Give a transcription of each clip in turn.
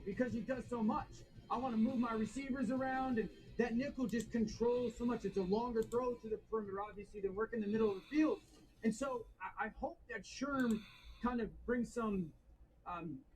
because he does so much. I want to move my receivers around, and that nickel just controls so much. It's a longer throw to the perimeter, obviously, than work in the middle of the field. And so I hope that Sherm kind of brings some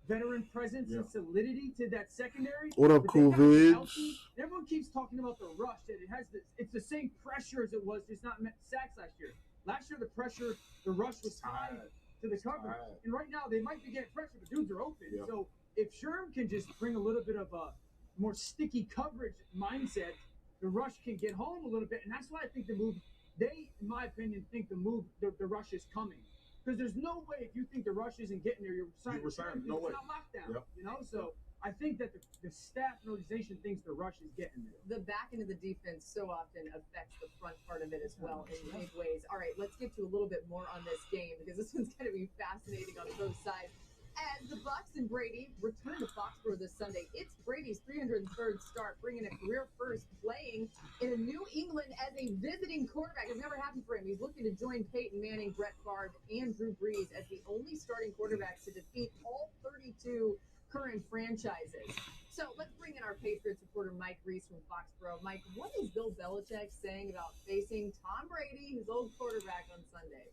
veteran presence and solidity to that secondary. What up, Cool Vids? Everyone keeps talking about the rush, that it has it's the same pressure as it was, just not sacks last year. Last year, the rush was tied to the coverage. And right now, they might be getting pressure, but dudes are open. Yeah. So if Sherm can just bring a little bit of a more sticky coverage mindset, the rush can get home a little bit. And that's why I think the move, in my opinion, think the rush is coming. Because there's no way, if you think the rush isn't getting there, you're signing. No way. It's not lockdown. Yep. You know, so I think that the staff and organization thinks the rush is getting there. The back end of the defense so often affects the front part of it as well in big ways. All right, let's get to a little bit more on this game, because this one's going to be fascinating on both sides. As the Bucs and Brady return to Foxborough this Sunday, it's Brady's 303rd start, bringing a career first, playing in New England as a visiting quarterback. It's never happened for him. He's looking to join Peyton Manning, Brett Favre, and Drew Brees as the only starting quarterbacks to defeat all 32 current franchises. So let's bring in our Patriots reporter, Mike Reese from Foxborough. Mike, what is Bill Belichick saying about facing Tom Brady, his old quarterback, on Sunday?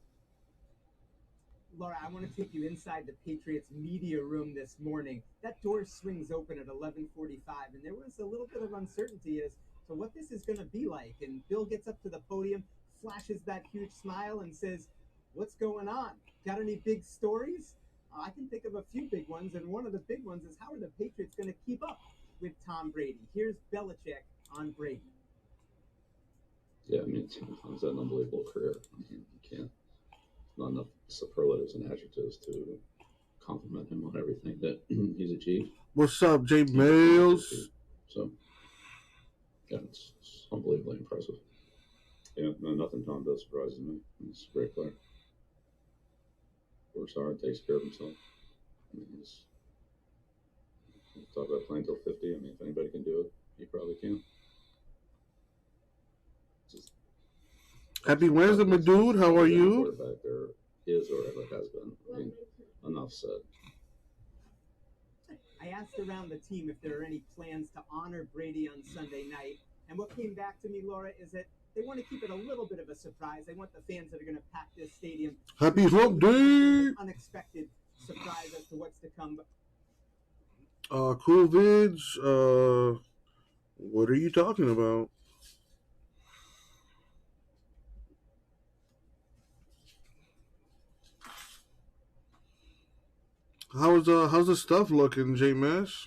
Laura, I want to take you inside the Patriots media room this morning. That door swings open at 11:45, and there was a little bit of uncertainty as to what this is going to be like. And Bill gets up to the podium, flashes that huge smile, and says, "What's going on? Got any big stories?" I can think of a few big ones, and one of the big ones is, how are the Patriots going to keep up with Tom Brady? Here's Belichick on Brady. Yeah, I mean, Tom's had an unbelievable career. I mean, you can't. Not enough superlatives and adjectives to compliment him on everything that he's achieved. What's up, Jay Mills? So, yeah, it's unbelievably impressive. Yeah, no, nothing Tom does surprises me. He's a great player. Works hard, takes care of himself. I mean, talk about playing till 50. I mean, if anybody can do it, he probably can. Happy Wednesday, my dude. How are you? Quarterback there is or ever has been. I mean, enough said. I asked around the team if there are any plans to honor Brady on Sunday night, and what came back to me, Laura, is that they want to keep it a little bit of a surprise. They want the fans that are going to pack this stadium. Happy Hump Day! Unexpected surprise as to what's to come. Cool Vids. What are you talking about? How's the stuff looking, J-Mass?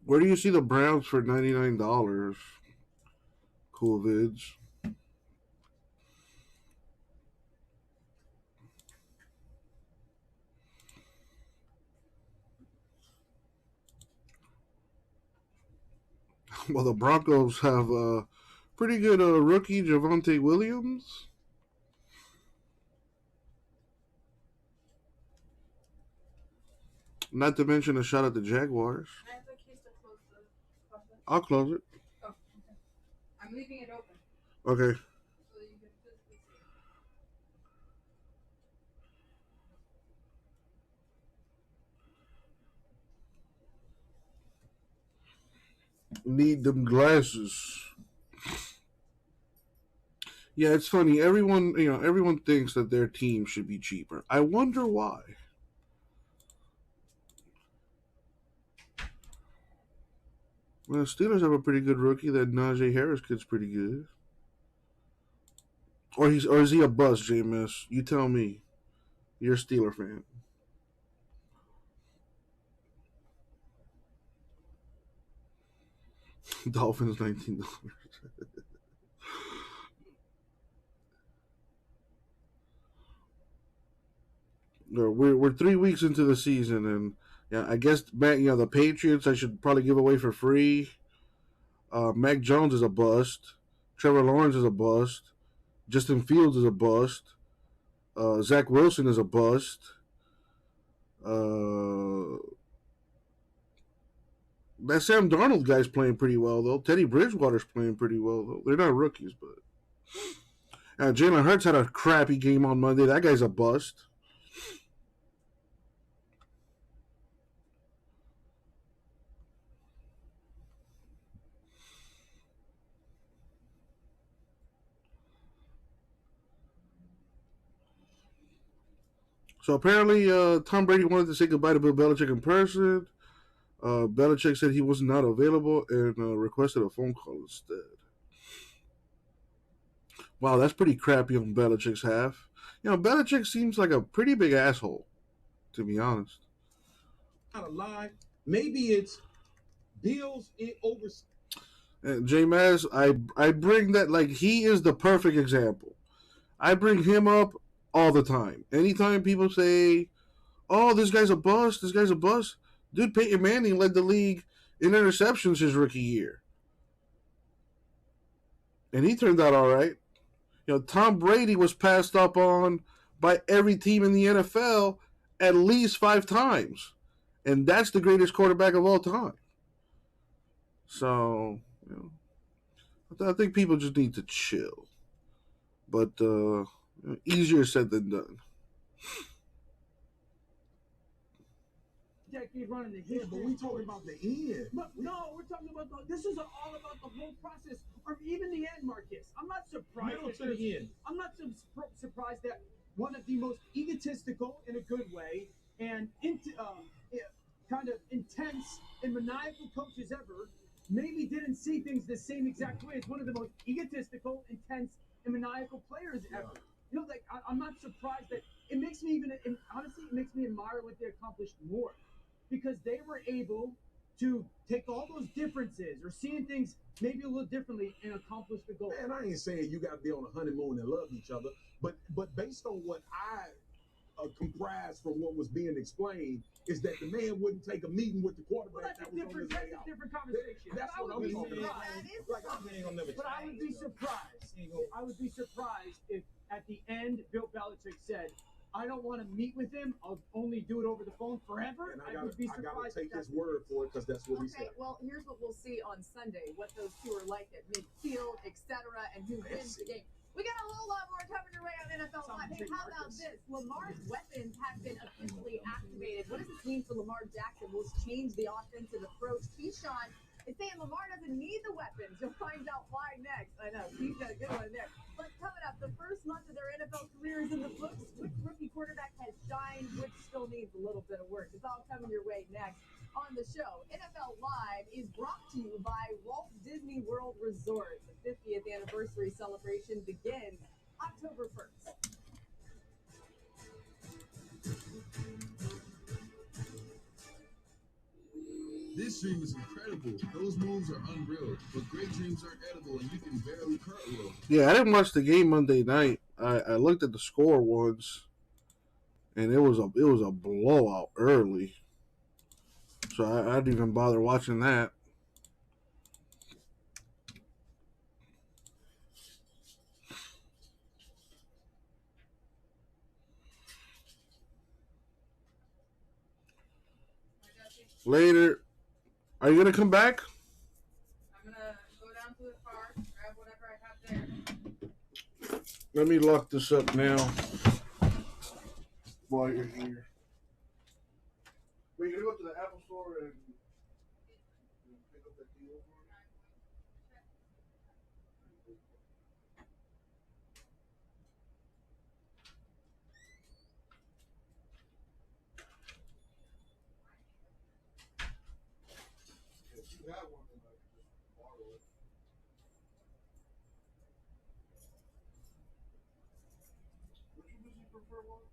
Where do you see the Browns for $99? Cool Vids. Well, the Broncos have a pretty good rookie, Javonte Williams. Not to mention a shot at the Jaguars. I have the case to close the closet. I'll close it. Oh, okay. I'm leaving it open. Okay. So you can physically see. Need them glasses. Yeah, it's funny. Everyone thinks that their team should be cheaper. I wonder why. Well, Steelers have a pretty good rookie. That Najee Harris kid's pretty good. Or is he a bust, J-Miss? You tell me. You're a Steeler fan. Dolphins $19. No, we're 3 weeks into the season, and yeah, I guess the Patriots I should probably give away for free. Mac Jones is a bust. Trevor Lawrence is a bust. Justin Fields is a bust. Zach Wilson is a bust. that Sam Darnold guy's playing pretty well though. Teddy Bridgewater's playing pretty well though. They're not rookies, but Jalen Hurts had a crappy game on Monday. That guy's a bust. So apparently, Tom Brady wanted to say goodbye to Bill Belichick in person. Belichick said he was not available and requested a phone call instead. Wow, that's pretty crappy on Belichick's half. Belichick seems like a pretty big asshole, to be honest. Not a lie. Maybe it's Bills over. J Maz, I bring that, like, he is the perfect example. I bring him up all the time. Anytime people say, oh, this guy's a bust, dude, Peyton Manning led the league in interceptions his rookie year. And he turned out all right. Tom Brady was passed up on by every team in the NFL at least 5 times. And that's the greatest quarterback of all time. So, I think people just need to chill. But easier said than done. Decade running the Yeah, history. but we talking about the end. No, we're talking about this is all about the whole process, or even the end, Marcus. I'm not surprised. Middle to the end. I'm not surprised that one of the most egotistical, in a good way, and kind of intense and maniacal coaches ever maybe didn't see things the same exact way as one of the most egotistical, intense, and maniacal players ever. I'm not surprised that it makes me honestly, it makes me admire what they accomplished more, because they were able to take all those differences or seeing things maybe a little differently and accomplish the goal. And I ain't saying you got to be on a honeymoon and love each other, but based on what I comprised from what was being explained, is that the man wouldn't take a meeting with the quarterback. Well, that's a different conversation. That's what I'm talking about. But I would be surprised. I would be surprised if at the end Bill Belichick said, I don't want to meet with him. I'll only do it over the phone forever. And I would be surprised. I gotta take his word for it, because that's what he said. Okay, well, here's what we'll see on Sunday, what those two are like at midfield, etc., and who wins the game. We got a whole lot more coming your way on NFL Live. Hey, how about this? Lamar's weapons have been officially activated. What does this mean for Lamar Jackson? Will this change the offensive approach? Keyshawn is saying Lamar doesn't need the weapons. You'll find out why next. I know, he's got a good one there. But coming up, the first month of their NFL careers in the books. Which rookie quarterback has shined? Which still needs a little bit of work? It's all coming your way next on the show. NFL Live is brought to you by Walt Disney World Resort. The 50th anniversary celebration begins October 1st. This dream is incredible. Those moves are unreal, but great dreams aren't edible, and you can barely cartwheel. Yeah, I didn't watch the game Monday night. I looked at the score once, and it was a blowout early. So I didn't even bother watching that. Later. Are you going to come back? I'm going to go down to the car, grab whatever I have there. Let me lock this up now while you're here. We're going to go to the Apple Store and pick up that deal. If you have one, then I can just borrow it. Which one does he prefer one?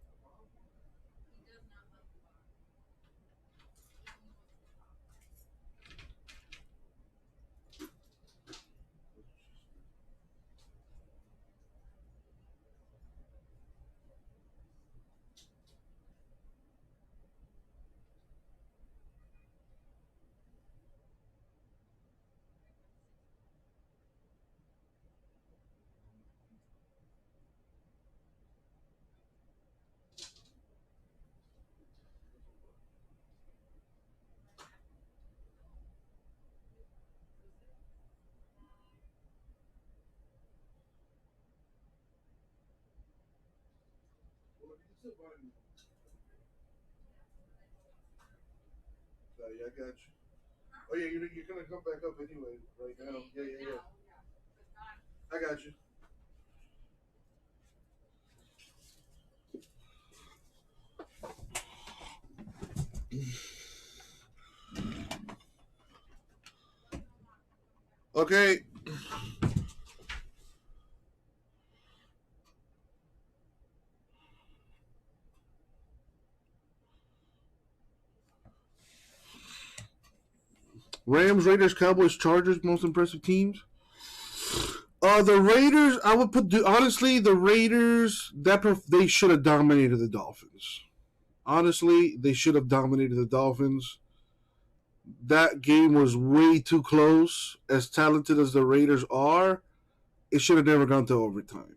Yeah, I got you. Oh yeah, you're gonna come back up anyway right now. Yeah. I got you. Okay. Rams, Raiders, Cowboys, Chargers, most impressive teams. The Raiders, I would put honestly the Raiders they should have dominated the Dolphins. Honestly, they should have dominated the Dolphins. That game was way too close. As talented as the Raiders are, it should have never gone to overtime.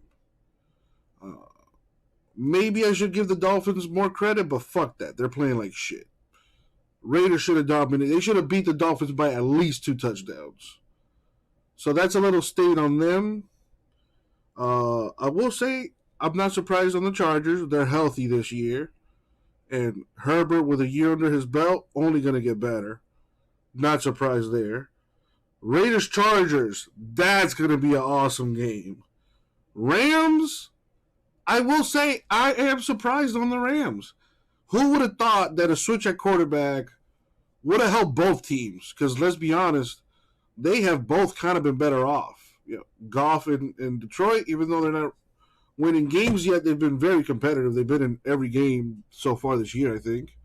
Maybe I should give the Dolphins more credit, but fuck that. They're playing like shit. Raiders should have dominated. They should have beat the Dolphins by at least 2 touchdowns. So that's a little stain on them. I will say I'm not surprised on the Chargers. They're healthy this year. And Herbert, with a year under his belt, only going to get better. Not surprised there. Raiders, Chargers, that's going to be an awesome game. Rams, I will say I am surprised on the Rams. Who would have thought that a switch at quarterback would have helped both teams? Because let's be honest, they have both kind of been better off. Goff in Detroit, even though they're not winning games yet, they've been very competitive. They've been in every game so far this year, I think.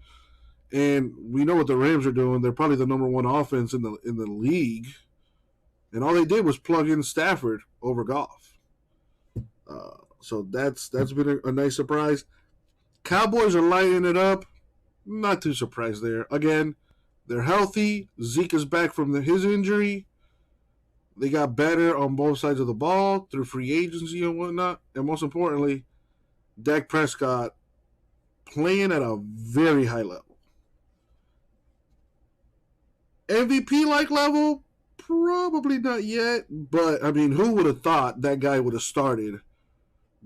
And we know what the Rams are doing. They're probably the number 1 offense in the league. And all they did was plug in Stafford over Goff. So that's been a nice surprise. Cowboys are lighting it up. Not too surprised there. Again, they're healthy. Zeke is back from his injury. They got better on both sides of the ball through free agency and whatnot. And most importantly, Dak Prescott playing at a very high level. MVP-like level? Probably not yet. But, I mean, who would have thought that guy would have started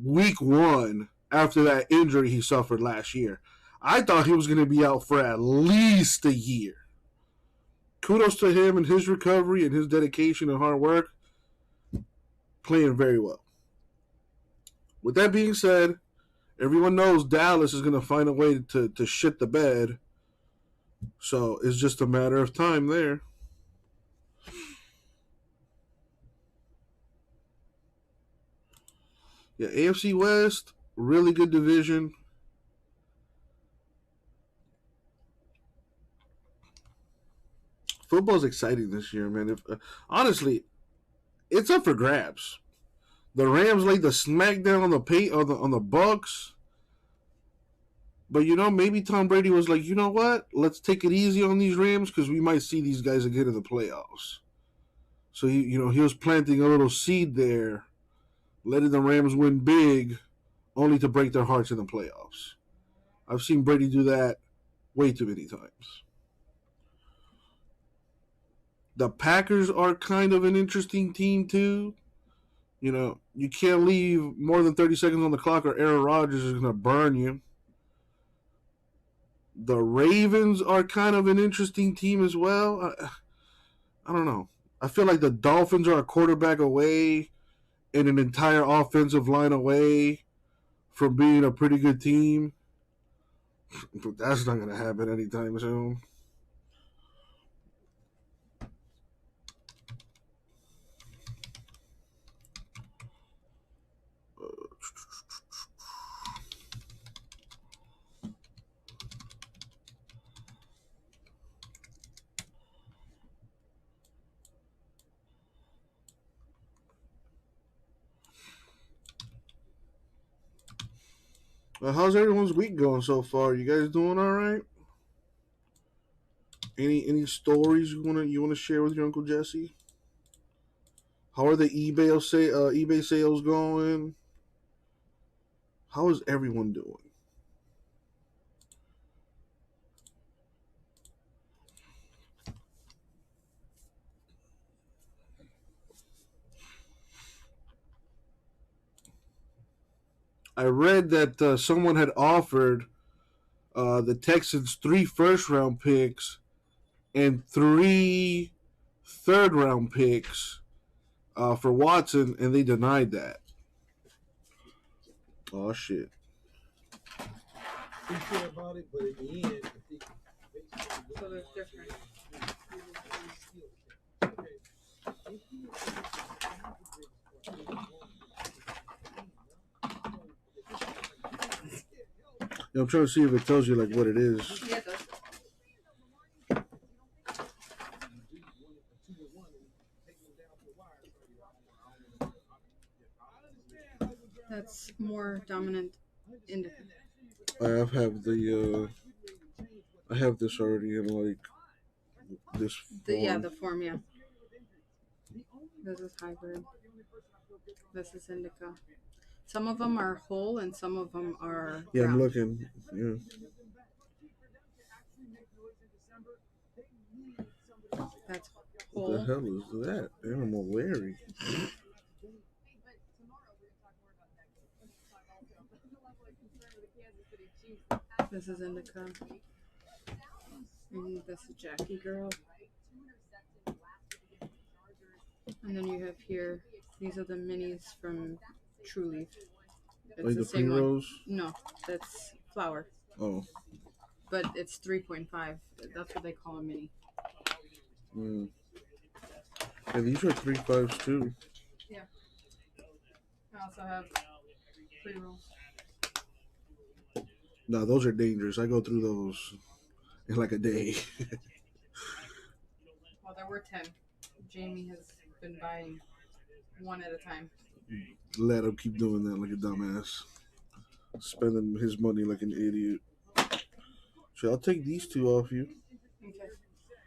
week 1 after that injury he suffered last year? I thought he was going to be out for at least a year. Kudos to him and his recovery and his dedication and hard work. Playing very well. With that being said, everyone knows Dallas is going to find a way to shit the bed. So it's just a matter of time there. Yeah, AFC West, really good division. Football's exciting this year, man. Honestly, it's up for grabs. The Rams laid the smackdown on the Bucks. But maybe Tom Brady was like, you know what? Let's take it easy on these Rams because we might see these guys again in the playoffs. So he was planting a little seed there, letting the Rams win big, only to break their hearts in the playoffs. I've seen Brady do that way too many times. The Packers are kind of an interesting team too. You can't leave more than 30 seconds on the clock or Aaron Rodgers is going to burn you. The Ravens are kind of an interesting team as well. I don't know. I feel like the Dolphins are a quarterback away and an entire offensive line away from being a pretty good team. But that's not going to happen anytime soon. How's everyone's week going so far? You guys doing all right? Any stories you wanna share with your Uncle Jesse? How are the eBay sales going? How is everyone doing? I read that someone had offered the Texans 3 first-round picks and 3 third-round picks for Watson, and they denied that. Oh shit! He care about it, but at the end, I think So there's different. Yeah, I'm trying to see if it tells you like what it is. Yeah, it does. That's more dominant indica. I have this already in like this form. The form, yeah. This is hybrid. This is indica. Some of them are whole and some of them are Yeah, I'm ground. looking. Yeah. That's What whole. the hell is that? Animal Larry. This is indica. And this is Jackie Girl. And then you have here, these are the minis from True Leaf. It's Like the the same one. pre-rolls? No, that's flower. Oh. But it's 3.5. That's what they call a mini. Mm. Yeah, these are 3.5s too. I also have pre-rolls. No, those are dangerous. I go through those in like a day. Well, there were 10. Jamie has been buying one at a time. Let him keep doing that like a dumbass. Spending his money like an idiot. So I'll take these two off you. Okay.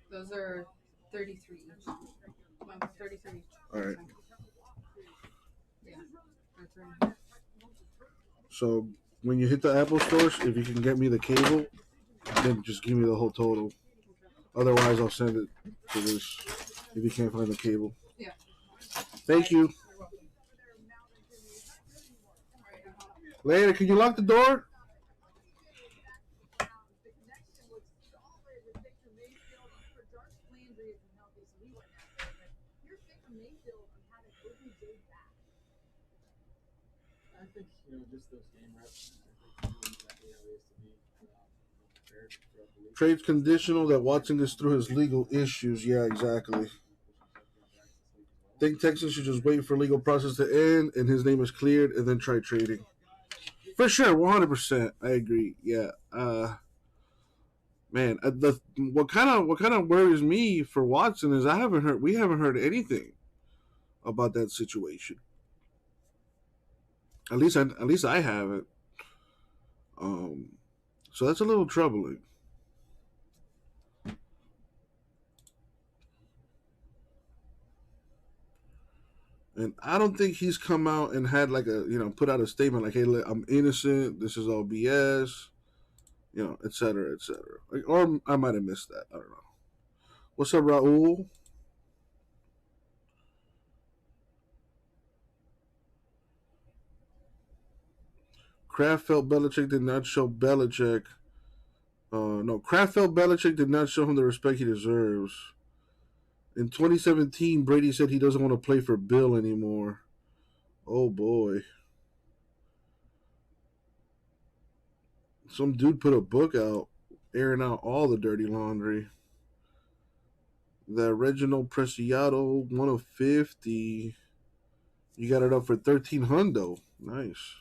Those are 33 each. Well, 33 each. Alright. Yeah. That's right. So when you hit the Apple stores, if you can get me the cable, then just give me the whole total. Otherwise, I'll send it to this if you can't find the cable. Yeah. Thank you. Later, can you lock the door? I think, just those game reps. I think exactly how it is to be prepared throughout the week. Trade's conditional that Watson gets through his legal issues. Yeah, exactly. Think Texas should just wait for legal process to end and his name is cleared and then try trading. For sure, 100%. I agree. Yeah. Man, what kind of worries me for Watson is we haven't heard anything about that situation. At least I haven't. So that's a little troubling. And I don't think he's come out and had like put out a statement like, hey, I'm innocent. This is all BS. Et cetera, et cetera. Or I might have missed that. I don't know. What's up, Raul? Kraft felt Belichick did not show Belichick. No, Kraft felt Belichick did not show him the respect he deserves. In 2017, Brady said he doesn't want to play for Bill anymore. Oh, boy. Some dude put a book out airing out all the dirty laundry. The Reginald Preciado 1 of 50. You got it up for 1300. Nice.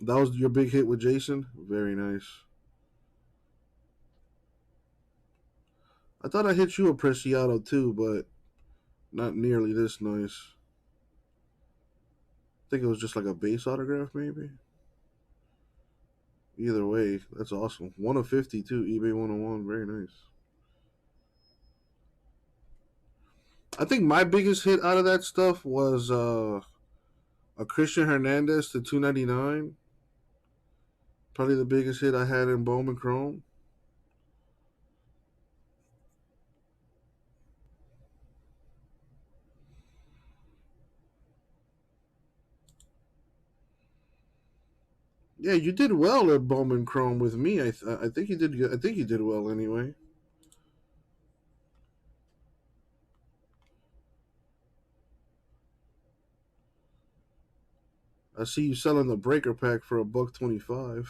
That was your big hit with Jason? Very nice. I thought I hit you a Preciado too, but not nearly this nice. I think it was just like a base autograph, maybe. Either way, that's awesome. 1 of 50 too, eBay 101. Very nice. I think my biggest hit out of that stuff was a Christian Hernandez to 299. Probably the biggest hit I had in Bowman Chrome. Yeah, you did well at Bowman Chrome with me. I think you did. I think you did well anyway. I see you selling the breaker pack for $1.25.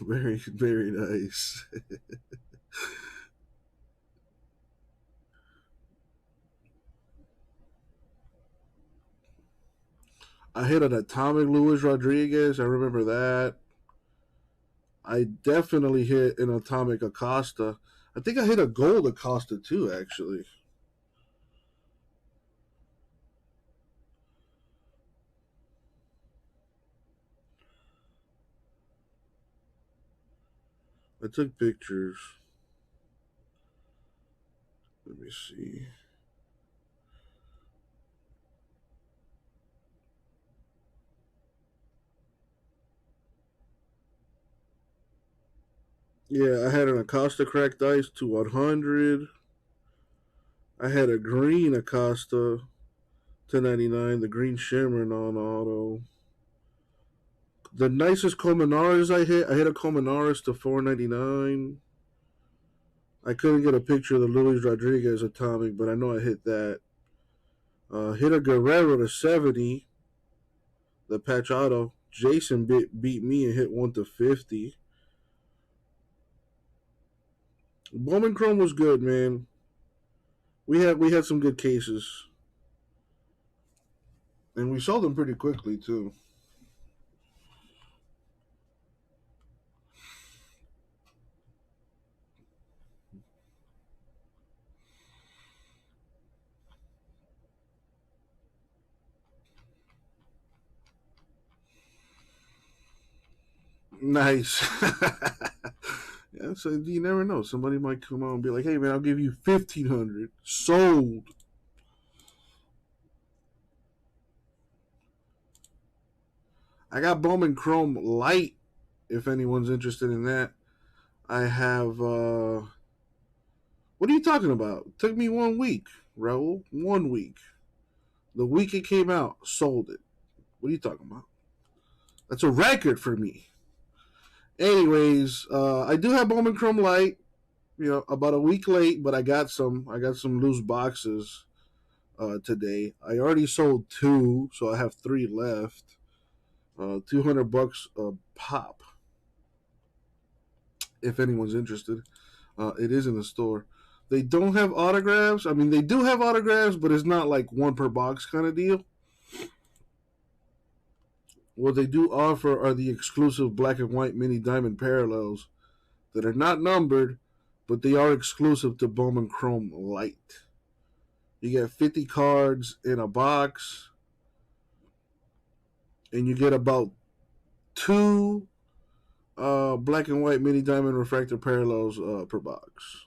Very, very nice. I hit an atomic Luis Rodriguez. I remember that. I definitely hit an atomic Acosta. I think I hit a gold Acosta too, actually. I took pictures. Let me see. Yeah, I had an Acosta cracked ice to 100. I had a green Acosta to 99, the green shimmer non-auto. The nicest Colmenares I hit a Colmenares to 499. I couldn't get a picture of the Luis Rodriguez atomic, but I know I hit that. Hit a Guerrero to 70, the patch auto. Jason beat me and hit one to 50. Bowman Chrome was good, man. We had some good cases, and we sold them pretty quickly too. Nice. Yeah, so you never know. Somebody might come on and be like, "Hey, man, I'll give you 1,500 sold." I got Bowman Chrome Light. If anyone's interested in that, I have. What are you talking about? It took me 1 week, Raul. 1 week. The week it came out, sold it. What are you talking about? That's a record for me. Anyways, I do have Bowman Chrome Light. You know, about a week late, but I got some. I got some loose boxes today. I already sold 2, so I have 3 left. $200 a pop. If anyone's interested, it is in the store. They don't have autographs. I mean, they do have autographs, but it's not like 1 per box kind of deal. What they do offer are the exclusive black and white mini diamond parallels that are not numbered, but they are exclusive to Bowman Chrome Light. You get 50 cards in a box, and you get about 2 black and white mini diamond refractor parallels per box.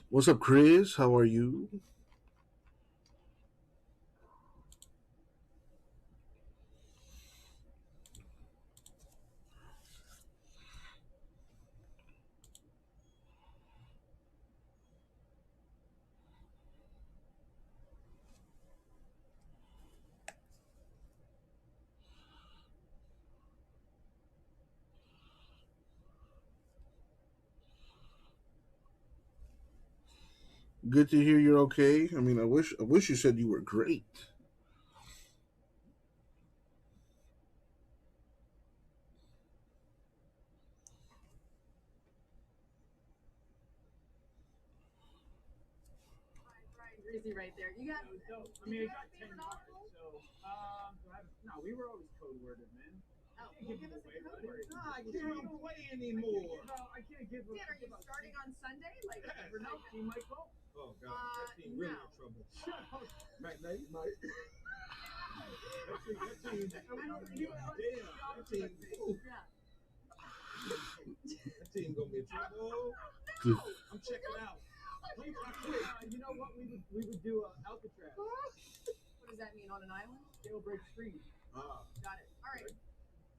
What's up, Chris? How are you? Good to hear you're okay. I mean, I wish you said you were great. Brian Greasy right there. You got. So, I mean, I got 10 cards, so no, we were always code worded, man. Oh, well, give us a code word. Nah, I can't play anymore. No, I can't give. Dan, are you starting on Sunday? Like, For now, team might go. Oh God, that team really in trouble. Matt, that team. That team. Yeah. That team gonna be in trouble. No. I'm checking out. You know what? We would do Alcatraz. What does that mean? On an island? Jailbreak screen. Got it. All right.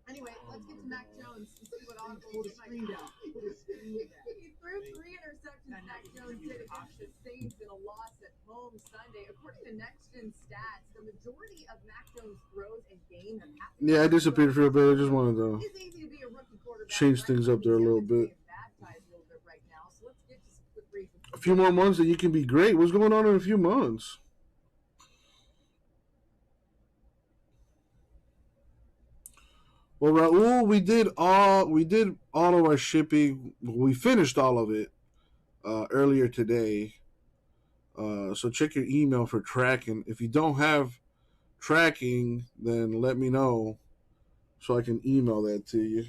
Anyway, let's get to Mac Jones and see what Pull Audible the screen down. Pull the screen down. He threw 3 interceptions. Mac Jones did against the Saints in a loss at home Sunday. According to Next Gen Stats, the Yeah, I disappeared for a bit. I just wanted to It's easy to be a rookie quarterback, change right? things up there a little It's bit. baptized a little bit right now. So let's get to some quick reads. A few more months and you can be great. What's going on in a few months? Well, Raul, we did all of our shipping. We finished all of it earlier today. So check your email for tracking. If you don't have tracking, then let me know so I can email that to you.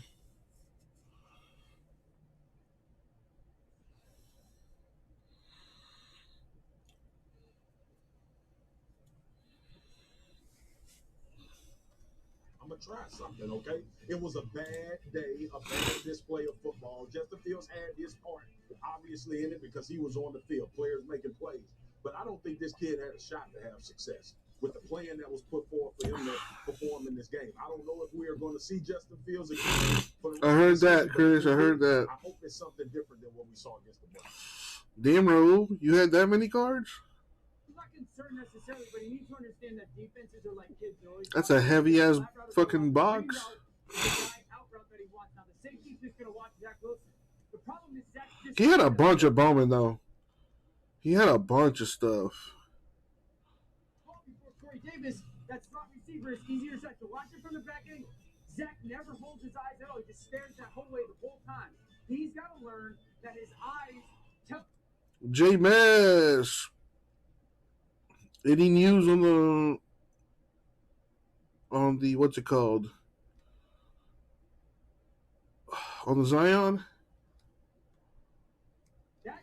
I'm gonna try something, okay? It was a bad day, a bad display of football. Justin Fields had his part, obviously, in it because he was on the field, players making plays. But I don't think this kid had a shot to have success with the plan that was put forth for him to perform in this game. I don't know if we are going to see Justin Fields again. I heard that, Chris. I heard that. I hope it's something different than what we saw against the Bucs. Damn, Raul, you had that many cards? I'm not concerned necessarily, but you need to understand that defenses are like kids. That's a heavy ass fucking box. He had a bunch of Bowman though. He had a bunch of stuff. Corey Davis, that slot receiver is easier said to watch it from the back angle. Zach never holds his eyes at all. He just stares that whole way the whole time. He's got to learn that his eyes tell. J Mess. Any news on the what's it called? On the Zion? That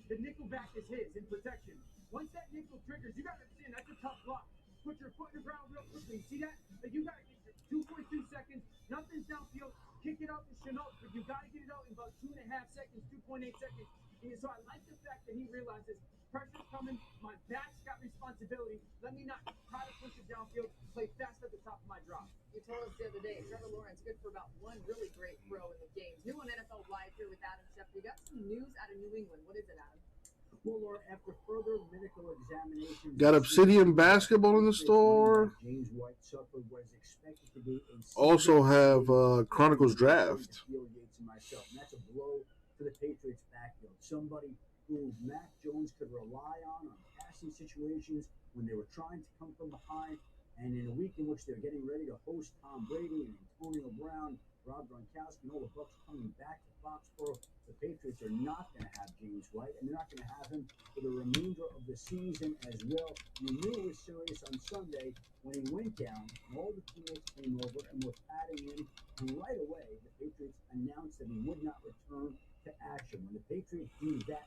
the nickel back is his in protection. Once that nickel triggers, you got to understand that's a tough block. Put your foot in the ground real quickly. See that? Like you got to get 2.2 seconds. Nothing's downfield. Kick it out to Chenault, but you got to get it out in about 2.5 seconds, 2.8 seconds. And so I like the fact that he realizes pressure's coming. My back's got responsibility. Let me not try to push it downfield. Play fast at the top of my drop. You told us the other day, Trevor Lawrence good for about one really great throw in the games. New on NFL Live here with Adam Schefter. You got some news out of New England. What is it, Adam? Well, Laura, after further medical examination, Got Obsidian basketball in the store. James White suffered what is expected to be a Also have Chronicles Draft. Yates and myself, and that's a blow to the Patriots backfield. Somebody who Mac Jones could rely on passing situations when they were trying to come from behind, and in a week in which they're getting ready to host Tom Brady and Antonio Brown, Rob Gronkowski, and all the Bucs coming back to Foxborough, the Patriots are not going to have James White, and they're not going to have him for the remainder of the season as well. You knew it was serious on Sunday when he went down, and all the teammates came over and were patting him, and right away the Patriots announced that he would not return to action. When the Patriots do that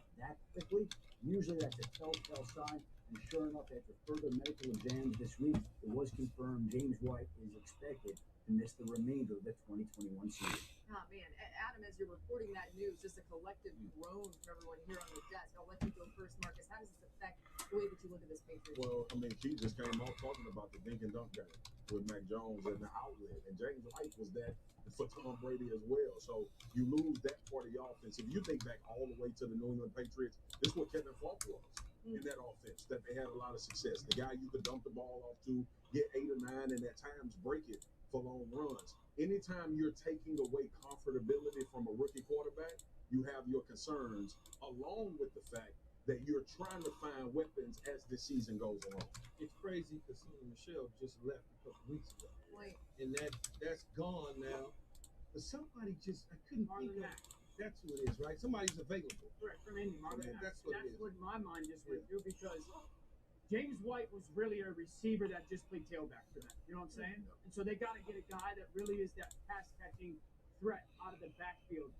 quickly, usually that's a telltale sign. And sure enough, after further medical exams this week, it was confirmed James White is expected to miss the remainder of the 2021 season. Oh, man. Adam, as you're reporting that news, just a collective groan from everyone here on the desk. I'll let you go first, Marcus. How does this affect the way that you look at this Patriots? Well, I mean, she just came off talking about the dink and dunk game with Mac Jones and the outlet. And James White was that for Tom Brady as well. So you lose that part of your offense. If you think back all the way to the New England Patriots, this is what Kevin Falk was in that offense, that they had a lot of success. The guy you could dump the ball off to, get 8 or 9, and at times break it for long runs. Anytime you're taking away comfortability from a rookie quarterback, you have your concerns, along with the fact that you're trying to find weapons as the season goes along. It's crazy because Michelle just left a couple weeks ago. Wait. And that's gone now. But somebody just, I couldn't think of. That's who it is, right? Somebody's available. Correct, from Indy. Yeah, that's what it is. What my mind just went through because James White was really a receiver that just played tailback for them. You know what I'm saying? And so they got to get a guy that really is that pass-catching threat out of the backfield.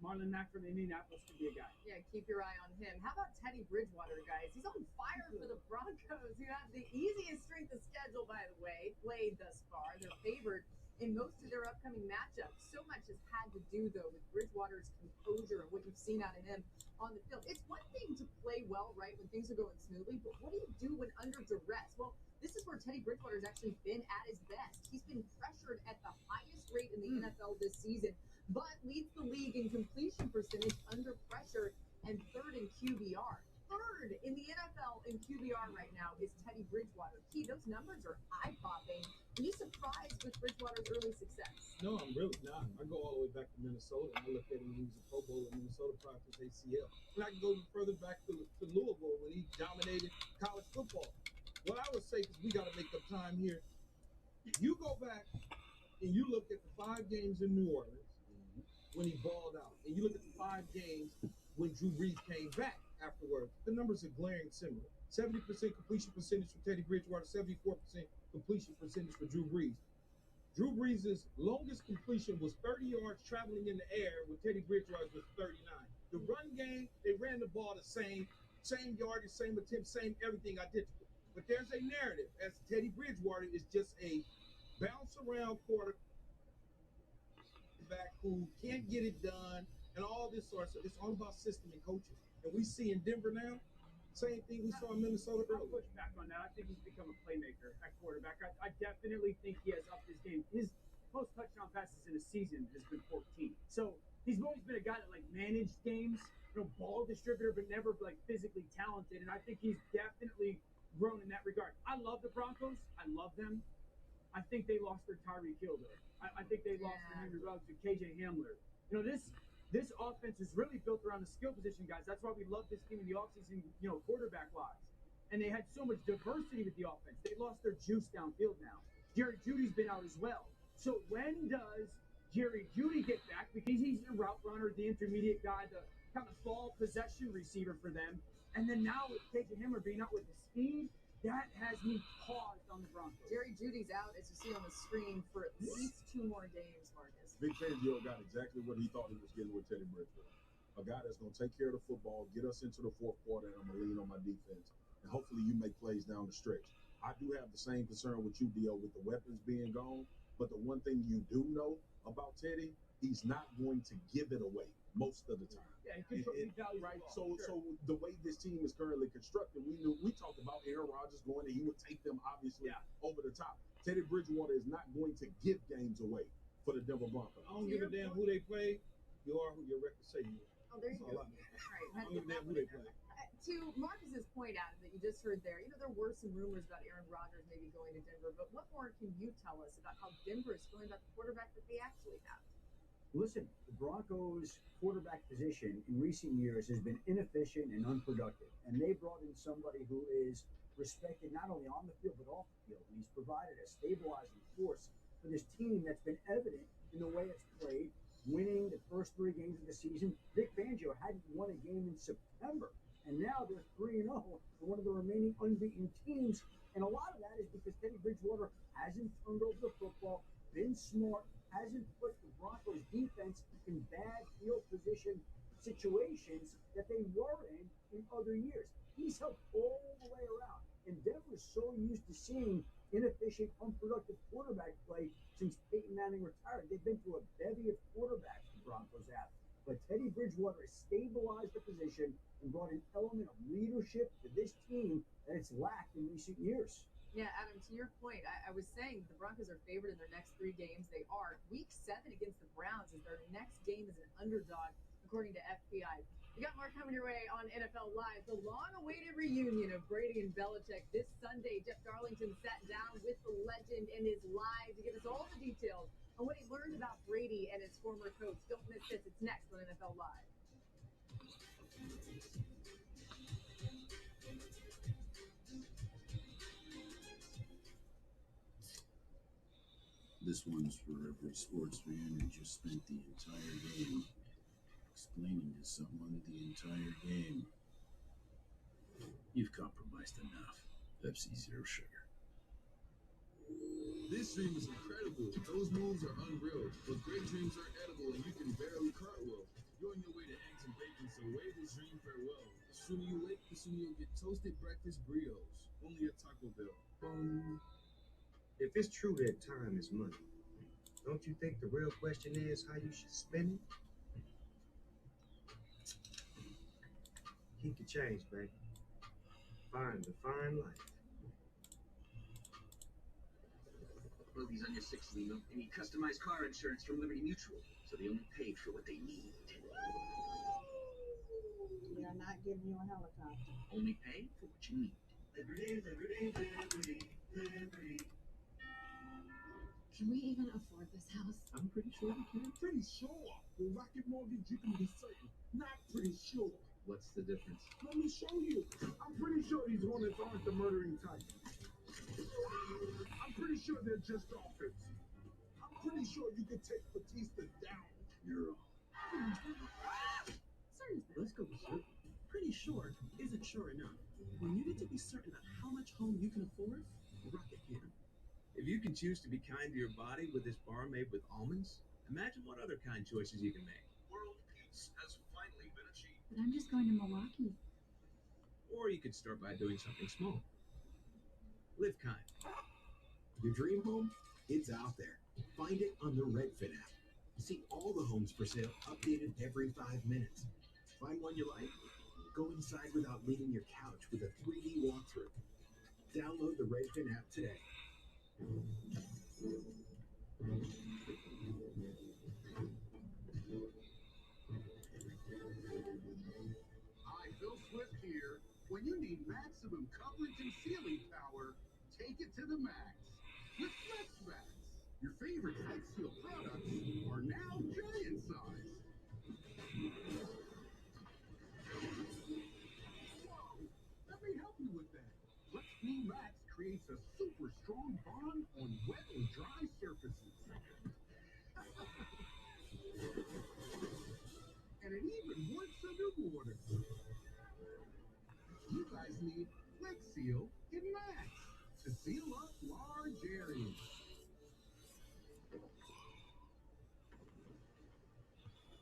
Marlon Mack from Indianapolis could be a guy. Yeah, keep your eye on him. How about Teddy Bridgewater, guys? He's on fire for the Broncos, who have the easiest strength of schedule, by the way, played thus far. They're favored in most of their upcoming matchups. So much has had to do, though, with Bridgewater's composure and what you've seen out of him on the field. It's one thing to play well, right, when things are going smoothly, but what do you do when under duress? Well, this is where Teddy Bridgewater's actually been at his best. He's been pressured at the highest rate in the NFL this season, but leads the league in completion percentage under pressure and third in QBR. third in the NFL in QBR right now is Teddy Bridgewater. Those numbers are eye-popping. Are you surprised with Bridgewater's early success? No, I'm really not. I go all the way back to Minnesota, and I look at him when he was a Pro Bowler in Minnesota prior to his ACL. And I can go even further back to Louisville when he dominated college football. What I would say, because we got to make up time here, you go back and you look at the 5 games in New Orleans when he balled out, and you look at the 5 games when Drew Brees came back afterwards, the numbers are glaring similar. 70% completion percentage for Teddy Bridgewater, 74% completion percentage for Drew Brees. Drew Brees' longest completion was 30 yards traveling in the air, with Teddy Bridgewater was 39. The run game, they ran the ball the same yardage, same attempt, same everything identical. But there's a narrative as Teddy Bridgewater is just a bounce around quarterback who can't get it done and all this sort of stuff. It's all about system and coaching. And we see in Denver now, same thing we saw in Minnesota I'll earlier. push back on that. I think he's become a playmaker at quarterback. I definitely think he has upped his game. His most touchdown passes in a season has been 14. So he's always been a guy that managed games, ball distributor, but never physically talented. And I think he's definitely grown in that regard. I love the Broncos. I love them. I think they lost their Tyreek Hill though. I think they lost their Henry Ruggs and KJ Hamler. This offense is really built around the skill position guys. That's why we love this team in the offseason, quarterback-wise. And they had so much diversity with the offense. They lost their juice downfield now. Jerry Jeudy's been out as well. So when does Jerry Jeudy get back? Because he's the route runner, the intermediate guy, the kind of ball possession receiver for them. And then now with KJ Hamler being out with the speed, that has me paused on the Broncos. Jerry Jeudy's out, as you see on the screen, for at least 2 more games, Marcus. Vic Fangio got exactly what he thought he was getting with Teddy Bridgewater. A guy that's going to take care of the football, get us into the fourth quarter, and I'm going to lean on my defense. And hopefully you make plays down the stretch. I do have the same concern with you, Dio, with the weapons being gone. But the one thing you do know about Teddy, he's not going to give it away most of the time. Yeah, he values right. the ball, So the way this team is currently constructed, we talked about Aaron Rodgers going, and he would take them obviously over the top. Teddy Bridgewater is not going to give games away for the Denver Broncos. I don't give a damn who they play. You are who your record say you are. Oh, there you go. All All I right. don't give a damn who they play. To Marcus's point, Adam, that you just heard there, there were some rumors about Aaron Rodgers maybe going to Denver, but what more can you tell us about how Denver is feeling about the quarterback that they actually have? Listen, the Broncos' quarterback position in recent years has been inefficient and unproductive, and they brought in somebody who is respected not only on the field but off the field, and he's provided a stabilizing force for this team that's been evident in the way it's played, winning the first 3 games of the season. Vic Fangio hadn't won a game in September, and now they're 3-0 for one of the remaining unbeaten teams, and a lot of that is because Teddy Bridgewater hasn't turned over the football, been smart, hasn't put the Broncos defense in bad field position situations that they were in other years. He's helped all the way around. And Denver's so used to seeing inefficient, unproductive quarterback play since Peyton Manning retired. They've been through a bevy of quarterbacks, the Broncos have. But Teddy Bridgewater has stabilized the position and brought an element of leadership to this team that it's lacked in recent years. Yeah, Adam, to your point, I was saying the Broncos are favored in their next 3 games. They are. Week 7 against the Browns is their next game as an underdog, according to FBI. We got more coming your way on NFL Live. The long-awaited reunion of Brady and Belichick this Sunday. Jeff Darlington sat down with the legend and is live to give us all the details on what he learned about Brady and his former coach. Don't miss this. It's next on NFL Live. This one's for every sports fan who just spent the entire game explaining to someone the entire game. You've compromised enough. Pepsi Zero Sugar. This dream is incredible. Those moves are unreal. But great dreams are edible and you can barely cartwheel. You're on your way to eggs and bacon, so wave this dream farewell. The sooner you wake, the sooner you'll get toasted breakfast brioches. Only at Taco Bell. If it's true that time is money, don't you think the real question is how you should spend it? Keep the change, baby. Find the fine life. Roby's on your 6th Limo. They need customized car insurance from Liberty Mutual, so they only pay for what they need. We are not giving you a helicopter. Only pay for what you need. Liberty, liberty, liberty, liberty. Can we even afford this house? I'm pretty sure we can. Pretty sure. With Rocket Mortgage, you can be certain. Not pretty sure. What's the difference? Let me show you. I'm pretty sure these hornets aren't the murdering type. I'm pretty sure they're just dolphins. I'm pretty sure you could take Batista down. You're Let's go with certain. Pretty sure isn't sure enough. When you need to be certain of how much home you can afford, Rocket can. If you can choose to be kind to your body with this bar made with almonds, imagine what other kind choices you can make. World peace has finally been achieved. But I'm just going to Milwaukee. Or you could start by doing something small. Live kind. Your dream home? It's out there. Find it on the Redfin app. See all the homes for sale updated every 5 minutes. Find one you like? Go inside without leaving your couch with a 3D walkthrough. Download the Redfin app today. Hi, Phil Swift here. When you need maximum coverage and sealing power, take it to the max with FlexMax. Your favorite Flex Seal products are now giant size. Whoa, let me help you with that. Flex Blue Max creates a super strong bond on wet and dry surfaces. And it even works underwater. You guys need Flex Seal in Max to seal up large areas.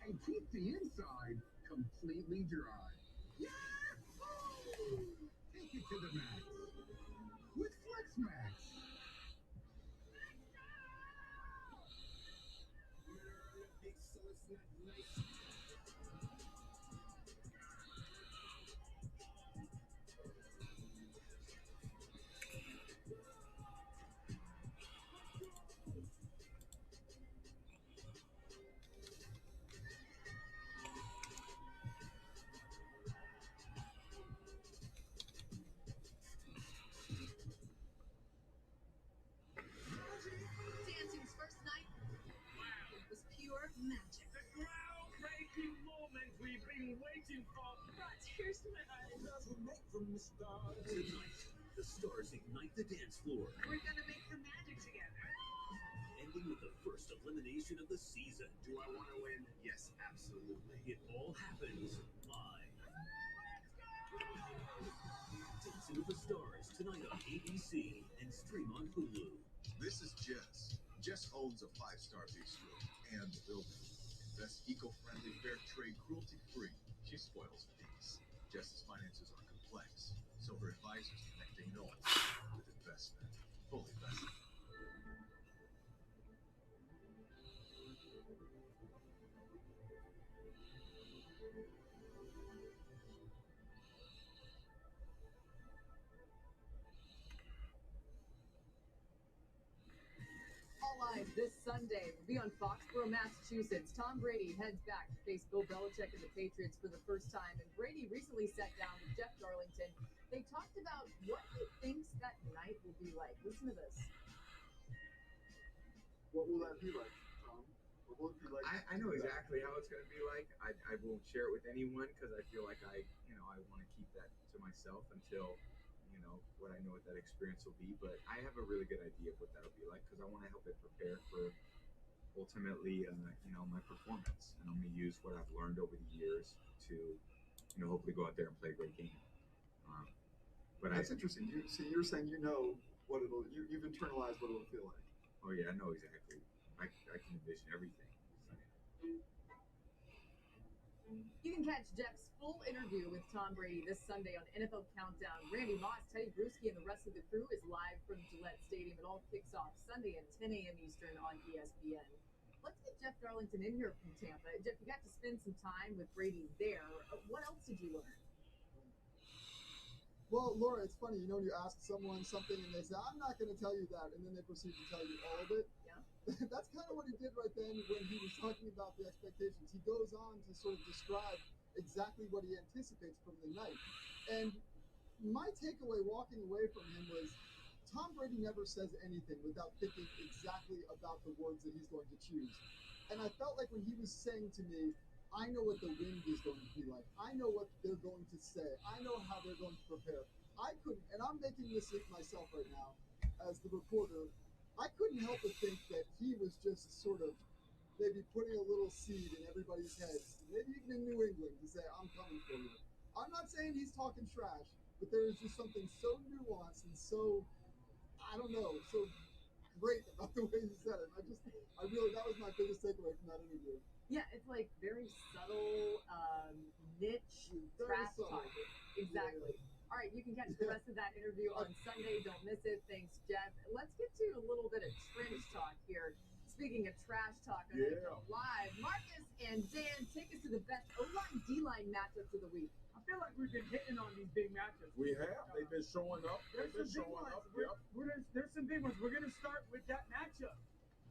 And keep the inside completely dry. Yahoo! Take it to the max with FlexMax. Dancing's first night was pure magic. The groundbreaking moment we've been waiting for. But here's my eyes. From the stars. Tonight, the stars ignite the dance floor, We're gonna make the magic together. ending with the first elimination of the season. Do I want to win? Yes, absolutely. It all happens live. Dancing with the Stars tonight on ABC and stream on Hulu. This is Jess. Jess owns a 5-star bistro and the building. Best eco-friendly, fair trade, cruelty-free. She spoils things. Jess's finances are complex, so her advisors connect North with investment. Fully vested. All Live this Sunday will be on Foxborough, Massachusetts. Tom Brady heads back to face Bill Belichick and the Patriots for the first time. And Brady recently sat down with Jeff Darlington. They talked about what he thinks that night will be like. Listen to this. What will that be like, Tom? What will it be like? I know exactly how it's going to be like. I won't share it with anyone because I feel like I want to keep that to myself until, what I know what that experience will be. But I have a really good idea of what that'll be like because I want to help it prepare for ultimately, my performance. And I'm going to use what I've learned over the years to, hopefully go out there and play a great game. But That's interesting. You're saying what you've internalized what it'll feel like. Oh yeah, I know exactly. I can envision everything. You can catch Jeff's full interview with Tom Brady this Sunday on NFL Countdown. Randy Moss, Teddy Bruschi, and the rest of the crew is live from Gillette Stadium. It all kicks off Sunday at 10 a.m. Eastern on ESPN. Let's get Jeff Darlington in here from Tampa. Jeff, you got to spend some time with Brady there. What else did you learn? Well, Laura, it's funny. You ask someone something and they say, "I'm not going to tell you that," and then they proceed to tell you all of it. Yeah. That's kind of what he did right then when he was talking about the expectations. He goes on to sort of describe exactly what he anticipates from the night. And my takeaway walking away from him was Tom Brady never says anything without thinking exactly about the words that he's going to choose. And I felt like when he was saying to me, I know what the wind is going to be like. I know what they're going to say. I know how they're going to prepare. I couldn't, and I'm making this myself right now as the reporter, I couldn't help but think that he was just sort of maybe putting a little seed in everybody's heads, maybe even in New England, to say, I'm coming for you. I'm not saying he's talking trash, but there is just something so nuanced and so, I don't know, so great about the way he said it. I really, that was my biggest takeaway from that interview. Yeah, it's like very subtle, niche trash talk. Exactly. Yeah. All right, you can catch the rest of that interview on Sunday. Don't miss it. Thanks, Jeff. Let's get to a little bit of trench talk here. Speaking of trash talk on NFL Live, Marcus and Dan, take us to the best O-line, D-line matchups of the week. I feel like we've been hitting on these big matchups. We have. They've been showing up. They've been showing up. There's some big ones. We're going to start with that matchup.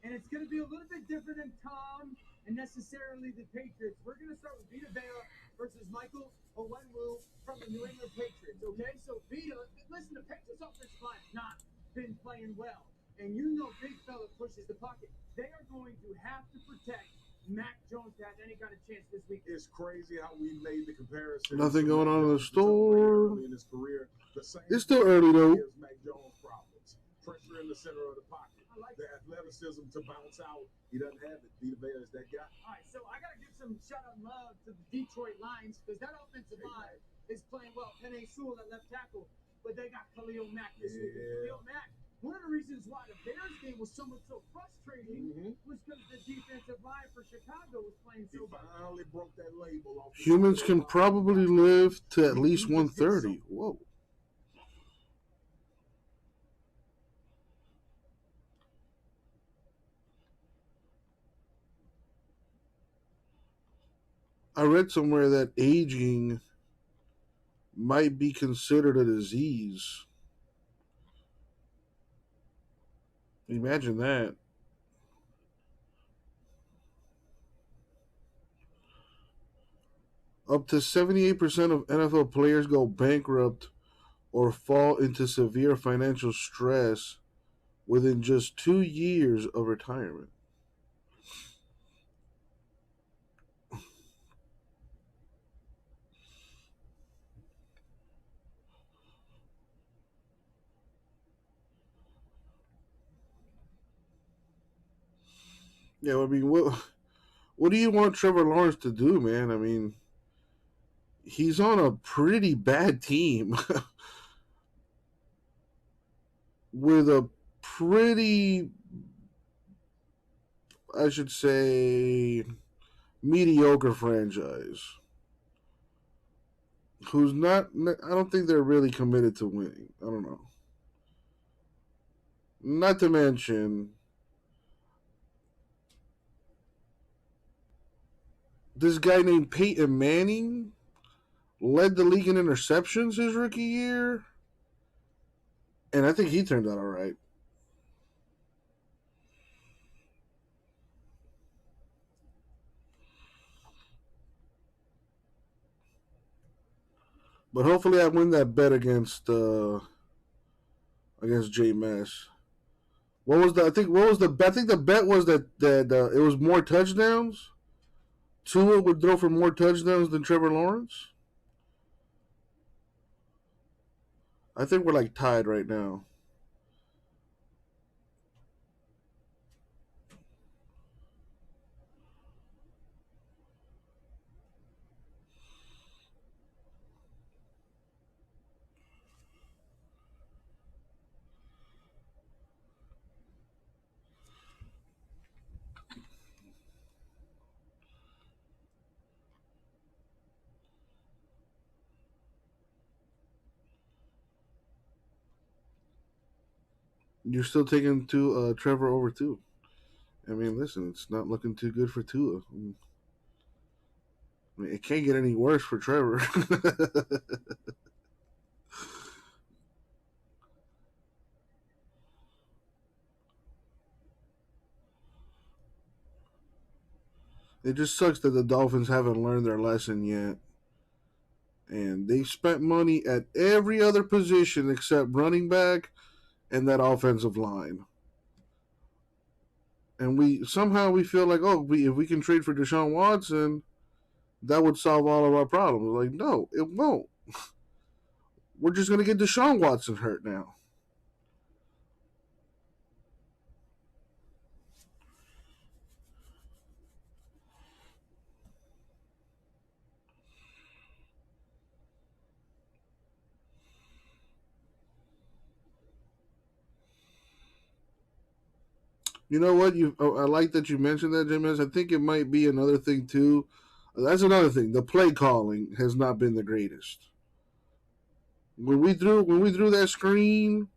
And it's going to be a little bit different than Tom and necessarily the Patriots. We're going to start with Vita Vea versus Michael Onwenu from the New England Patriots, okay? So Vita, listen, the Patriots offensive line has not been playing well. And you know big fella pushes the pocket. They are going to have to protect Mac Jones to have any kind of chance this week. It's crazy how we made the comparison. Nothing going on in the store. In his career, the same it's still early though. Mac Jones problems. Pressure in the center of the pocket. The athleticism to bounce out. He doesn't have it. Vita Vea is that guy. All right, so I got to give some shout-out love to the Detroit Lions because that offensive line is playing well. Penei Sewell at left tackle, but they got Khalil Mack this week. Khalil Mack, one of the reasons why the Bears game was so frustrating was because the defensive line for Chicago was playing so bad. He finally broke that label off. Humans can probably live to at least 130. Whoa. I read somewhere that aging might be considered a disease. Imagine that. Up to 78% of NFL players go bankrupt or fall into severe financial stress within just 2 years of retirement. Yeah, I mean, what do you want Trevor Lawrence to do, man? I mean, he's on a pretty bad team with a pretty, I should say, mediocre franchise who's not, I don't think they're really committed to winning. I don't know. Not to mention, this guy named Peyton Manning led the league in interceptions his rookie year, and I think he turned out all right. But hopefully I win that bet against J Mass. What was the bet? I think the bet was that it was more touchdowns. Tua would throw for more touchdowns than Trevor Lawrence. I think we're like tied right now. You're still taking Trevor over too. I mean, listen, it's not looking too good for Tua. I mean, it can't get any worse for Trevor. It just sucks that the Dolphins haven't learned their lesson yet. And they've spent money at every other position except running back and that offensive line. And we feel like, if we can trade for Deshaun Watson, that would solve all of our problems. Like, no, it won't. We're just going to get Deshaun Watson hurt now. You know what? I like that you mentioned that, James. I think it might be another thing too. That's another thing. The play calling has not been the greatest. When we threw that screen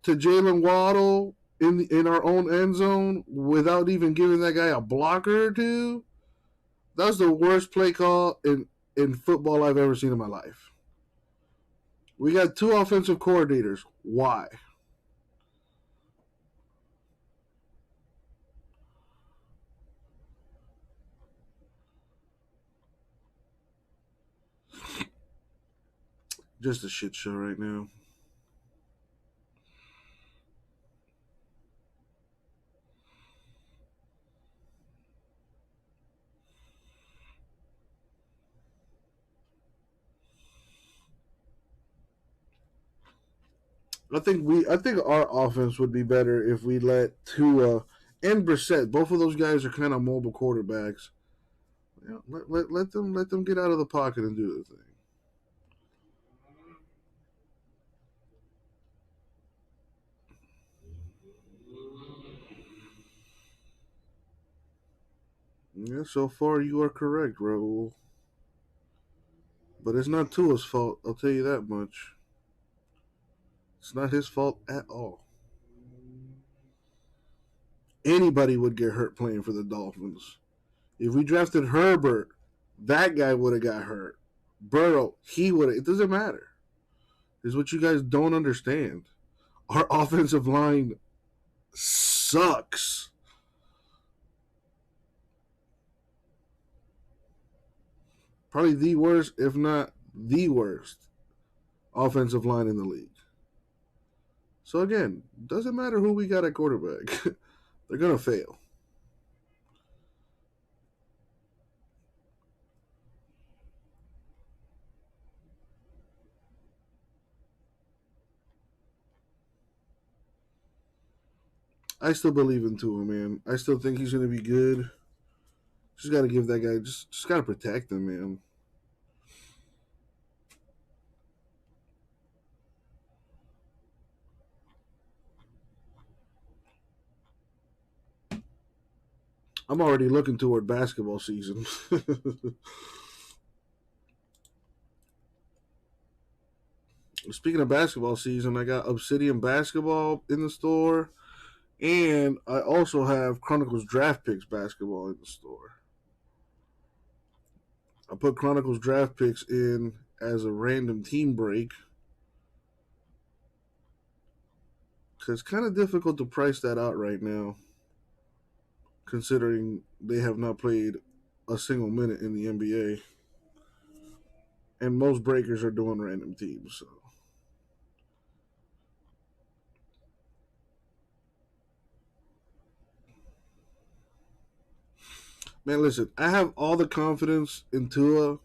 to Jalen Waddle in our own end zone without even giving that guy a blocker or two, that's the worst play call in football I've ever seen in my life. We got 2 offensive coordinators. Why? Just a shit show right now. I think our offense would be better if we let Tua and Brissett. Both of those guys are kind of mobile quarterbacks. You know, let them get out of the pocket and do the thing. Yeah, so far you are correct, Raul. But it's not Tua's fault, I'll tell you that much. It's not his fault at all. Anybody would get hurt playing for the Dolphins. If we drafted Herbert, that guy would have got hurt. Burrow, he would have. It doesn't matter. This is what you guys don't understand. Our offensive line sucks. Probably the worst, if not the worst, offensive line in the league. So again, doesn't matter who we got at quarterback. They're going to fail. I still believe in Tua, man. I still think he's going to be good. Just got to give that guy, just got to protect him, man. I'm already looking toward basketball season. Speaking of basketball season, I got Obsidian Basketball in the store, and I also have Chronicles Draft Picks Basketball in the store. I put Chronicles Draft Picks in as a random team break because it's kind of difficult to price that out right now, considering they have not played a single minute in the NBA. And most breakers are doing random teams, so. Man, listen, I have all the confidence in Tua.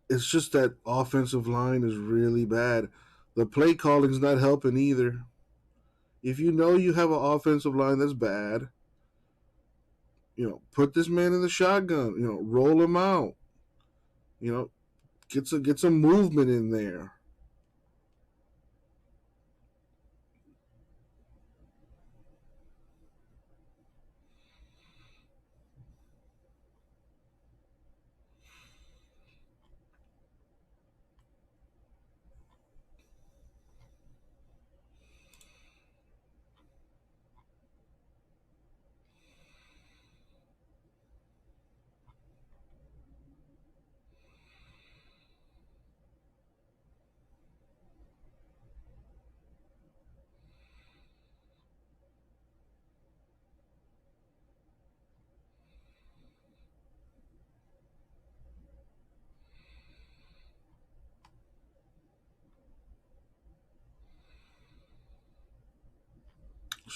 It's just that offensive line is really bad. The play calling's not helping either. If you know you have an offensive line that's bad, put this man in the shotgun. Roll him out. Get some movement in there.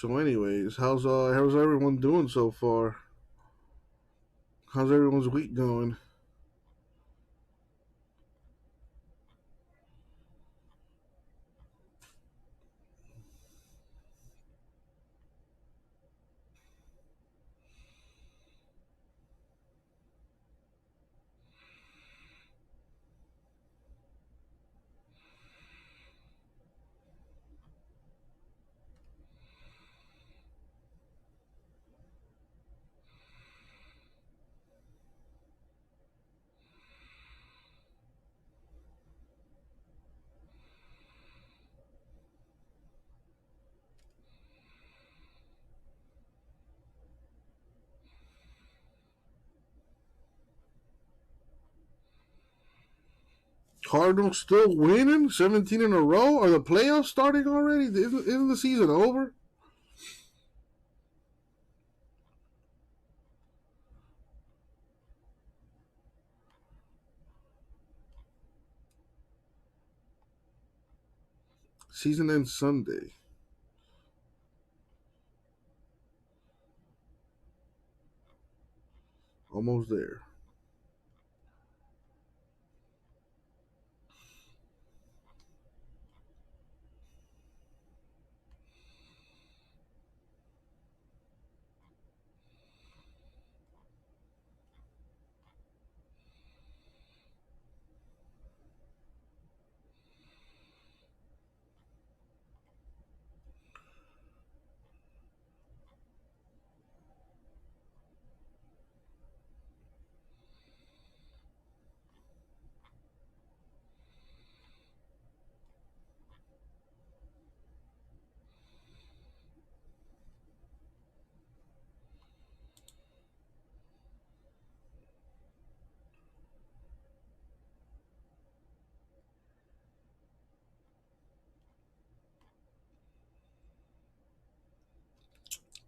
So, anyways, how's everyone doing so far? How's everyone's week going? Cardinals still winning? 17 in a row? Are the playoffs starting already? Isn't the season over? Season ends Sunday. Almost there.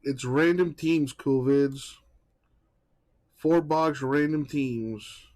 It's random teams, COVIDs. 4-box random teams.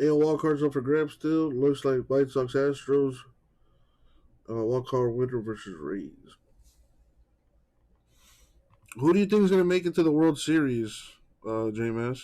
AL wild cards up for grabs still. Looks like White Sox, Astros. Wild card winner versus Rays. Who do you think is going to make it to the World Series, JMS?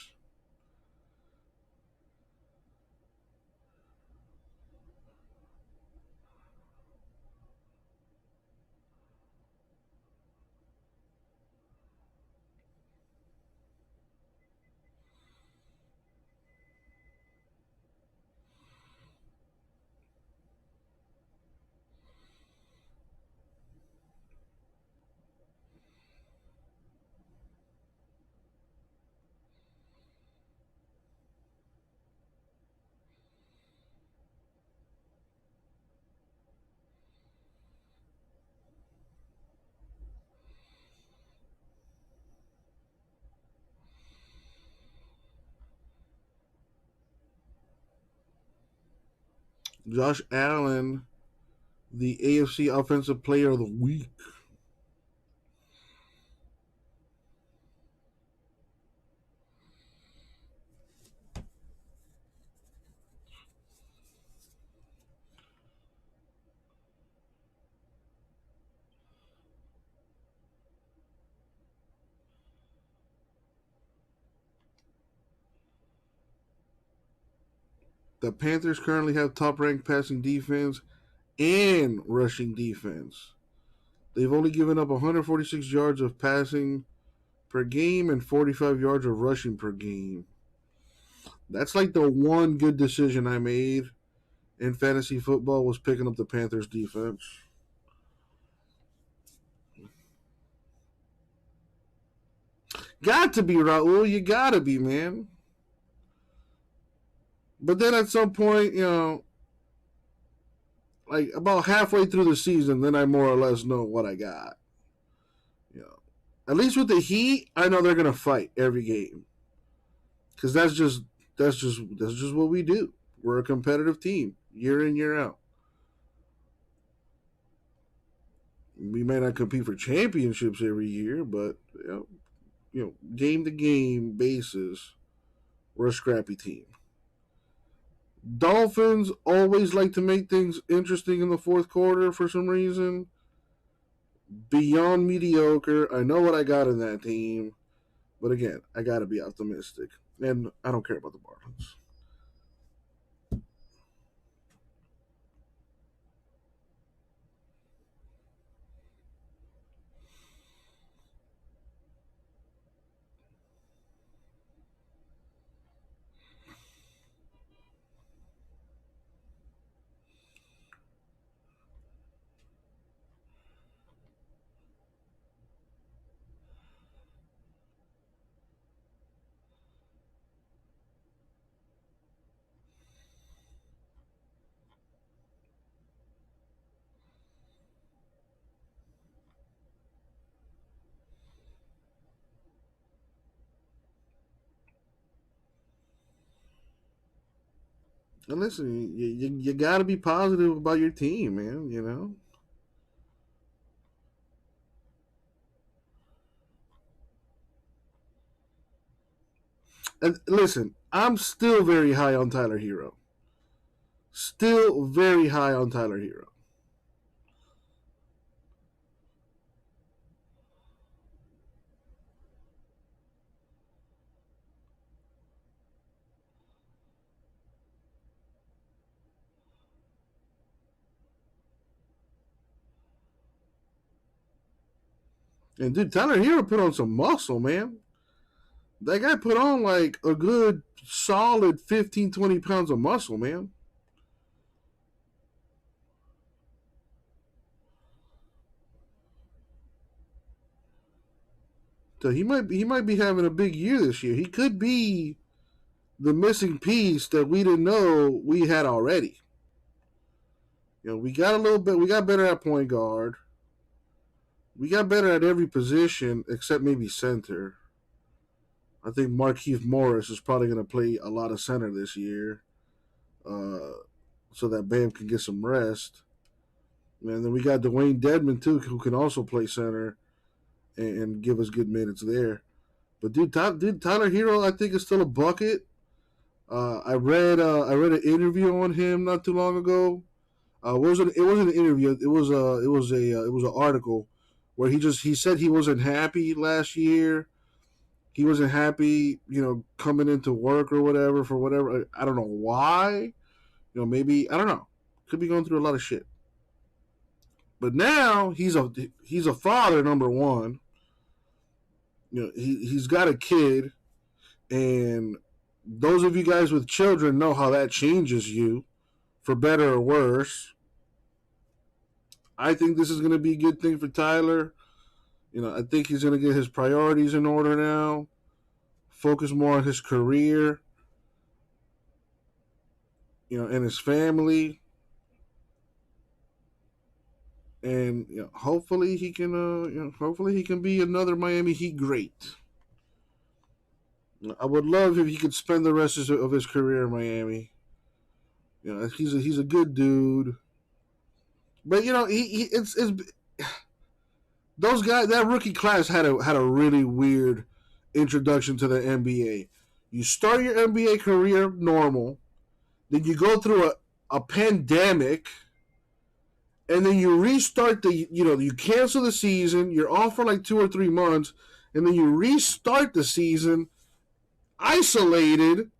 Josh Allen, the AFC Offensive Player of the Week. The Panthers currently have top-ranked passing defense and rushing defense. They've only given up 146 yards of passing per game and 45 yards of rushing per game. That's like the one good decision I made in fantasy football was picking up the Panthers defense. Got to be, Raul. You got to be, man. But then at some point, like about halfway through the season, then I more or less know what I got. At least with the Heat, I know they're gonna fight every game, because that's just what we do. We're a competitive team, year in, year out. We may not compete for championships every year, but game to game basis, we're a scrappy team. Dolphins always like to make things interesting in the fourth quarter for some reason. Beyond mediocre. I know what I got in that team. But again, I got to be optimistic. And I don't care about the Marlins. And listen, you got to be positive about your team, man, And listen, I'm still very high on Tyler Hero. Still very high on Tyler Hero. And dude, Tyler Hero put on some muscle, man. That guy put on like a good solid 15, 20 pounds of muscle, man. So he might be having a big year this year. He could be the missing piece that we didn't know we had already. We got better at point guard. We got better at every position except maybe center. I think Markieff Morris is probably going to play a lot of center this year, so that Bam can get some rest. And then we got Dwayne Dedmon too, who can also play center and give us good minutes there. But dude, Tyler Hero, I think is still a bucket. I read an interview on him not too long ago. It wasn't an interview. It was an article where he said he wasn't happy last year. He wasn't happy, coming into work or whatever for whatever. I don't know why. Maybe I don't know. Could be going through a lot of shit. But now he's a father, number one. He's got a kid, and those of you guys with children know how that changes you, for better or worse. I think this is going to be a good thing for Tyler. I think he's going to get his priorities in order now, focus more on his career, and his family. And hopefully he can be another Miami Heat great. I would love if he could spend the rest of his career in Miami. You know, he's a good dude. But you know, it's those guys. That rookie class had a really weird introduction to the NBA. You start your NBA career normal, then you go through a pandemic, and then you restart you cancel the season. You're off for like 2 or 3 months, and then you restart the season isolated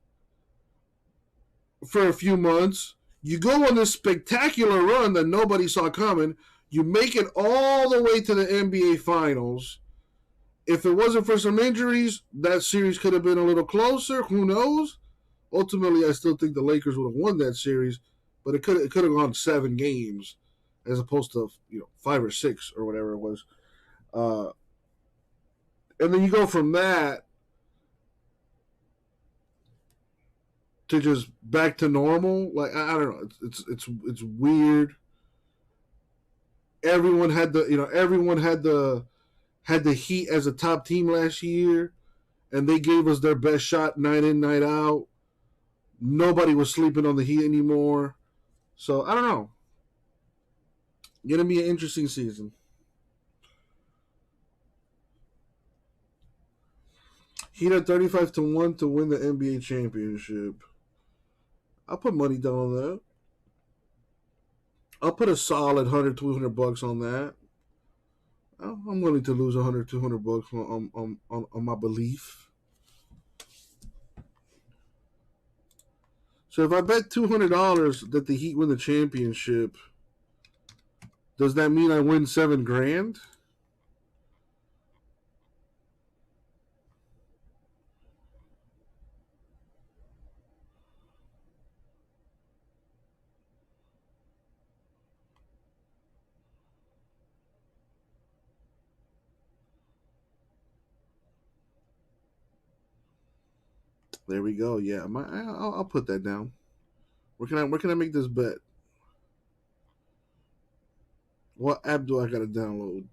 for a few months. You go on this spectacular run that nobody saw coming. You make it all the way to the NBA Finals. If it wasn't for some injuries, that series could have been a little closer. Who knows? Ultimately, I still think the Lakers would have won that series, but it could have gone 7 games as opposed to 5 or 6 or whatever it was. And then you go from that to just back to normal. Like I don't know, it's weird. Everyone had the Heat as a top team last year, and they gave us their best shot night in, night out. Nobody was sleeping on the Heat anymore. So I don't know. Gonna be an interesting season. Heat at 35-1 to win the NBA championship. I'll put money down on that. I'll put a solid $100-200 on that. I'm willing to lose $100-200 on my belief. So if I bet $200 that the Heat win the championship, does that mean I win $7,000? There we go. Yeah, I'll put that down. Where can I make this bet? What app do I gotta download?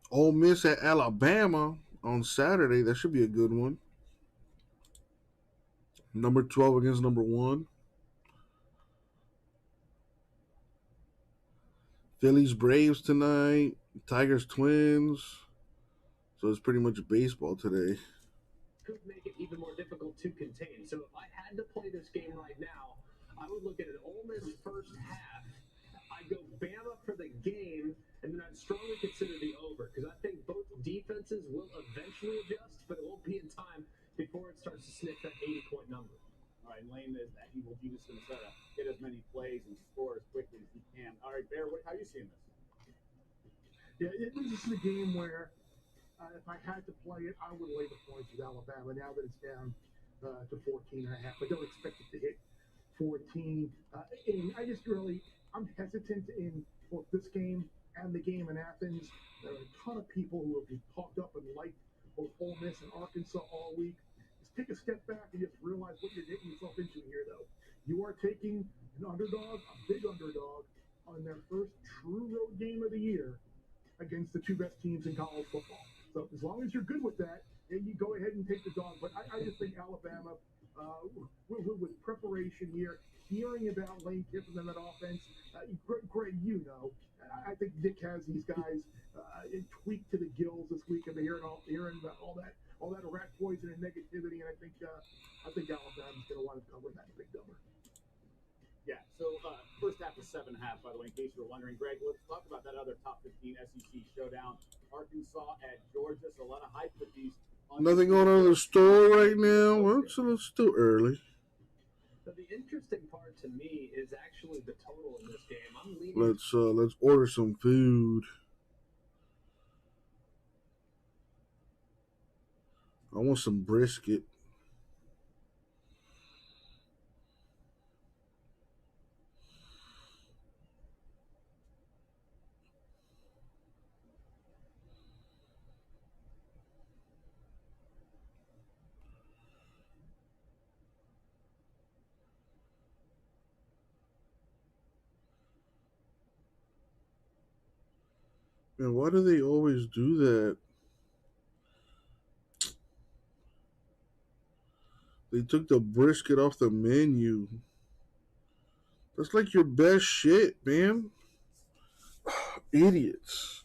Ole Miss at Alabama on Saturday. That should be a good one. Number 12 against number 1. Phillies Braves tonight. Tigers Twins. So it's pretty much baseball today. Could make it even more difficult to contain. So if I had to play this game right now, I would look at an Ole Miss first half. I'd go Bama for the game, and then I'd strongly consider the over, because I think both defenses will eventually adjust, but it won't be in time before it starts to sniff that 80-point number. All right, Lane is that evil genius going to try to get as many plays and score as quickly as he can. All right, Bear, how are you seeing this? Yeah, this is a game where if I had to play it, I would lay the points with Alabama now that it's down to 14.5. I don't expect it to hit 14. And I'm hesitant in both this game and the game in Athens. There are a ton of people who have been talked up and liked both Ole Miss and Arkansas all week. Just take a step back and just realize what you're getting yourself into here, though. You are taking an underdog, a big underdog, on their first true road game of the year against the 2 best teams in college football. So as long as you're good with that, then you go ahead and take the dog. But I just think Alabama, with preparation here, hearing about Lane Kiffin and that offense, Greg, I think Nick has these guys tweaked to the gills this week, and hearing about all that rat poison and negativity, and I think Alabama 7.5, by the way, in case you were wondering. Greg, let's talk about that other top 15 SEC showdown. Arkansas at Georgia. So a lot of hype with these. Nothing going on in the store right now. Well, it's still early. So the interesting part to me is actually the total in this game. I'm leaning. Let's order some food. I want some brisket. Man, why do they always do that? They took the brisket off the menu. That's like your best shit, man. Idiots.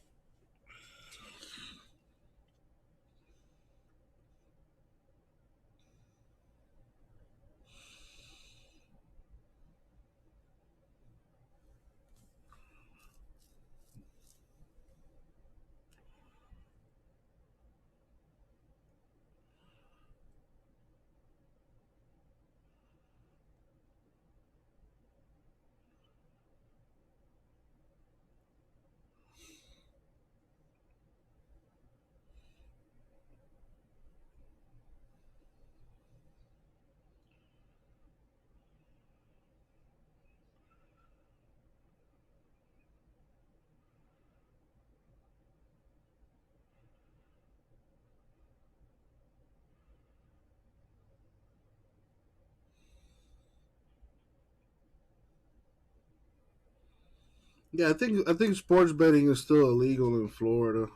Yeah, I think sports betting is still illegal in Florida,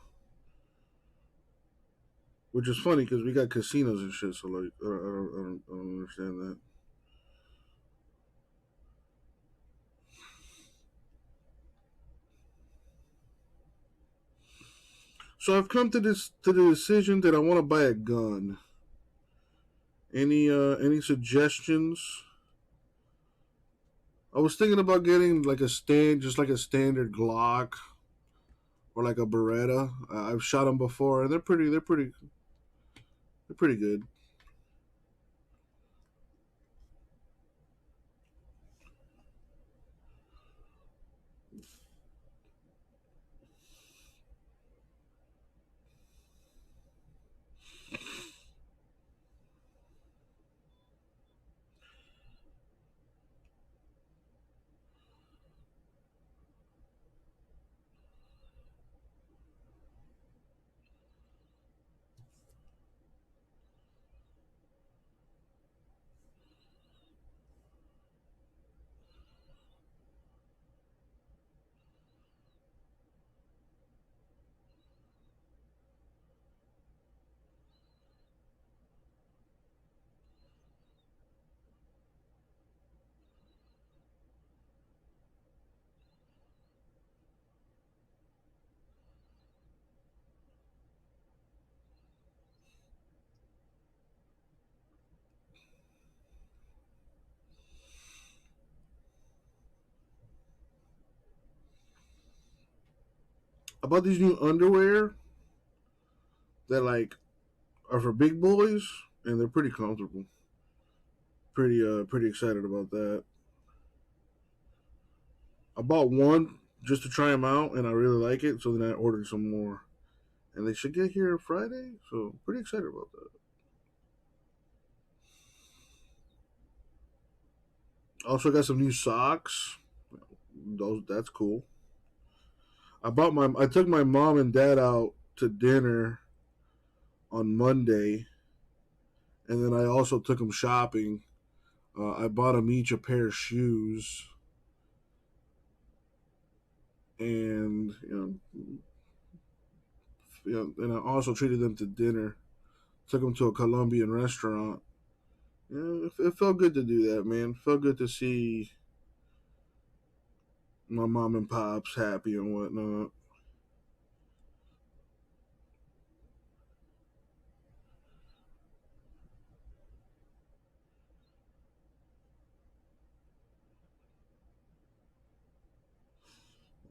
which is funny because we got casinos and shit. So like, I don't understand that. So I've come to the decision that I want to buy a gun. Any suggestions? I was thinking about getting like just like a standard Glock or like a Beretta. I've shot them before, and they're pretty good. About these new underwear that like are for big boys, and they're pretty comfortable. Pretty excited about that. I bought one just to try them out, and I really like it. So then I ordered some more, and they should get here Friday. So pretty excited about that. Also got some new socks. That's cool. I took my mom and dad out to dinner on Monday, and then I also took them shopping. I bought them each a pair of shoes, and and I also treated them to dinner. Took them to a Colombian restaurant. Yeah, it felt good to do that, man. It felt good to see my mom and pops happy and whatnot.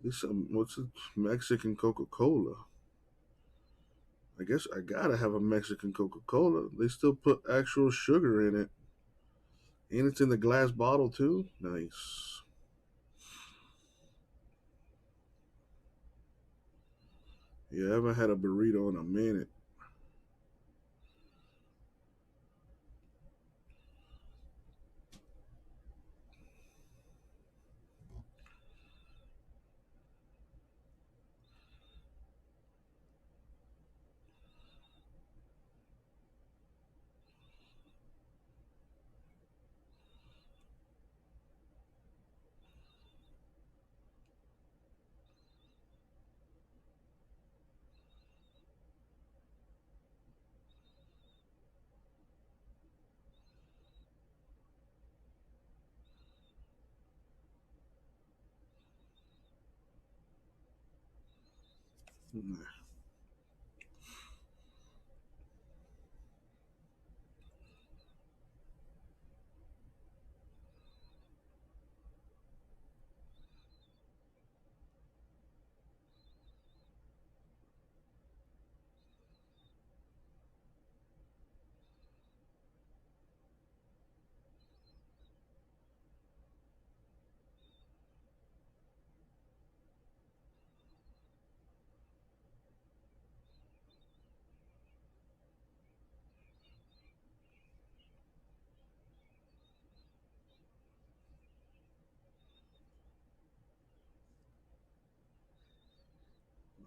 This what's it? Mexican Coca-Cola. I guess I gotta have a Mexican Coca-Cola. They still put actual sugar in it. And it's in the glass bottle too. Nice. Yeah, I haven't had a burrito in a minute.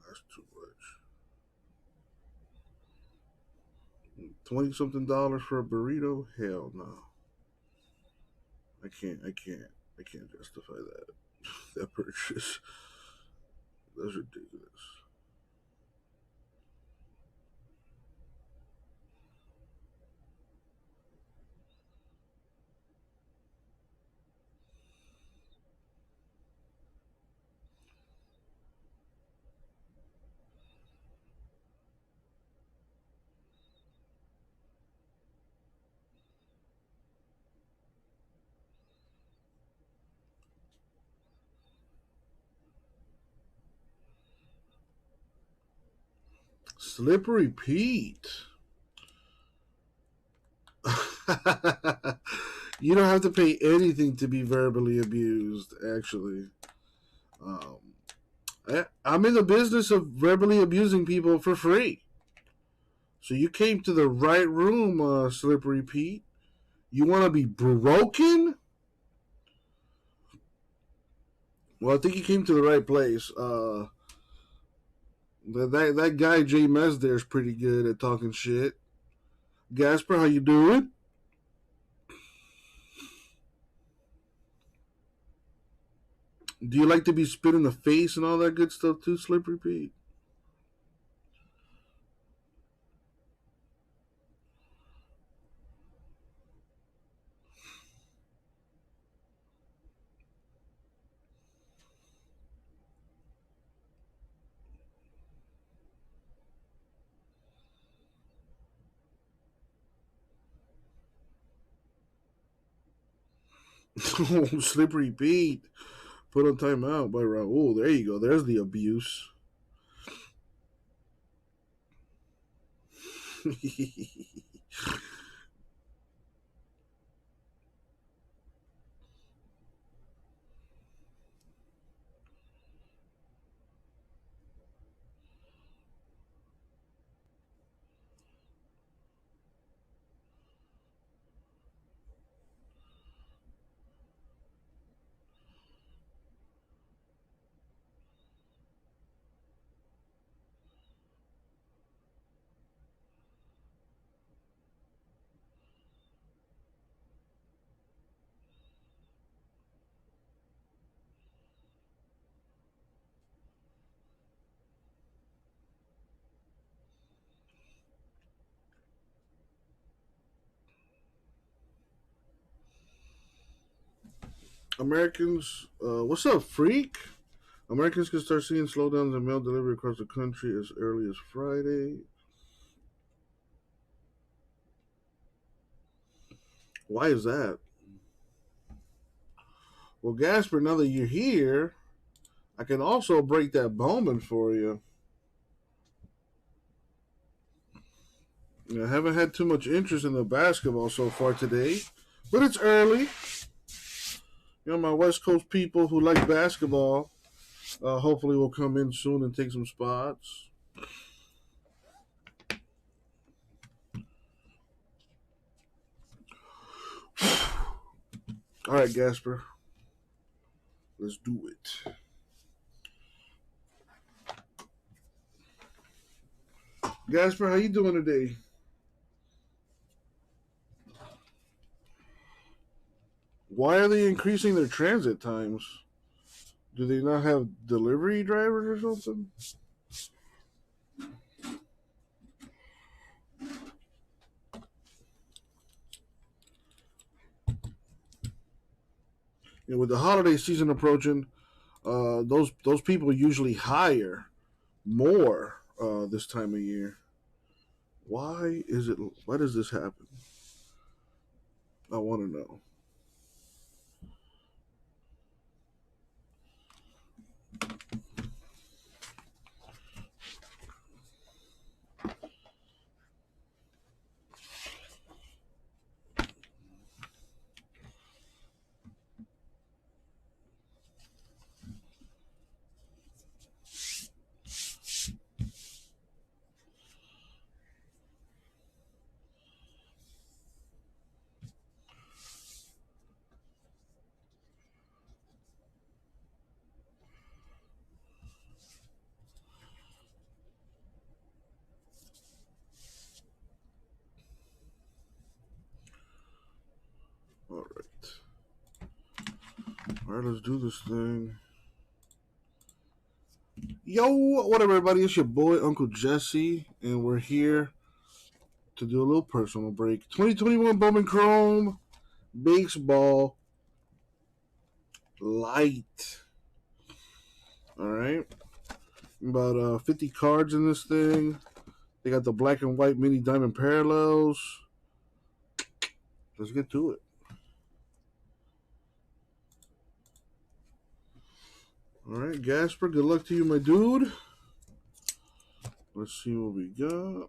That's too much. $20-something for a burrito? Hell no. I can't justify that. That purchase. That's ridiculous. Slippery Pete. You don't have to pay anything to be verbally abused, actually. I'm in the business of verbally abusing people for free. So you came to the right room, Slippery Pete. You want to be broken? Well, I think you came to the right place. That guy Jay Mez there is pretty good at talking shit. Gasper, how you doing? Do you like to be spit in the face and all that good stuff too, Slippery Pete? Slippery Pete. Put on timeout by Raul. There you go. There's the abuse. Americans, what's up, freak? Americans can start seeing slowdowns in mail delivery across the country as early as Friday. Why is that? Well, Gasper, now that you're here, I can also break that Bowman for you. I haven't had too much interest in the basketball so far today, but it's early. My West Coast people who like basketball hopefully will come in soon and take some spots. All right, Gasper. Let's do it. Gasper, how you doing today? Why are they increasing their transit times? Do they not have delivery drivers or something? With the holiday season approaching, those people usually hire more this time of year. Why does this happen? I want to know. All right, let's do this thing. Yo, what up, everybody? It's your boy, Uncle Jesse, and we're here to do a little personal break. 2021 Bowman Chrome Baseball Light. All right. About 50 cards in this thing. They got the black and white mini diamond parallels. Let's get to it. All right, Gasper, good luck to you, my dude. Let's see what we got.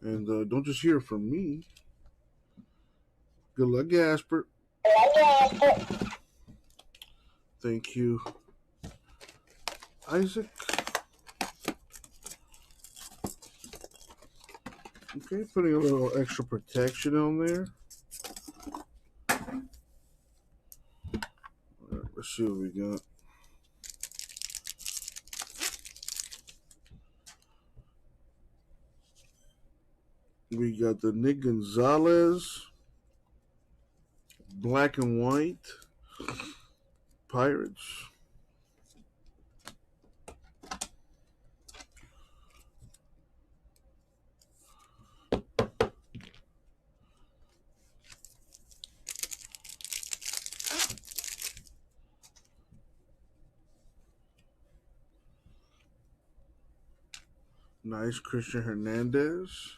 And don't just hear from me. Good luck, Gasper. Thank you, Isaac. Okay, putting a little extra protection on there. All right, let's see what we got. We got the Nick Gonzalez, black and white, Pirates. Nice Christian Hernandez.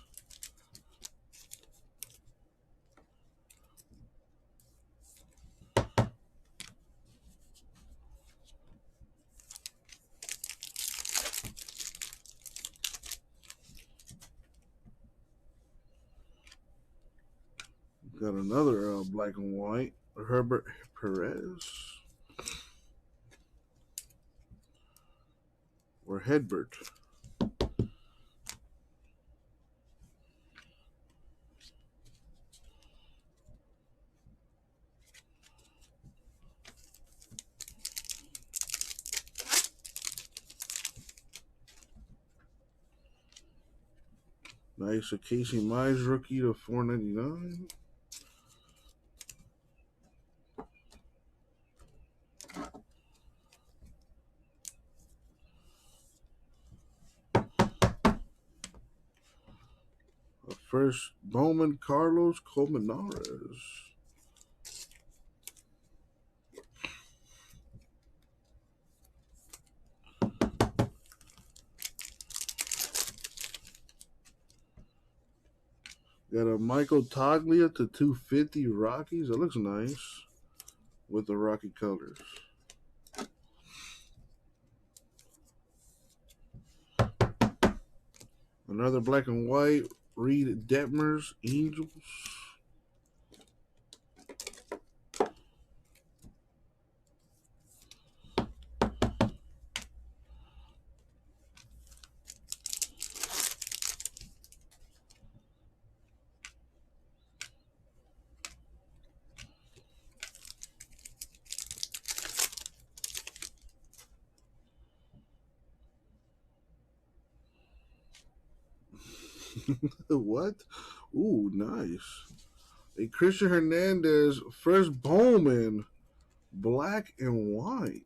Got another black and white, Herbert Perez. Or Hedbert. Nice, a Casey Mize rookie to $4.99. First, Bowman Carlos Colmenares. Got a Michael Toglia to 250 Rockies. That looks nice with the Rocky colors. Another black and white. Reed Detmers, Angels. What? Ooh, nice. A Christian Hernandez, first Bowman, black and white.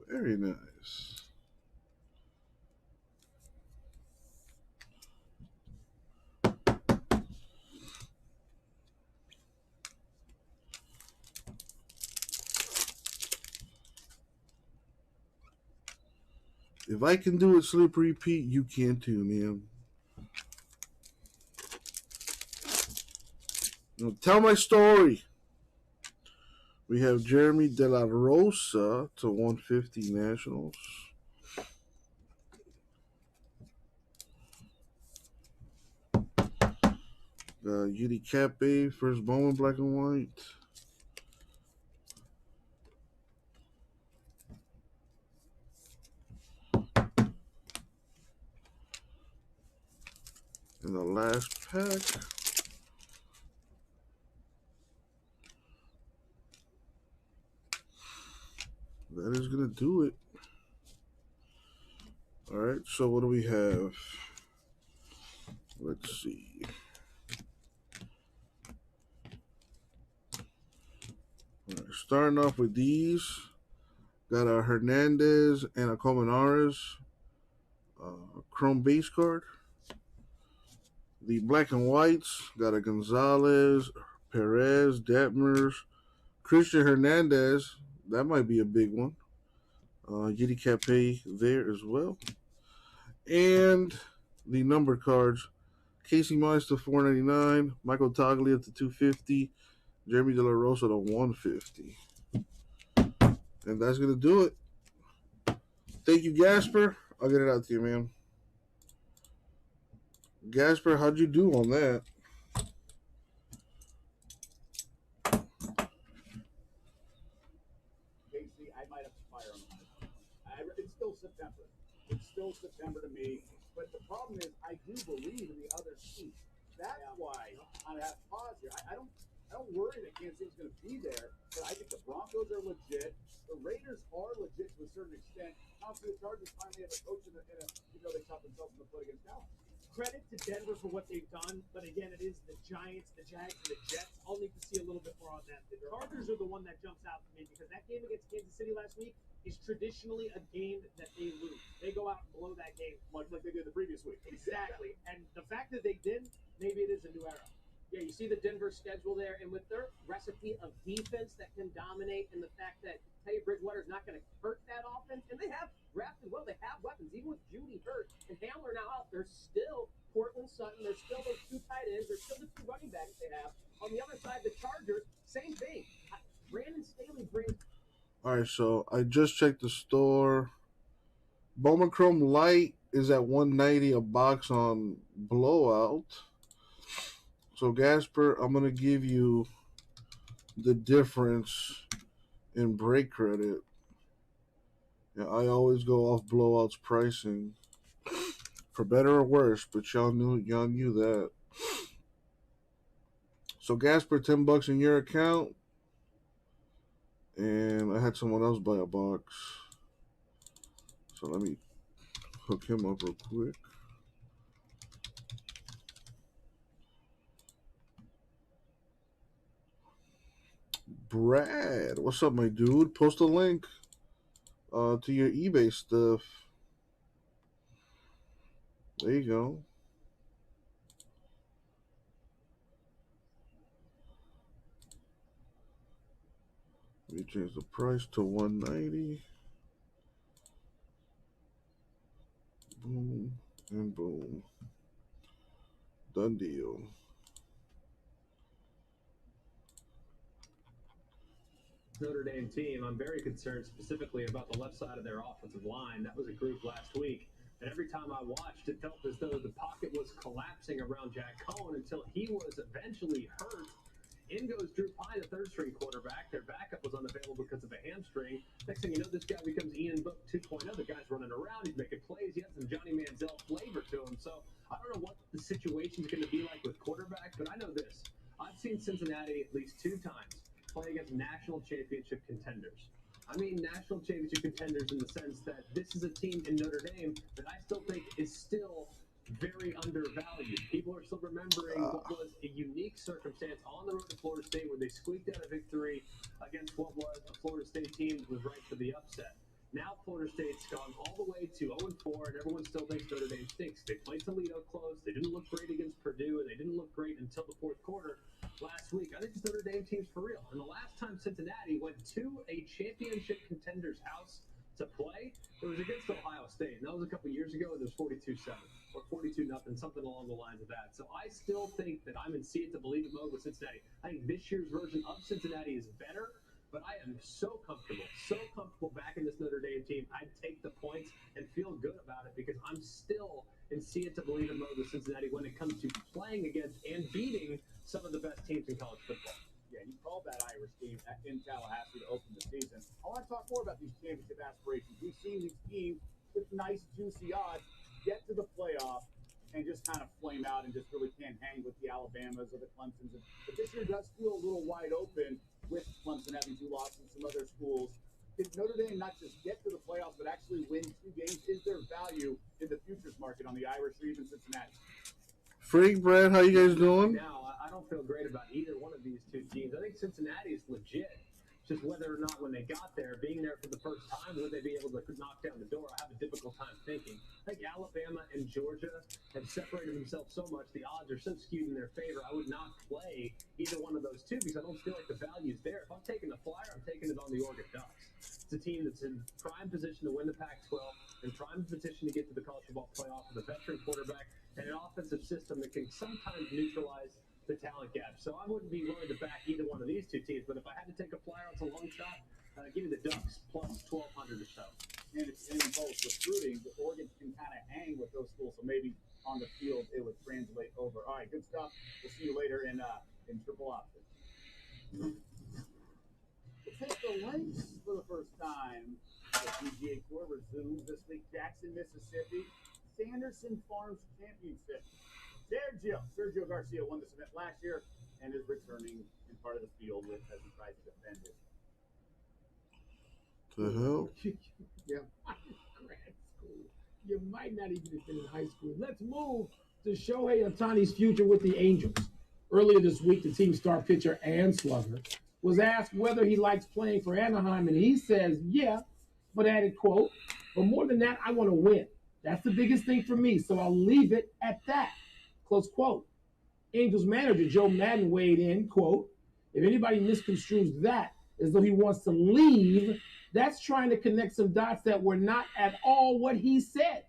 Very nice. If I can do it, Slippery Pete, you can too, man. Now, tell my story. We have Jeremy De La Rosa to 150 Nationals. Yudi Cape, first Bowman, black and white. And the last pack. That is going to do it. All right, so what do we have? Let's see. All right, starting off with these. Got a Hernandez and a Colmenares chrome base card. The black and whites got a Gonzalez, Perez, Detmers, Christian Hernandez. That might be a big one. Yidi Cape there as well. And the number cards. Casey Mize to 499, Michael Toglia to 250, Jeremy De La Rosa to 150. And that's going to do it. Thank you, Gasper. I'll get it out to you, man. Gasper, how'd you do on that? Casey, I might have to fire him. It's still September. It's still September to me. But the problem is, I do believe in the other team. That's why I have pause here. I don't worry that Kansas City's going to be there, but I think the Broncos are legit. The Raiders are legit to a certain extent. Obviously, the Chargers finally have a coach in a they shot themselves in the foot against Dallas. Credit to Denver for what they've done, but again, it is the Giants, the Jags, and the Jets. I'll need to see a little bit more on them. The Chargers are the one that jumps out to me because that game against Kansas City last week is traditionally a game that they lose. They go out and blow that game much like they did the previous week. Exactly. And the fact that they did, maybe it is a new era. Yeah, you see the Denver schedule there, and with their recipe of defense that can dominate, and the fact that Teddy Bridgewater is not going to hurt that offense, and they have drafted well, they have weapons. Even with Judy hurt and Hamler now out, there's still Cortland Sutton, there's still those two tight ends, there's still the two running backs they have. On the other side, the Chargers, same thing. Brandon Staley brings. All right, so I just checked the store. Bowman Chrome Light is at $190 a box on Blowout. So, Gasper, I'm going to give you the difference in break credit. Yeah, I always go off Blowout's pricing, for better or worse, but y'all knew that. So, Gasper, $10 in your account. And I had someone else buy a box. So, let me hook him up real quick. Brad, what's up, my dude? Post a link to your eBay stuff. There you go. Let me change the price to $190. Boom and boom. Done deal. Notre Dame team, I'm very concerned specifically about the left side of their offensive line. That was a group last week And every time I watched, it felt as though the pocket was collapsing around Jack Cohen until he was eventually hurt. In goes Drew Pine, the third-string quarterback. Their backup was unavailable because of a hamstring. Next thing you know, this guy becomes Ian Book 2.0. The guy's running around. He's making plays. He has some Johnny Manziel flavor to him. So I don't know what the situation's going to be like with quarterbacks, but I know this. I've seen Cincinnati at least 2 times play against national championship contenders. I mean national championship contenders in the sense that this is a team in Notre Dame that I still think is still very undervalued. People are still remembering what was a unique circumstance on the road to Florida State where they squeaked out a victory against what was a Florida State team that was right for the upset. Now Florida State's gone all the way to 0-4, and everyone still thinks Notre Dame stinks. They played Toledo close. They didn't look great against Purdue, and they didn't look great until the fourth quarter last week. I think this Notre Dame team's for real. And the last time Cincinnati went to a championship contender's house to play, it was against Ohio State. And that was a couple years ago, and it was 42-7 or 42-0, something along the lines of that. So I still think that I'm in see it to believe it mode with Cincinnati. I think this year's version of Cincinnati is better. But I am so comfortable backing this Notre Dame team. I'd take the points and feel good about it because I'm still in see it to believe it mode with Cincinnati when it comes to playing against and beating some of the best teams in college football. Yeah, you called that Irish team in Tallahassee to open the season. I want to talk more about these championship aspirations. We've seen these teams with nice, juicy odds get to the playoff and just kind of flame out and just really can't hang with the Alabamas or the Clemsons. But this year does feel a little wide open with Clemson having 2 losses and some other schools. Did Notre Dame not just get to the playoffs but actually win 2 games? Is there value in the futures market on the Irish or even Cincinnati? Freak, Brad, how you guys doing? Now, I don't feel great about either one of these 2 teams. I think Cincinnati is legit. Just whether or not when they got there, being there for the first time, would they be able to knock down the door? I have a difficult time thinking. I think Alabama and Georgia have separated themselves so much. The odds are so skewed in their favor. I would not play either one of those 2 because I don't feel like the value is there. If I'm taking the flyer, I'm taking it on the Oregon Ducks. It's a team that's in prime position to win the Pac-12 and prime position to get to the college football playoff with a veteran quarterback and an offensive system that can sometimes neutralize the talent gap. So I wouldn't be willing to back either one of these 2 teams, but if I had to take a flyer, it's a long shot. Give me the Ducks plus 1,200 or so. And it's in both recruiting, the Oregon can kind of hang with those schools, so maybe on the field it would translate over. All right, good stuff. We'll see you later in Triple Option. Let's hit the links for the first time. The PGA Tour resumes this week. Jackson, Mississippi. Sanderson Farms Championship. Sergio Garcia won this event last year and is returning in part of the field as he tries to defend it. The hell? Yeah. Grad school. You might not even have been in high school. Let's move to Shohei Ohtani's future with the Angels. Earlier this week, the team's star pitcher and slugger was asked whether he likes playing for Anaheim, and he says, yeah, but added, quote, but more than that, I want to win. That's the biggest thing for me, so I'll leave it at that. Close quote. Angels manager Joe Madden weighed in, quote, if anybody misconstrues that as though he wants to leave, that's trying to connect some dots that were not at all what he said.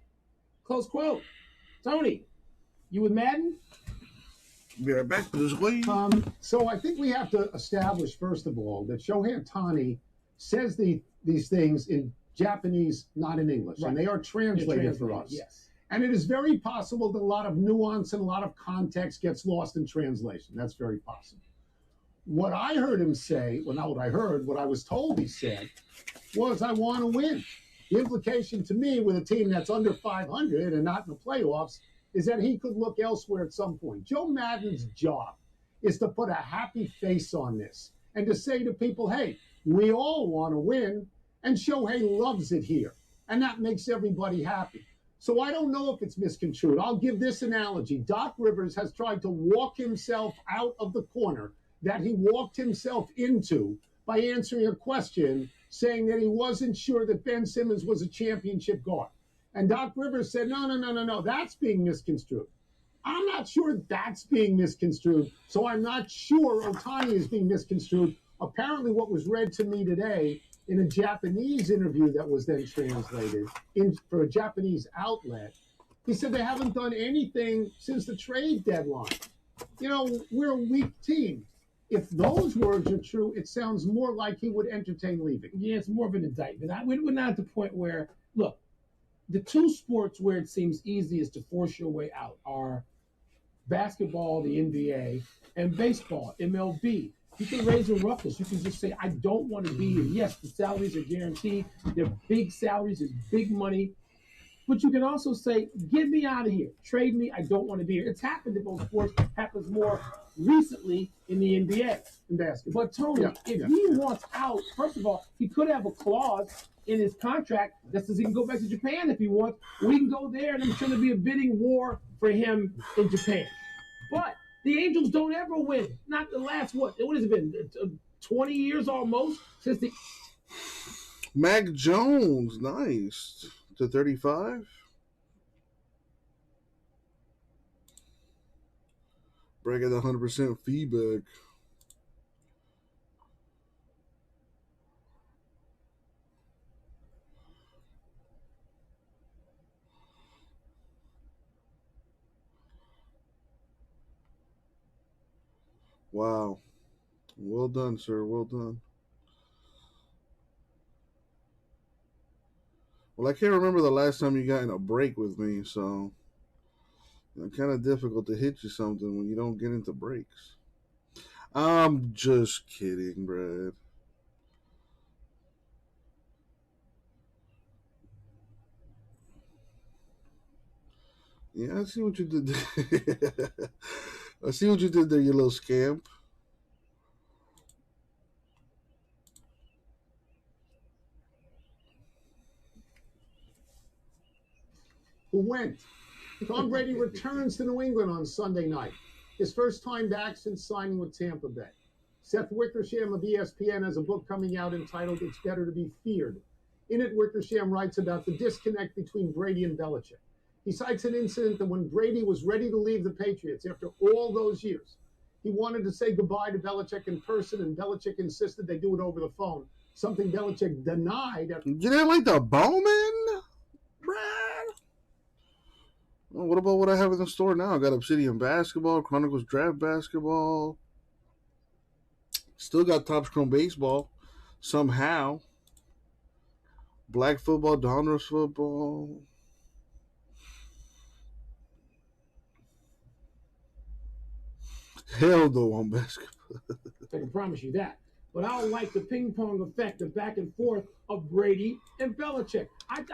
Close quote. Tony, you with Madden? Be right back with this way. So I think we have to establish, first of all, that Shohei Ohtani says these things in Japanese, not in English, right. And they are translated for us. Yes. And it is very possible that a lot of nuance and a lot of context gets lost in translation. That's very possible. What I heard him say, well, not what I heard, what I was told he said, was I want to win. The implication to me with a team that's under 500 and not in the playoffs is that he could look elsewhere at some point. Joe Madden's job is to put a happy face on this and to say to people, hey, we all want to win, and Shohei loves it here. And that makes everybody happy. So I don't know if it's misconstrued. I'll give this analogy. Doc Rivers has tried to walk himself out of the corner that he walked himself into by answering a question saying that he wasn't sure that Ben Simmons was a championship guard. And Doc Rivers said, no, that's being misconstrued. I'm not sure that's being misconstrued, so I'm not sure Ohtani is being misconstrued. Apparently what was read to me today in a Japanese interview that was then translated for a Japanese outlet, he said they haven't done anything since the trade deadline. You know, we're a weak team. If those words are true, it sounds more like he would entertain leaving. Yeah, it's more of an indictment. We're not at the point where, look, the two sports where it seems easiest to force your way out are basketball, the NBA, and baseball, MLB. You can raise a ruckus. You can just say, I don't want to be here. Yes, the salaries are guaranteed. They're big salaries. It's big money. But you can also say, get me out of here. Trade me. I don't want to be here. It's happened in both sports. Happens more recently in the NBA. In basketball. But Tony, if he wants out, first of all, he could have a clause in his contract that says he can go back to Japan if he wants. We can go there, and I'm sure there'll be a bidding war for him in Japan. But the Angels don't ever win. Not the last, what has it been, 20 years almost since the... Mac Jones, nice. To 35. Breaking the 100% feedback. Wow. Well done, sir. Well done. Well, I can't remember the last time you got in a break with me, so it's kind of difficult to hit you something when you don't get into breaks. I'm just kidding, Brad. Yeah, I see what you did there. I see what you did there, you little scamp. Who went? Tom Brady returns to New England on Sunday night. His first time back since signing with Tampa Bay. Seth Wickersham of ESPN has a book coming out entitled It's Better to Be Feared. In it, Wickersham writes about the disconnect between Brady and Belichick. He cites an incident that when Brady was ready to leave the Patriots after all those years, he wanted to say goodbye to Belichick in person, and Belichick insisted they do it over the phone, something Belichick denied. You didn't like the Bowman, Brad? Well, what about what I have in the store now? I got Obsidian Basketball, Chronicles Draft Basketball. Still got Topps Chrome Baseball. Somehow. Black Football, Donruss Football. Hell no on basketball. I can promise you that. But I don't like the ping pong effect, the back and forth of Brady and Belichick. I've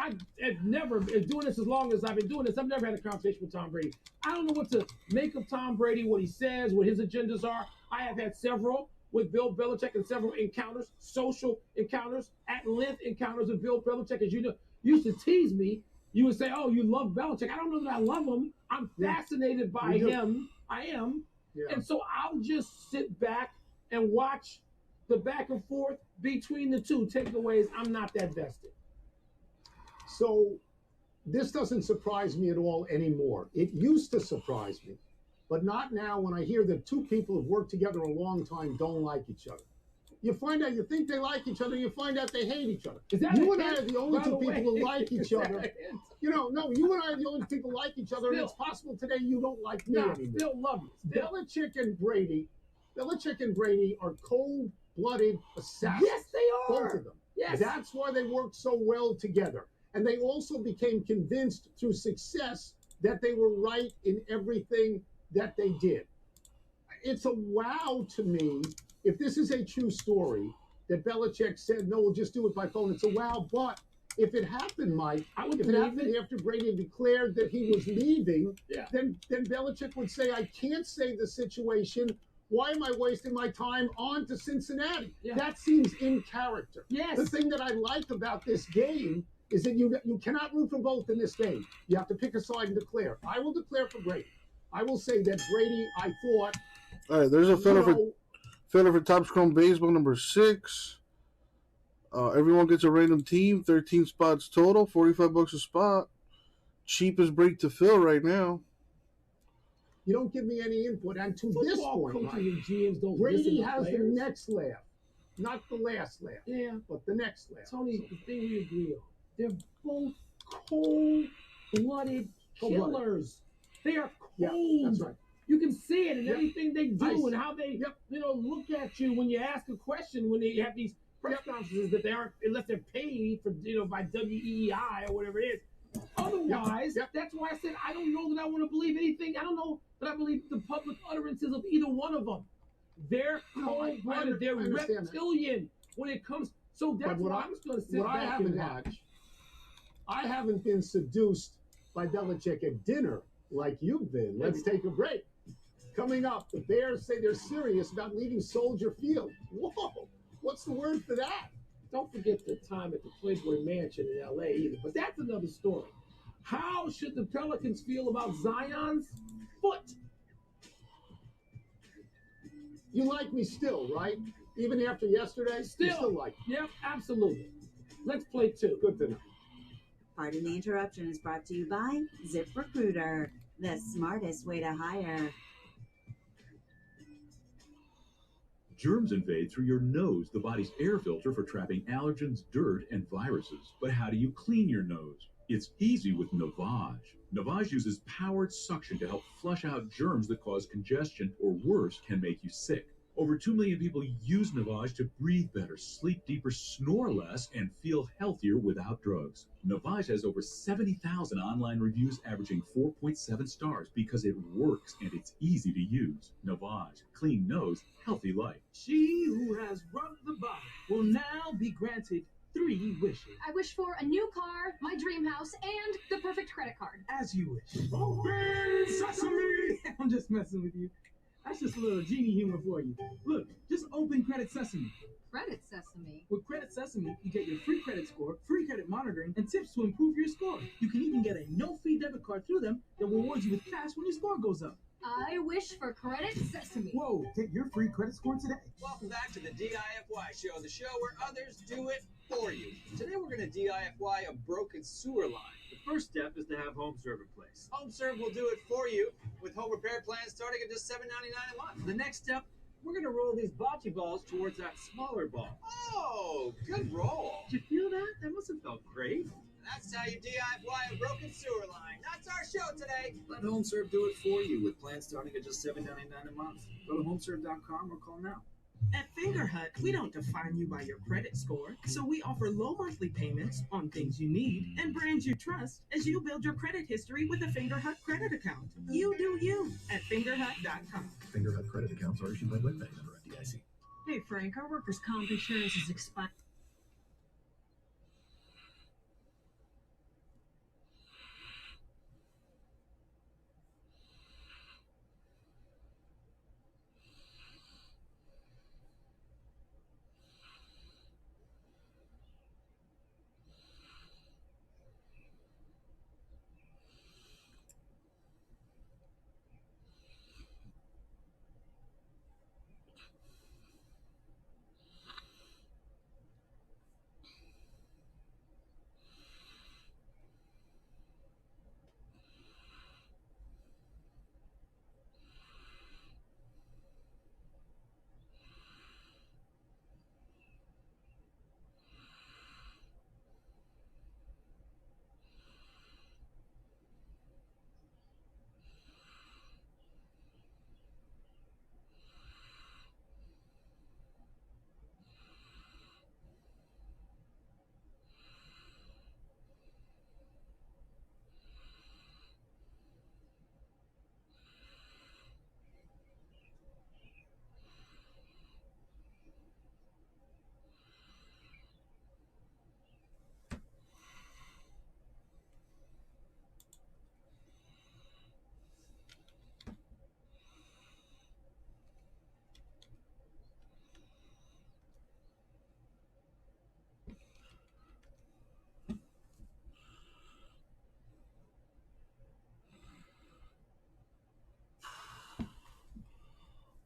never, doing this as long as I've been doing this, I've never had a conversation with Tom Brady. I don't know what to make of Tom Brady, what he says, what his agendas are. I have had several with Bill Belichick and several encounters, social encounters, at-length encounters with Bill Belichick. As you know, you used to tease me. You would say, oh, you love Belichick. I don't know that I love him. I'm fascinated by him. I am. Yeah. And so I'll just sit back and watch the back and forth between the two takeaways. I'm not that vested. So this doesn't surprise me at all anymore. It used to surprise me, but not now when I hear that two people who've worked together a long time don't like each other. You find out, you think they like each other, you find out they hate each other. You and I are the only two people who like each other. You know, no, you and I are the only people who like each other, and it's possible today you don't like me anymore. Still love you. Belichick and Brady are cold-blooded assassins. Yes, they are. Both of them. Yes. That's why they work so well together. And they also became convinced through success that they were right in everything that they did. It's a wow to me, if this is a true story, that Belichick said, no, we'll just do it by phone. It's a wow. But if it happened, Mike, if it happened after Brady declared that he was leaving, then Belichick would say, I can't save the situation. Why am I wasting my time on to Cincinnati? Yeah. That seems in character. Yes. The thing that I like about this game is that you cannot root for both in this game. You have to pick a side and declare. I will declare for Brady. I will say that Brady, I thought. All right, there's a filler for Topps Chrome Baseball number 6. Everyone gets a random team, 13 spots total, $45 a spot. Cheapest break to fill right now. You don't give me any input. And to Football this point, coaches and GMs don't Brady listen to has the players. next laugh. Not the last laugh. Yeah. But the next laugh. Tony, the thing we agree on, they're both cold-blooded killers. They are cold. Yeah, that's right. You can see it in everything they do Nice. and how they, look at you when you ask a question, when they have these press conferences that they aren't, unless they're paid for, by WEEI or whatever it is. Otherwise, that's why I said I don't know that I want to believe anything. I don't know that I believe the public utterances of either one of them. They're cold-blooded. They're reptilian when it comes. So that's why I'm just going to sit back and watch. I haven't been seduced by Belichick at dinner like you've been. Let's take a break. Coming up, the Bears say they're serious about leaving Soldier Field. Whoa, what's the word for that? Don't forget the time at the Playboy Mansion in L.A. either, but that's another story. How should the Pelicans feel about Zion's foot? You like me still, right? Even after yesterday? You still like me. Yep, absolutely. Let's play two. Good to know. Pardon the interruption is brought to you by ZipRecruiter, the smartest way to hire. Germs invade through your nose, the body's air filter for trapping allergens, dirt, and viruses. But how do you clean your nose? It's easy with Navage. Navage uses powered suction to help flush out germs that cause congestion or worse, can make you sick. Over 2 million people use Navage to breathe better, sleep deeper, snore less, and feel healthier without drugs. Navage has over 70,000 online reviews averaging 4.7 stars because it works and it's easy to use. Navage, clean nose, healthy life. She who has rocked the bottom will now be granted 3 wishes. I wish for a new car, my dream house, and the perfect credit card. As you wish. Open sesame! I'm just messing with you. That's just a little genie humor for you. Look, just open Credit Sesame. Credit Sesame. With Credit Sesame, you get your free credit score, free credit monitoring, and tips to improve your score. You can even get a no-fee debit card through them that rewards you with cash when your score goes up. I wish for Credit Sesame. Whoa, get your free credit score today. Welcome back to the DIFY show, the show where others do it for you. Today we're going to DIFY a broken sewer line. The first step is to have HomeServe in place. HomeServe will do it for you with home repair plans starting at just $7.99 a month. The next step, we're going to roll these bocce balls towards that smaller ball. Oh, good roll. Did you feel that? That must have felt great. That's how you DIY a broken sewer line. That's our show today. Let HomeServe do it for you with plans starting at just $7.99 a month. Go to homeserve.com or call now. At Fingerhut, we don't define you by your credit score, so we offer low monthly payments on things you need and brands you trust as you build your credit history with a Fingerhut credit account. You do you at Fingerhut.com. Fingerhut credit accounts are issued by WebBank under FDIC. Hey, Frank, our workers' comp insurance is expired.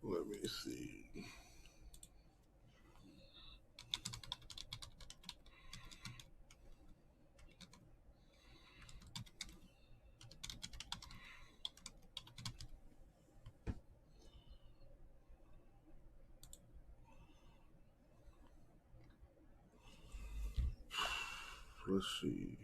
Let me see. Let's see.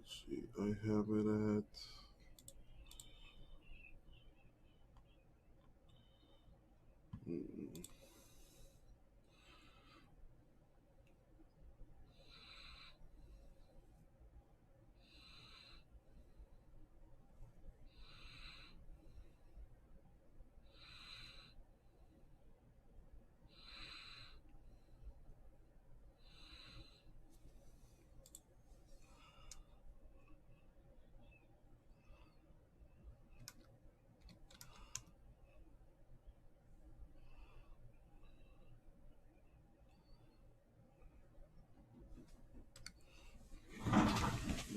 Let's see. I have it at.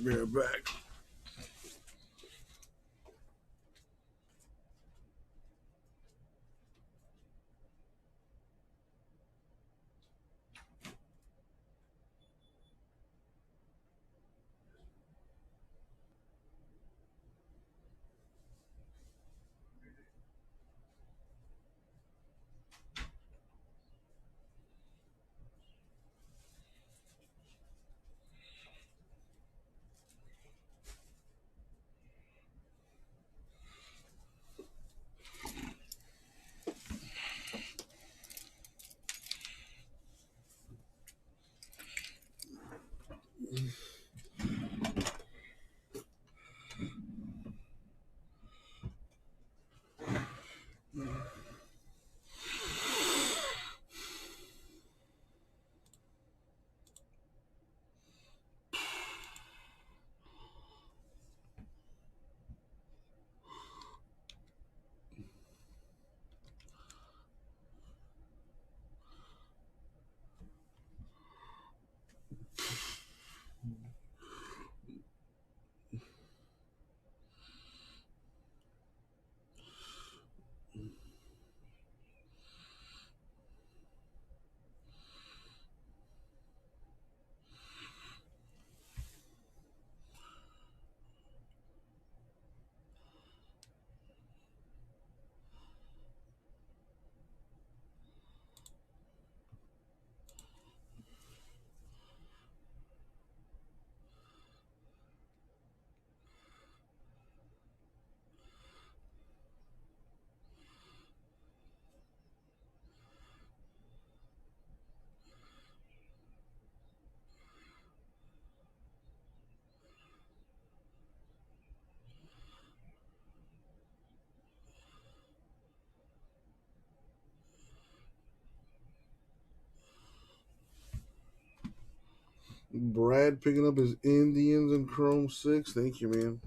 We're back. Brad picking up his Indians in Chrome 6. Thank you, man.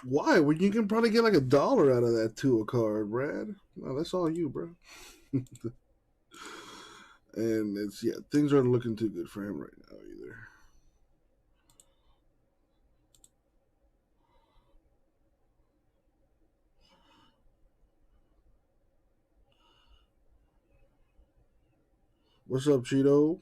Why? Well, you can probably get like $1 out of that Tua card, Brad. No, that's all you, bro. And things aren't looking too good for him right now either. What's up, Cheeto?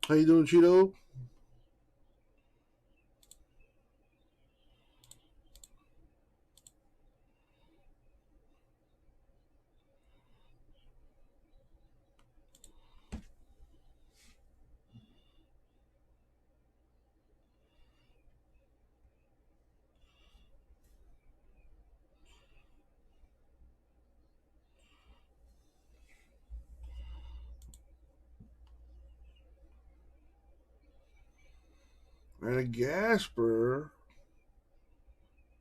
How you doing, Cheeto? And Gasper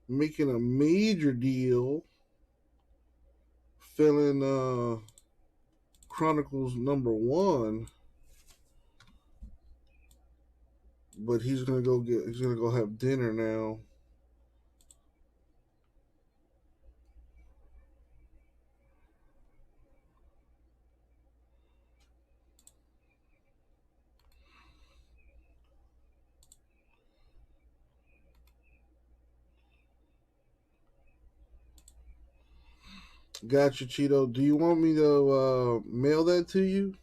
making a major deal, filling Chronicles #1, but he's gonna go have dinner now. Gotcha, Cheeto. Do you want me to mail that to you?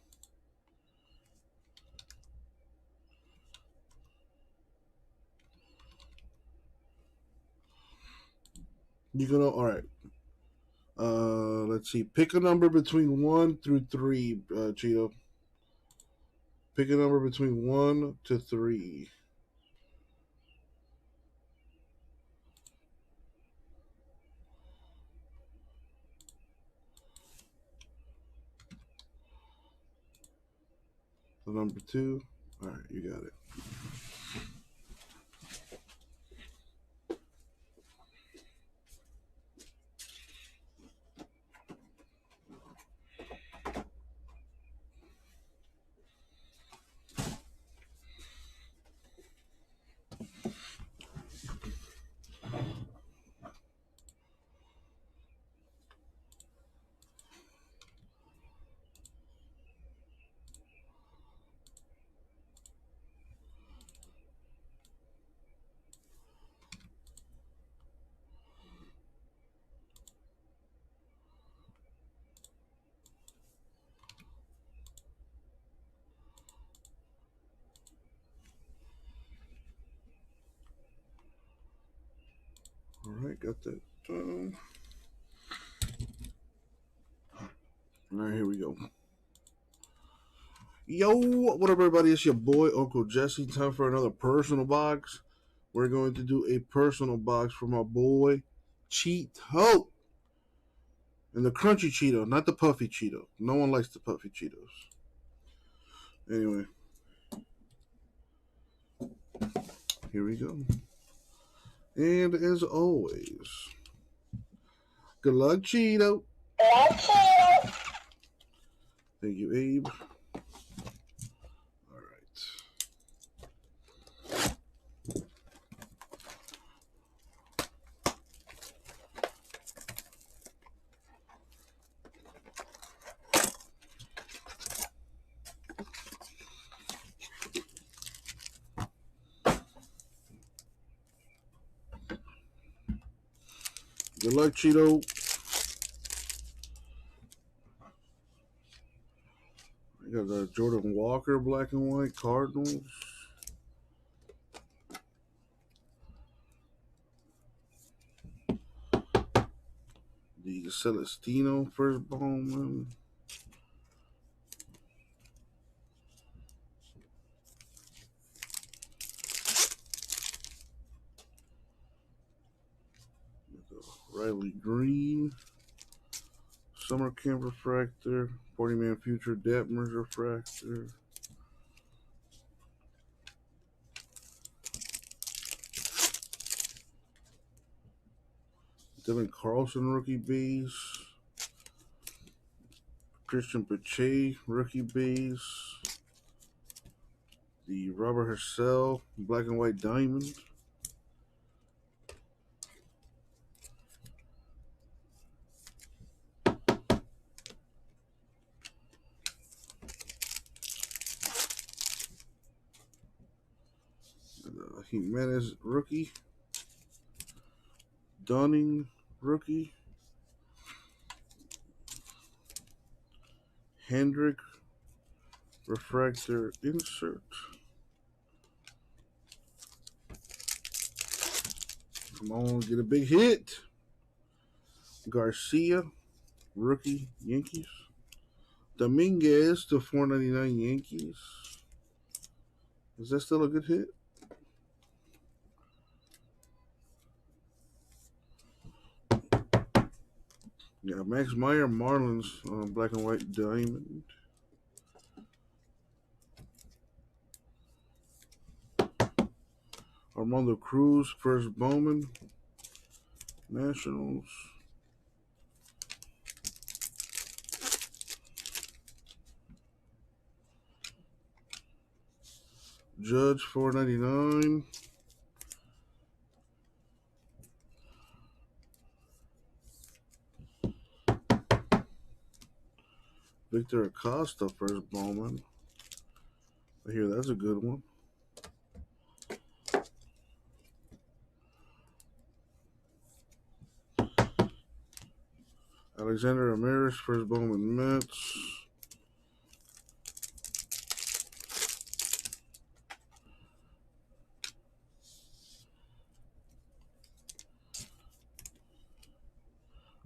You can. All right. Let's see. Pick a number between 1 through 3, Cheeto. Pick a number between 1 to 3. The number 2. All right, you got it. All right, got that. All right, here we go. Yo, what up, everybody? It's your boy, Uncle Jesse. Time for another personal box. We're going to do a personal box for my boy, Cheeto. And the crunchy Cheeto, not the puffy Cheeto. No one likes the puffy Cheetos. Anyway. Here we go. And as always, good luck, Cheeto. Thank you, Abe. All right. Good luck, Cheeto. I got the Jordan Walker black and white Cardinals. The Celestino first Bowman. Riley Green, Summer Camp Refractor, 40-man Future Detmers Refractor. Devin Carlson Rookie Base. Christian Pache Rookie Base. The Robert Hercel Black and White Diamond. Jimenez Rookie. Dunning Rookie. Hendrick Refractor Insert. Come on, get a big hit. Garcia Rookie Yankees. Dominguez to 499 Yankees. Is that still a good hit? Yeah, Max Meyer, Marlins, black and white diamond. Armando Cruz, first Bowman, Nationals. Judge, 499. Victor Acosta, first Bowman. I hear that's a good one. Alexander Ramirez, first Bowman Mets.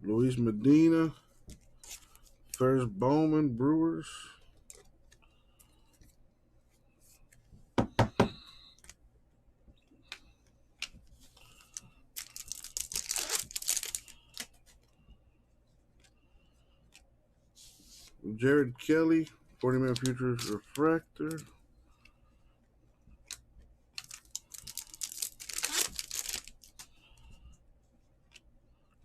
Luis Medina, first Bowman Brewers. Jared Kelly, 40-man Futures Refractor.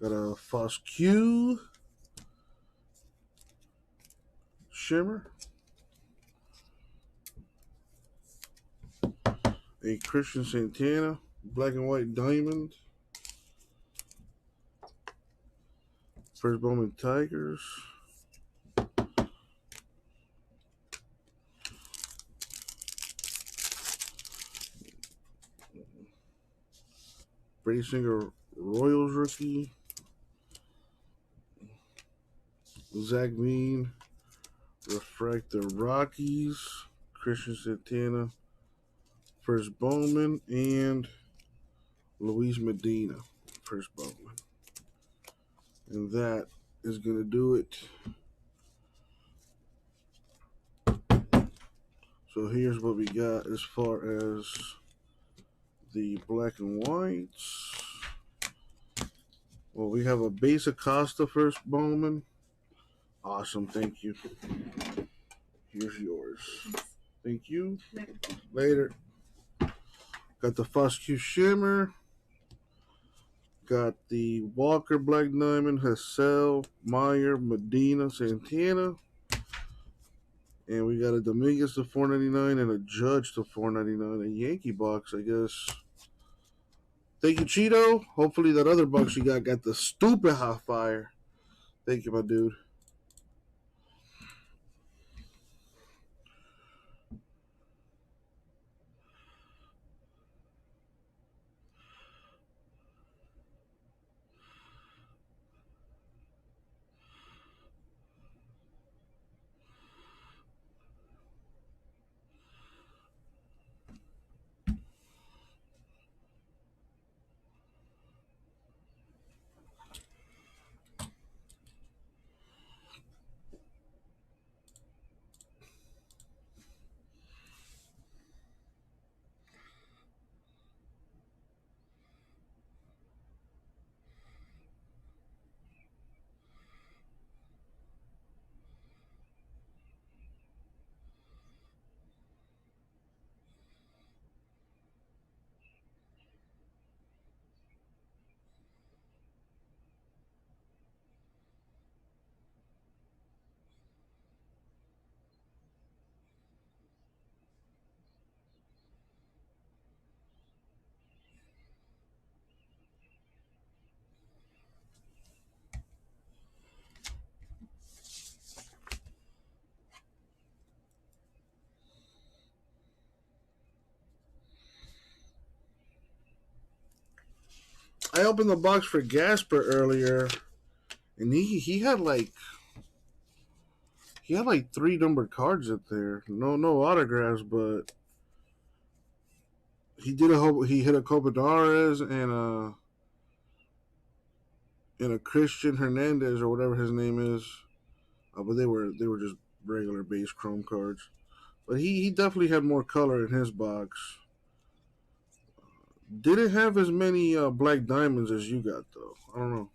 Got a Foscue Shimmer. A Christian Santana black and white diamond. First Bowman Tigers. Brady Singer Royals rookie. Zach Mean Refractor Rockies. Christian Santana first Bowman, and Luis Medina first Bowman. And that is going to do it. So here's what we got as far as the black and whites. Well, we have a base Acosta first, Bowman. Awesome, thank you. Here's yours. Thank you. Later. Got the Foscue Shimmer. Got the Walker Black Diamond, Hassel, Meyer, Medina, Santana. And we got a Dominguez to $4.99 and a Judge to $4.99. A Yankee box, I guess. Thank you, Cheeto. Hopefully that other box you got the stupid hot fire. Thank you, my dude. I opened the box for Gasper earlier, and he had like 3 numbered cards up there. No autographs, but he hit a Copenhares and a Christian Hernandez or whatever his name is. But they were just regular base chrome cards. But he definitely had more color in his box. Didn't have as many black diamonds as you got though. I don't know.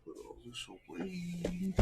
Put all this away.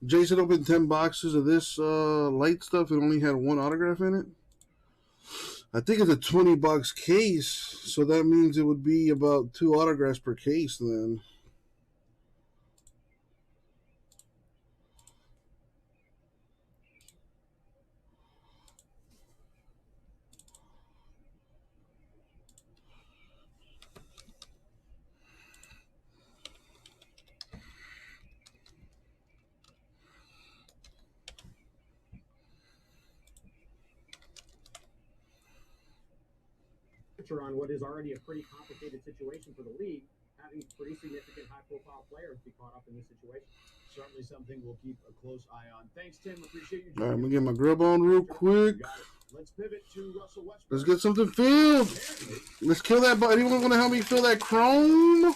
Jason opened 10 boxes of this light stuff and only had 1 autograph in it. I think it's a $20 case, so that means it would be about 2 autographs per case then. temperature on what is already a pretty complicated situation for the league, having pretty significant high-profile players be caught up in this situation. Certainly something we'll keep a close eye on. Thanks, Tim. Appreciate you. All right, I'm gonna get my grub on real quick. Let's pivot to Russell Westbrook. Let's get something filled. Let's kill that. Anyone want to help me fill that chrome?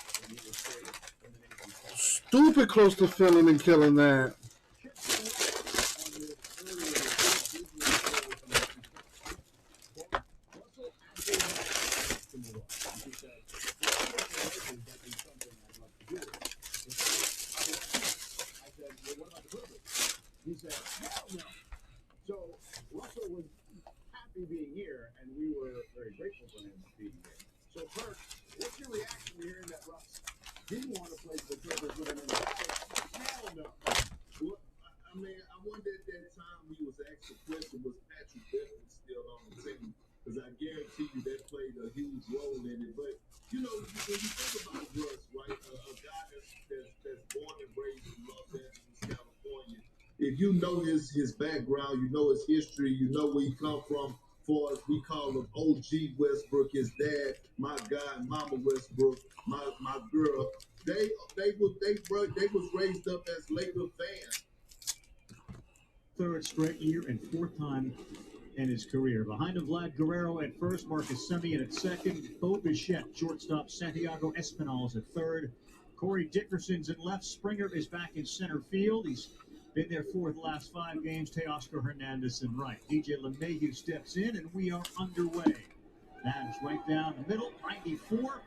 Stupid close to filling and killing that. He said, hell no. So Russell was happy being here, and we were very grateful for him being here. So, Kirk, what's your reaction to hearing that Russ didn't want to play for the Clippers with him in the house? Hell no. Well, I mean, I wonder at that time he was asked the question, was Patrick Beverly still on the team? Because I guarantee you that played a huge role in it. But, you know, when you think about Russ, right, a guy that's born and raised in Los Angeles, California, if you know his background, you know his history, you know where he come from, for as we call him OG Westbrook, his dad, my guy, Mama Westbrook, my girl, they was raised up as Laker fans. Third straight year and fourth time in his career. Behind him, Vlad Guerrero at first, Marcus Semien at second, Bo Bichette, shortstop, Santiago Espinal at third, Corey Dickerson's at left, Springer is back in center field. He's been there for the last 5 games. Teoscar Hernandez in right. DJ LeMahieu steps in, and we are underway. That's right down the middle, 94.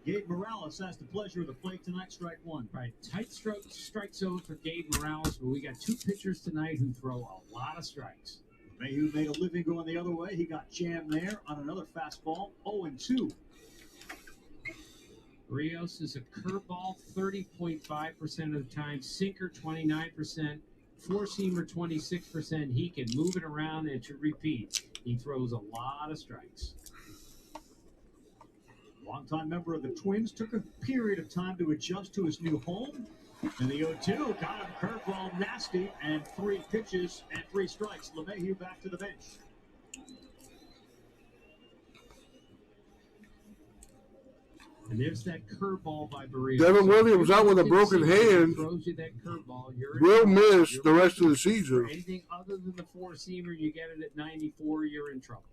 Gabe Morales has the pleasure of the plate tonight, strike one. Right, tight strike zone for Gabe Morales, but we got 2 pitchers tonight who throw a lot of strikes. LeMahieu made a living going the other way. He got jammed there on another fastball, 0-2. Rios is a curveball 30.5% of the time, sinker 29%, four-seamer 26%. He can move it around, and to repeat, he throws a lot of strikes. Longtime member of the Twins took a period of time to adjust to his new home. And the 0-2 got him curveball nasty, and 3 pitches and 3 strikes. LeMahieu back to the bench. And there's that curveball by Barrios. Devin Williams out with a broken hand. Throws you that curveball. Will miss the rest of the season. Anything other than the four-seamer, you get it at 94, you're in trouble.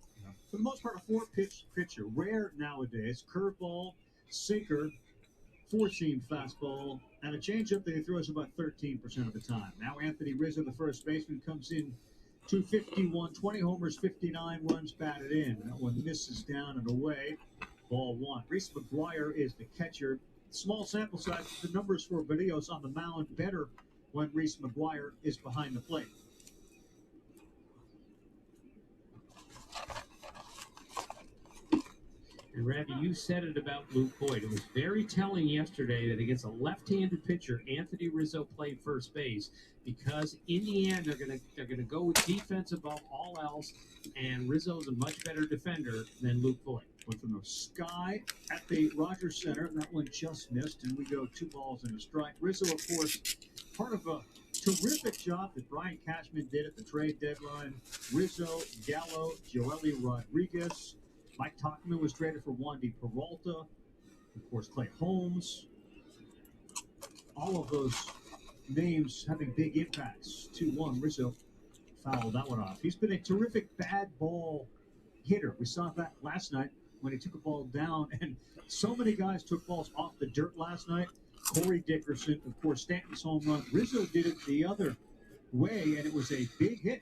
For the most part, a 4-pitch pitcher. Rare nowadays. Curveball, sinker, 4-seam fastball, and a changeup that he throws about 13% of the time. Now Anthony Rizzo, the first baseman, comes in 251, 20 homers, 59 runs batted in. That one misses down and away. Ball 1. Reese McGuire is the catcher. Small sample size. The numbers for Barrios on the mound better when Reese McGuire is behind the plate. And Ravi, you said it about Luke Boyd. It was very telling yesterday that against a left-handed pitcher, Anthony Rizzo played first base, because in the end they're gonna go with defense above all else, and Rizzo's a much better defender than Luke Boyd. Went from the sky at the Rogers Center, and that one just missed, and we go 2 balls and a strike. Rizzo, of course, part of a terrific job that Brian Cashman did at the trade deadline. Rizzo, Gallo, Joely Rodriguez. Mike Tauchman was traded for Wandy Peralta. Of course, Clay Holmes. All of those names having big impacts. 2-1, Rizzo fouled that one off. He's been a terrific bad ball hitter. We saw that last night when he took a ball down, and so many guys took balls off the dirt last night. Corey Dickerson, of course, Stanton's home run. Rizzo did it the other way, and it was a big hit.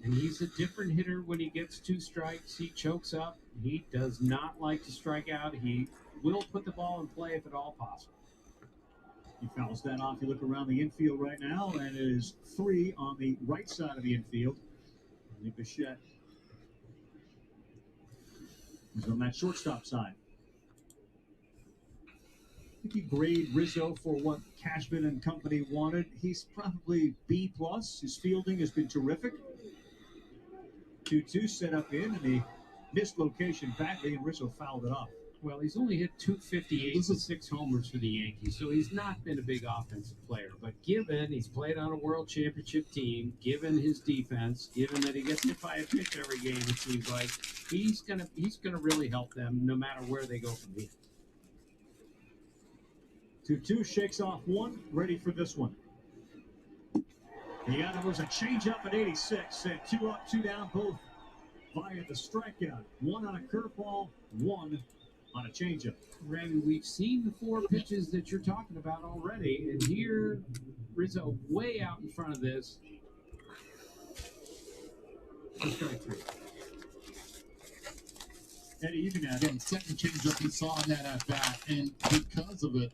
And he's a different hitter when he gets 2 strikes. He chokes up. He does not like to strike out. He will put the ball in play if at all possible. He fouls that off. You look around the infield right now, and it is 3 on the right side of the infield. Only Bichette is on that shortstop side. I think you grade Rizzo for what Cashman and company wanted. He's probably B+. His fielding has been terrific. 2-2 set up in, and he missed location badly, and Rizzo fouled it off. Well, he's only hit 258 and 6 homers for the Yankees, so he's not been a big offensive player. But given he's played on a World Championship team, given his defense, given that he gets hit by a pitch every game, it seems like he's gonna really help them no matter where they go from here. 2-2 shakes off one, ready for this one. The other was a changeup at 86, and 2 up, 2 down, both via the strikeout. 1 on a curveball, 1 on a changeup. Randy, we've seen the 4 pitches that you're talking about already, and here Rizzo way out in front of this. Strike 3. Eddie, you can add. Again, second changeup he saw on that at bat, and because of it,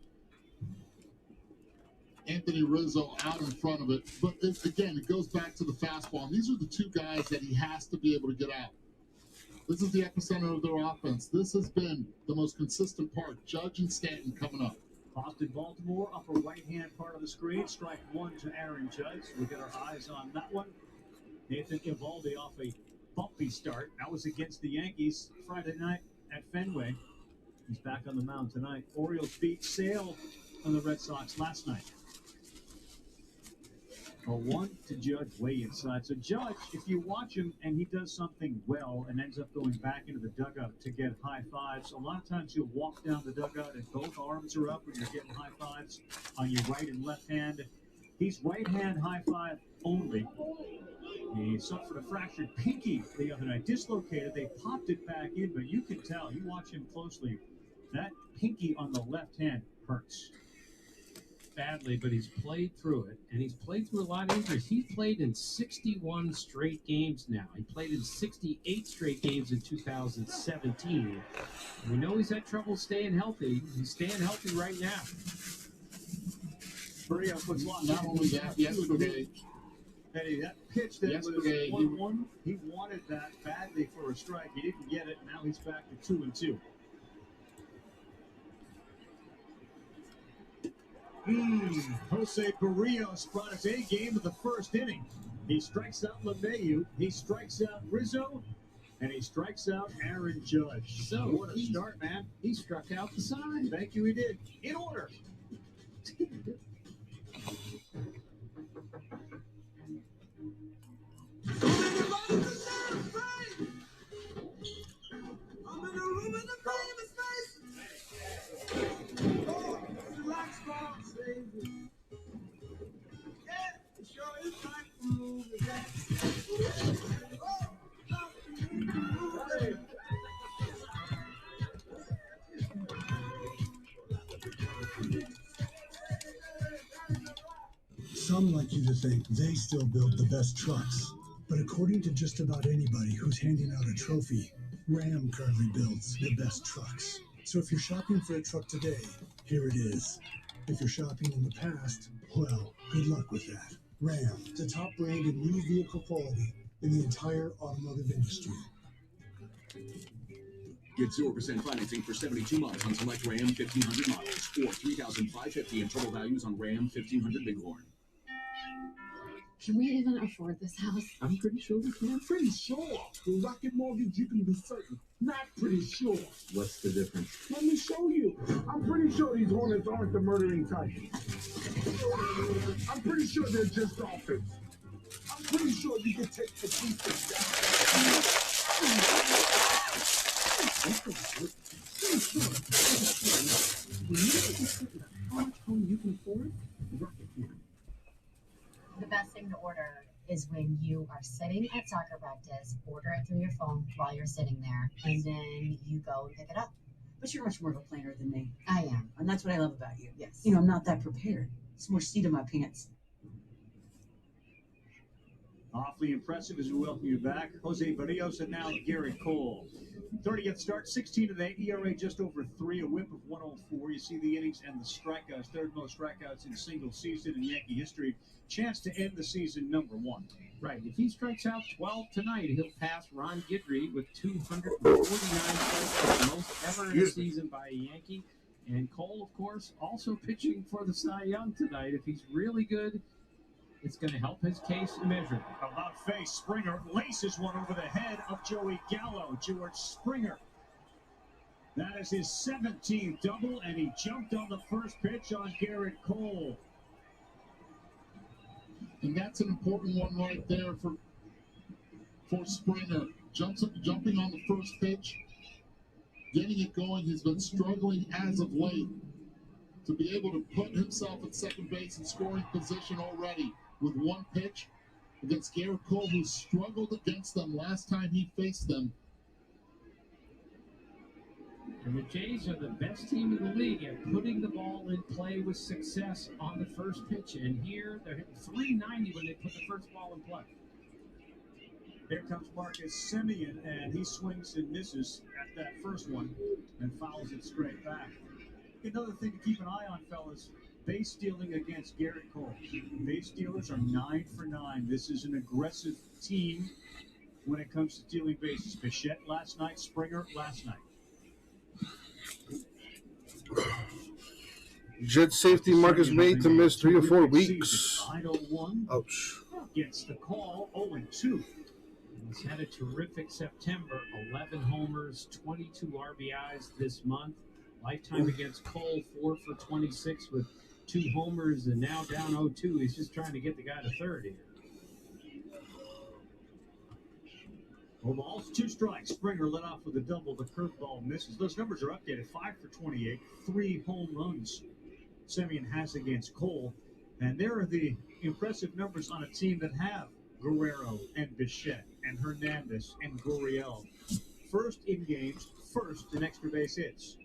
Anthony Rizzo out in front of it. But it goes back to the fastball. And these are the 2 guys that he has to be able to get out. This is the epicenter of their offense. This has been the most consistent part. Judge and Stanton coming up. Boston, Baltimore, upper right-hand part of the screen. Strike 1 to Aaron Judge. We'll get our eyes on that one. Nathan Eovaldi off a bumpy start. That was against the Yankees Friday night at Fenway. He's back on the mound tonight. Orioles beat Sale on the Red Sox last night. A 1 to Judge way inside. So Judge, if you watch him and he does something well and ends up going back into the dugout to get high fives, a lot of times you'll walk down the dugout and both arms are up when you're getting high fives on your right and left hand. He's right hand high five only. He suffered a fractured pinky the other night, dislocated. They popped it back in, but you can tell, you watch him closely, that pinky on the left hand hurts. Badly, but he's played through it, and he's played through a lot of injuries. He's played in 61 straight games now. He played in 68 straight games in 2017. We know he's had trouble staying healthy. He's staying healthy right now. Barrios puts lots. Not only that, yesterday, Eddie, that pitch that yesterday, was 1-1, he wanted that badly for a strike. He didn't get it. Now he's back to 2-2. Jose Barrios brought his A game of the first inning. He strikes out LeMahieu, he strikes out Rizzo, and he strikes out Aaron Judge. So what a start, man. He struck out the side. Thank you, he did. In order. Some like you to think they still build the best trucks. But according to just about anybody who's handing out a trophy, Ram currently builds the best trucks. So if you're shopping for a truck today, here it is. If you're shopping in the past, well, good luck with that. Ram, the top brand in new vehicle quality in the entire automotive industry. Get 0% financing for 72 months on select Ram 1500 models or $3,550 in total values on Ram 1500 Bighorn. Can we even afford this house? I'm pretty sure we can. Pretty sure. With Rocket Mortgage, you can be certain. Not pretty sure. What's the difference? Let me show you. I'm pretty sure these Hornets aren't the murdering type. I'm pretty sure they're just dolphins. I'm pretty sure you can take the defense down. How much home you can afford? Rocket can. The best thing to order is when you are sitting at soccer practice, order it through your phone while you're sitting there, and then you go and pick it up. But you're much more of a planner than me. I am. And that's what I love about you. Yes. You know, I'm not that prepared. It's more seat in my pants. Awfully impressive as we welcome you back. Jose Barrios and now Garrett Cole. 30th start, 16-8, ERA just over 3, a whip of 104. You see the innings and the strikeouts, third most strikeouts in a single season in Yankee history. Chance to end the season number 1. Right. If he strikes out 12 tonight, he'll pass Ron Guidry with 249 strikes, the most ever in a season by a Yankee. And Cole, of course, also pitching for the Cy Young tonight. If he's really good, it's going to help his case immeasurably. About face, Springer laces one over the head of Joey Gallo. George Springer That is his 17th double, and he jumped on the first pitch on Garrett Cole. And that's an important one right there for Springer. Jumping on the first pitch, getting it going. He's been struggling as of late to be able to put himself at second base in scoring position already with one pitch against Garrett Cole, who struggled against them last time he faced them. And the Jays are the best team in the league at putting the ball in play with success on the first pitch. And here they're hitting 390 when they put the first ball in play. Here comes Marcus Semien, and he swings and misses at that first one and fouls it straight back. Another thing to keep an eye on, fellas, base stealing against Garrett Cole. Base stealers are 9 for 9. This is an aggressive team when it comes to stealing bases. Bichette last night, Springer last night. Jet safety Marcus May to miss 3 or 4 weeks. 901. Ouch. Gets the call, 0-2. He's had a terrific September. 11 homers, 22 RBIs this month. Lifetime against Cole, 4 for 26 with 2 homers, and now down 0-2. He's just trying to get the guy to third here. 4 balls, 2 strikes. Springer led off with a double. The curveball misses. Those numbers are updated. 5 for 28, 3 home runs Semien has against Cole. And there are the impressive numbers on a team that have Guerrero and Bichette and Hernandez and Gurriel. First in games, first in extra base hits.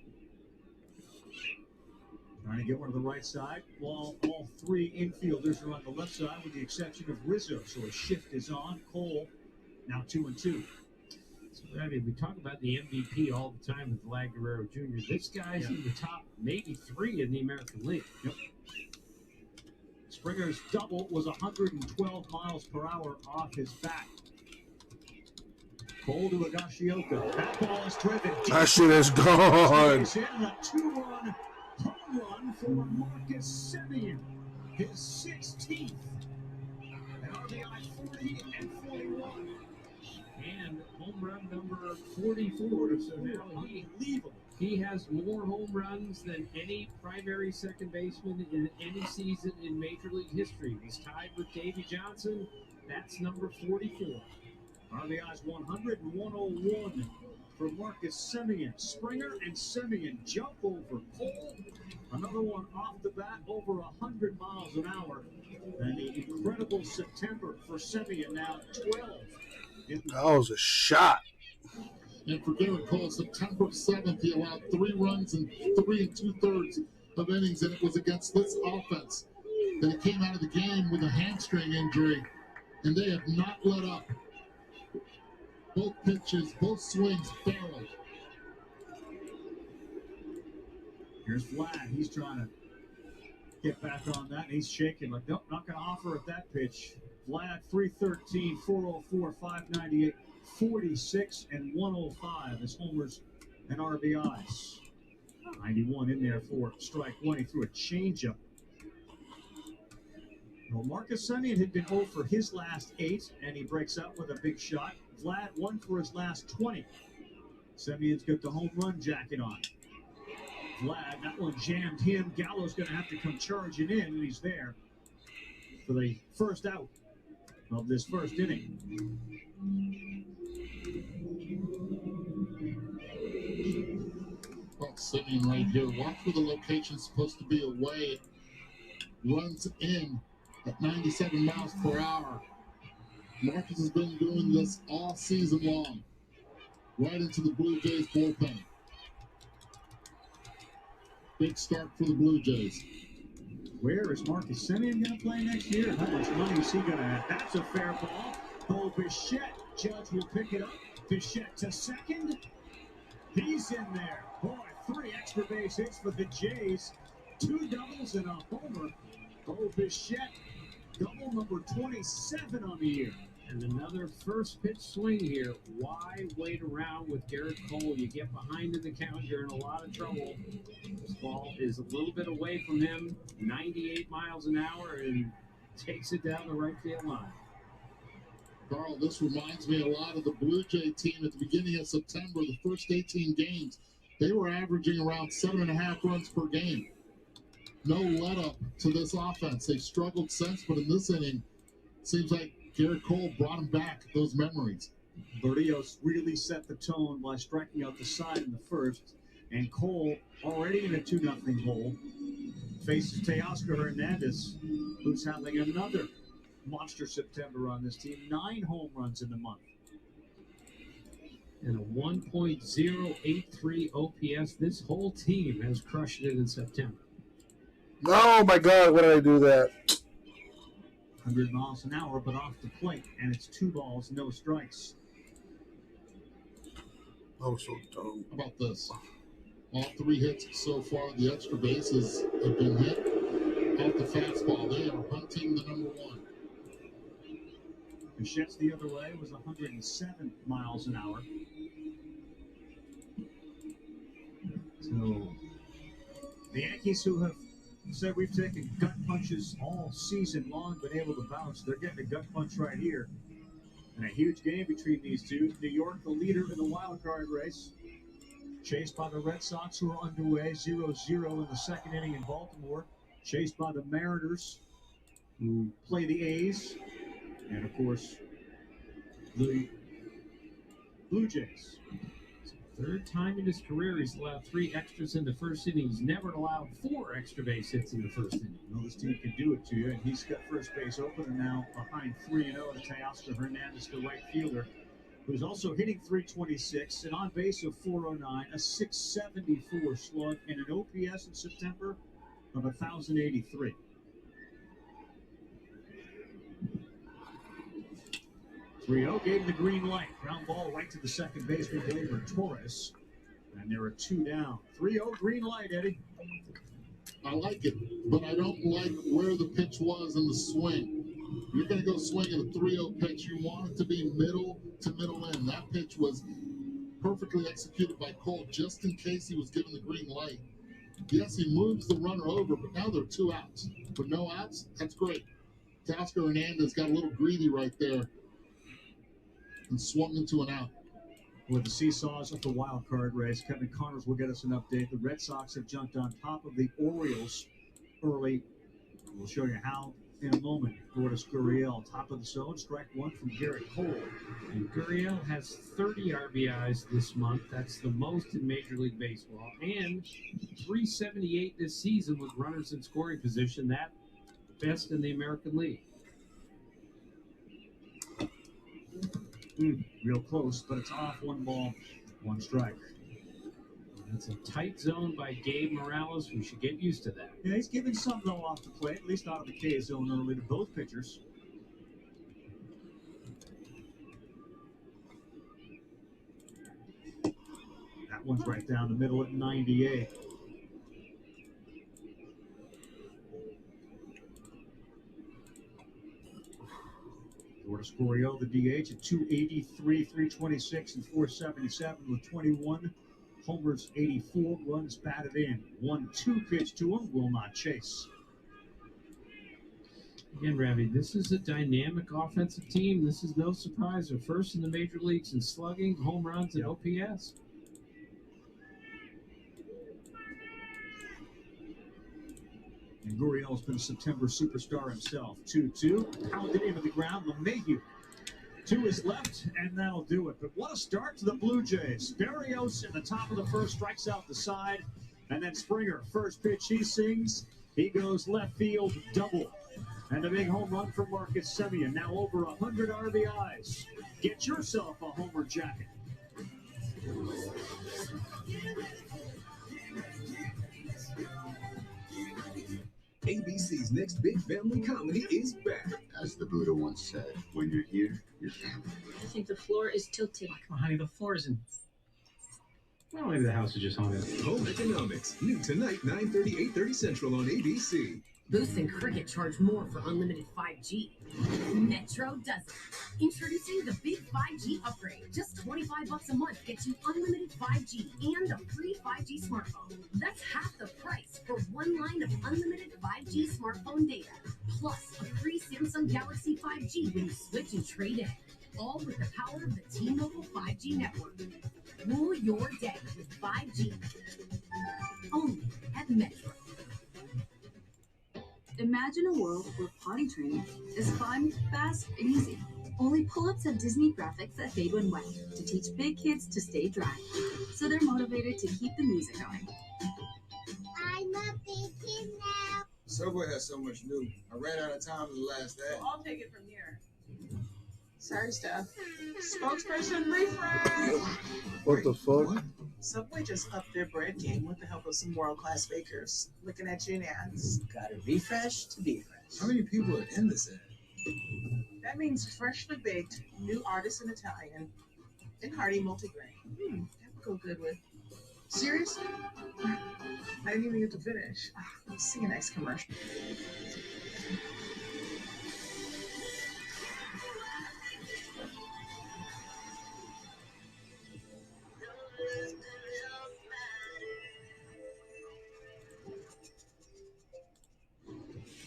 Trying to get one to the right side, while all 3 infielders are on the left side with the exception of Rizzo. So a shift is on. Cole now 2-2. So, I mean, we talk about the MVP all the time with Vlad Guerrero Jr. This guy's in the top maybe 3 in the American League. Yep. Springer's double was 112 miles per hour off his bat. Cole to Higashioka. That ball is driven. That shit is gone. He's in a 2-run home run for Marcus Semien. His 16th. An RBI 40 and 41. And home run number 44. So now he has more home runs than any primary second baseman in any season in Major League history. He's tied with Davey Johnson. That's number 44. RBI's 100 and 101 for Marcus Semien. Springer and Semien jump over Cole. Another one off the bat, over 100 miles an hour. And the incredible September for Semien, now 12. That was a shot. And for Garrett Cole, September 7th, he allowed 3 runs in 3 2/3 of innings, and it was against this offense that he came out of the game with a hamstring injury, and they have not let up. Both pitches, both swings barreled. Here's Vlad. He's trying to get back on that, and he's shaking like, nope, not going to offer at that pitch. Vlad, 313, 404, 598, 46, and 105 as homers and RBIs. 91 in there for strike 1. He threw a changeup. Well, Marcus Semien had been 0 for his last 8, and he breaks out with a big shot. Vlad 1 for his last 20. Semien's got the home run jacket on. Vlad, that one jammed him. Gallo's going to have to come charging in, and he's there for the first out of this first inning. Well, Semien right here. Watch where the location's supposed to be away. Runs in at 97 miles per hour. Marcus has been doing this all season long. Right into the Blue Jays bullpen. Big start for the Blue Jays. Where is Marcus Semien going to play next year? How much money is he going to have? That's a fair ball. Oh, Bichette. Judge will pick it up. Bichette to second. He's in there. Boy, 3 extra base hits for the Jays. 2 doubles and a homer. Oh, Bichette. Double number 27 on the year. And another first pitch swing here. Why wait around with Garrett Cole? You get behind in the count, you're in a lot of trouble. This ball is a little bit away from him, 98 miles an hour, and takes it down the right field line. Carl, this reminds me a lot of the Blue Jay team at the beginning of September, the first 18 games. They were averaging around 7.5 runs per game. No let up to this offense. They've struggled since, but in this inning, seems like Garrett Cole brought them back those memories. Berrios really set the tone by striking out the side in the first, and Cole, already in a 2-0 hole, faces Teoscar Hernandez, who's having another monster September on this team. 9 home runs in the month. And a 1.083 OPS. This whole team has crushed it in September. Oh my God, why did I do that? 100 miles an hour, but off the plate, and it's 2 balls, no strikes. Oh, so dumb. How about this? All 3 hits so far, the extra bases have been hit off the fastball. They are hunting the number 1. Bichette's the other way was 107 miles an hour. So the Yankees, who have said we've taken gut punches all season long, been able to bounce, they're getting a gut punch right here. And a huge game between these two. New York, the leader in the wild card race, chased by the Red Sox, who are underway 0-0 in the second inning in Baltimore, chased by the Mariners, who play the A's, and of course, the Blue Jays. Third time in his career he's allowed 3 extras in the first inning. He's never allowed 4 extra base hits in the first inning. Well, this team can do it to you, and he's got first base open, and now behind 3-0 to Teoscar Hernandez, the right fielder, who's also hitting .326, an on base of .409, a .674 slug, and an OPS in September of 1,083. Rio gave him the green light. Ground ball right to the second baseman, Gleyber Torres. And there are 2 down. 3-0 green light, Eddie. I like it, but I don't like where the pitch was in the swing. You're going to go swing at a 3-0 pitch. You want it to be middle to middle end. That pitch was perfectly executed by Cole just in case he was given the green light. Yes, he moves the runner over, but now there are 2 outs. With no outs, that's great. Teoscar Hernandez got a little greedy right there and swung into an out. With the seesaws of the wild card race, Kevin Connors will get us an update. The Red Sox have jumped on top of the Orioles early. We'll show you how in a moment. Lourdes Gurriel, top of the zone, strike 1 from Garrett Cole. And Gurriel has 30 RBIs this month. That's the most in Major League Baseball. And 378 this season with runners in scoring position. That best in the American League. Real close, but it's off. 1 ball, 1 strike. That's a tight zone by Gabe Morales. We should get used to that. Yeah, he's giving some though off the plate, at least out of the K zone early to both pitchers. That one's right down the middle at 98. Lourdes Gurriel, the DH, at 283, 326, and 477 with 21 homers, 84 runs batted in. 1-2 pitch to him, will not chase. Again, Ravi, this is a dynamic offensive team. This is no surprise. They're first in the major leagues in slugging, home runs, and OPS. And Gurriel's been a September superstar himself. 2-2, pounded into the ground. LeMahieu to his left, and that'll do it. But what a start to the Blue Jays. Berrios in the top of the first strikes out the side, and then Springer, first pitch he sings. He goes left field, double. And a big home run for Marcus Semien. Now over 100 RBIs. Get yourself a homer jacket. ABC's next big family comedy is back. As the Buddha once said, when you're here, you're family. I think the floor is tilted. Come on, honey, the floor isn't. Well, maybe the house is just haunted. Home Economics, new tonight, 9:30, 8:30 Central on ABC. Boost and Cricket charge more for unlimited 5G. Metro doesn't. Introducing the big 5G upgrade. Just $25 a month gets you unlimited 5G and a free 5G smartphone. That's half the price for 1 line of unlimited 5G smartphone data. Plus a free Samsung Galaxy 5G when you switch and trade in. All with the power of the T-Mobile 5G network. Rule your day with 5G Imagine a world where potty training is fun, fast, and easy. Only Pull-Ups have Disney graphics that fade when wet to teach big kids to stay dry, so they're motivated to keep the music going. I'm a big kid now. Subway has so much new. I ran out of time in the last ad. Well, I'll take it from here. Sorry, Steph. Spokesperson refresh. What the fuck? Subway just upped their bread game with the help of some world-class bakers. Looking at you, Nance. Got to refresh to be fresh. How many people are in this ad? That means freshly baked, new artisan Italian, and hearty multigrain. That would go good with. Seriously? I didn't even get to finish. Let's see a nice commercial.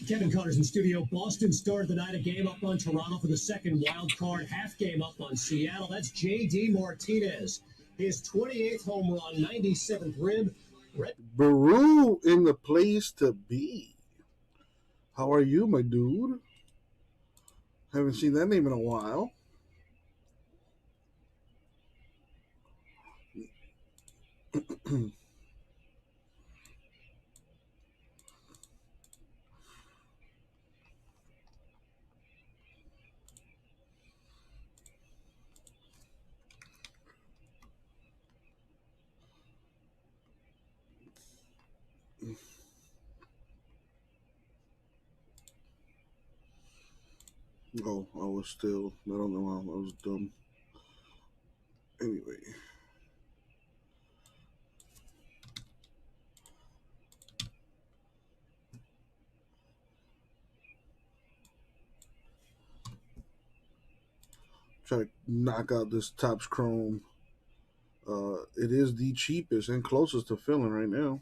Kevin Connors in studio. Boston started the night, a game up on Toronto for the second wild card, half game up on Seattle. That's J.D. Martinez. His 28th home run, 97th rib. Baru in the place to be. How are you, my dude? Haven't seen that name in a while. Oh, I was still, I don't know how, I was dumb. Anyway. Try to knock out this Topps Chrome. It is the cheapest and closest to filling right now.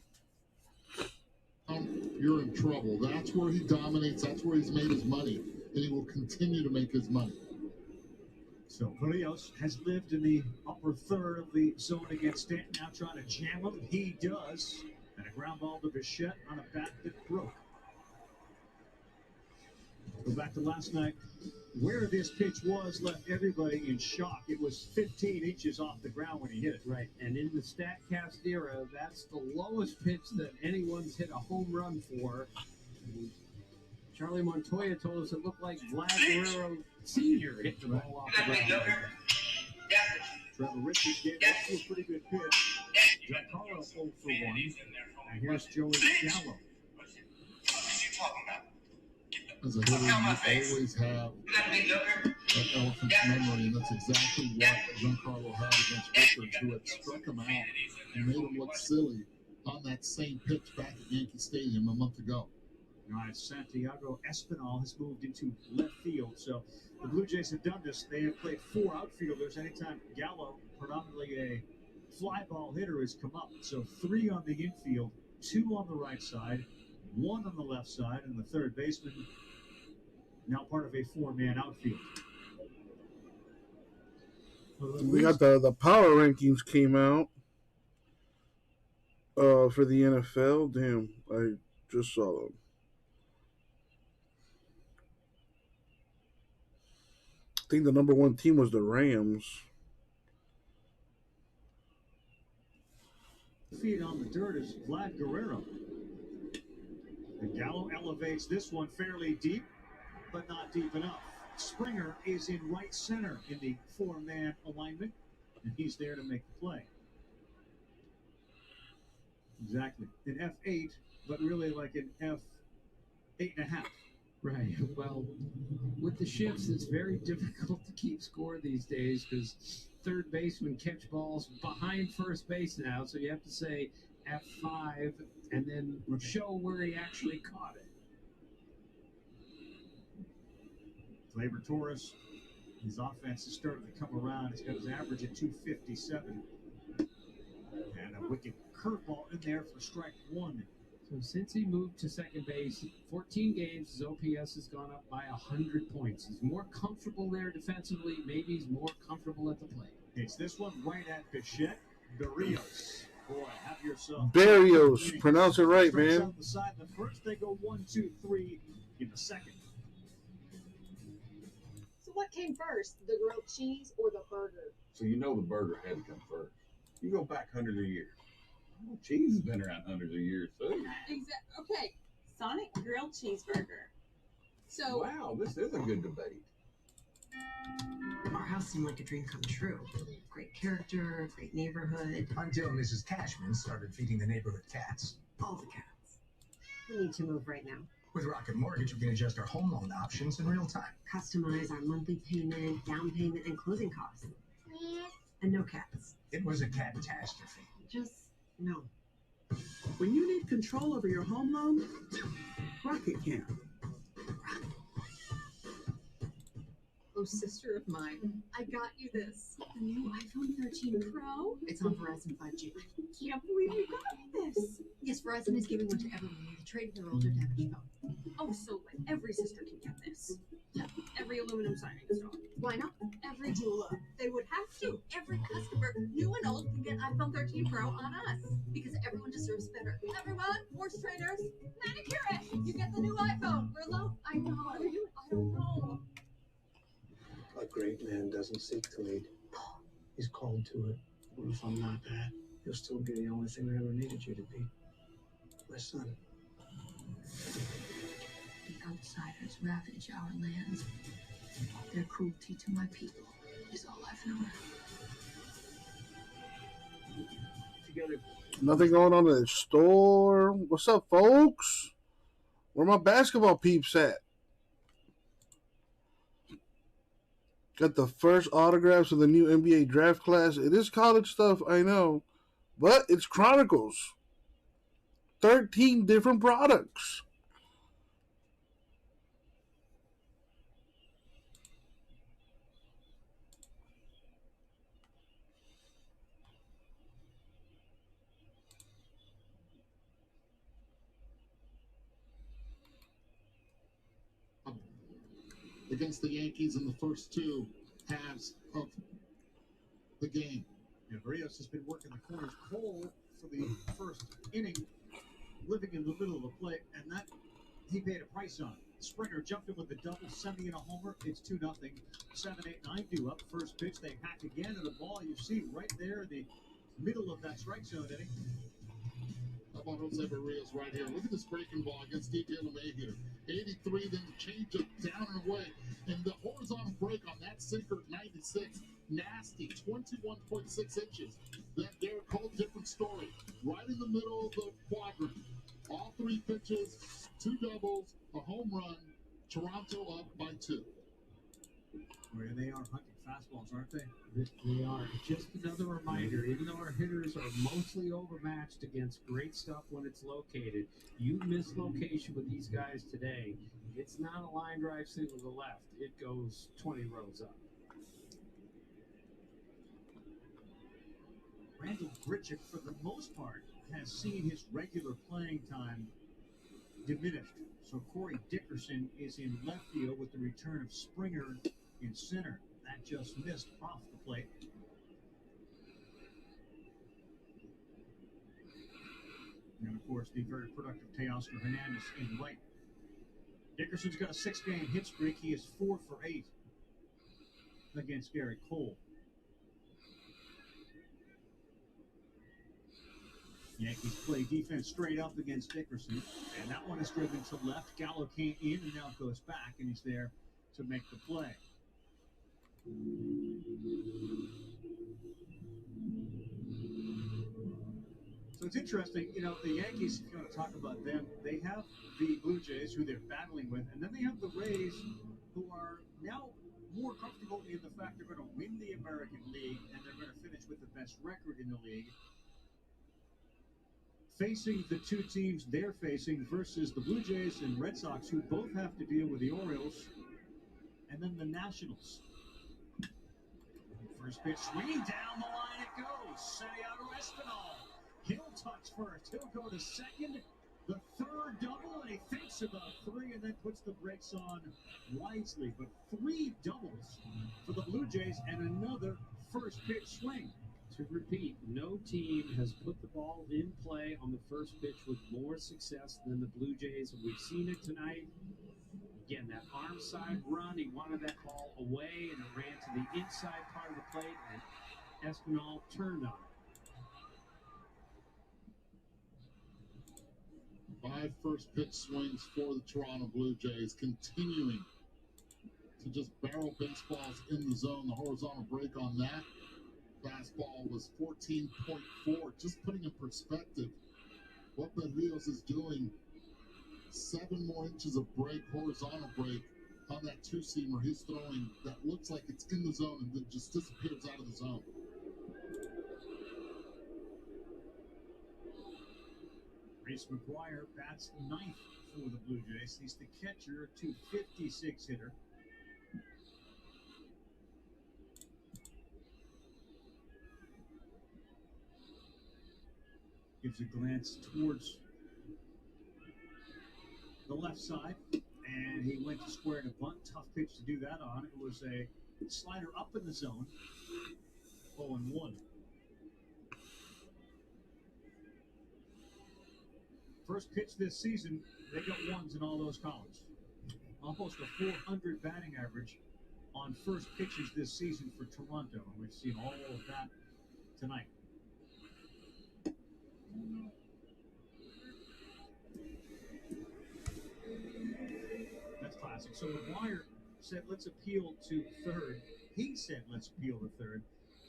You're in trouble. That's where he dominates. That's where he's made his money. And he will continue to make his money. So Rios has lived in the upper third of the zone against Stanton, now trying to jam him. He does. And a ground ball to Bichette on a bat that broke. Go back to last night. Where this pitch was left everybody in shock. It was 15 inches off the ground when he hit it. Right, and in the StatCast era, that's the lowest pitch that anyone's hit a home run for. Charlie Montoya told us it looked like Vlad Guerrero Sr. hit the ball off the ground. Trevor Richards gave up to a pretty good pitch. Giancarlo 0 for 1. And here's Joey Gallo. As a hitter, you always have that elephant's memory, and that's exactly what Giancarlo had against Richards, who had struck him out and made him look silly on that same pitch back at Yankee Stadium a month ago. All right, Santiago Espinal has moved into left field. So the Blue Jays have done this. They have played 4 outfielders. Anytime Gallo, predominantly a fly ball hitter, has come up. So 3 on the infield, 2 on the right side, 1 on the left side, and the third baseman now part of a 4-man outfield. We got the power rankings came out for the NFL. Damn, I just saw them. I think the number 1 team was the Rams. Feet on the dirt is Vlad Guerrero. And Gallo elevates this one fairly deep, but not deep enough. Springer is in right center in the 4-man alignment, and he's there to make the play. Exactly. An F8, but really like an F8.5. Right. Well, with the shifts, it's very difficult to keep score these days because third basemen catch balls behind first base now, so you have to say F5 and then show where he actually caught it. Gleyber Torres, his offense is starting to come around. He's got his average at 257. And a wicked curveball in there for strike 1. So since he moved to second base, 14 games, his OPS has gone up by 100 points. He's more comfortable there defensively. Maybe he's more comfortable at the plate. It's this one right at Bichette. Berrios boy, have yourself. Barrios. Pronounce it right, Strikes man. out the side in the first, they go 1, 2, 3 in the second. So what came first, the grilled cheese or the burger? So you know the burger had to come first. You go back hundreds of years. Well, cheese has been around hundreds of years, too. Okay, Sonic grilled cheeseburger. So Wow, this is a good debate. Our house seemed like a dream come true. Great character, great neighborhood. Until Mrs. Cashman started feeding the neighborhood cats. All the cats. We need to move right now. With Rocket Mortgage, we can adjust our home loan options in real time. Customize our monthly payment, down payment, and closing costs. And no cats. It was a catastrophe. Just no. When you need control over your home loan, Rocket can. Oh, sister of mine, I got you this. The new iPhone 13 Pro. It's on Verizon 5G. I can't believe you got me this. Yes, Verizon is giving one to everyone with a trade in their older damaged phone. Oh, so like every sister can get this. Yeah, every aluminum siding installed. Why not? Every jeweler. They would have to. Every customer, new and old, can get iPhone 13 Pro on us. Because everyone deserves better. Everyone, horse trainers, manicurists, you get the new iPhone. We're low. I know. What are we doing? I don't know. A great man doesn't seek to lead. He's called to it. What if I'm not that? You'll still be the only thing I ever needed you to be. My son. The outsiders ravage our lands. Their cruelty to my people is all I've known. Together. Nothing going on in the store. What's up, folks? Where my basketball peeps at? Got the first autographs of the new NBA draft class. It is college stuff, I know. But it's Chronicles. 13 different products. Against the Yankees in the first two halves of the game. Yeah, Barrios has been working the corners. Cole for the first inning, living in the middle of the plate, and that he paid a price on. Springer jumped in with a double, sending in a homer. It's 2-0. 7, 8, 9 due up. First pitch, they hack again, and the ball you see right there in the middle of that strike zone, Eddie. How about Jose Barrios right here? Look at this breaking ball against DJ LeMahieu. 83, then the change up down and away. And the horizontal break on that sinker at 96, nasty, 21.6 inches. That Garrett Cole, different story. Right in the middle of the quadrant. All three pitches, 2 doubles, a home run. Toronto up by 2. Where they are hunting fastballs, aren't they? They are. Just another reminder, even though our hitters are mostly overmatched against great stuff when it's located, you miss location with these guys today. It's not a line drive single to the left. It goes 20 rows up. Randall Grichuk, for the most part, has seen his regular playing time diminished. So Corey Dickerson is in left field with the return of Springer in center. That just missed off the plate. And of course, the very productive Teoscar Hernandez in right. Dickerson's got a 6-game hit streak. He is 4 for 8 against Garrett Cole. Yankees play defense straight up against Dickerson, and that one is driven to left. Gallo came in and now goes back, and he's there to make the play. So it's interesting, you know, the Yankees, if you want to talk about them, they have the Blue Jays, who they're battling with, and then they have the Rays, who are now more comfortable in the fact they're going to win the American League, and they're going to finish with the best record in the league. Facing the two teams they're facing versus the Blue Jays and Red Sox, who both have to deal with the Orioles, and then the Nationals. First pitch, swinging down the line it goes. Santiago Espinal. He'll touch first. He'll go to second. The third double, and he thinks about 3 and then puts the brakes on wisely. But 3 doubles for the Blue Jays and another first pitch swing. To repeat, no team has put the ball in play on the first pitch with more success than the Blue Jays. We've seen it tonight. Again, that arm side run, he wanted that ball away, and it ran to the inside part of the plate, and Espinal turned on it. 5 first pitch swings for the Toronto Blue Jays, continuing to just barrel baseballs in the zone. The horizontal break on that fastball was 14.4. Just putting in perspective what Berrios is doing. 7 more inches of break, horizontal break on that 2-seamer he's throwing that looks like it's in the zone and then just disappears out of the zone. Reese McGuire bats 9th for the Blue Jays. He's the catcher, 256 hitter. Gives a glance towards the left side, and he went to square to bunt. Tough pitch to do that on. It was a slider up in the zone. 0-1. First pitch this season, they got ones in all those columns. Almost a 400 batting average on first pitches this season for Toronto. And we've seen all of that tonight. That's classic. So McGuire said, let's appeal to third. He said, let's appeal to third.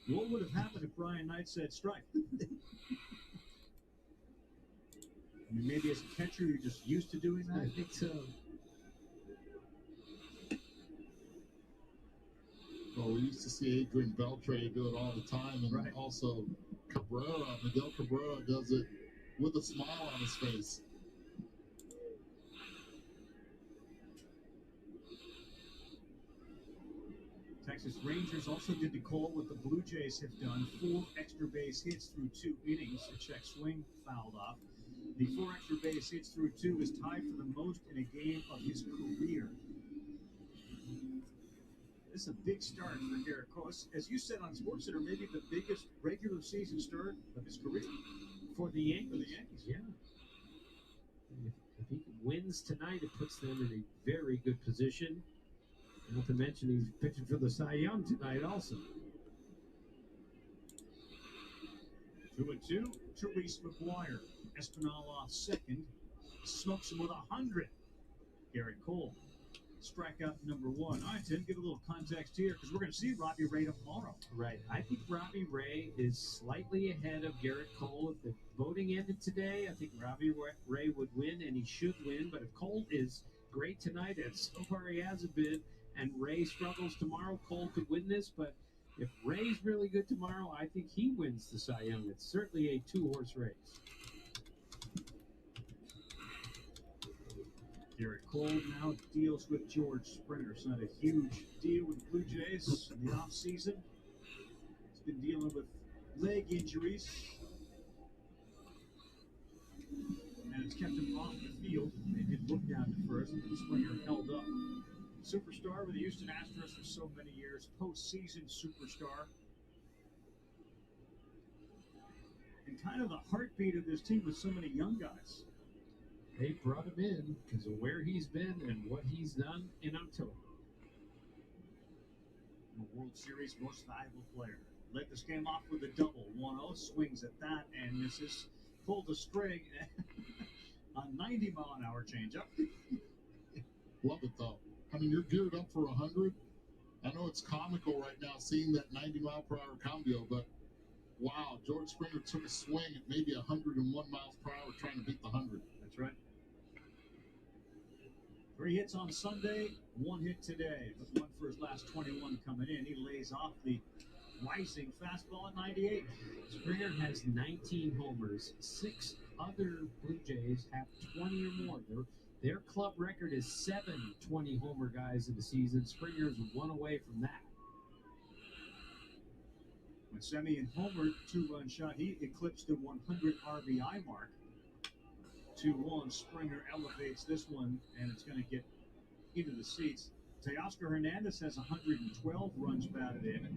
What would have happened if Brian Knight said strike? I mean, maybe as a catcher, you're just used to doing that. I think so. Well, we used to see Adrian Beltre do it all the time, and also Cabrera, Miguel Cabrera does it with a smile on his face. Texas Rangers also did to Cole what the Blue Jays have done. 4 extra base hits through 2 innings. A check swing fouled off. The 4 extra base hits through 2 is tied for the most in a game of his career. This is a big start for Garrett Cole. As you said on SportsCenter, maybe the biggest regular season start of his career. For the Yankees. Yeah. If he wins tonight, it puts them in a very good position. Not to mention he's pitching for the Cy Young tonight also. 2-2. Therese McGuire. Espinal off second. Smokes him with 100. Garrett Cole. Strikeout number 1. All right, Tim, give a little context here because we're going to see Robbie Ray tomorrow. Right. I think Robbie Ray is slightly ahead of Garrett Cole. If the voting ended today, I think Robbie Ray would win, and he should win. But if Cole is great tonight, and so far he hasn't been, and Ray struggles tomorrow, Cole could win this. But if Ray's really good tomorrow, I think he wins the Cy Young. It's certainly a 2-horse race. Garrett Cole now deals with George Springer. It's not a huge deal with the Blue Jays in the offseason. He's been dealing with leg injuries, and it's kept him off the field. They did look down at first, and Springer held up. Superstar with the Houston Astros for so many years, postseason superstar. And kind of the heartbeat of this team with so many young guys. They brought him in because of where he's been and what he's done in October. The World Series most valuable player. Led this game off with a double. 1-0, swings at that and misses. Pulled a string. A 90-mile-an-hour changeup. Love it, though. I mean, you're geared up for 100. I know it's comical right now seeing that 90-mile-per-hour cambio, but wow, George Springer took a swing at maybe 101 miles per hour trying to beat the 100. That's right. 3 hits on Sunday, 1 hit today, but 1 for his last 21 coming in. He lays off the rising fastball at 98. Springer has 19 homers. 6 other Blue Jays have 20 or more. Their club record is 7 20-homer guys in the season. Springer's 1 away from that. When Semien homered, 2-run shot, he eclipsed the 100 RBI mark. 2-1, Springer elevates this one, and it's going to get into the seats. Teoscar Hernandez has 112 runs batted in.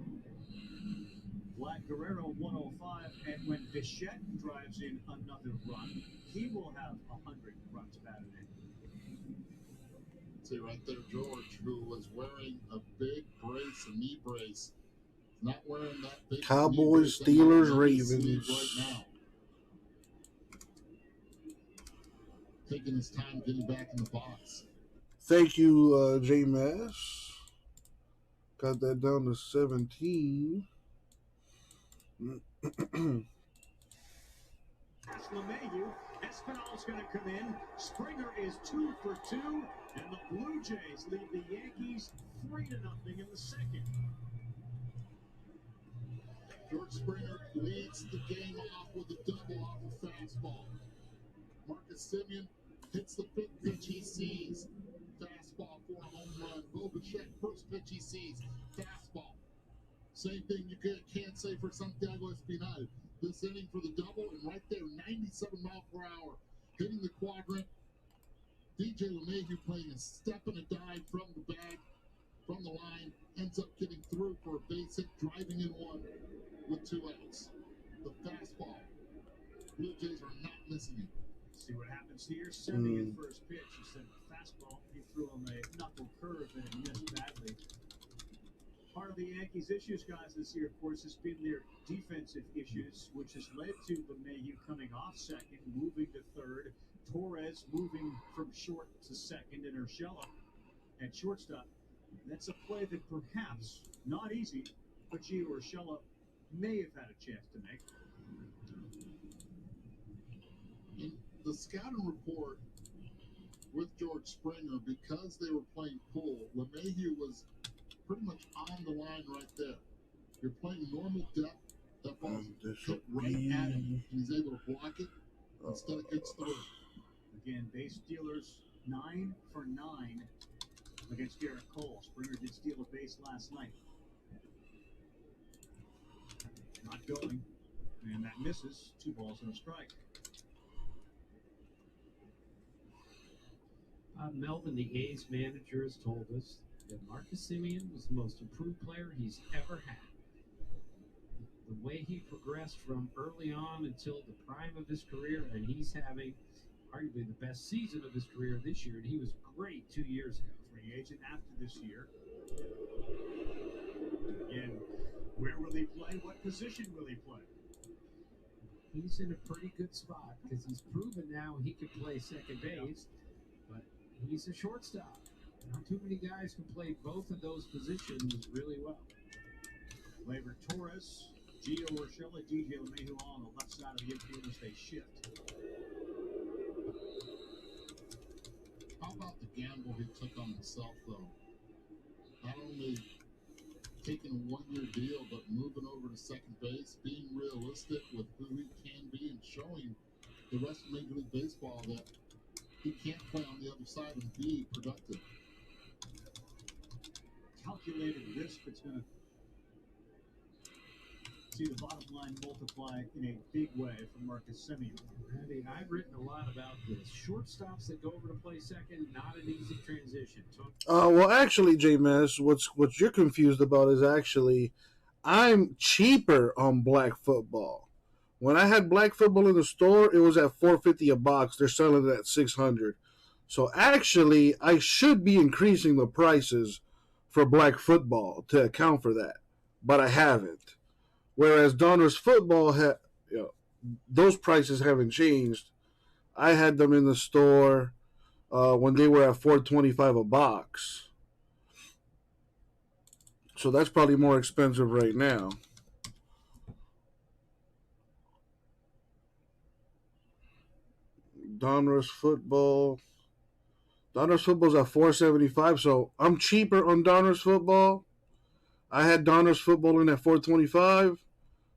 Vlad Guerrero 105, and when Bichette drives in another run, he will have 100 runs batted in. See right there, George, who was wearing a big brace, a knee brace, not wearing that big Cowboys, knee brace Steelers, Ravens Ravens. right now. Taking his time getting back in the box. Thank you, J-Mass. Got that down to 17. That's LeMahieu. Espinal's going to come in. Springer is 2 for 2, and the Blue Jays lead the Yankees 3-0 in the second. George Springer leads the game off with a double off a fastball. Marcus Semien hits the fifth pitch he sees. Fastball for a home run. Bo Bichette, first pitch he sees. Fastball. Same thing you can't say for Santiago Espinal. This inning for the double, and right there, 97 miles per hour, hitting the quadrant. DJ LeMahieu playing a step and a dive from the bag, from the line, ends up getting through for a base hit, driving in one with 2 outs. The fastball. Blue Jays are not missing it. See what happens here. Semien at first pitch. He sent a fastball. He threw him a knuckle curve and it missed badly. Part of the Yankees' issues, guys, this year, of course, has been their defensive issues, which has led to LeMahieu coming off second, moving to third, Torres moving from short to second, and Urshela at shortstop. That's a play that perhaps, not easy, but Gio Urshela may have had a chance to make. In the scouting report with George Springer, because they were playing pool, LeMahieu was pretty much on the line right there. You're playing normal depth. That ball's hit right at him, and he's able to block it instead it gets through. Again, base stealers 9 for 9 against Garrett Cole. Springer did steal a base last night. Not going, and that misses. 2 balls and a strike. Melvin, the A's manager, has told us that Marcus Semien was the most improved player he's ever had. The way he progressed from early on until the prime of his career, and he's having arguably the best season of his career this year, and he was great 2 years ago. Free agent after this year. Again, where will he play? What position will he play? He's in a pretty good spot because he's proven now he can play second base, but he's a shortstop. Not too many guys can play both of those positions really well. Gleyber Torres, Gio Urshela, DJ LeMahieu on the left side of the infield as they shift. How about the gamble he took on himself, though? Not only taking a 1-year deal, but moving over to second base, being realistic with who he can be, and showing the rest of Major League Baseball that he can't play on the other side and be productive. Calculated risk that's going to see the bottom line multiply in a big way for Marcus Semien. I mean, I've written a lot about this. Shortstops that go over to play second, not an easy transition. Well, actually, J-Mass, what you're confused about is actually I'm cheaper on black football. When I had black football in the store, it was at $4.50 a box. They're selling it at $600. So actually, I should be increasing the prices for black football to account for that, but I haven't. Whereas Donruss football those prices haven't changed. I had them in the store when they were at $4.25 a box. So that's probably more expensive right now. Donruss football's at $4.75, so I'm cheaper on Donruss football. I had Donruss football in at $4.25,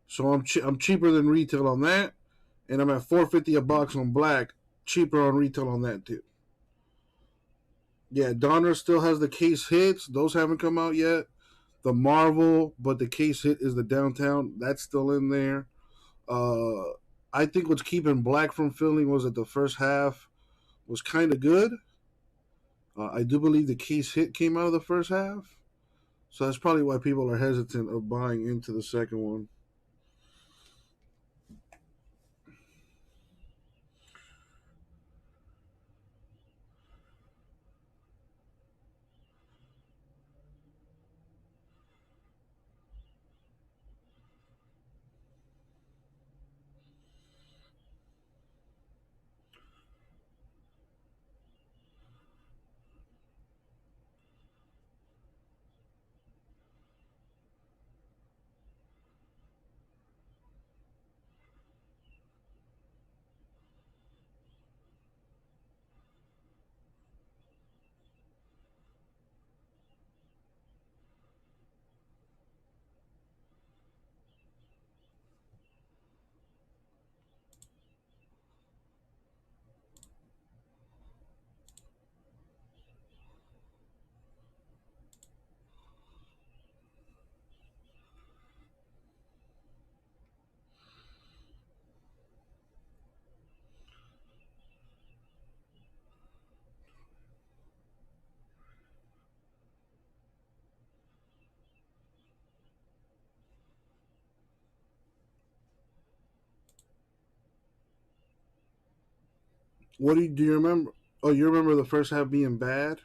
so I'm cheaper than retail on that, and I'm at $4.50 a box on black, cheaper on retail on that too. Yeah, Donruss still has the case hits; those haven't come out yet. The Marvel, but the case hit is the Downtown. That's still in there. I think what's keeping black from filling was that the first half was kind of good. I do believe the case hit came out of the first half. So that's probably why people are hesitant of buying into the second one. What do you remember? Oh, you remember the first half being bad?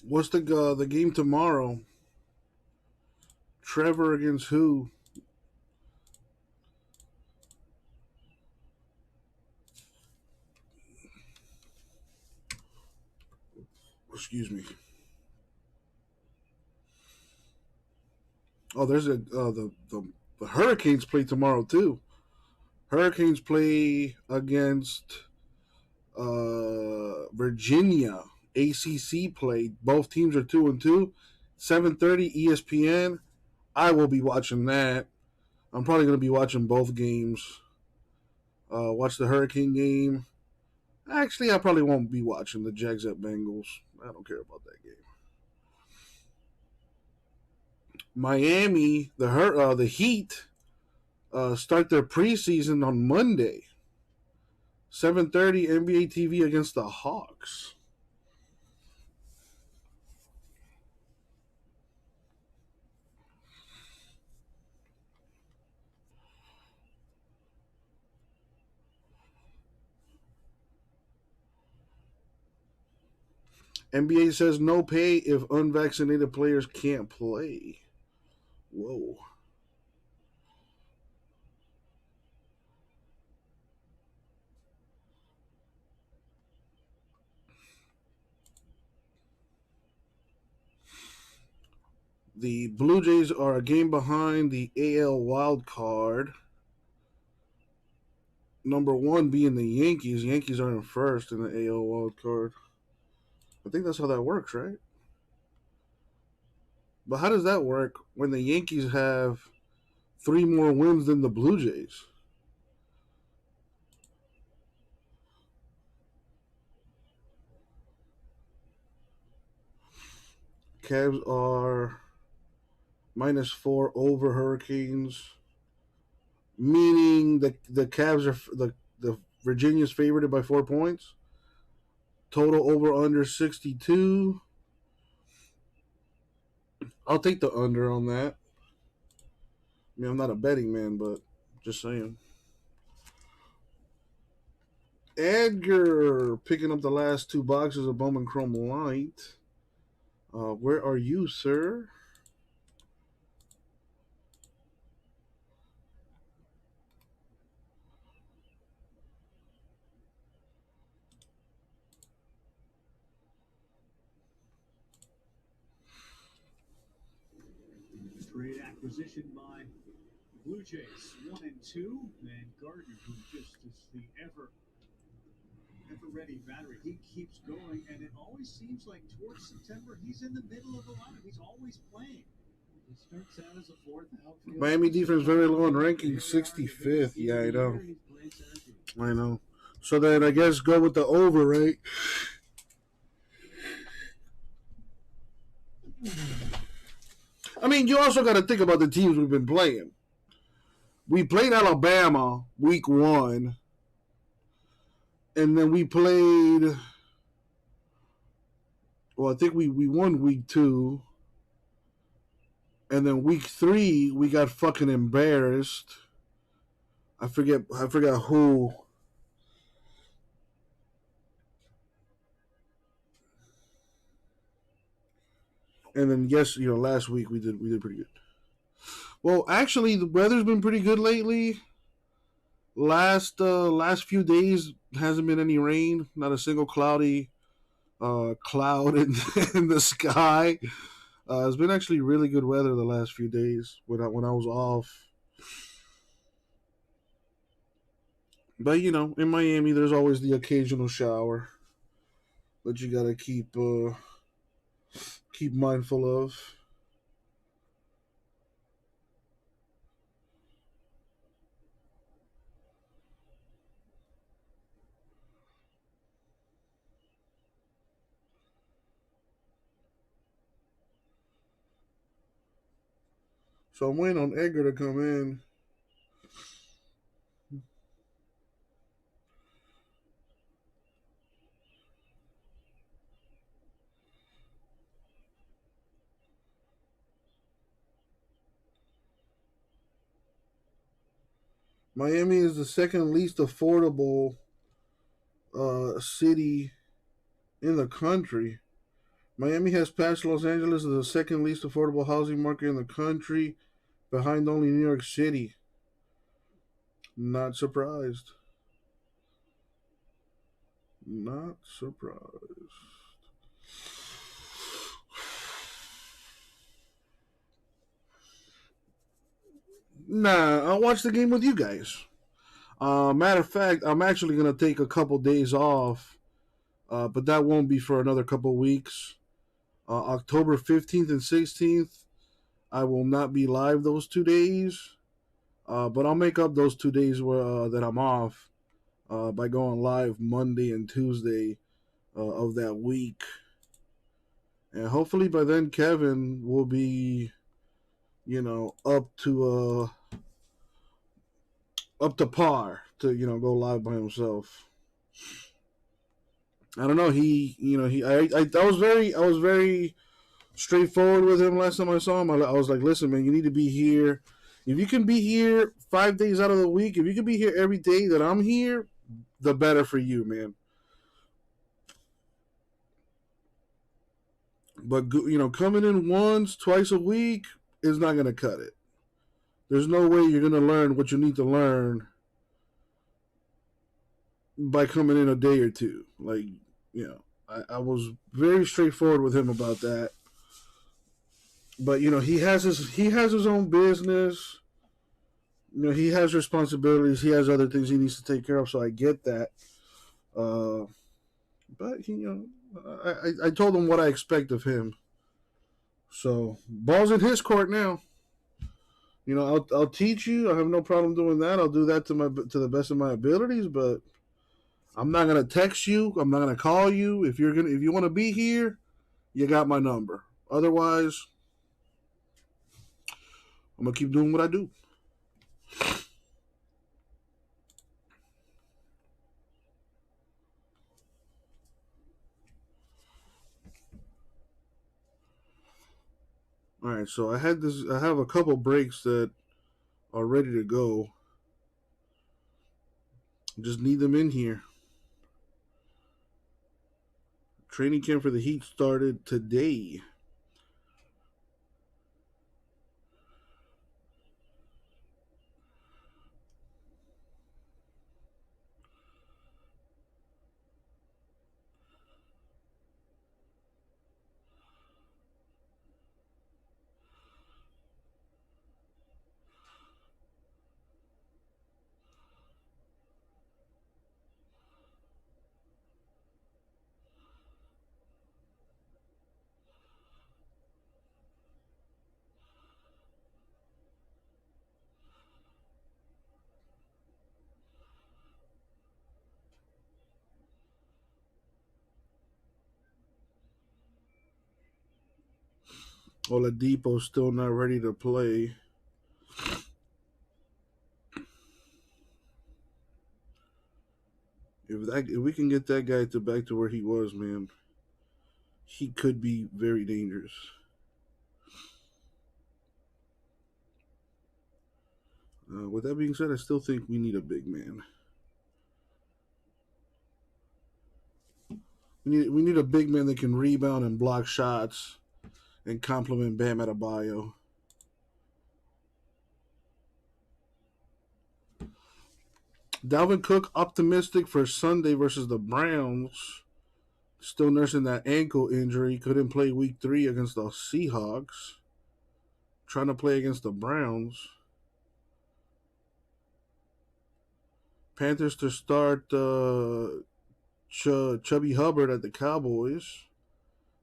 What's the game tomorrow? Trevor against who? Excuse me. Oh, there's the Hurricanes play tomorrow too. Hurricanes play against Virginia. ACC play. Both teams are 2-2. 7:30 ESPN. I will be watching that. I'm probably going to be watching both games. Watch the Hurricane game. Actually, I probably won't be watching the Jags at Bengals. I don't care about that game. Miami, the Heat, start their preseason on Monday. 7:30 NBA TV against the Hawks. NBA says no pay if unvaccinated players can't play. Whoa. The Blue Jays are a game behind the AL wild card. Number one being the Yankees. Yankees are in first in the AL wild card. I think that's how that works, right? But how does that work when the Yankees have 3 more wins than the Blue Jays? Cavs are -4 over Hurricanes, meaning the Cavs are the Virginia's favored by 4 points. Total over under 62. I'll take the under on that. I mean, I'm not a betting man, but just saying. Edgar picking up the last 2 boxes of Bowman Chrome Light. Where are you, sir? Trade acquisition by the Blue Jays, 1 and 2, and Gardner, who just is the ever ready battery. He keeps going, and it always seems like towards September he's in the middle of the lineup. He's always playing. He starts out as a 4th outfielder. Miami defense very low in ranking, 65th. Yeah, I know. I know. So then I guess go with the over, right? I mean, you also got to think about the teams we've been playing. We played Alabama week 1, and then we played. Well, I think we won week 2, and then week 3 we got fucking embarrassed. I forget who. And then yes, last week we did pretty good. Well, actually, the weather's been pretty good lately. Last few days hasn't been any rain, not a single cloudy cloud in the sky. It's been actually really good weather the last few days when I was off. But in Miami, there's always the occasional shower that you gotta keep mindful of. So I'm waiting on Edgar to come in. Miami is the second least affordable city in the country. Miami has passed Los Angeles as the second least affordable housing market in the country, behind only New York City. Not surprised. Not surprised. Nah, I'll watch the game with you guys. Matter of fact, I'm actually going to take a couple days off, but that won't be for another couple weeks. October 15th and 16th, I will not be live those 2 days, but I'll make up those 2 days that I'm off by going live Monday and Tuesday of that week. And hopefully by then Kevin will be, up to par to go live by himself. I don't know. I was very straightforward with him last time I saw him. I was like, listen, man, you need to be here. If you can be here 5 days out of the week, if you can be here every day that I'm here, the better for you, man. But coming in once, twice a week is not gonna cut it. There's no way you're gonna learn what you need to learn by coming in a day or two. Like, I was very straightforward with him about that. But he has his own business. He has responsibilities. He has other things he needs to take care of. So I get that. But I told him what I expect of him. So ball's in his court now. I'll teach you. I have no problem doing that. I'll do that to the best of my abilities. But I'm not gonna text you. I'm not gonna call you. If you want to be here, you got my number. Otherwise, I'm gonna keep doing what I do. All right, so I have a couple breaks that are ready to go. Just need them in here. Training camp for the Heat started today. Oladipo's still not ready to play. If we can get that guy back to where he was, man, he could be very dangerous. With that being said, I still think we need a big man. We need a big man that can rebound and block shots and compliment Bam Adebayo. Dalvin Cook optimistic for Sunday versus the Browns. Still nursing that ankle injury. Couldn't play week 3 against the Seahawks. Trying to play against the Browns. Panthers to start Chubby Hubbard at the Cowboys.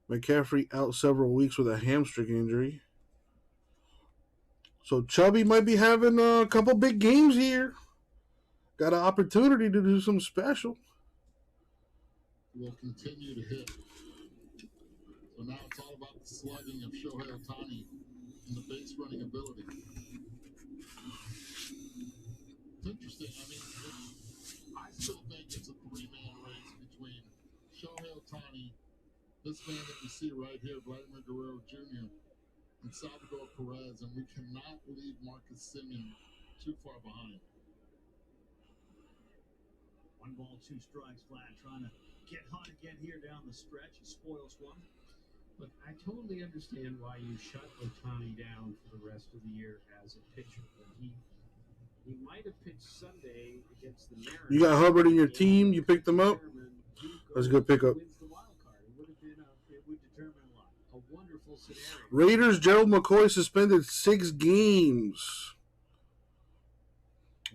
McCaffrey out several weeks with a hamstring injury. So Chubby might be having a couple big games here. Got an opportunity to do something special. Will continue to hit. So now it's all about the slugging of Shohei Ohtani and the base running ability. It's interesting. I mean, I still think it's a 3-man race between Shohei Ohtani, this man that we see right here, Vladimir Guerrero Jr., and Salvador Perez, and we cannot leave Marcus Semien too far behind. 1 ball, 2 strikes. Vlad trying to get hot again here down the stretch. He spoils one. Look, I totally understand why you shut Ohtani down for the rest of the year as a pitcher, but he might have pitched Sunday against the Mariners. You got Hubbard in your team. You picked him up. That's a good pickup. It would determine a lot. A wonderful scenario. Raiders, Gerald McCoy suspended 6 games.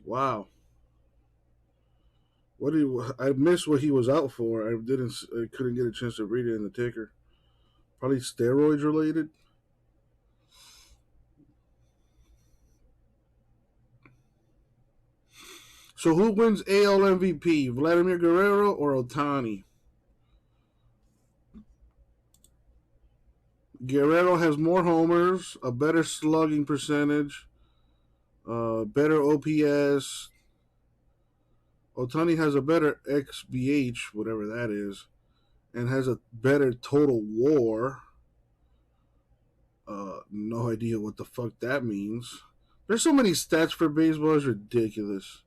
Wow. I missed what he was out for. I couldn't get a chance to read it in the ticker. Probably steroids related. So who wins AL MVP? Vladimir Guerrero or Ohtani? Guerrero has more homers, a better slugging percentage, better OPS. Ohtani has a better XBH, whatever that is, and has a better total WAR. No idea what the fuck that means. There's so many stats for baseball, it's ridiculous.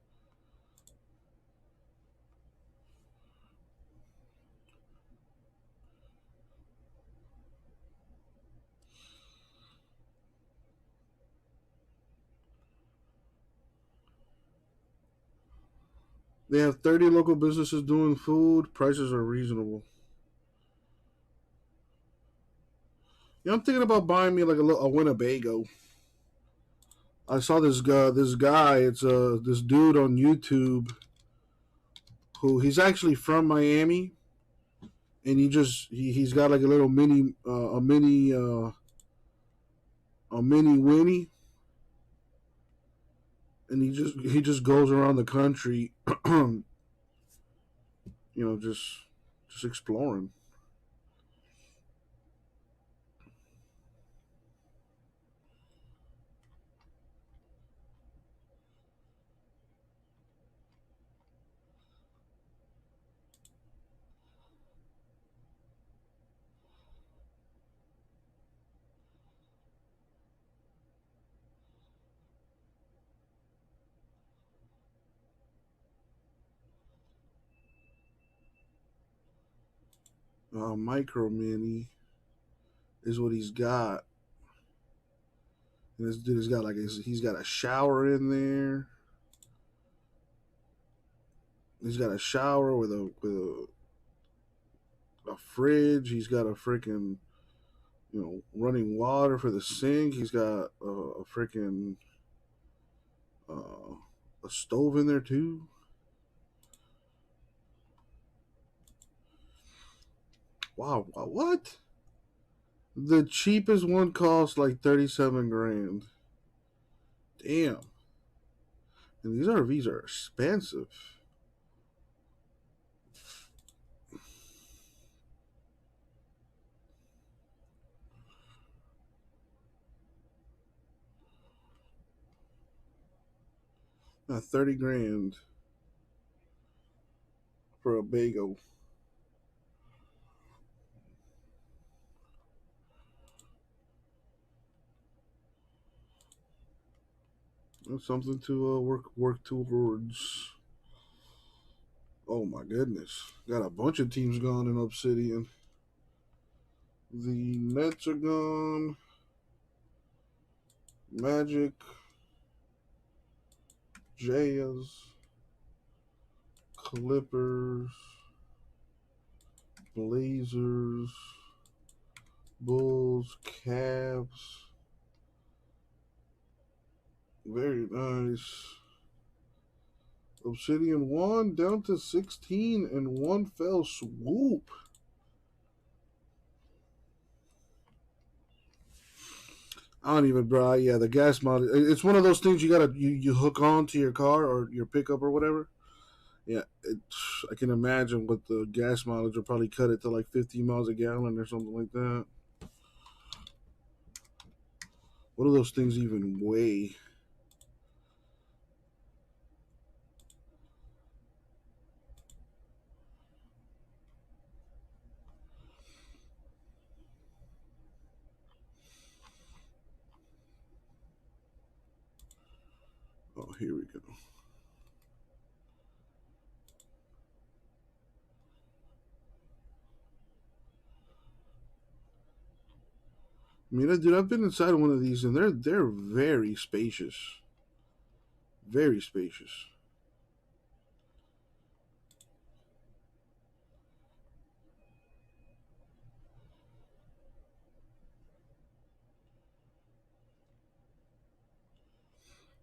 They have 30 local businesses doing food. Prices are reasonable. Yeah, I'm thinking about buying me like a Winnebago. I saw this guy. It's this dude on YouTube who he's actually from Miami, and he's got like a little mini Winnie, and he just goes around the country, just exploring. Micro Mini is what he's got. And this dude has got he's got a shower in there. He's got a shower with a fridge. He's got a freaking running water for the sink. He's got a freaking a stove in there too. Wow, what? The cheapest one costs like 37 grand. Damn. And these RVs are expensive. Now 30 grand for a bagel. That's something to work towards. Oh my goodness. Got a bunch of teams going in Obsidian. The Nets are gone. Magic. Jazz. Clippers. Blazers. Bulls. Cavs. Very nice. Obsidian 1 down to 16 in one fell swoop. I don't even, bro. Yeah, the gas mileage. It's one of those things you hook on to your car or your pickup or whatever. Yeah, I can imagine what the gas mileage will probably cut it to like 50 miles a gallon or something like that. What do those things even weigh? Oh, here we go. I mean, dude, I've been inside one of these, and they're very spacious. Very spacious.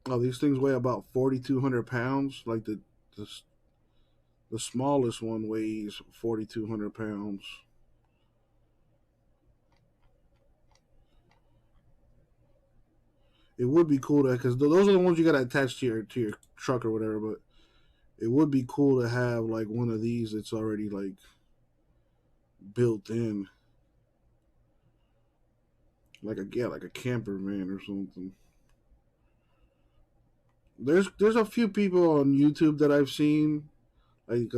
Oh, these things weigh about 4,200 pounds. Like the smallest one weighs 4,200 pounds. It would be cool to, because those are the ones you got to attach to your truck or whatever. But it would be cool to have like one of these that's already like built in, like a camper van or something. There's a few people on YouTube that I've seen, like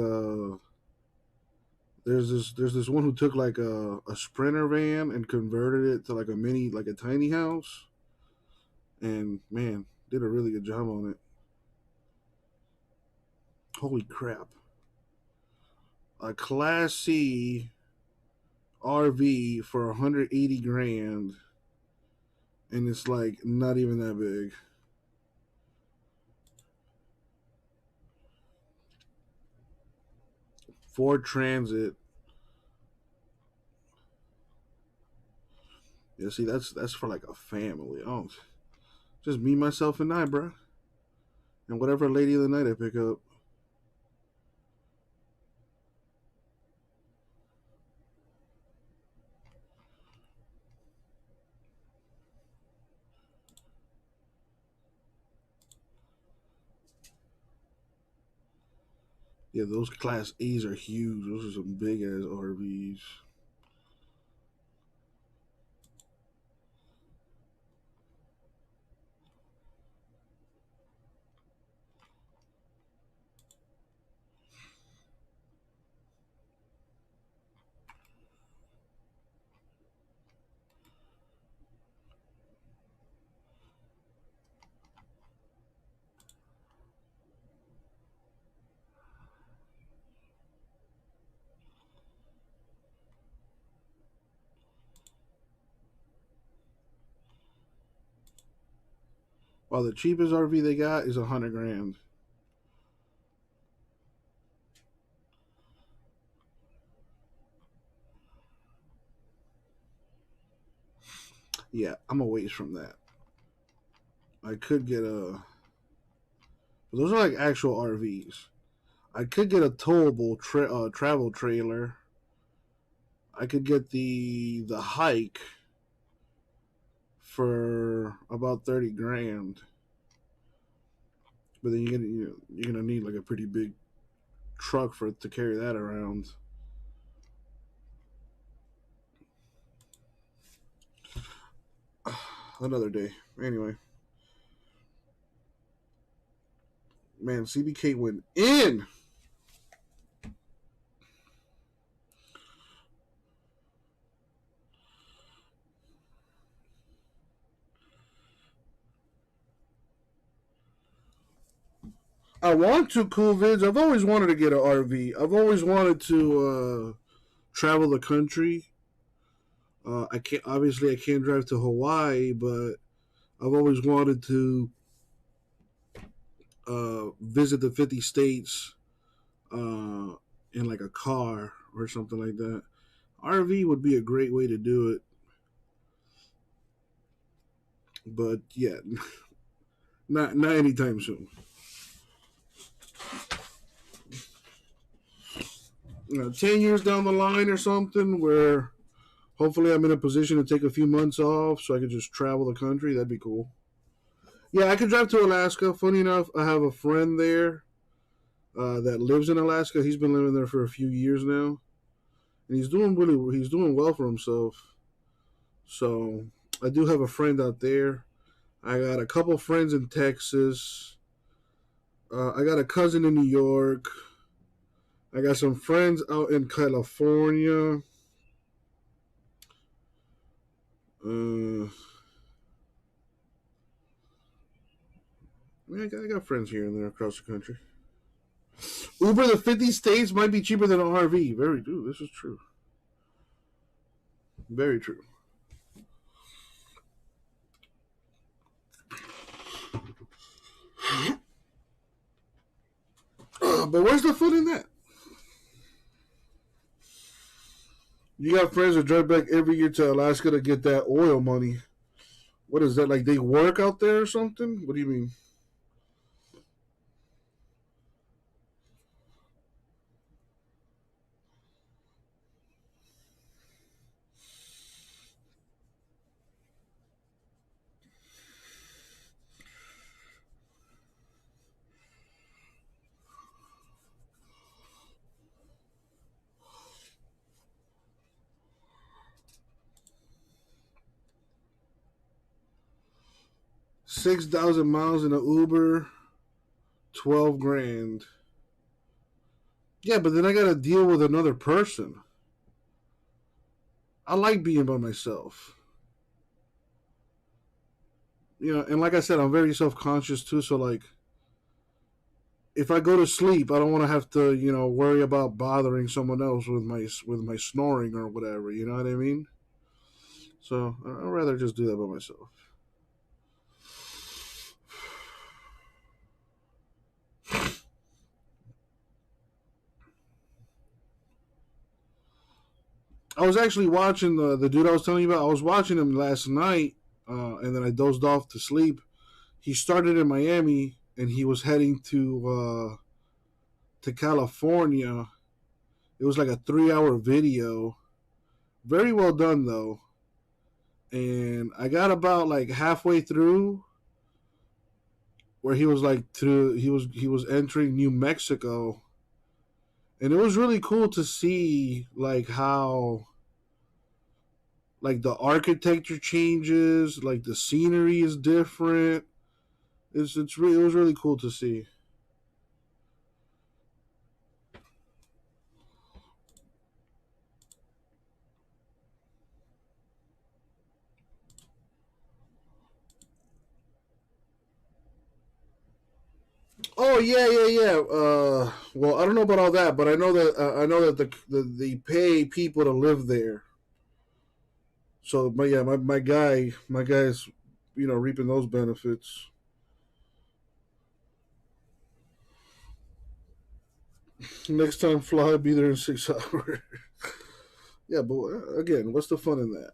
there's this one who took like a Sprinter van and converted it to like a tiny house, and man, did a really good job on it. Holy crap. A Class C RV for 180 grand, and it's like not even that big. Ford Transit. Yeah, see, that's for like a family. Oh, just me, myself, and I, bro. And whatever lady of the night I pick up. Yeah, those Class A's are huge. Those are some big ass RVs. Well, the cheapest RV they got is 100 grand. Yeah, I'm a ways from that. I could get a... But those are like actual RVs. I could get a towable travel trailer. I could get the hike for about 30 grand. But then you're gonna need like a pretty big truck to carry that around. Another day. Anyway. Man, CBK went in. I want to, Cool Vids. I've always wanted to get an RV. I've always wanted to travel the country. I can't drive to Hawaii, but I've always wanted to visit the 50 states in like a car or something like that. RV would be a great way to do it. But yeah, not anytime soon. 10 years down the line or something, where hopefully I'm in a position to take a few months off so I could just travel the country. That'd be cool. Yeah, I could drive to Alaska. Funny enough, I have a friend there that lives in Alaska. He's been living there for a few years now, and he's doing well for himself. So I do have a friend out there. I got a couple friends in Texas. I got a cousin in New York. I got some friends out in California. I got friends here and there across the country. Uber the 50 states might be cheaper than an RV. Very true. This is true. Very true. But where's the fun in that? You got friends that drive back every year to Alaska to get that oil money. What is that? Like they work out there or something? What do you mean? $6,000 in an Uber, 12 grand. Yeah, but then I gotta deal with another person. I like being by myself. And like I said, I'm very self-conscious too, so like if I go to sleep, I don't want to have to, worry about bothering someone else with my snoring or whatever, you know what I mean? So I'd rather just do that by myself. I was actually watching the dude I was telling you about. I was watching him last night, and then I dozed off to sleep. He started in Miami, and he was heading to California. It was like a 3-hour video. Very well done, though. And I got about like halfway through where he was entering New Mexico. And it was really cool to see like how like the architecture changes, like the scenery is different. It was really cool to see. Oh yeah. Well, I don't know about all that, but I know that they pay people to live there. So, but yeah, my guy's reaping those benefits. Next time, fly, be there in 6 hours. Yeah, but again, what's the fun in that?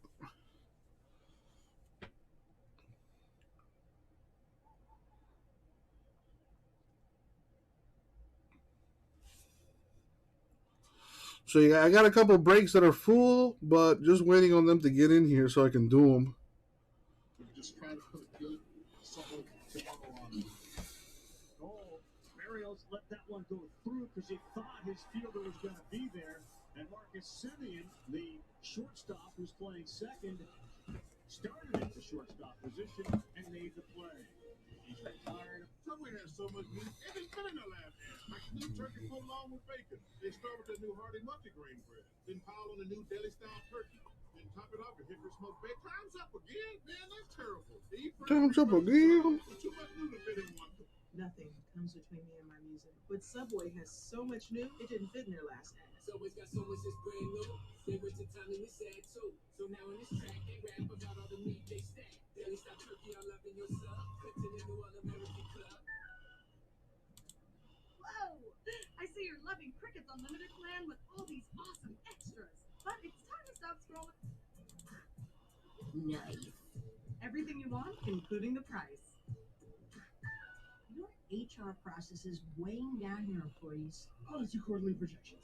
So yeah, I got a couple breaks that are full, but just waiting on them to get in here so I can do them. Just try to put a good solid tomorrow on him. Oh, Barrios let that one go through because he thought his fielder was going to be there. And Marcus Semien, the shortstop who's playing second, started at the shortstop position and made the play. He's retired. Subway has so much meat, it has been in their last year. Like new turkey full along with bacon. They start with the new Hardy multigrain bread, then pile on the new deli style turkey, then top it off with hickory smoked bacon. Time's up again, man. That's terrible. Time's up again. Too much new to fit in one. Nothing comes between me and my music. But Subway has so much new, it didn't fit in their last ad. Subway's got so much that's brand new. They went to time and it's sad too. So now in this track, they rap about all the meat they stack. Daily stop turkey, I'm loving your sub. Cut to the new All-American Club. Whoa! I see you're loving Cricket's Unlimited plan with all these awesome extras. But it's time to stop scrolling. Nice. Everything you want, including the price. Your HR process is weighing down your employees. Policy quarterly projections.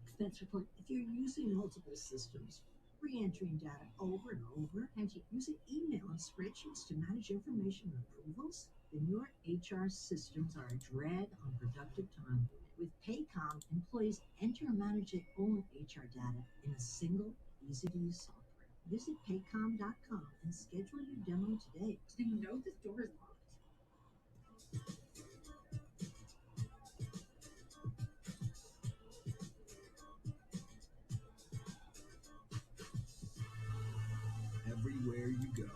Expense report. If you're using multiple systems, re-entering data over and over, and you're using email and spreadsheets to manage information and approvals, then your HR systems are a drag on productive time. With Paycom, employees enter and manage their own HR data in a single, easy-to-use software. Visit paycom.com and schedule your demo today. Do you know this door is locked? Everywhere you go,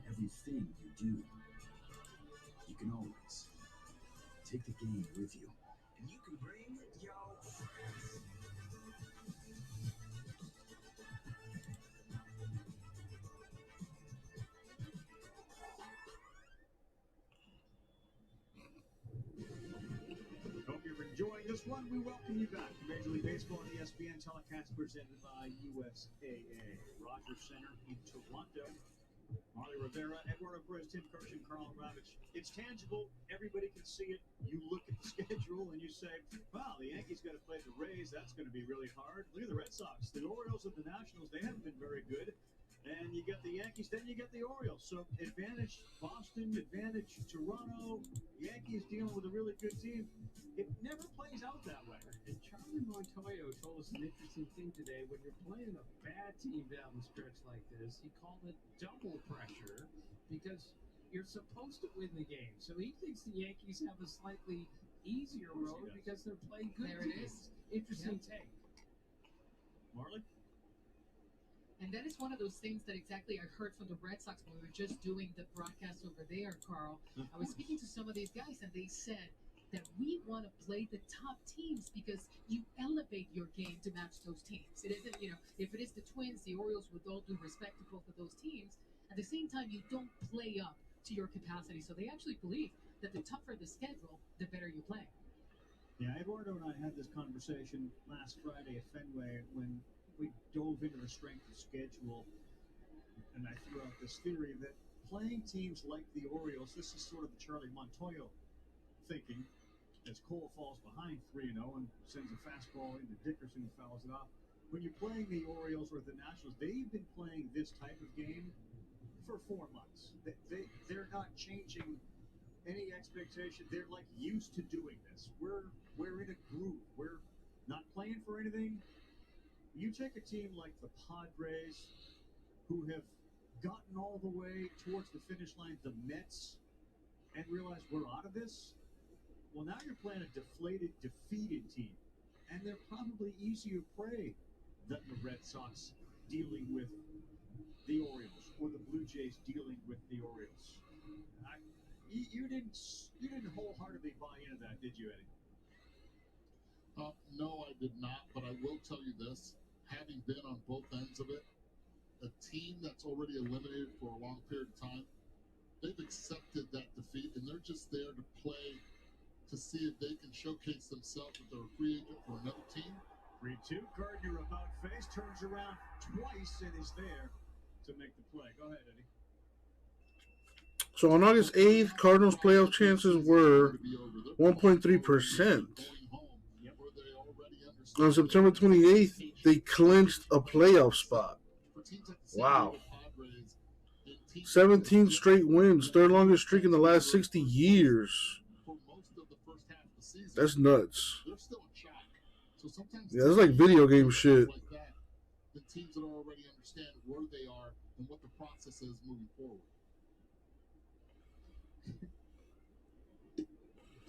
everything you do, you can always take the game with you. And you can bring your friends. Hope you're enjoying this one. We welcome you back to Major League Baseball and ESPN telecast presented by USAA. Rogers Center in Toronto. Marley Rivera, Eduardo Perez, Tim Kershin, Carl Ravitch. It's tangible. Everybody can see it. You look at the schedule and you say, wow, the Yankees got to play the Rays. That's going to be really hard. Look at the Red Sox. The Orioles and the Nationals, they haven't been very good. And you get the Yankees, then you get the Orioles. So advantage Boston, advantage Toronto. Yankees dealing with a really good team. It never plays out that way. And Charlie Montoyo told us an interesting thing today. When you're playing a bad team down the stretch like this, he called it double pressure because you're supposed to win the game. So he thinks the Yankees have a slightly easier road because they're playing good There it teams. is. Interesting Yep. take. Marley? And that is one of those things that exactly I heard from the Red Sox when we were just doing the broadcast over there, Carl. I was speaking to some of these guys, and they said that we want to play the top teams because you elevate your game to match those teams. It isn't, if it is the Twins, the Orioles, with all due respect to both of those teams, at the same time, you don't play up to your capacity. So they actually believe that the tougher the schedule, the better you play. Yeah, Eduardo and I had this conversation last Friday at Fenway when we dove into the strength of schedule, and I threw out this theory that playing teams like the Orioles, this is sort of the Charlie Montoyo thinking, as Cole falls behind 3-0 and sends a fastball into Dickerson who fouls it off. When you're playing the Orioles or the Nationals, they've been playing this type of game for 4 months. They're not changing any expectation. They're like used to doing this. We're in a groove. We're not playing for anything. You take a team like the Padres, who have gotten all the way towards the finish line, the Mets, and realize we're out of this. Well, now you're playing a deflated, defeated team, and they're probably easier prey than the Red Sox dealing with the Orioles or the Blue Jays dealing with the Orioles. You didn't wholeheartedly buy into that, did you, Eddie? No, I did not, but I will tell you this. Having been on both ends of it, a team that's already eliminated for a long period of time, they've accepted that defeat, and they're just there to play to see if they can showcase themselves if they're a free agent for another team. 3-2, Gardner about face, turns around twice and is there to make the play. Go ahead, Eddie. So on August 8th, Cardinals playoff chances were 1.3%. On September 28th, they clinched a playoff spot. Wow. 17 straight wins, third longest streak in the last 60 years. That's nuts. Yeah, that's like video game shit. The teams that already understand where they are and what the process is moving forward.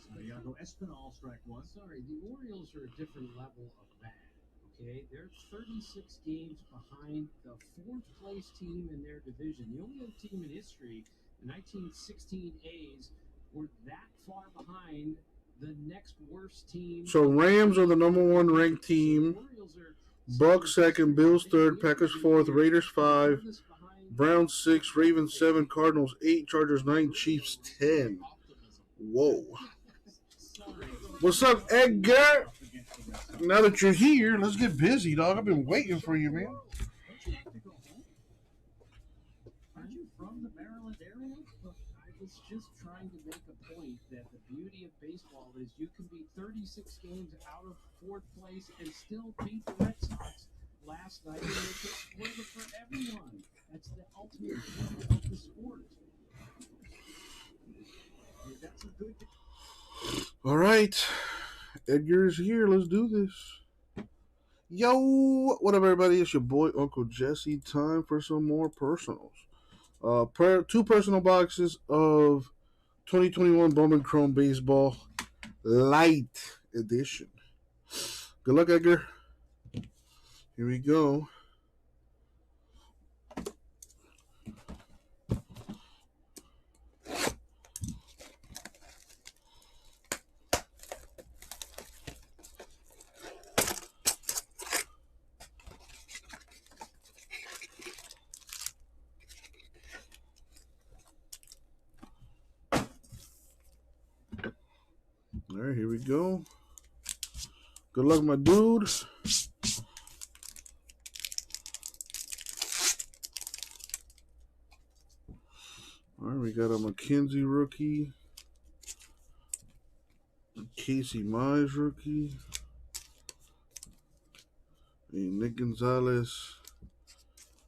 Santiago Espinal, strike one. Sorry, the Orioles are a different level of bad. Okay, they're 36 games behind the fourth place team in their division. The only other team in history, the 1916 A's, were that far behind the next worst team. So Rams are the #1 ranked team. Bucks second, Bills third, Packers fourth, Raiders 5, Browns 6, Ravens 7, Cardinals 8, Chargers 9, Chiefs 10. Whoa. What's up, Edgar? Now that you're here, let's get busy, dog. I've been waiting for you, man. Are you from the Maryland area? Look, I was just trying to make a point that the beauty of baseball is you can be 36 games out of 4th place and still beat the Red Sox last night and make it worth it for everyone. That's the ultimate beauty of the sport. That's a good. All right. Edgar's here. Let's do this. Yo, what up, everybody? It's your boy, Uncle Jesse. Time for some more personals. 2 personal boxes of 2021 Bowman Chrome Baseball Light Edition. Good luck, Edgar. Here we go. All right, here we go. Good luck, my dude. All right, we got a McKenzie rookie, Casey Mize rookie, a Nick Gonzalez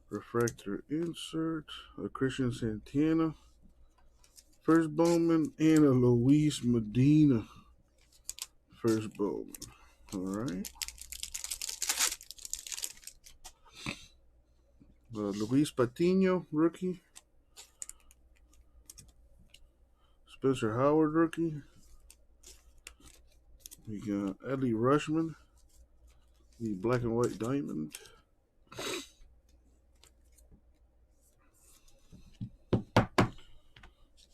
refractor insert, a Christian Santana first Bowman, and a Luis Medina first Bowman. All right. Luis Patino rookie. Spencer Howard rookie. We got Adley Rushman, the black and white diamond.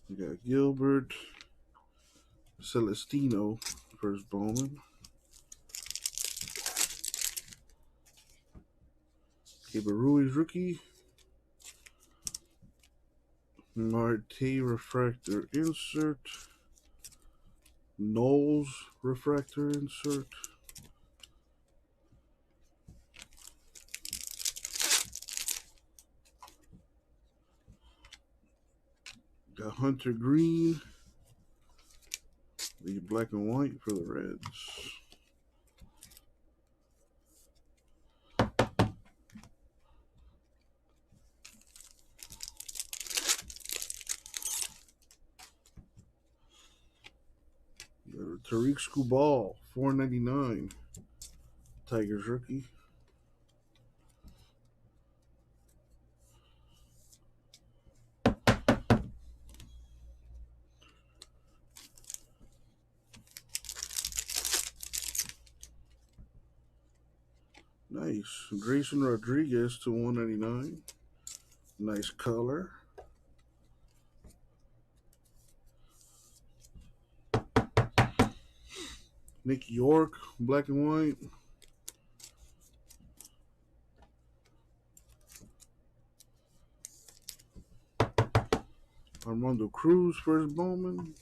We got Gilbert Celestino, first Bowman. Ruiz rookie. Marte refractor insert. Knowles refractor insert. Got Hunter Green, the black and white for the Reds. Tariq Skubal, $4.99. Tigers rookie. Nice. Grayson Rodriguez to $1.99. Nice color. Nick York, black and white. Armando Cruz, first Bowman.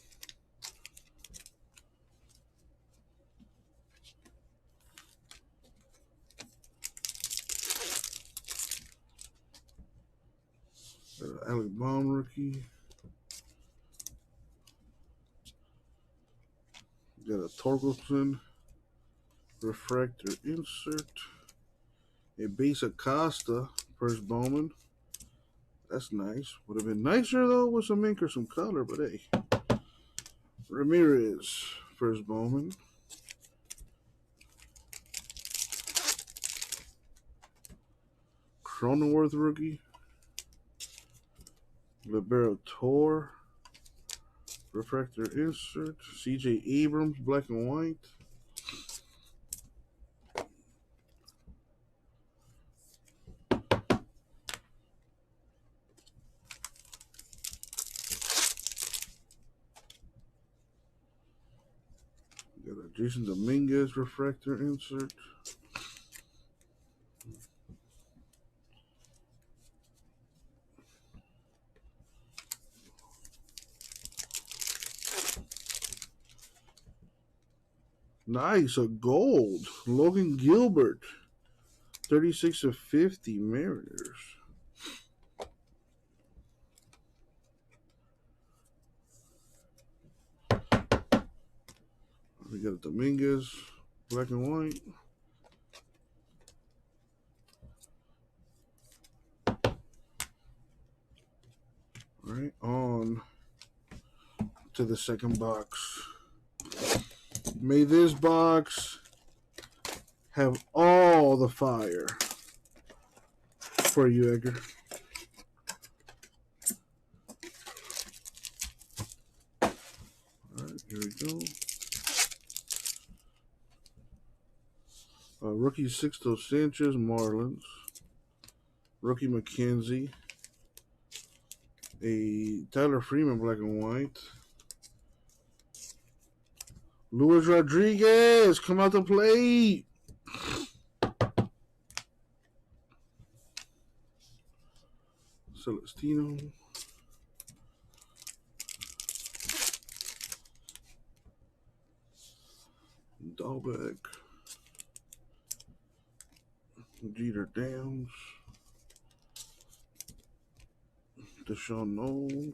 Alec Baum rookie. Got a Torkelson refractor insert. A base Acosta, first Bowman. That's nice. Would have been nicer though with some ink or some color, but hey. Ramirez, first Bowman. Cronenworth rookie. Libero Tor refractor insert. CJ Abrams, black and white. Jason Dominguez refractor insert. Nice, a gold. Logan Gilbert. 36/50 Mariners. We got Dominguez, black and white. All right, on to the second box. May this box have all the fire for you, Edgar. All right, here we go. Rookie Sixto Sanchez, Marlins. Rookie McKenzie. A Tyler Freeman, black and white. Luis Rodriguez, come out to play. Celestino. Dahlbeck. Jeter Downs. Deshaun Knowles.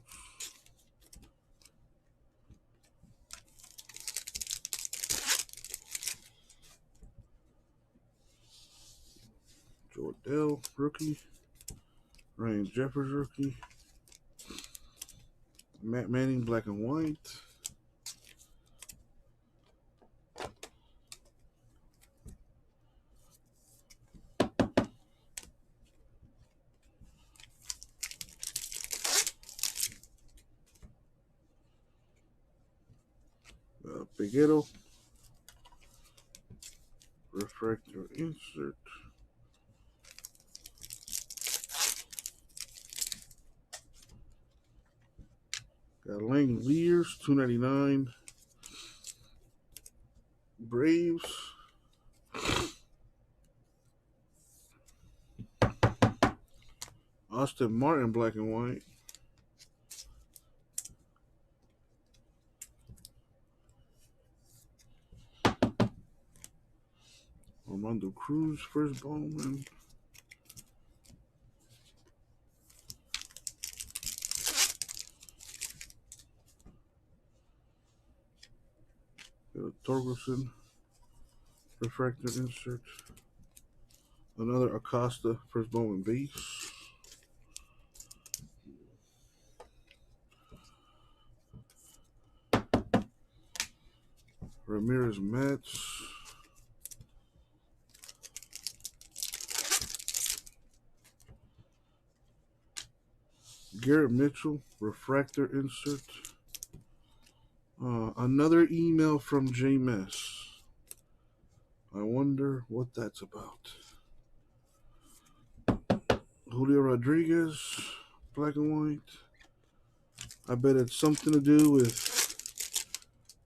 Jordell, rookie. Ryan Jeffers, rookie. Matt Manning, black and white. Peguero. Refractor insert. Got Lang Lears, $2.99. Braves. Austin Martin, black and white. Armando Cruz, first Bowman. Torkelson, refractor insert. Another Acosta, first Bowman base. Ramirez Mets. Garrett Mitchell, refractor insert. Another email from J-Mess. I wonder what that's about. Julio Rodriguez, black and white. I bet it's something to do with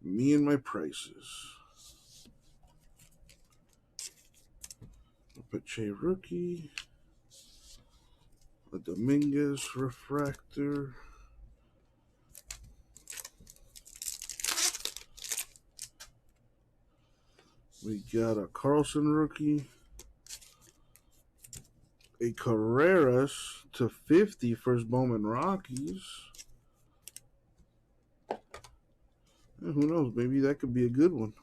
me and my prices. Pache rookie. A Dominguez refractor. We got a Carlson rookie. A Carreras /50 first Bowman Rockies. Who knows? Maybe that could be a good one.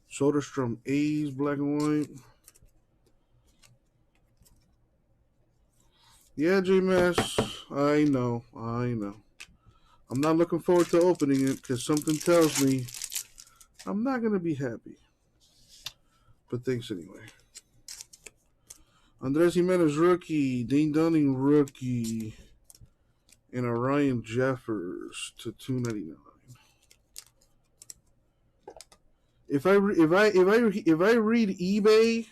Soderstrom A's, black and white. Yeah, J-Mass, I know. I'm not looking forward to opening it because something tells me I'm not going to be happy. But thanks anyway. Andres Jimenez, rookie. Dane Dunning, rookie. And a Ryan Jeffers /299. If I read eBay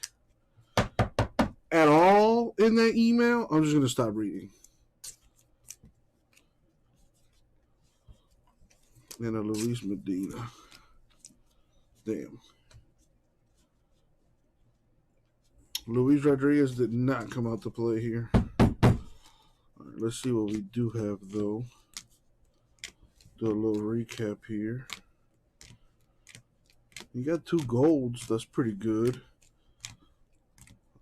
at all in that email, I'm just gonna stop reading. And a Luis Medina. Damn. Luis Rodriguez did not come out to play here. All right, let's see what we do have, though. Do a little recap here. You got 2 golds. That's pretty good.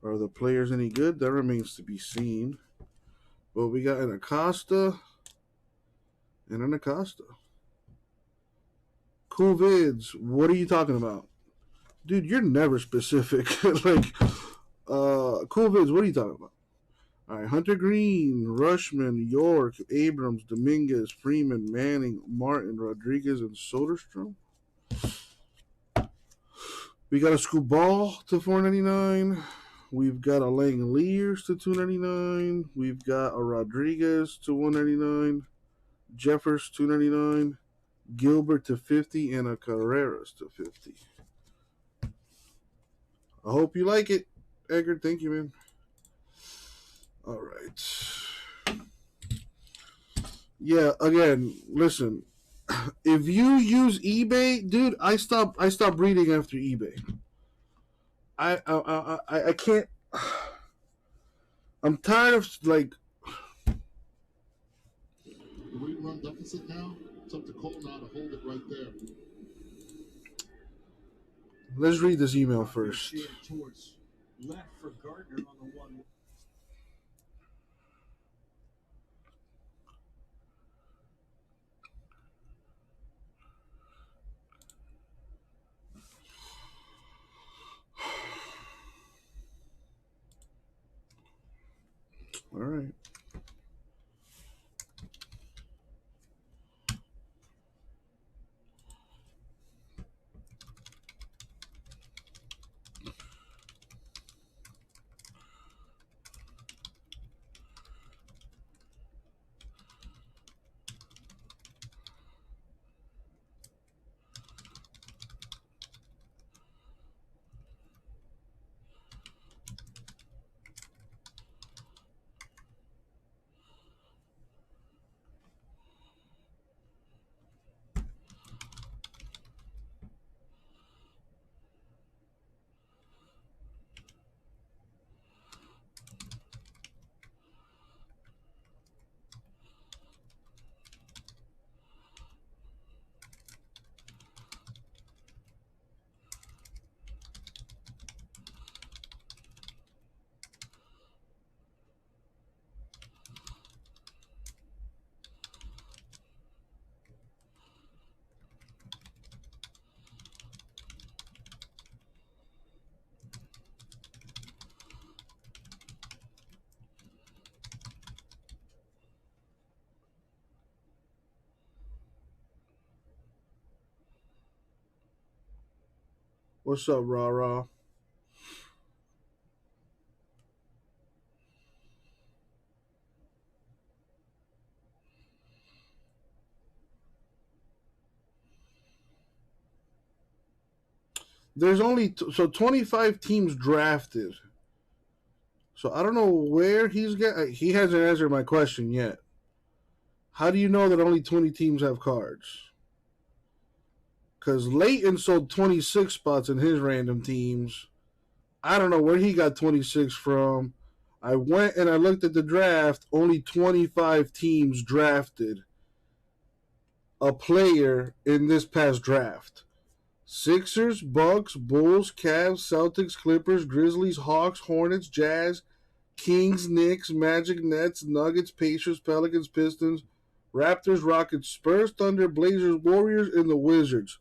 Are the players any good? That remains to be seen. But we got an Acosta and an Acosta. Cool vids. What are you talking about? Dude, you're never specific. Like, cool vids, what are you talking about? All right, Hunter Green, Rushman, York, Abrams, Dominguez, Freeman, Manning, Martin, Rodriguez, and Soderstrom. We got a Scuball to $4.99. We've got a Langeliers to $2.99. We've got a Rodriguez to $1.99. Jeffers $2.99. Gilbert to $50 and a Carreras to $50. I hope you like it, Edgar. Thank you, man. All right. Yeah, again, listen. If you use eBay, dude, I stopped reading after eBay. I can't. I'm tired of like. We run deficit now. It's up to Cole now to hold it right there. Let's read this email first. Towards left for Gardner on the 1. All right. What's up, Rah Rah? There's only 25 teams drafted. So I don't know where he hasn't answered my question yet. How do you know that only 20 teams have cards? Because Leighton sold 26 spots in his random teams. I don't know where he got 26 from. I went and I looked at the draft. Only 25 teams drafted a player in this past draft. Sixers, Bucks, Bulls, Cavs, Celtics, Clippers, Grizzlies, Hawks, Hornets, Jazz, Kings, Knicks, Magic, Nets, Nuggets, Pacers, Pelicans, Pistons, Raptors, Rockets, Spurs, Thunder, Blazers, Warriors, and the Wizards.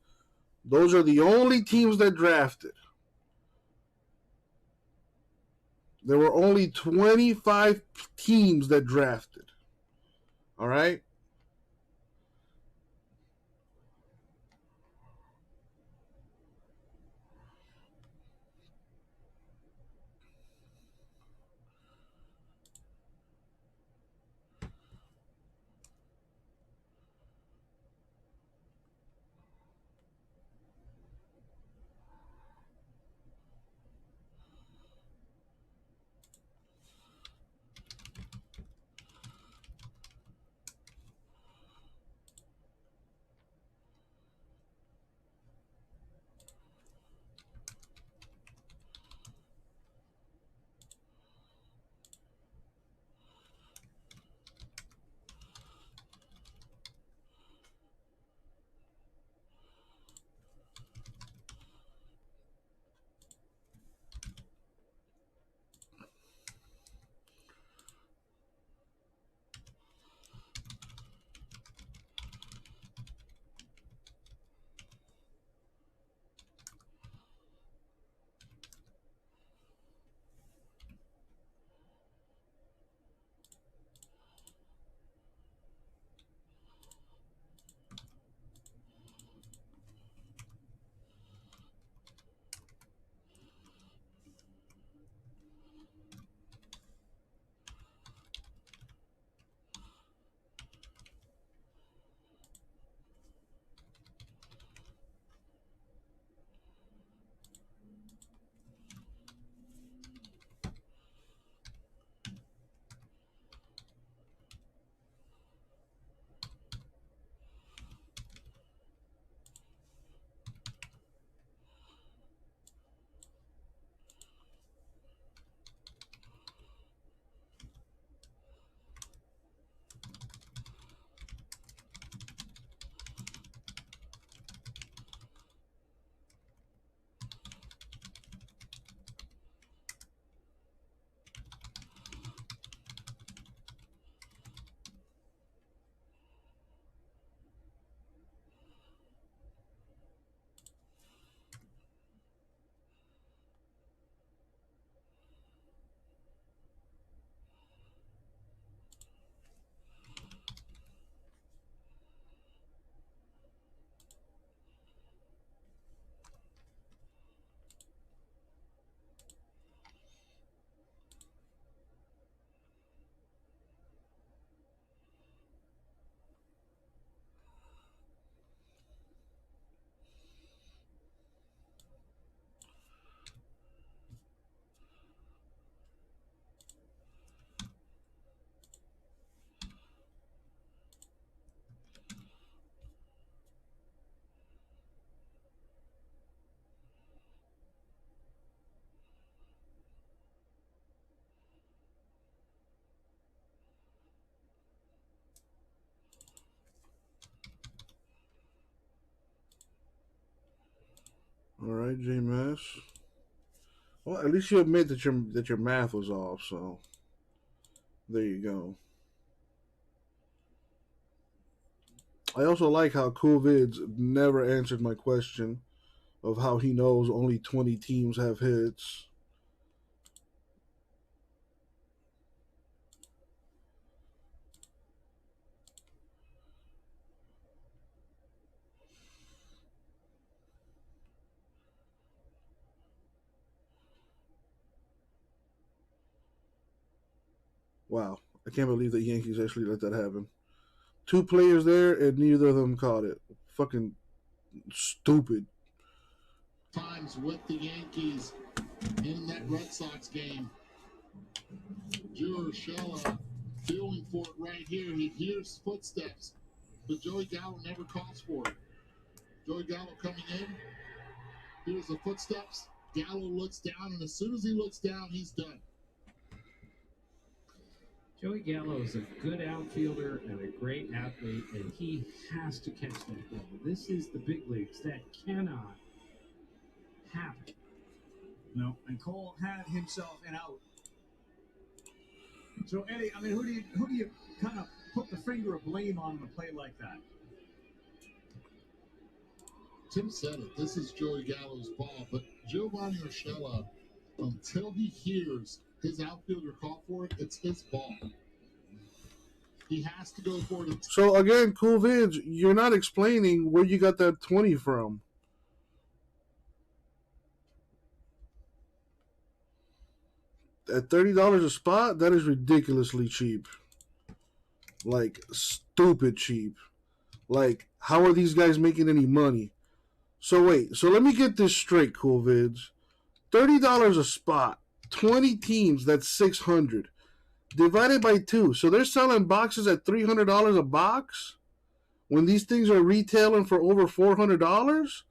Those are the only teams that drafted. There were only 25 teams that drafted. All right? right, JMS. Well, at least you admit that your math was off, so there you go. I also like how Cool Vids never answered my question of how he knows only 20 teams have hits. Wow, I can't believe the Yankees actually let that happen. 2 players there, and neither of them caught it. Fucking stupid. Times with the Yankees in that Red Sox game. Urshela feeling for it right here. He hears footsteps, but Joey Gallo never calls for it. Joey Gallo coming in. Here's the footsteps. Gallo looks down, and as soon as he looks down, he's done. Joey Gallo is a good outfielder and a great athlete, and he has to catch that ball. This is the big leagues. That cannot happen. No, and Cole had himself an out. So Eddie, I mean, who do you kind of put the finger of blame on a play like that? Tim said it. This is Joey Gallo's ball, but Giovanni Urshela, until he hears his outfielder call for it, it's his ball. He has to go for it. So again, Cool Vids, you're not explaining where you got that 20 from. At $30 a spot, that is ridiculously cheap. Like, stupid cheap. Like, how are these guys making any money? So wait, so let me get this straight, Cool Vids. $30 a spot. 20 teams, that's $600. Divided by 2. So they're selling boxes at $300 a box? When these things are retailing for over $400?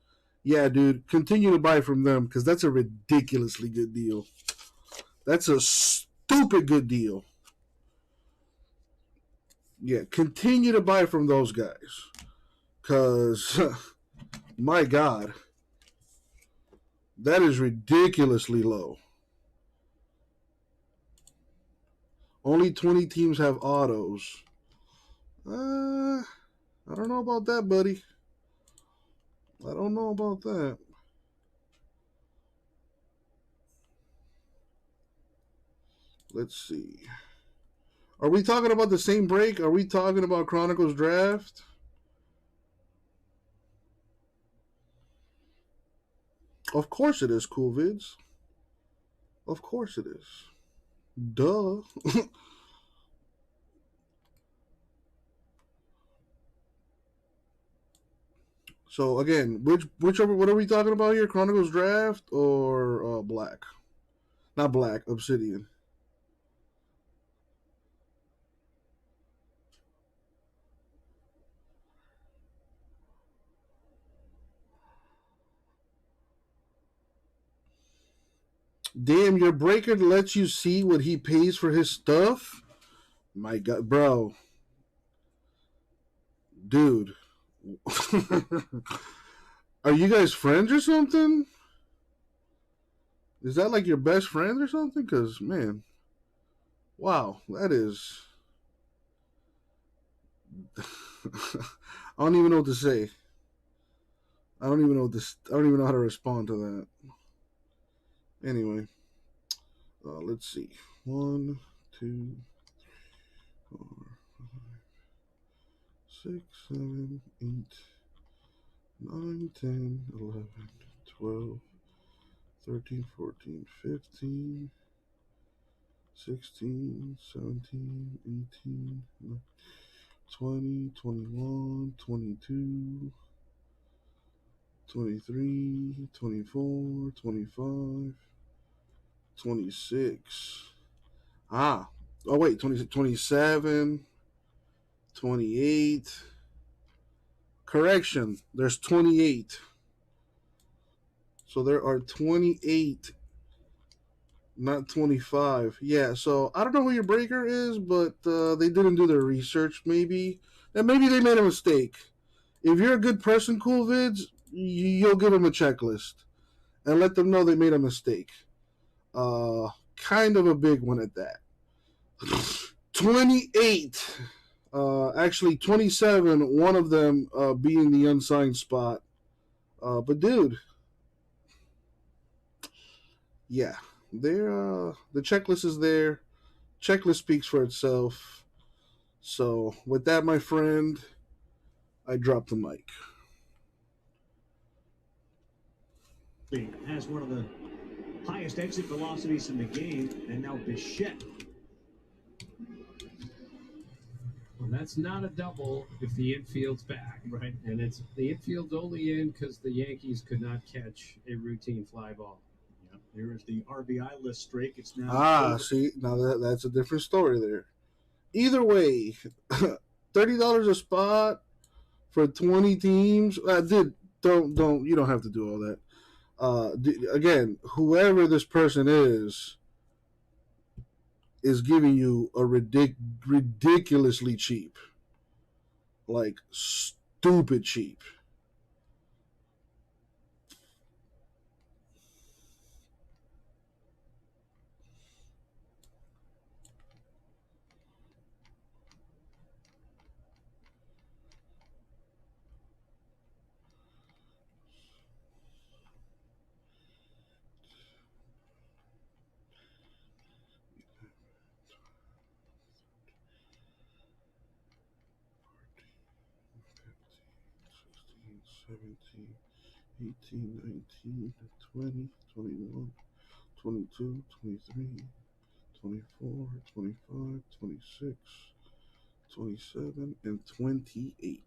Yeah, dude, continue to buy from them because that's a ridiculously good deal. That's a stupid good deal. Yeah, continue to buy from those guys. Because, my God, that is ridiculously low. Only 20 teams have autos. I don't know about that, buddy. I don't know about that. Let's see. Are we talking about the same break? Are we talking about Chronicles Draft? Of course it is, Cool Vids. Of course it is. Duh. So again, what are we talking about here? Chronicles Draft or Black? Not Black, Obsidian. Damn, your breaker lets you see what he pays for his stuff? My God, bro. Dude. Are you guys friends or something? Is that like your best friend or something? Because, man, wow, that is... I don't even know what to say. I don't even know how to respond to that. Anyway, let's see. 1, 2, 4, 5, 6, 7, 8, 9, 10, 11, 12, 13, 14, 15, 16, 17, 18, 20, 21, 22, 23, 24, 25, 26. Oh wait, 26, 27, 28. Correction, there's 28. So there are 28, not 25. Yeah, so I don't know who your breaker is, but they didn't do their research, maybe. And maybe they made a mistake. If you're a good person, Cool Vids, you'll give them a checklist. and let them know they made a mistake. Kind of a big one at that. 28. Actually 27, one of them being the unsigned spot. But dude, yeah, the checklist is there. Checklist speaks for itself. So with that, my friend, I drop the mic. Has one of the highest exit velocities in the game, and now Bichette. Well, that's not a double if the infield's back. Right. And it's the infield's only in because the Yankees could not catch a routine fly ball. Yep. There is the RBI list streak. It's Ah, now see, now that's a different story there. Either way, $30 a spot for 20 teams. You don't have to do all that. Again, whoever this person is giving you a ridiculously cheap, like stupid cheap. $17, $18, $19, $20, $21, $22, $23, $24, $25, $26, $27, and $28.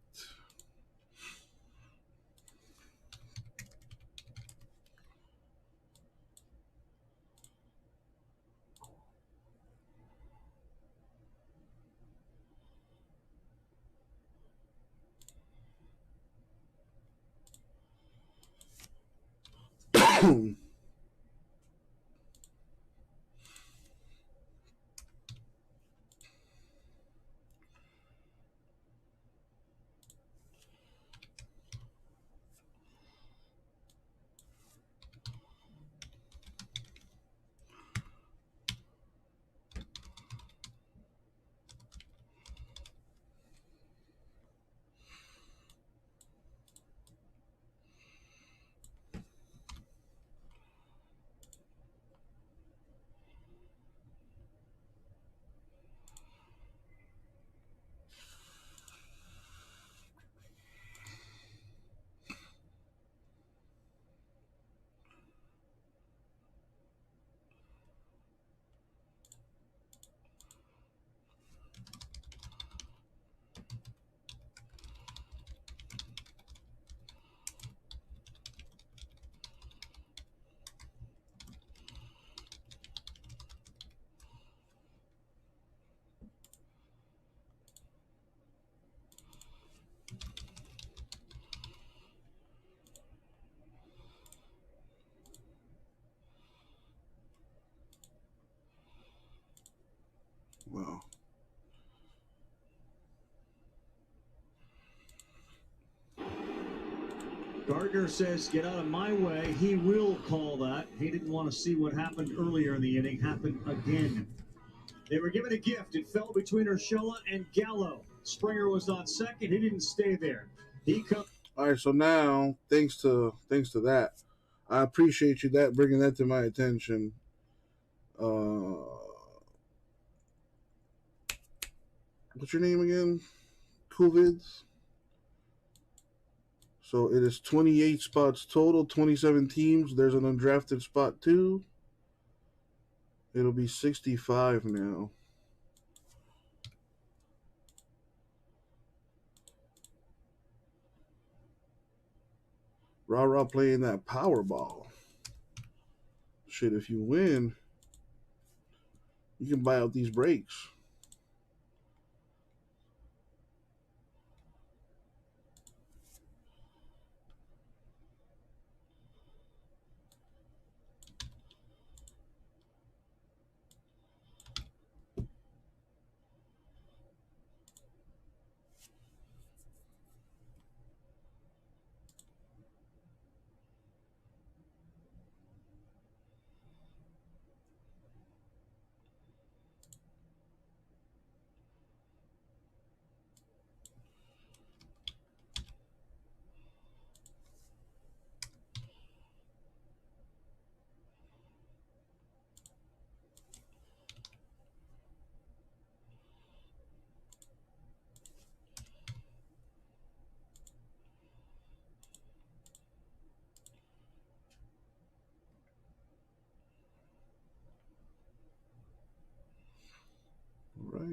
Wow. Gardner says, get out of my way. He will call that. He didn't want to see what happened earlier in the inning happen again. They were given a gift. It fell between Urshela and Gallo. Springer was on second. He didn't stay there. He comes. All right, so now, thanks to that, I appreciate you bringing that to my attention. What's your name again? Coolvids. So it is 28 spots total, 27 teams. There's an undrafted spot too. It'll be 65 now. Rah playing that Powerball. Shit, if you win, you can buy out these breaks.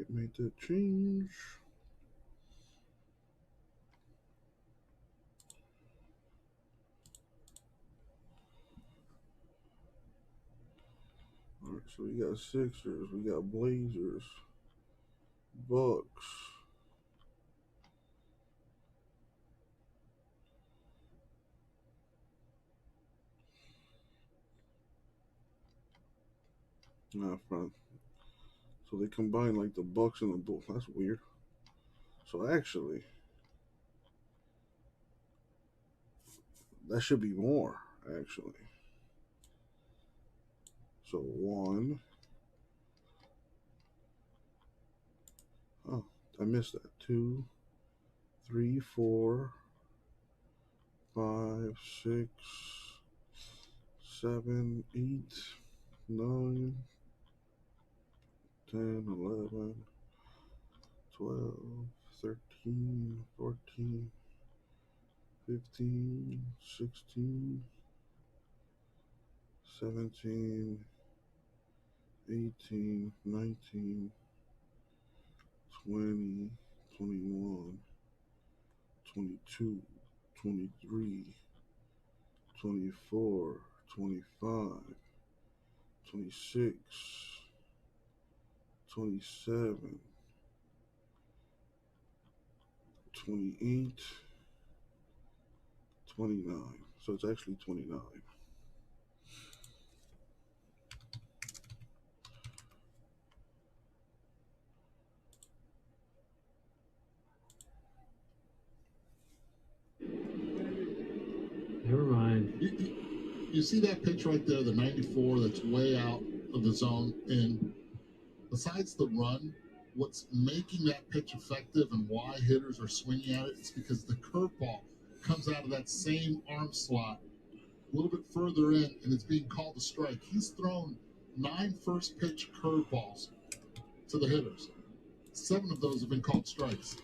made that change. All right, so we got Sixers, we got Blazers, Bucks. So they combine like the Bucks and the Bulls. That's weird. So actually, that should be more, actually. So 1. Oh, I missed that. 2, 3, 4, 5, 6, 7, 8, 9, 10, 11, 12, 13, 14, 15, 16, 17, 18, 19, 20, 21, 22, 23, 24, 25, 26, 27, 28, 29. So it's actually 29. Never mind. You see that pitch right there, the 94 that's way out of the zone? And besides the run, what's making that pitch effective and why hitters are swinging at it is because the curveball comes out of that same arm slot a little bit further in, and it's being called a strike. He's thrown 9 first pitch curveballs to the hitters. 7 of those have been called strikes.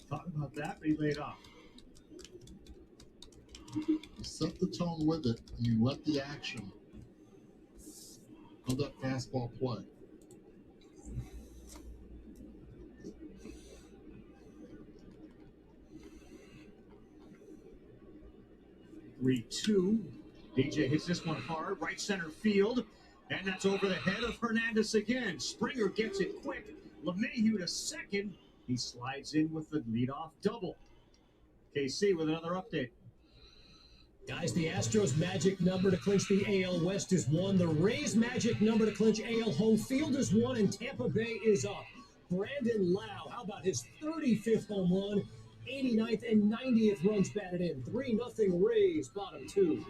Thought about that, but he laid off. You set the tone with it, and you let the action of that fastball play. Three, 2. DJ hits this one hard, right center field, and that's over the head of Hernandez again. Springer gets it quick. LeMahieu to second. He slides in with the leadoff double. KC with another update. Guys, the Astros' magic number to clinch the AL West is 1. The Rays' magic number to clinch AL home field is 1, and Tampa Bay is up. Brandon Lau, how about his 35th home run? 89th and 90th runs batted in. 3-0 Rays, bottom 2.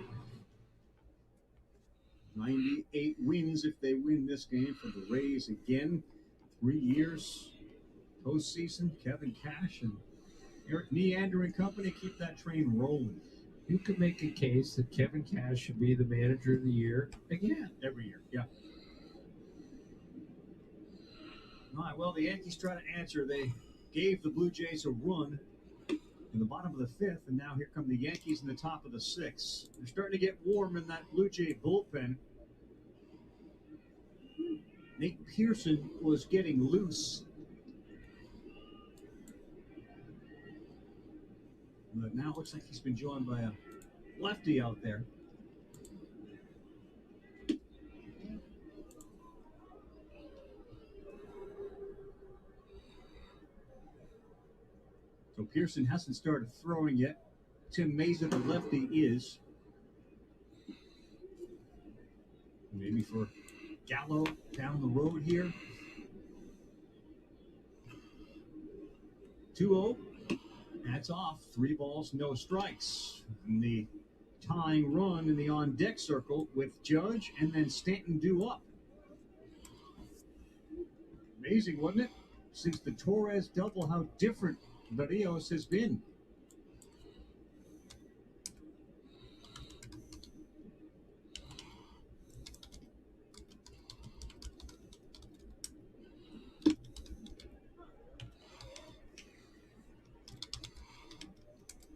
98 wins if they win this game for the Rays again. 3 years postseason. Kevin Cash and Eric Neander and company keep that train rolling. You could make a case that Kevin Cash should be the manager of the year again. Every year, yeah. All right, well, the Yankees try to answer. They gave the Blue Jays a run in the bottom of the 5th, and now here come the Yankees in the top of the 6th. They're starting to get warm in that Blue Jay bullpen. Nate Pearson was getting loose. But now it looks like he's been joined by a lefty out there. So Pearson hasn't started throwing yet. Tim Mayza, the lefty, is. Maybe for Gallo down the road here. 2-0. That's off. 3 balls, no strikes. And the tying run in the on-deck circle with Judge and then Stanton due up. Amazing, wasn't it? Since the Torres double, how different Barrios has been.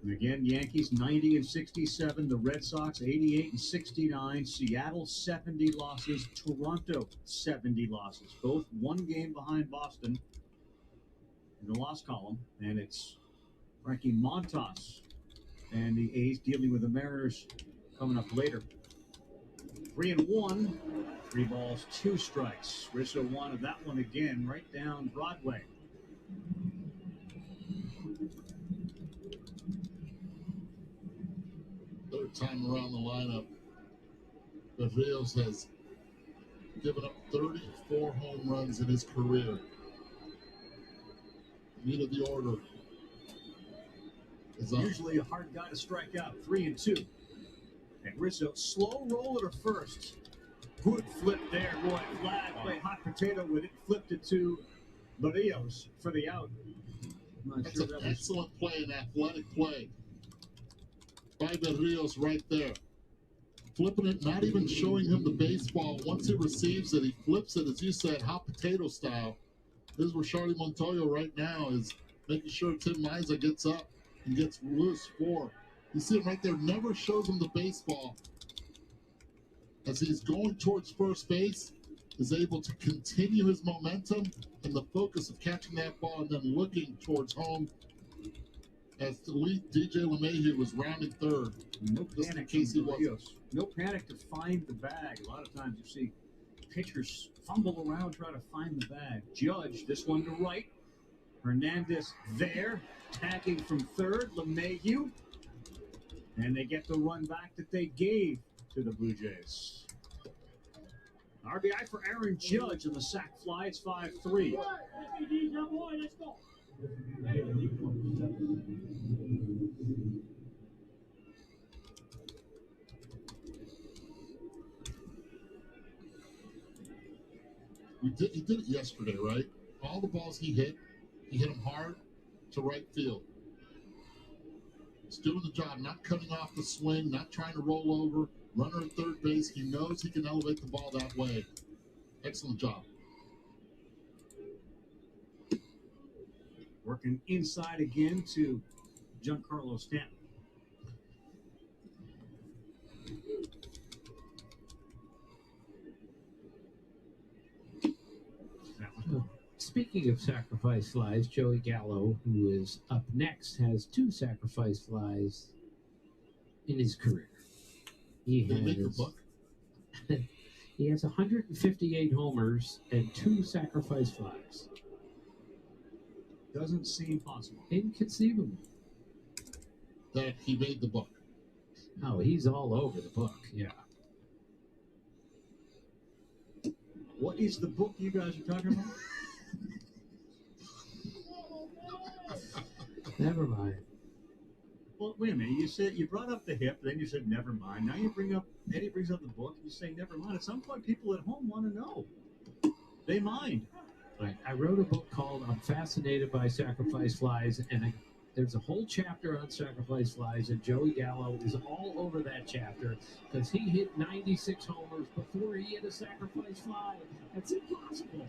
And again, Yankees 90 and 67, the Red Sox 88 and 69, Seattle 70 losses, Toronto 70 losses, both 1 game behind Boston. in the loss column, and it's Frankie Montas and the A's dealing with the Mariners coming up later. 3-1, 3 balls, 2 strikes. Rizzo wanted that one again, right down Broadway. Third time around the lineup, Berrios has given up 34 home runs in his career. Meat of the order is up. Usually a hard guy to strike out. 3-2. And Rizzo, slow roller to first. Good flip there, Roy. Flag play hot potato with it. Flipped it to Berrios for the out. That's an excellent play, an athletic play by Berrios right there. Flipping it, not even showing him the baseball. Once he receives it, he flips it, as you said, hot potato style. This is where Charlie Montoyo right now is making sure Tim Miza gets up and gets loose for. You see it right there, never shows him the baseball. As he's going towards first base, is able to continue his momentum and the focus of catching that ball and then looking towards home as DJ LeMahieu was rounding third. No panic from Berrios. No panic to find the bag. A lot of times you see pitchers fumble around, try to find the bag. Judge, this one to right. Hernandez there, tagging from third. LeMahieu. And they get the run back that they gave to the Blue Jays. RBI for Aaron Judge on the sac fly. It's 5-3. Let's go. He did it yesterday, right? All the balls he hit them hard to right field. He's doing the job, not cutting off the swing, not trying to roll over. Runner at third base, he knows he can elevate the ball that way. Excellent job. Working inside again to Giancarlo Stanton. Speaking of sacrifice flies, Joey Gallo, who is up next, has 2 sacrifice flies in his career. He has 158 homers and 2 sacrifice flies. Doesn't seem possible. Inconceivable. That he made the book. Oh, he's all over the book, yeah. What is the book you guys are talking about? Never mind. Well, wait a minute. You brought up the hip, then you said never mind. Now Eddie brings up the book, and you say never mind. At some point, people at home want to know. They mind. I wrote a book called I'm Fascinated by Sacrifice Flies, and there's a whole chapter on sacrifice flies, and Joey Gallo is all over that chapter because he hit 96 homers before he hit a sacrifice fly. That's impossible.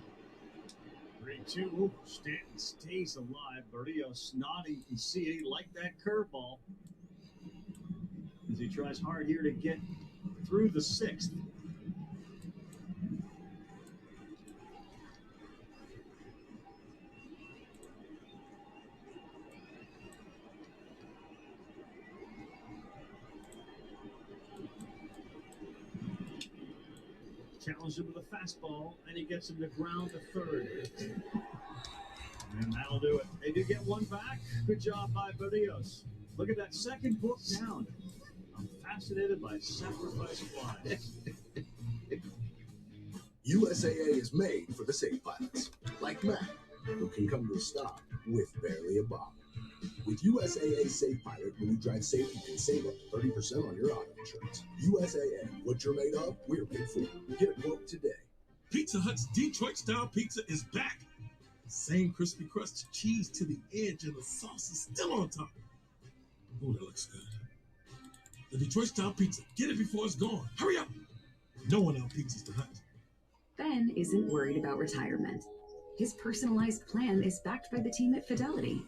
3-2. Stanton stays alive. Berrios nodding. You can see it. He liked that curveball as he tries hard here to get through the 6th. Challenged him with a fastball, and he gets him to ground to third. And that'll do it. They do get one back. Good job by Berrios. Look at that second book down. I'm fascinated by sacrifice flies. USAA is made for the safe pilots, like Matt, who can come to a stop with barely a bop. With USAA Safe Pilot, when you drive safe, you can save up to 30% on your auto insurance. USAA, what you're made of, we're made for. Get a quote today. Pizza Hut's Detroit-style pizza is back. Same crispy crust, cheese to the edge, and the sauce is still on top. Oh, that looks good. The Detroit-style pizza. Get it before it's gone. Hurry up. No one out-pizzas the Hut. Ben isn't worried about retirement. His personalized plan is backed by the team at Fidelity.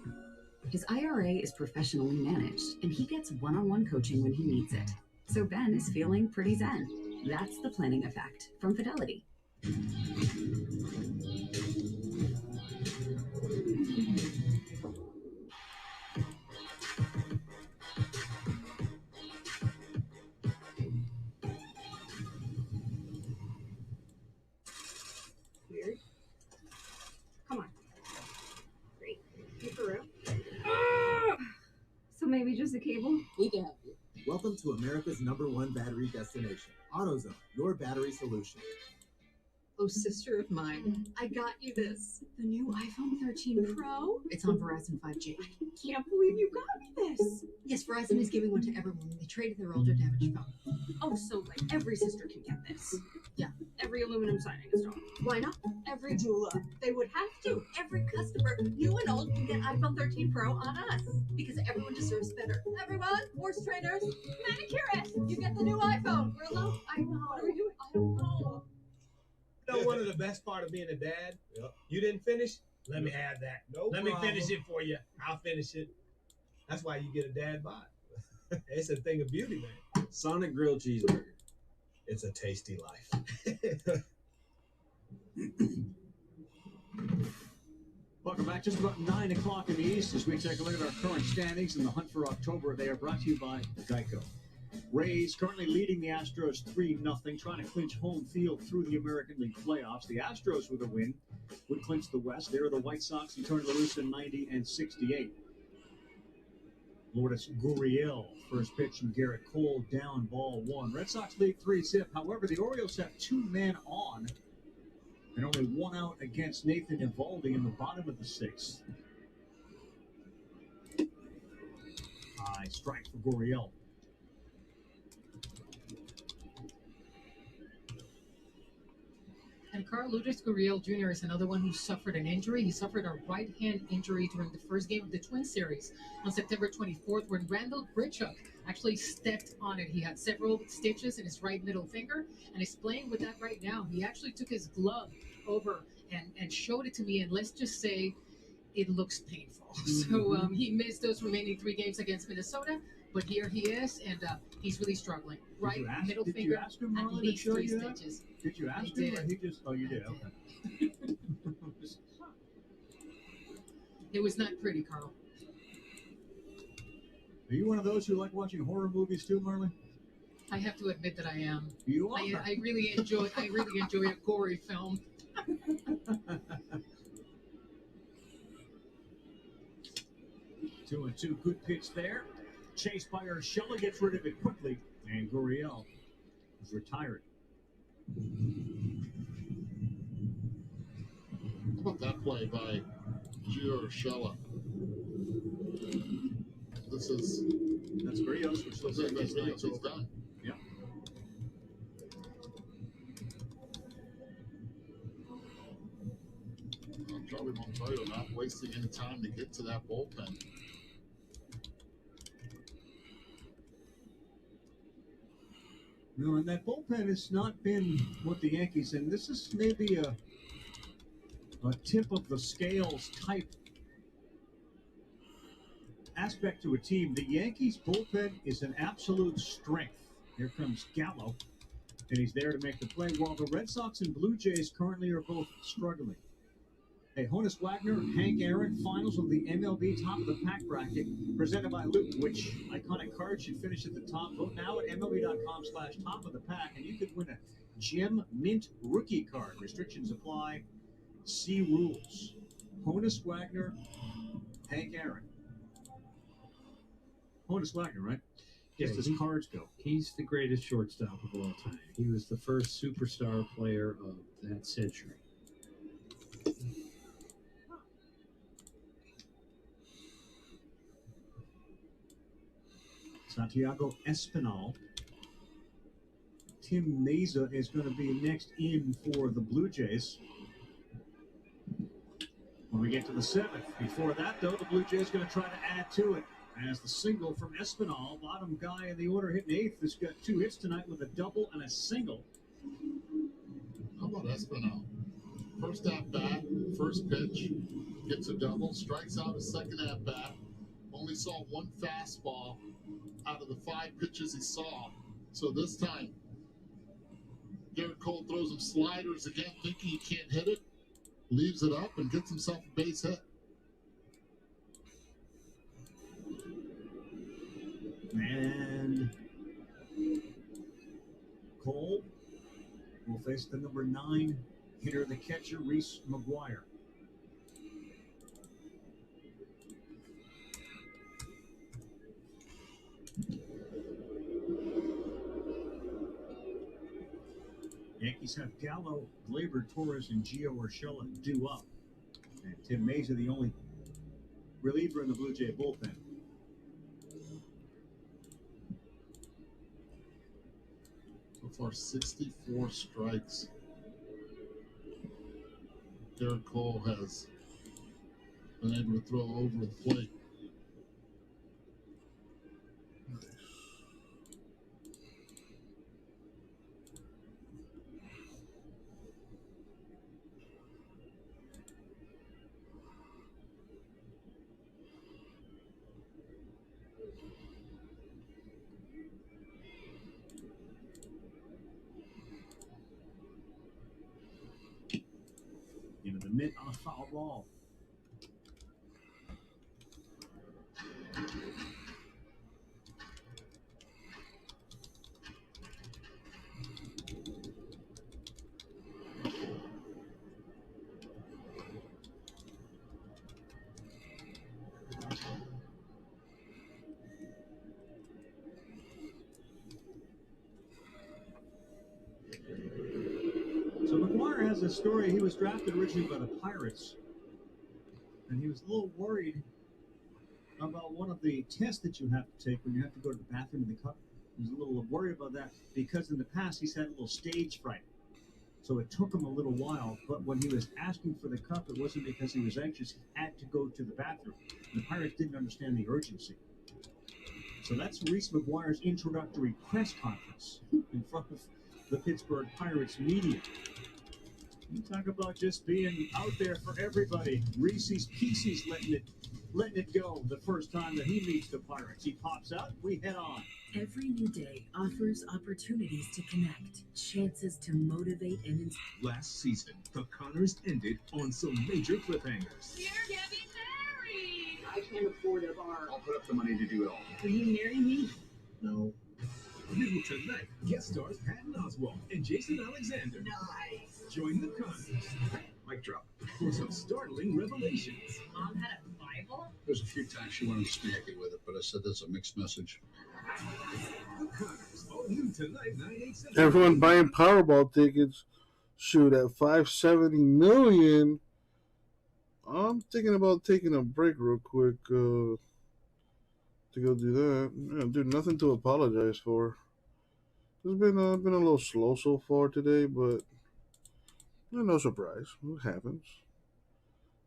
His IRA is professionally managed, and he gets one-on-one coaching when he needs it. So Ben is feeling pretty zen. That's the planning effect from Fidelity. to America's #1 battery destination. AutoZone, your battery solution. Oh, sister of mine, I got you this. The new iPhone 13 Pro. It's on Verizon 5G. I can't believe you got me this. Yes, Verizon is giving one to everyone when they traded their older damaged phone. Oh, so like every sister can get this. Yeah, every aluminum siding installed. Why not? Every jeweler. They would have to. Every customer, new and old, can get iPhone 13 Pro on us. Because everyone deserves better. Everyone, horse trainers, manicurists, you get the new iPhone. Rizzo, I know. What are we doing? I don't know. You know, one of the best part of being a dad, you didn't finish, let me have that. Let me finish it for you. I'll finish it. That's why you get a dad bod. It's a thing of beauty, man. Sonic grilled cheeseburger. It's a tasty life. Welcome back. Just about 9 o'clock in the East as we take a look at our current standings in the hunt for October. They are brought to you by Geico. Rays currently leading the Astros 3-0, trying to clinch home field through the American League playoffs. The Astros with a win would clinch the West. There are the White Sox and turned loose in 90 and 68. Lourdes Gurriel, first pitch from Garrett Cole, down ball 1. Red Sox lead 3-0. However, the Orioles have 2 men on and only 1 out against Nathan Eovaldi in the bottom of the 6th. High strike for Gurriel. And Carl Lourdes Gurriel Jr. is another one who suffered an injury. He suffered a right hand injury during the first game of the Twin Series on September 24th when Randall Grichuk actually stepped on it. He had several stitches in his right middle finger and is playing with that right now. He actually took his glove over and showed it to me, and let's just say it looks painful. So he missed those remaining 3 games against Minnesota, but here he is, and he's really struggling. Right middle Did finger, you ask him, at Marlon, to least show 3 you that? stitches. Did you ask I him, or did. he just? Oh, you did. Okay. It was not pretty, Carl. Are you one of those who like watching horror movies too, Marlon? I have to admit that I am. You are. I really enjoy a gory film. 2-2, good pitch there. Chased by Urshela, gets rid of it quickly, and Gurriel is retired. How about that play by Gio Urshela? That's Rios, which looks like he's done. Yeah. Charlie Montoyo not wasting any time to get to that bullpen. No, and that bullpen has not been what the Yankees, and this is maybe a tip of the scales type aspect to a team. The Yankees bullpen is an absolute strength. Here comes Gallo, and he's there to make the play, while the Red Sox and Blue Jays currently are both struggling. Hey, Honus Wagner, Hank Aaron, finals of the MLB Top of the Pack bracket, presented by Loop. Which iconic card should finish at the top? Vote now at MLB.com/top of the pack, and you could win a Gem Mint rookie card. Restrictions apply. See rules. Honus Wagner, Hank Aaron. Honus Wagner, right? Just as cards go. He's the greatest shortstop of all time. He was the first superstar player of that century. Santiago Espinal. Tim Meza is going to be next in for the Blue Jays. When we get to the 7th. Before that, though, the Blue Jays going to try to add to it. As the single from Espinal, bottom guy in the order, hitting 8th, has got 2 hits tonight with a double and a single. How about Espinal? First at bat, first pitch, gets a double, strikes out a second at bat. Only saw 1 fastball out of the 5 pitches he saw. So this time, Garrett Cole throws him sliders again, thinking he can't hit it, leaves it up, and gets himself a base hit. And Cole will face the number 9 hitter, the catcher, Reese McGuire. Yankees have Gallo, Gleyber Torres, and Gio Urshela due up. And Tim Mayza, the only reliever in the Blue Jay bullpen. So far, 64 strikes. Garrett Cole has been able to throw over the plate. Into the mitt on a foul ball. So McGuire has a story. He was drafted originally by the Pirates, and he was a little worried about one of the tests that you have to take when you have to go to the bathroom in the cup. He was a little worried about that because in the past he's had a little stage fright. So it took him a little while, but when he was asking for the cup, it wasn't because he was anxious. He had to go to the bathroom. The Pirates didn't understand the urgency. So that's Reese McGuire's introductory press conference in front of the Pittsburgh Pirates media. You talk about just being out there for everybody. Reese's Pieces letting it go the first time that he meets the Pirates. He pops out, we head on. Every new day offers opportunities to connect, chances to motivate and inspire. Last season, the Connors ended on some major cliffhangers. You're getting married! I can't afford a bar. I'll put up the money to do it all. Will you marry me? No. New tonight, guest stars Patton Oswalt and Jason Alexander. Nice. Join the Connors. Mic drop. For some startling revelations. Mom had a Bible? There's a few times she wanted to smack me with it, but I said that's a mixed message. The Connors, all new tonight, 9/8 Central. Everyone buying Powerball tickets. Shoot, at 570 million. I'm thinking about taking a break real quick to go do that. Yeah, dude, nothing to apologize for. It's been a little slow so far today, but no surprise. It happens.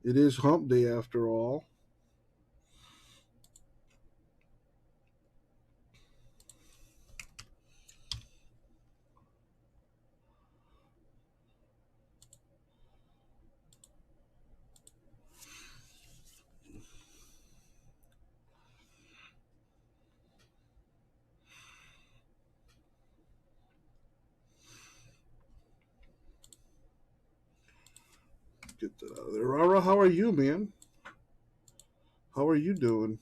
It is hump day after all. Get that out of there. Rara, how are you, man? How are you doing?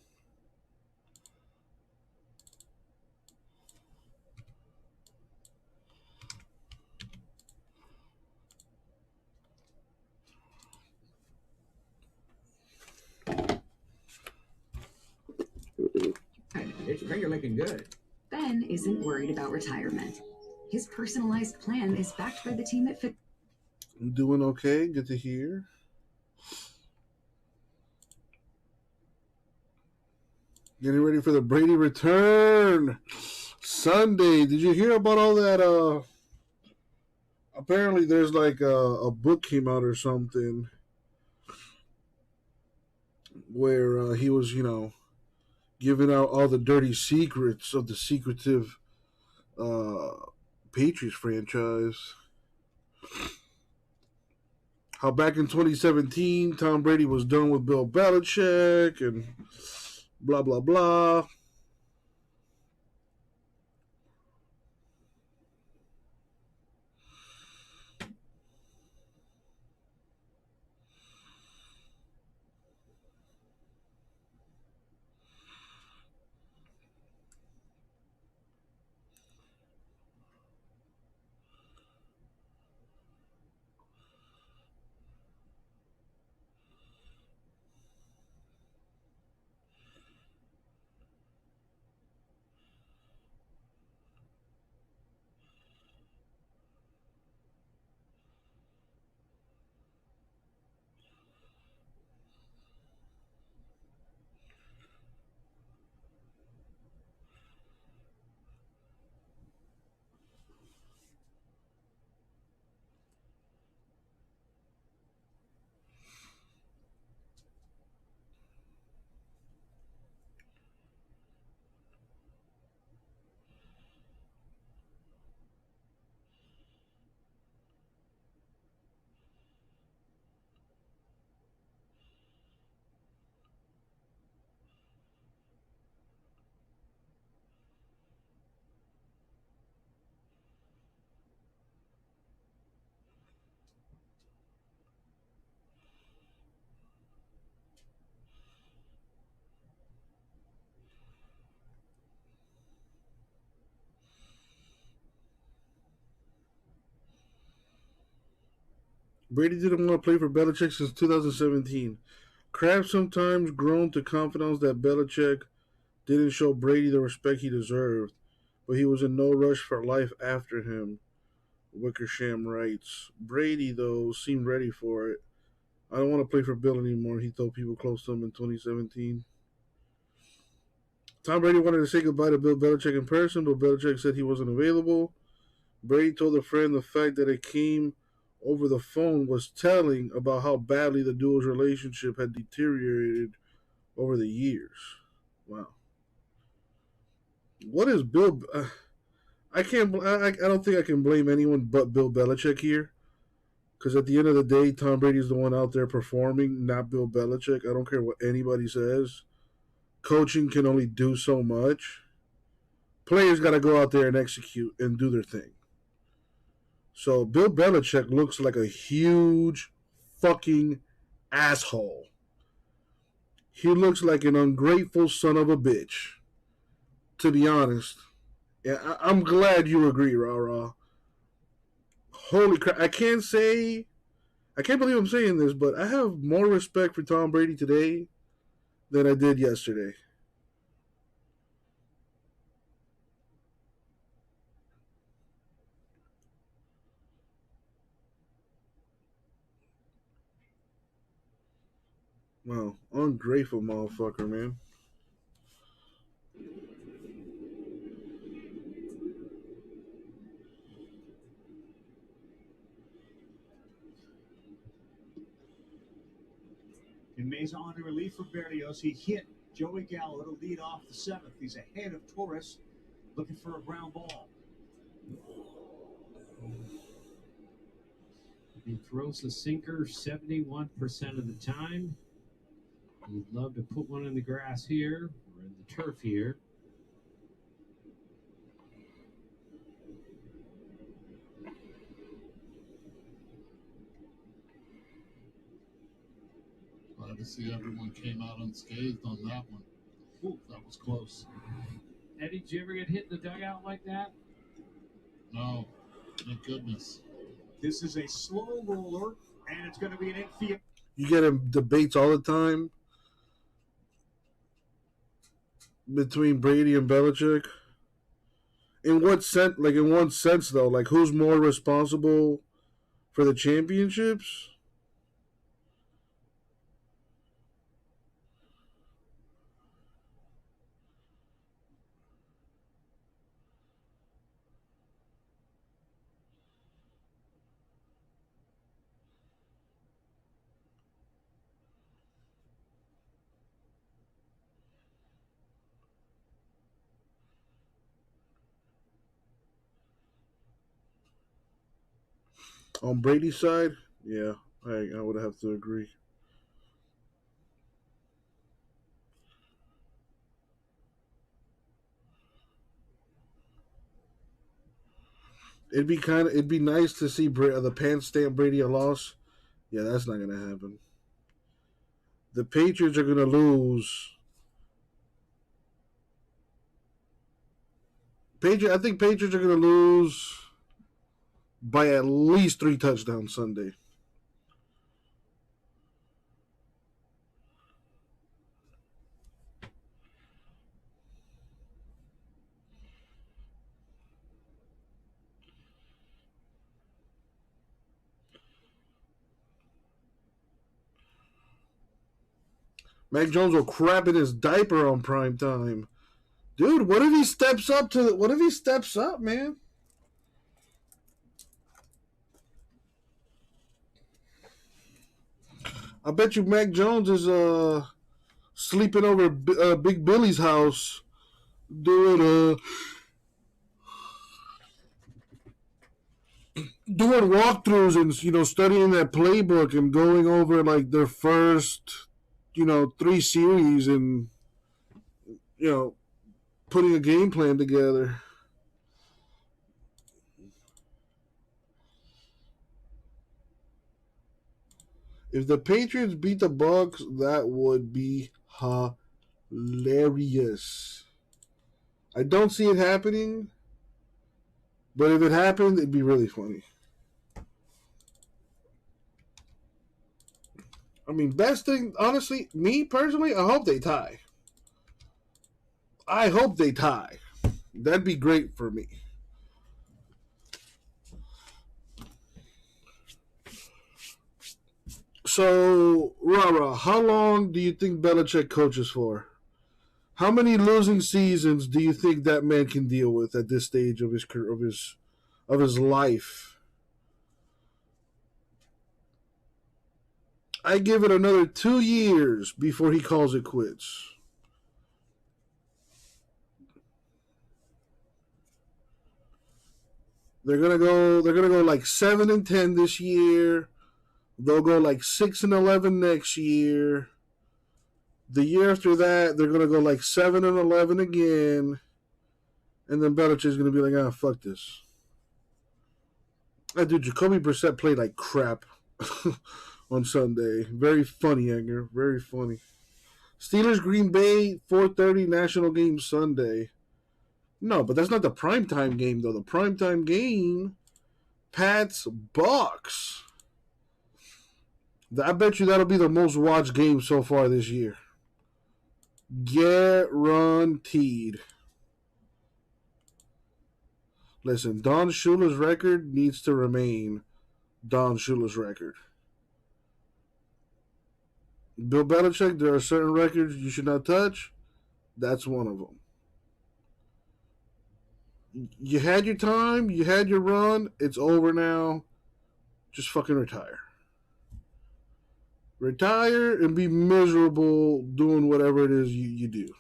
It's you're looking good. Ben isn't worried about retirement. His personalized plan is backed by the team at Fit. I'm doing okay. Good to hear. Getting ready for the Brady return Sunday. Did you hear about all that? Apparently, there's like a book came out or something where he was, giving out all the dirty secrets of the secretive Patriots franchise. How back in 2017, Tom Brady was done with Bill Belichick and blah, blah, blah. Brady didn't want to play for Belichick since 2017. Kraft sometimes groaned to confidence that Belichick didn't show Brady the respect he deserved, but he was in no rush for life after him. Wickersham writes, Brady, though, seemed ready for it. I don't want to play for Bill anymore, he told people close to him in 2017. Tom Brady wanted to say goodbye to Bill Belichick in person, but Belichick said he wasn't available. Brady told a friend the fact that it came over the phone was telling about how badly the duo's relationship had deteriorated over the years. Wow. What is Bill? I can't. I don't think I can blame anyone but Bill Belichick here, because at the end of the day, Tom Brady's the one out there performing, not Bill Belichick. I don't care what anybody says. Coaching can only do so much. Players got to go out there and execute and do their thing. So Bill Belichick looks like a huge fucking asshole. He looks like an ungrateful son of a bitch, to be honest. Yeah, I'm glad you agree, Rah-Rah. Holy crap. I can't believe I'm saying this, but I have more respect for Tom Brady today than I did yesterday. Wow, ungrateful motherfucker, man. In Mesa on relief for Berrios, he hit Joey Gallo to lead off the seventh. He's ahead of Torres, looking for a ground ball. He throws the sinker 71% of the time. He'd love to put one in the grass here, or in the turf here. Glad to see everyone came out unscathed on that one. Ooh, that was close. Eddie, did you ever get hit in the dugout like that? No, thank goodness. This is a slow roller, and it's going to be an infield. You get in debates all the time between Brady and Belichick. In what sense? Like in one sense, though, like who's more responsible for the championships? On Brady's side, yeah, I would have to agree. It'd be nice to see the pants stamp Brady a loss. Yeah, that's not gonna happen. The Patriots are gonna lose. I think Patriots are gonna lose by at least 3 touchdowns Sunday. Mac Jones will crap in his diaper on prime time. Dude, what if he steps up, man? I bet you Mac Jones is sleeping over Big Billy's house doing walkthroughs and studying that playbook and going over like their first 3 series and putting a game plan together. If the Patriots beat the Bucs, that would be hilarious. I don't see it happening, but if it happened, it'd be really funny. I mean, best thing, honestly, me personally, I hope they tie. I hope they tie. That'd be great for me. So, Rara, how long do you think Belichick coaches for? How many losing seasons do you think that man can deal with at this stage of his career, of his life? I give it another 2 years before he calls it quits. They're gonna go like 7-10 this year. They'll go like 6-11 next year. The year after that, they're gonna go like 7-11 again. And then Belichick's gonna be like, ah, fuck this. Dude, Jacoby Brissett played like crap on Sunday. Very funny, Edgar. Very funny. Steelers Green Bay 4:30 national game Sunday. No, but that's not the primetime game though. The primetime game, Pats Bucks. I bet you that'll be the most watched game so far this year. Guaranteed. Listen, Don Shula's record needs to remain Don Shula's record. Bill Belichick, there are certain records you should not touch. That's one of them. You had your time. You had your run. It's over now. Just fucking retire. Retire and be miserable doing whatever it is you do.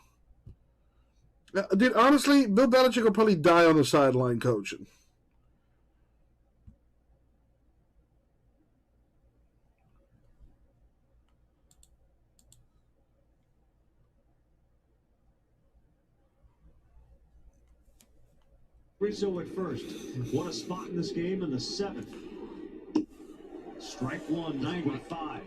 Dude, honestly, Bill Belichick will probably die on the sideline coaching. Rizzo at first. What a spot in this game in the 7th. Strike one, 95.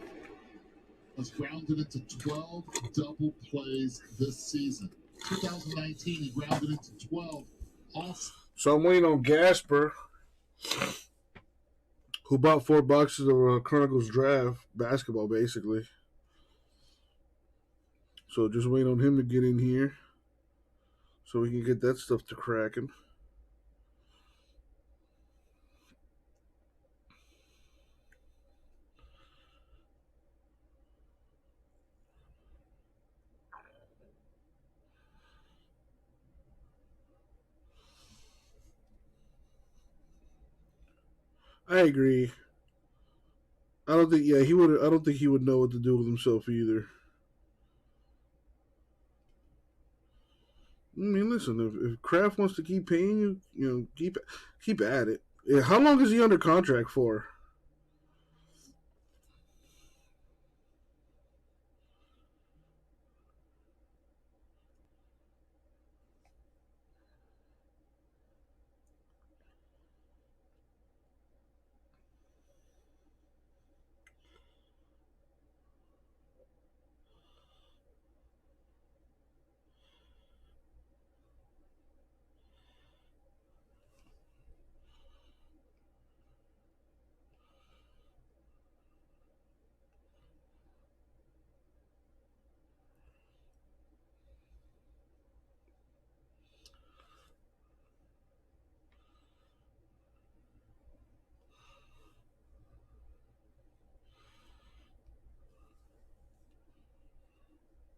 Was grounded into 12 double plays this season. 2019, he grounded into 12. So I'm waiting on Gasper, who bought 4 boxes of Chronicles Draft basketball, basically. So just waiting on him to get in here so we can get that stuff to cracking. I agree. I don't think he would. I don't think he would know what to do with himself either. I mean, listen. If Kraft wants to keep paying you, keep at it. Yeah, how long is he under contract for?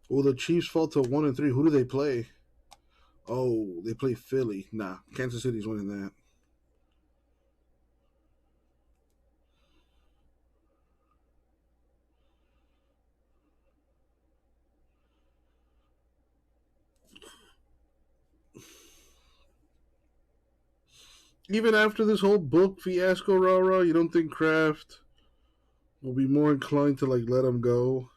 Well, the Chiefs fall to 1-3. Who do they play? Oh, they play Philly. Nah, Kansas City's winning that. Even after this whole book fiasco, rah, you don't think Kraft will be more inclined to let him go?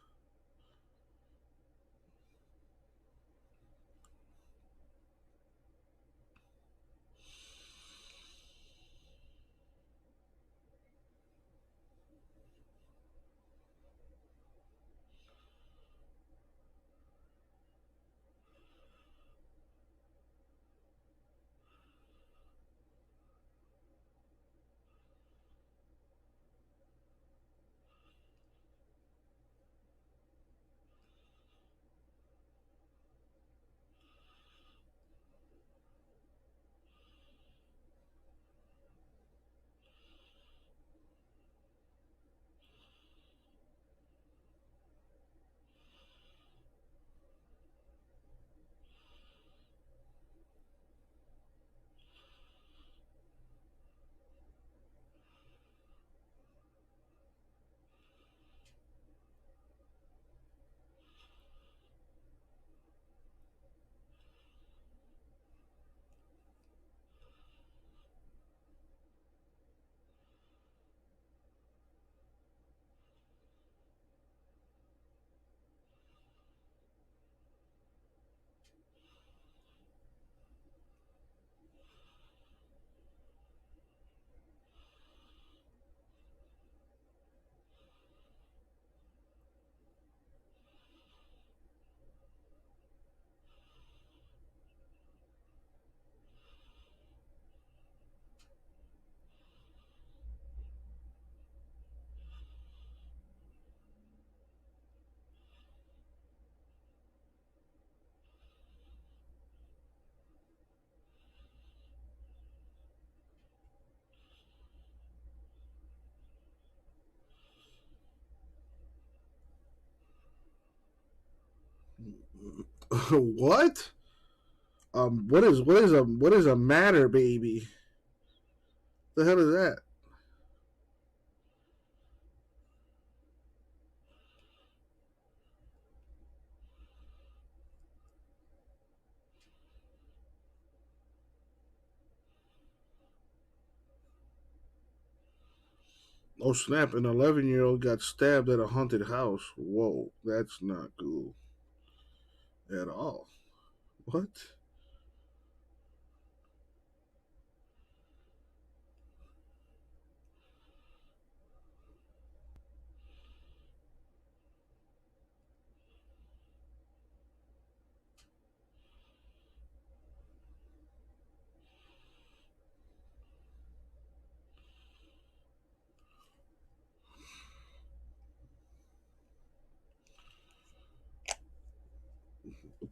What? What is a matter, baby? The hell is that? Oh snap, an 11-year-old got stabbed at a haunted house. Whoa, that's not cool at all. What?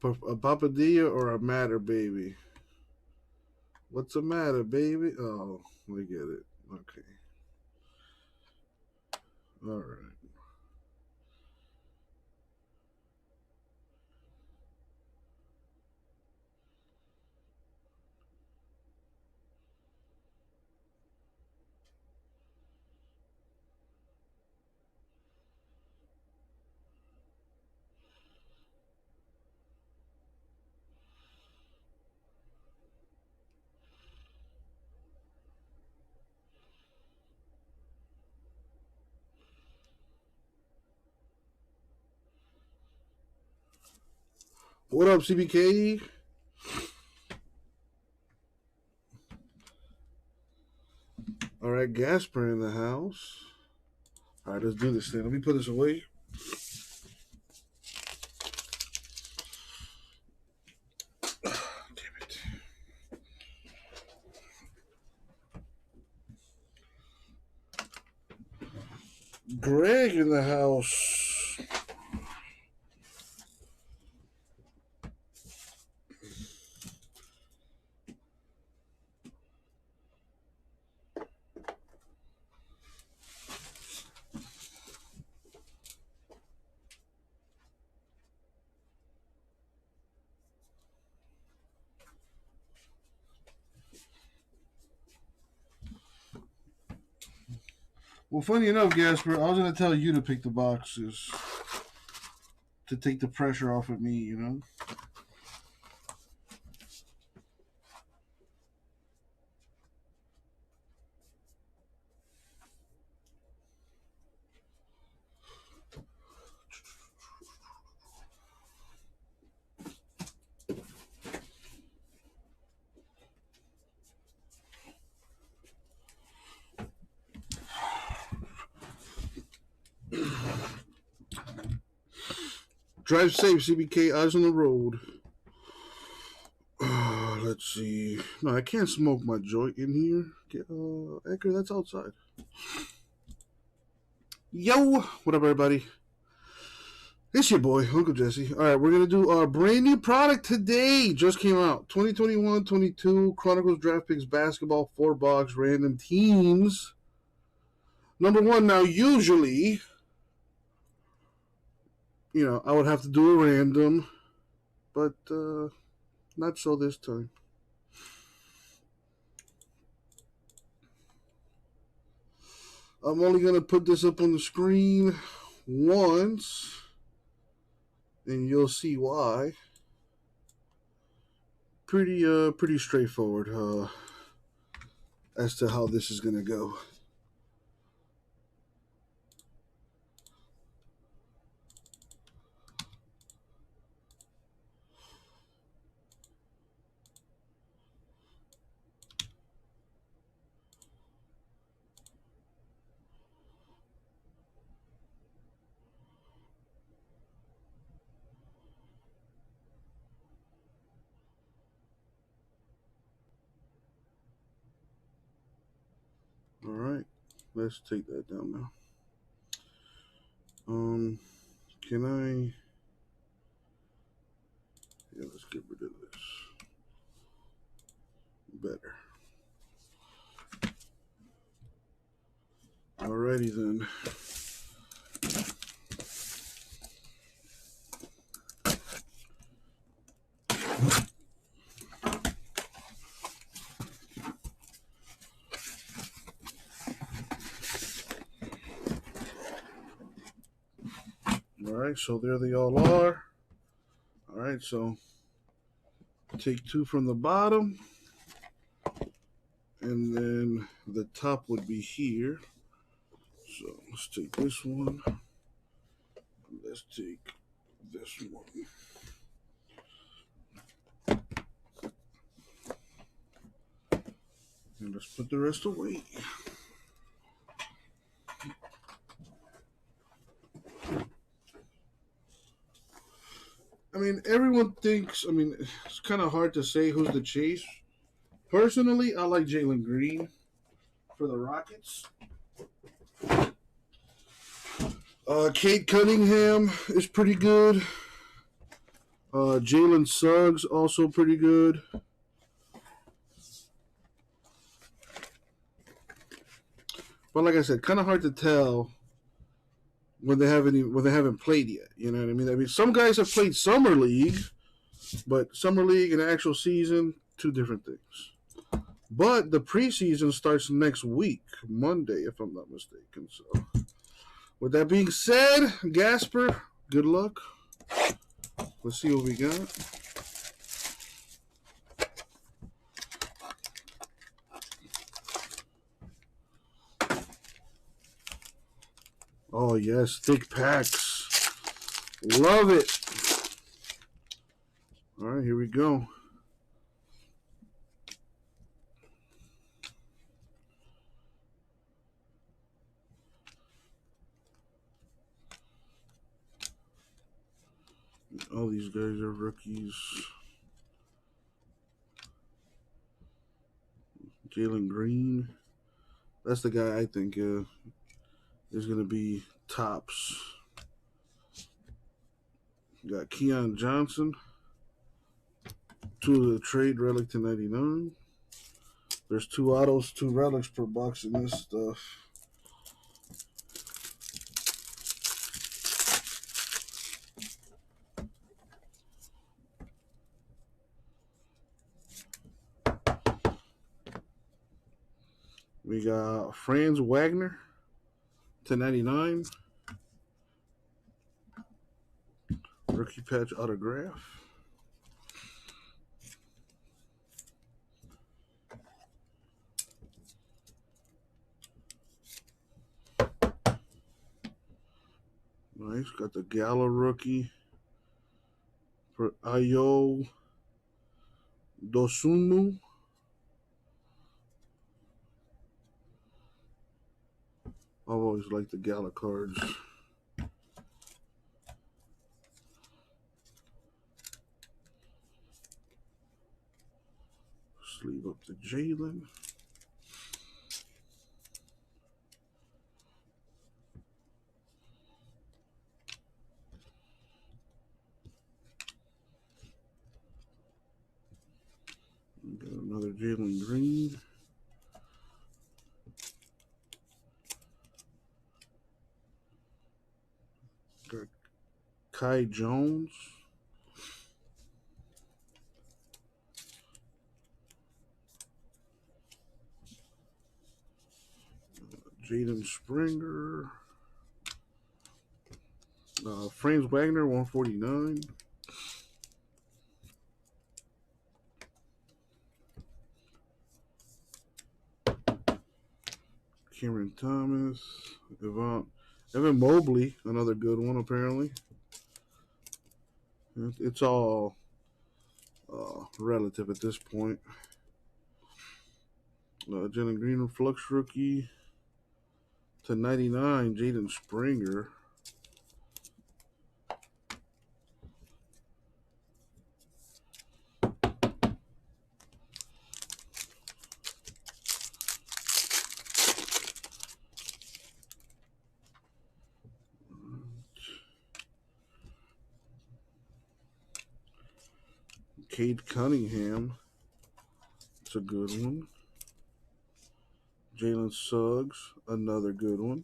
A papadilla or a matter, baby? What's the matter, baby? Oh, we get it. Okay. All right. What up, CBK? All right, Gasper in the house. All right, let's do this thing. Let me put this away. Damn it. Greg in the house. Well, funny enough, Gasper, I was going to tell you to pick the boxes to take the pressure off of me, you know? Drive safe, CBK. Eyes on the road. Let's see. No, I can't smoke my joint in here. Edgar, that's outside. Yo, what up, everybody? It's your boy, Uncle Jesse. All right, we're going to do our brand new product today. Just came out. 2021-22 Chronicles Draft Picks Basketball 4-box random teams. Number one, now usually, you know, I would have to do a random, but not so this time. I'm only going to put this up on the screen once, and you'll see why. Pretty straightforward as to how this is going to go. All right, let's take that down now. Can I? Yeah, let's get rid of this. Better. Alrighty then. All right, so there they all are. All right, so take 2 from the bottom, and then the top would be here. So let's take this one. Let's take this one. And let's put the rest away. I mean, everyone thinks, I mean, it's kind of hard to say who's the chase. Personally, I like Jalen Green for the Rockets. Kate Cunningham is pretty good. Jalen Suggs also pretty good. But like I said, kind of hard to tell when they haven't played yet. You know what I mean? I mean, some guys have played summer league, but summer league and actual season, 2 different things. But the preseason starts next week, Monday, if I'm not mistaken. So, with that being said, Gasper, good luck. Let's see what we got. Oh, yes, thick packs. Love it. All right, here we go. All these guys are rookies. Jalen Green. That's the guy I think is going to be tops. Got Keon Johnson. 2 of the trade relic to 99. There's 2 autos, 2 relics per box in this stuff. We got Franz Wagner to 99. Rookie patch autograph. Nice. Got the Gala rookie for Ayo Dosunmu. I've always liked the Gala cards. Sleeve up to Jalen. Got another Jalen Green. Got Kai Jones. Jaden Springer. Franz Wagner, 149. Cameron Thomas. Evan Mobley, another good one, apparently. It's all relative at this point. Jalen Green, Flux rookie. To 99, Jaden Springer. Cade Cunningham. It's a good one. Jalen Suggs, another good one.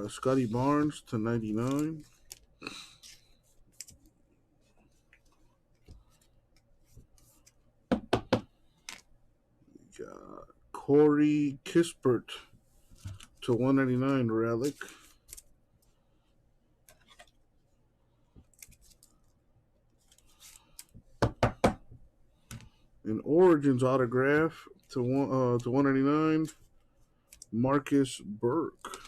Scotty Barnes to 99. Got Corey Kispert to 199 relic. An Origins autograph to 199. Marcus Burke.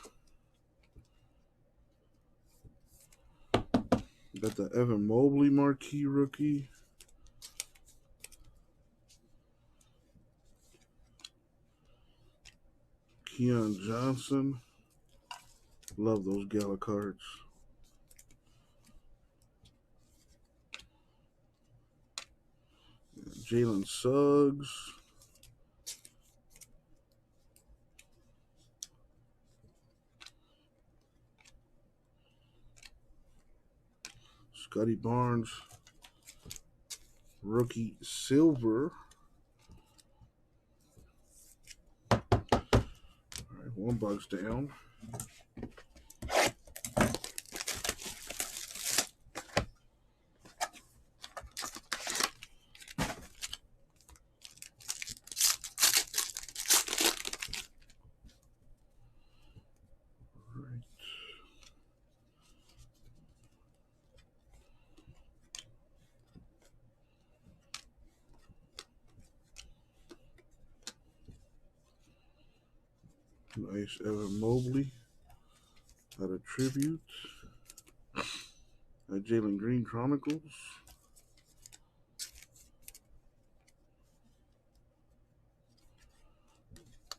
Got the Evan Mobley marquee rookie. Keon Johnson. Love those Gala cards. Jalen Suggs. Scotty Barnes. Rookie silver. All right, one box down. Nice Evan Mobley. Got a tribute. Jalen Green Chronicles.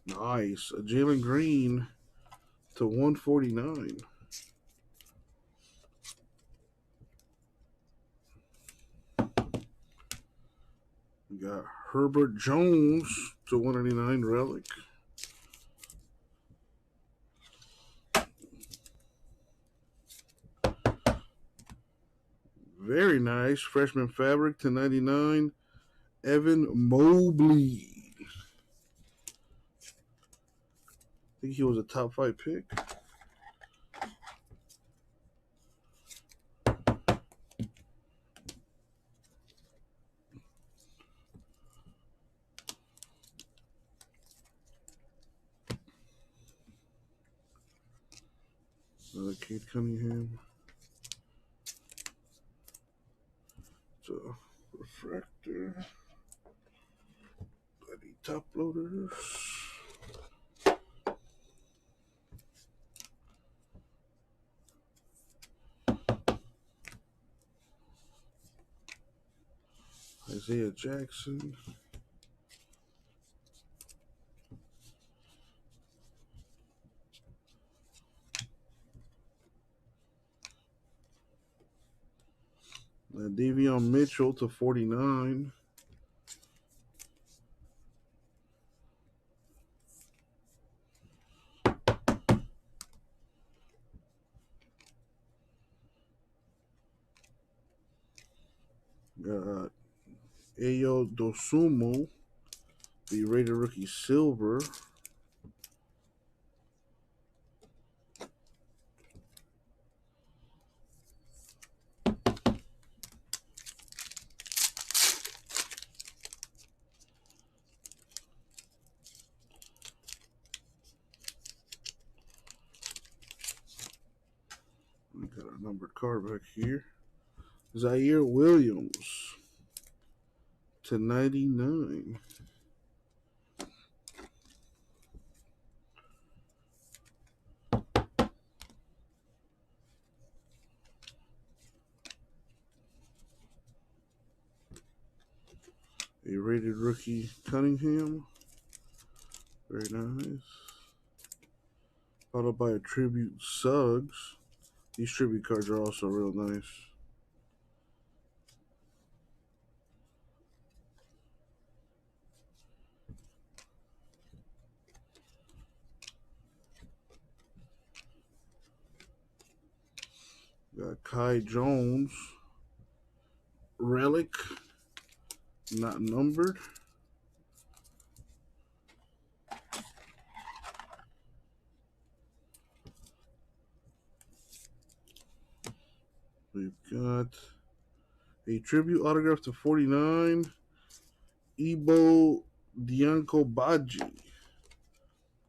Nice. Jalen Green to 149. We got Herbert Jones to 199 relic. Very nice. Freshman fabric to 99. Evan Mobley. I think he was a top 5 pick. Another Cade Cunningham. It's a refractor. Bloody top loaders. Isaiah Jackson. Davion Mitchell to 49. Got Ayo Dosunmu, the Raider rookie silver. We got a numbered card back here. Zaire Williams to 99. A rated rookie Cunningham. Very nice. Followed by a tribute Suggs. These tribute cards are also real nice. Got Kai Jones. Relic. Not numbered. We've got a tribute autograph to 49. Ebo Dianko Baji.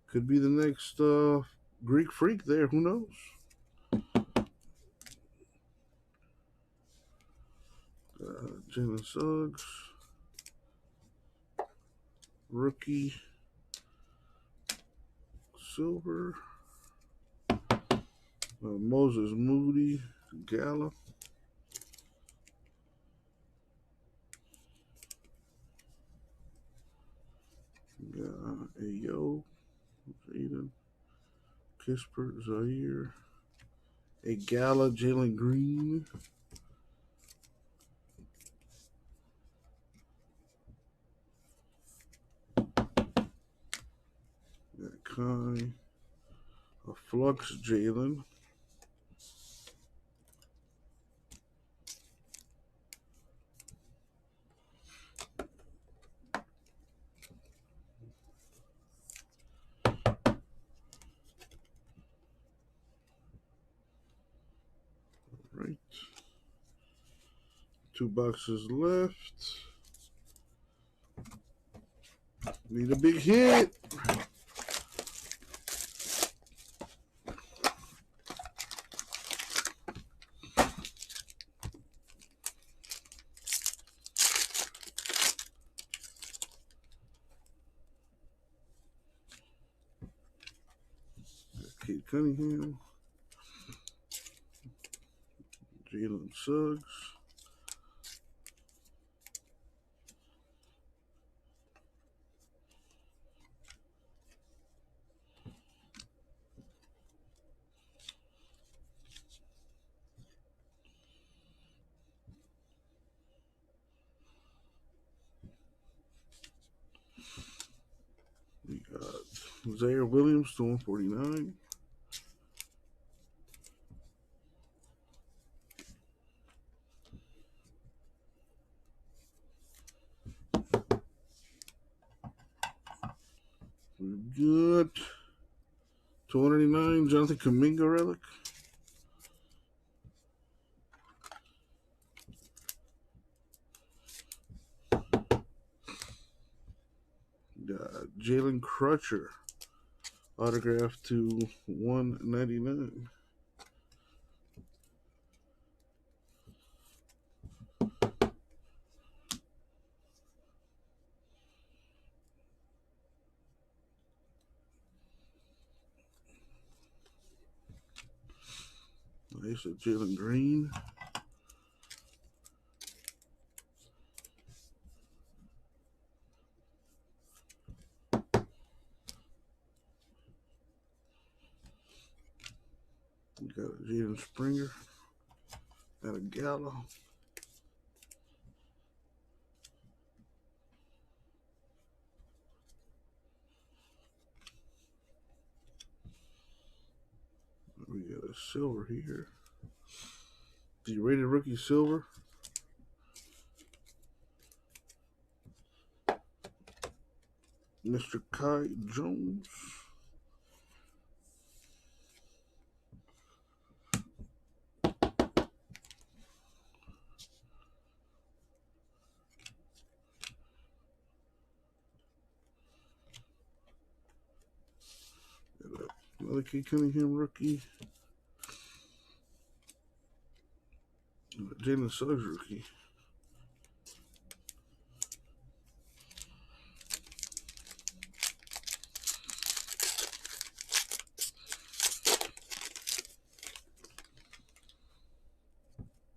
Could be the next Greek Freak there. Who knows? Jalen Suggs. Rookie. Silver. Moses Moody. Gala. Ayo. Aiden. Kispert. Zaire. A Gala. Jalen Green. Kai. A Flux Jalen. Right. 2 boxes left. Need a big hit. Kate Cunningham. Jalen Suggs. We got Zaire Williams to 149. We're good. 299, Jonathan Kuminga relic. Jalen Crutcher, autograph to 199. Nice, Jalen Green. We got a Jaden Springer and a Gallo. We got a silver here. The rated rookie silver. Mr. Kai Jones. Another Kate Cunningham rookie. Jalen Suggs rookie.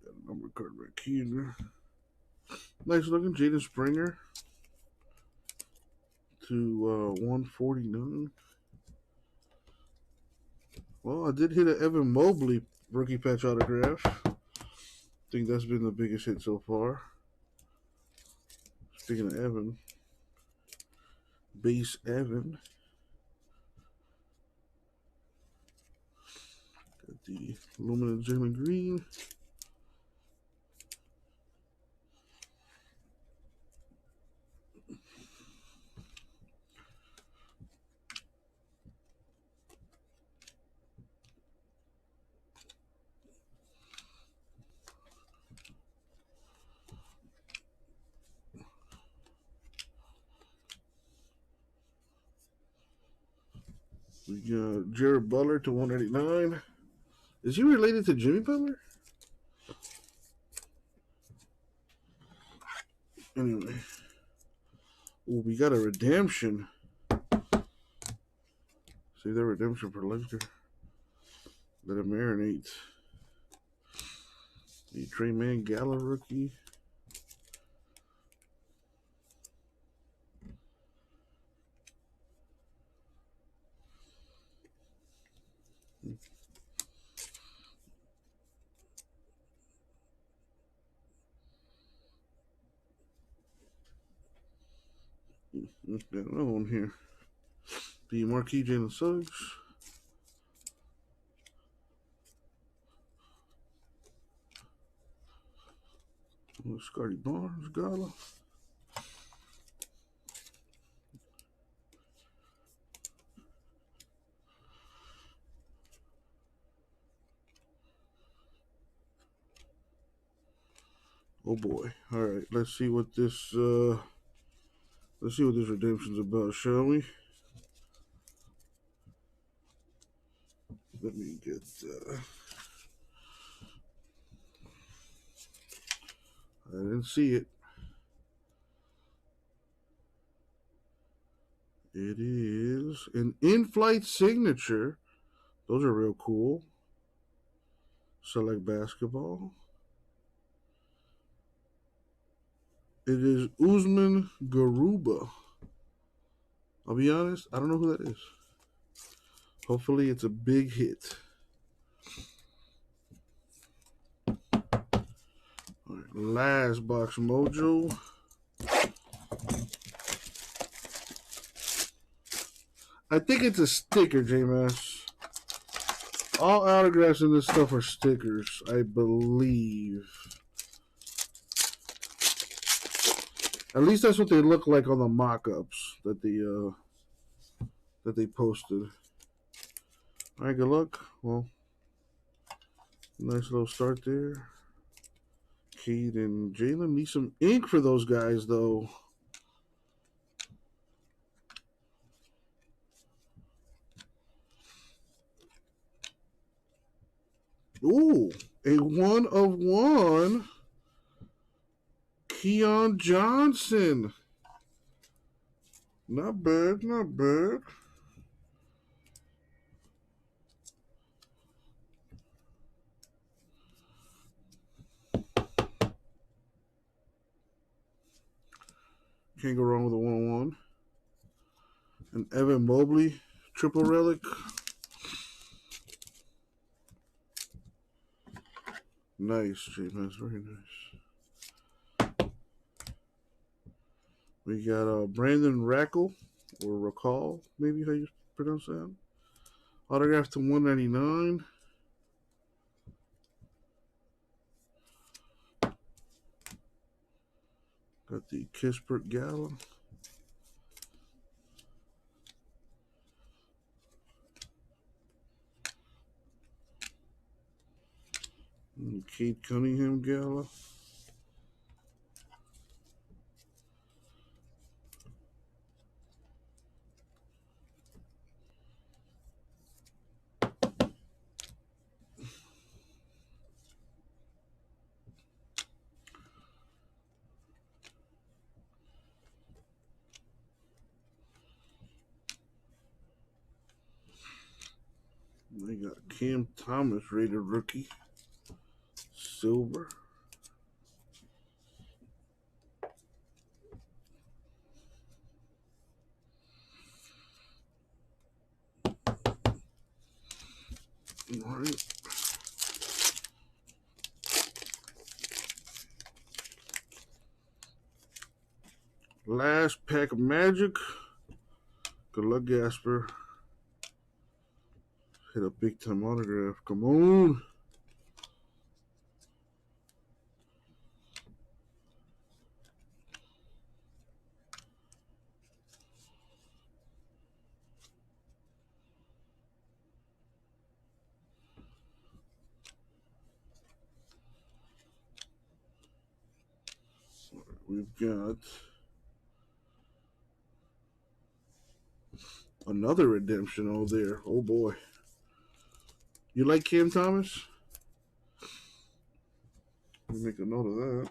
Got a number card back here. Nice looking Jaden Springer to 149. Well, I did hit an Evan Mobley rookie patch autograph. I think that's been the biggest hit so far. Speaking of Evan, base Evan. Got the aluminum Jalen Green. We got Jared Butler to 189. Is he related to Jimmy Butler? Anyway. Oh, we got a redemption. Save that redemption for later. Let it marinate. The Trey Man Gala rookie. Let's get another one here. The Marquis Jalen Suggs. Scotty Barnes, Gala. Oh boy. Alright, let's see what this redemption's about, shall we? Let me get I didn't see it. It is an in-flight signature. Those are real cool. Select basketball. It is Usman Garuba. I'll be honest, I don't know who that is. Hopefully it's a big hit. All right, last box mojo. I think it's a sticker, J-Mass. All autographs in this stuff are stickers, I believe. At least that's what they look like on the mock-ups that they posted. All right, good luck. Well, nice little start there. Cade and Jalen need some ink for those guys, though. Ooh, a 1/1. Keon Johnson. Not bad, not bad. Can't go wrong with a 1/1. An Evan Mobley triple relic. Nice, J-Mass, very nice. We got Brandon Rackle, or Recall, maybe how you pronounce that. Autograph to 199. Got the Kispert Gala. And Kate Cunningham Gala. They got Cam Thomas rated rookie. Silver. All right. Last pack of Magic. Good luck, Gasper. Hit a big time autograph. Come on. We've got Another redemption over there. Oh boy. You like Cam Thomas? Let me make a note of that.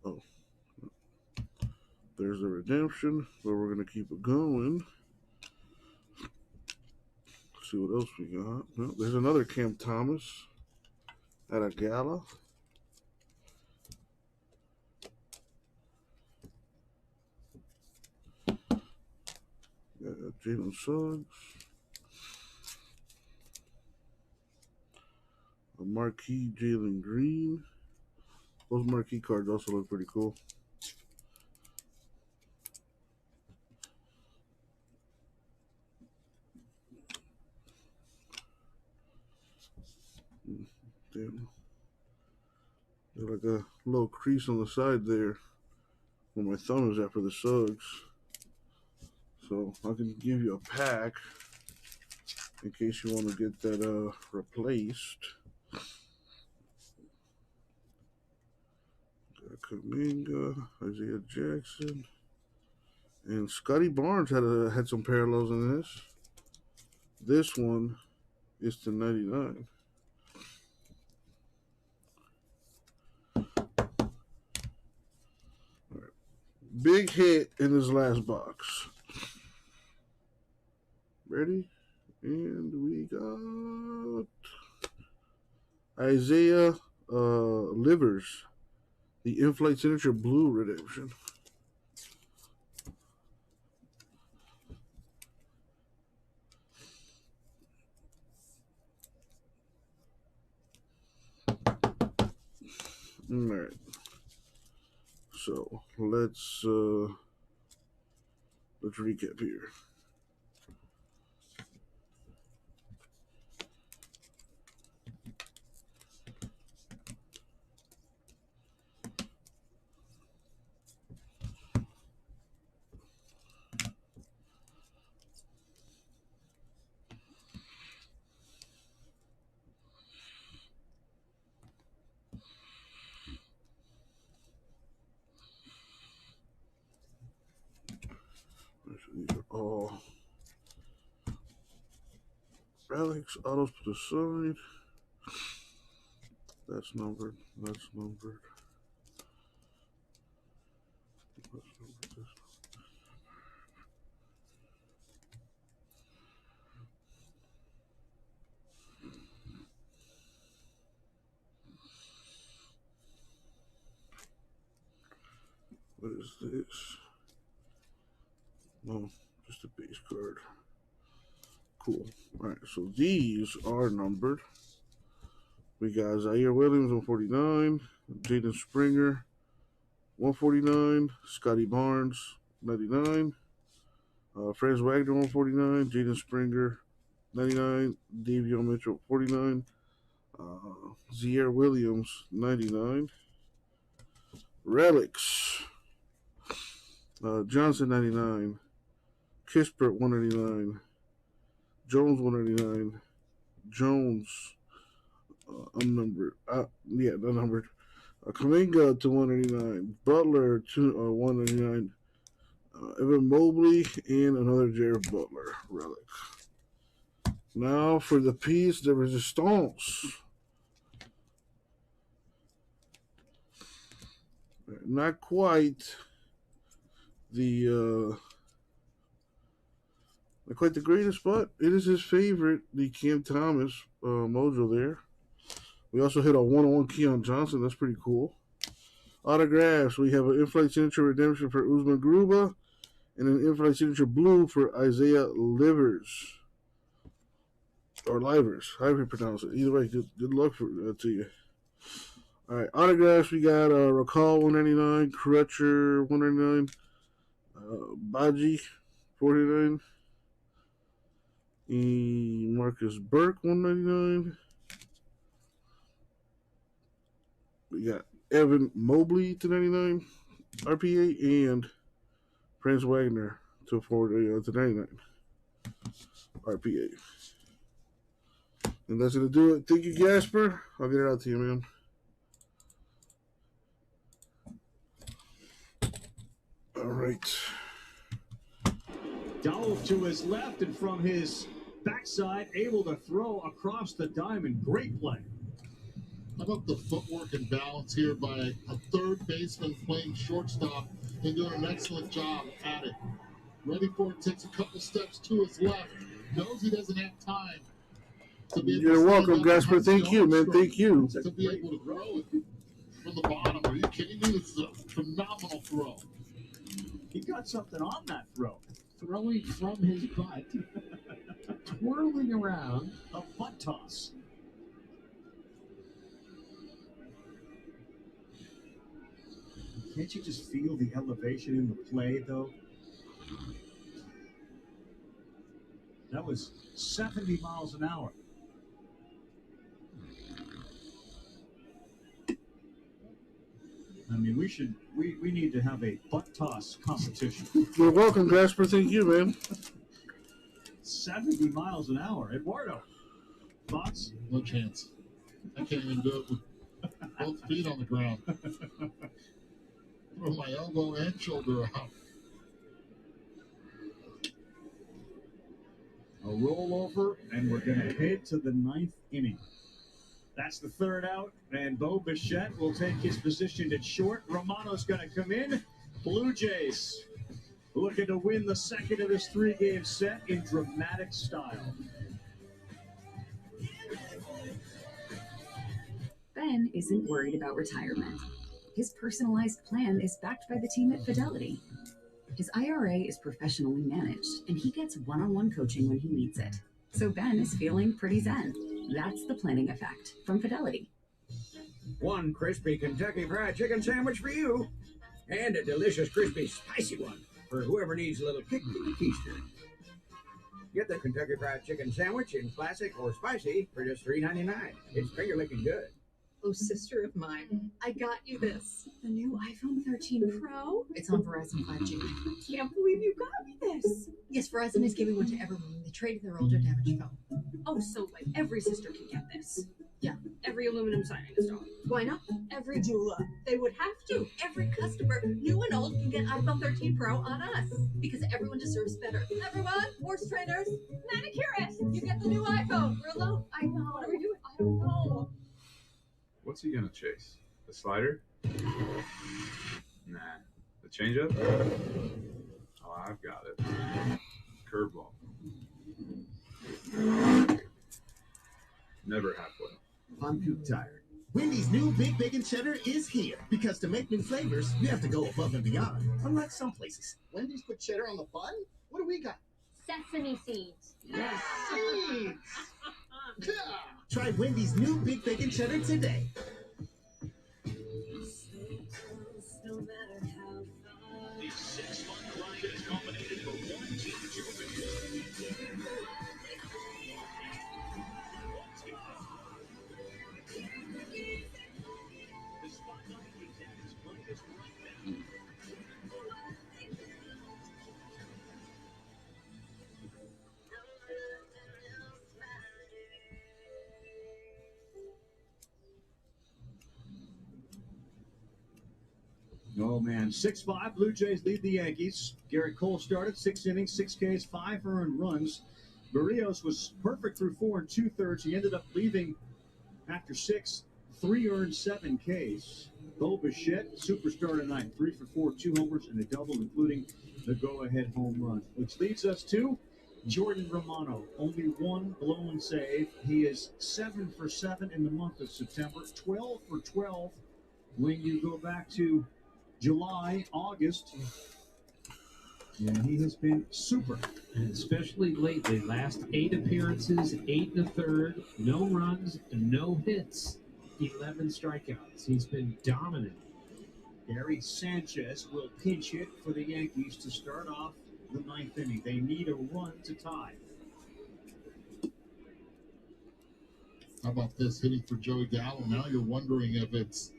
Oh. There's a redemption, but we're going to keep it going. See what else we got. Well, there's another Cam Thomas at a gala. Jalen Suggs. A marquee Jalen Green. Those marquee cards also look pretty cool. Damn. There's like a little crease on the side there where my thumb is at for the Suggs. So I can give you a pack in case you want to get that replaced. Got Kuminga, Isaiah Jackson, and Scotty Barnes had some parallels in this. This one is to 99. Big hit in this last box. Ready? And we got Isaiah Livers, the in-flight signature blue redemption. All right. So let's recap here. These are all relics, autos to the side. That's numbered. That's numbered. That's numbered. What is this? No, just a base card. Cool. Alright, so these are numbered. We got Zaire Williams, 149. Jaden Springer, 149. Scotty Barnes, 99. Franz Wagner, 149. Jaden Springer, 99. Davion Mitchell, 49. Zaire Williams, 99. Relics. Johnson, 99. Kispert, 199. Jones, 199. Jones, unnumbered. Yeah, unnumbered. Kuminga to 199. Butler to 199. Evan Mobley and another Jared Butler relic. Now for the piece de resistance. Not quite the not quite the greatest, but it is his favorite, the Cam Thomas mojo there. We also hit a 1-on-1 Keon Johnson. That's pretty cool. Autographs. We have an in-flight signature redemption for Usman Garuba and an in-flight signature blue for Isaiah Livers. Or Livers, however you pronounce it. Either way, good luck to you. All right, autographs. We got Rakal 199, Crutcher 199, Baji 49, Marcus Burke 199, we got Evan Mobley to 99 RPA and Franz Wagner to 99 RPA. And that's going to do it. Thank you, Gasper. I'll get it out to you, man. All right. Dove to his left and from his backside, able to throw across the diamond. Great play. How about the footwork and balance here by a third baseman playing shortstop and doing an excellent job at it. Ready for it, takes a couple steps to his left, knows he doesn't have time to be able You're to welcome, Gasper. Thank you, man. Thank you. to be able to throw it from the bottom. Are you kidding me? This is a phenomenal throw. He got something on that throw. Throwing from his butt, twirling around. A butt toss. Can't you just feel the elevation in the play, though? That was 70 miles an hour. I mean, we need to have a butt toss competition. You're welcome, Gasper. Thank you, man. 70 miles an hour. Eduardo, thoughts? No chance. I can't even do it with both feet on the ground. Throw my elbow and shoulder out. A rollover, and we're going to head to the ninth inning. That's the third out, and Bo Bichette will take his position at short. Romano's going to come in. Blue Jays looking to win the second of this three-game set in dramatic style. Ben isn't worried about retirement. His personalized plan is backed by the team at Fidelity. His IRA is professionally managed, and he gets one-on-one coaching when he needs it. So Ben is feeling pretty zen. That's the planning effect from Fidelity. One crispy Kentucky Fried Chicken sandwich for you, and a delicious crispy spicy one for whoever needs a little kick to the keister. Get the Kentucky Fried Chicken sandwich in classic or spicy for just $3.99. It's finger-licking good. Oh, sister of mine, I got you this. The new iPhone 13 Pro. It's on Verizon 5G. I can't believe you got me this. Yes, Verizon is giving one to everyone when they trade their older damaged phone. Oh, so like every sister can get this. Yeah. Every aluminum siding installed. Why not? Every jeweler. They would have to. Every customer, new and old, can get iPhone 13 Pro on us. Because everyone deserves better. Everyone, horse trainers, manicurists, you get the new iPhone. We're alone. I know. What are we doing? I don't know. What's he gonna chase? The slider? Nah. The changeup? Oh, I've got it. Curveball. Never halfway. I'm too tired. Wendy's new Big Bacon Cheddar is here because to make new flavors, you have to go above and beyond. Unlike some places, Wendy's put cheddar on the bun. What do we got? Sesame seeds. Yes, seeds. Try Wendy's new Big Bacon Cheddar today. The 6-month ride is culminated for one team Oh, man. 6-5, Blue Jays lead the Yankees. Garrett Cole started 6 innings, 6 Ks, 5 earned runs. Barrios was perfect through 4 and 2/3. He ended up leaving after 6, 3 earned, 7 Ks. Bo Bichette, superstar tonight, 3 for 4, 2 homers and a double, including the go-ahead home run. Which leads us to Jordan Romano. Only 1 blown save. He is 7 for 7 in the month of September, 12 for 12 when you go back to July, August, and he has been super. And especially lately, last 8 appearances, 8 1/3, no runs, no hits, 11 strikeouts. He's been dominant. Gary Sanchez will pinch hit for the Yankees to start off the 9th inning. They need a run to tie. How about this hitting for Joey Gallo? Now you're wondering if it's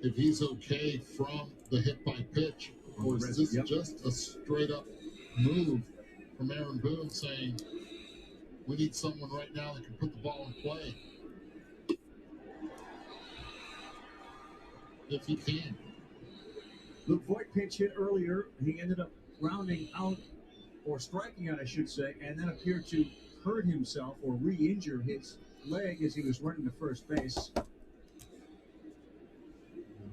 if he's okay from the hit by pitch, or is this just a straight up move from Aaron Boone saying, we need someone right now that can put the ball in play? If he can. Luke Voigt pinch hit earlier. He ended up rounding out, or striking out, I should say, and then appeared to hurt himself or re-injure his leg as he was running to first base. I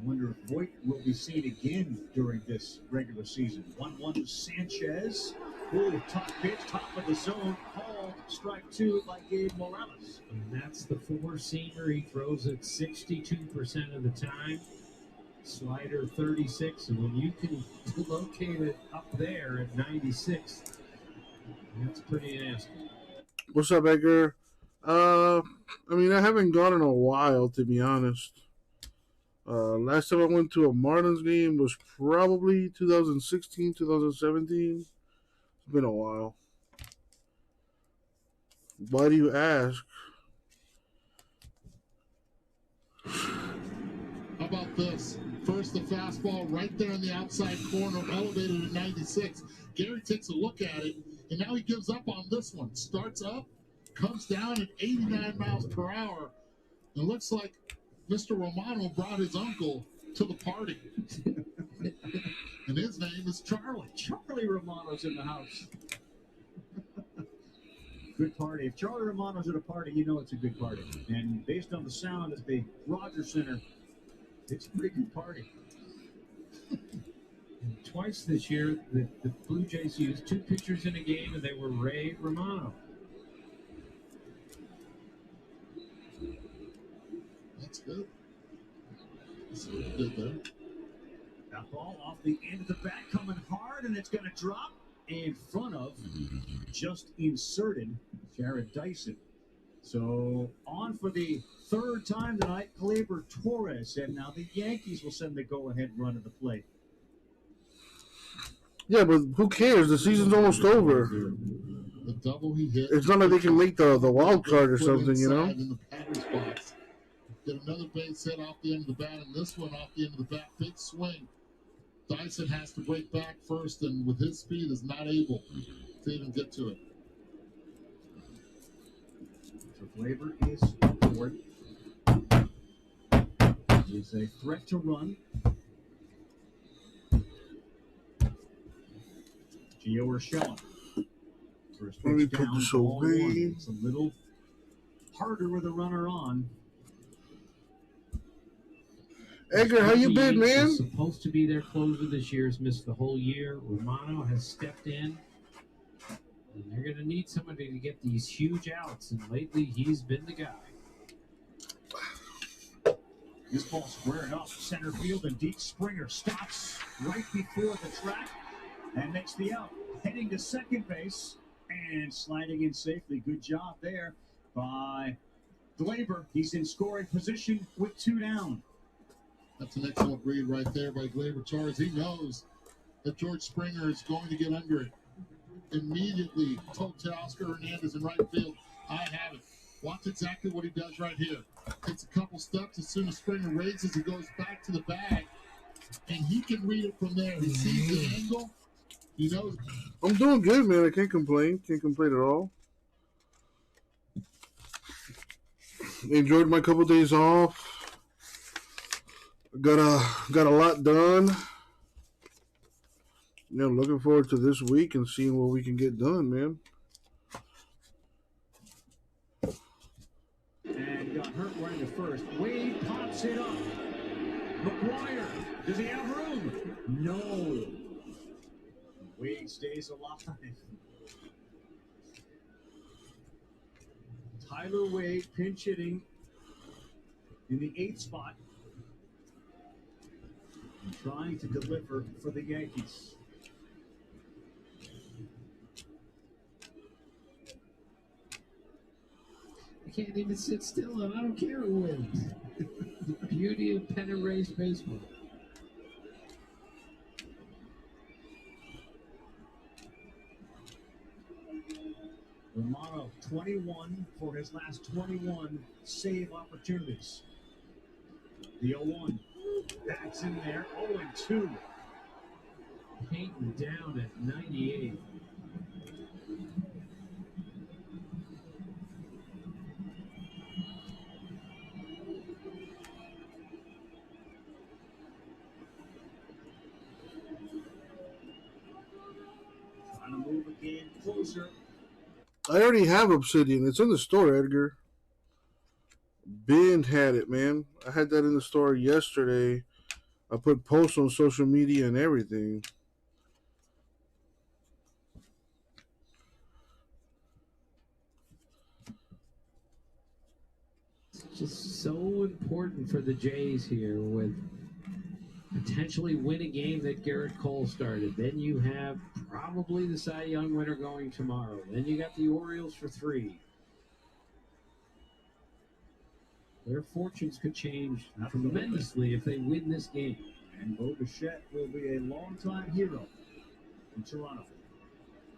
wonder if Voigt will be seen again during this regular season. 1-1 to Sanchez. Ooh, top pitch, top of the zone, called strike 2 by Gabe Morales. And that's the four-seamer. He throws it 62% of the time. Slider 36, and when you can locate it up there at 96, that's pretty nasty. What's up, Edgar? I mean, I haven't gone in a while, to be honest. Last time I went to a Marlins game was probably 2016, 2017. It's been a while. Why do you ask? How about this? First, the fastball right there in the outside corner, elevated at 96. Gary takes a look at it, and now he gives up on this one. Starts up, comes down at 89 miles per hour. It looks like Mr. Romano brought his uncle to the party. And his name is Charlie. Charlie Romano's in the house. Good party. If Charlie Romano's at a party, you know it's a good party. And based on the sound at the Rogers Center, it's a pretty good party. And twice this year, the Blue Jays used 2 pitchers in a game, and they were Ray Romano. That's good. That's good there. That ball off the end of the bat, coming hard, and it's going to drop in front of, just inserted, Jared Dyson. So on for the third time tonight, Gleyber Torres, and now the Yankees will send the go-ahead run to the plate. Yeah, but who cares? The season's almost over. The double he hit. It's not like they can make the wild card or something, you know? In the batter's box. Get another base hit off the end of the bat, and this one off the end of the bat. Big swing. Dyson has to break back first, and with his speed is not able to even get to it. So Gleyber is forward. He's a threat to run. Gio Urshela. First Let me pitch put down, this ball away. 1. It's a little harder with a runner on. Edgar, how you been, man? Was supposed to be their closer this year, has missed the whole year. Romano has stepped in, and they're going to need somebody to get these huge outs, and lately he's been the guy. This ball squared up center field, and Deke Springer stops right before the track and makes the out. Heading to second base and sliding in safely. Good job there by Gleyber. He's in scoring position with 2 down. That's an excellent read right there by Gleyber Torres. He knows that George Springer is going to get under it. Immediately told to Oscar Hernandez in right field, I have it. Watch exactly what he does right here. Takes a couple steps. As soon as Springer raises, he goes back to the bag, and he can read it from there. He sees the angle. He knows. I'm doing good, man. I can't complain. Can't complain at all. Enjoyed my couple days off. Got a lot done. You know, looking forward to this week and seeing what we can get done, man. And got hurt right to first. Wade pops it up. McGuire, does he have room? No. Wade stays alive. Tyler Wade pinch hitting in the 8th spot. And trying to deliver for the Yankees. I can't even sit still, and I don't care who wins. The beauty of pennant race baseball. Romano, 21 for his last 21 save opportunities. The 0-1. That's in there. 0-2. Peyton down at 98. Trying to move again closer. I already have Obsidian. It's in the store, Edgar. Ben had it, man. I had that in the store yesterday. I put posts on social media and everything. It's just so important for the Jays here with potentially win a game that Garrett Cole started. Then you have probably the Cy Young winner going tomorrow. Then you got the Orioles for 3. Their fortunes could change tremendously if they win this game. And Bo Bichette will be a longtime hero in Toronto.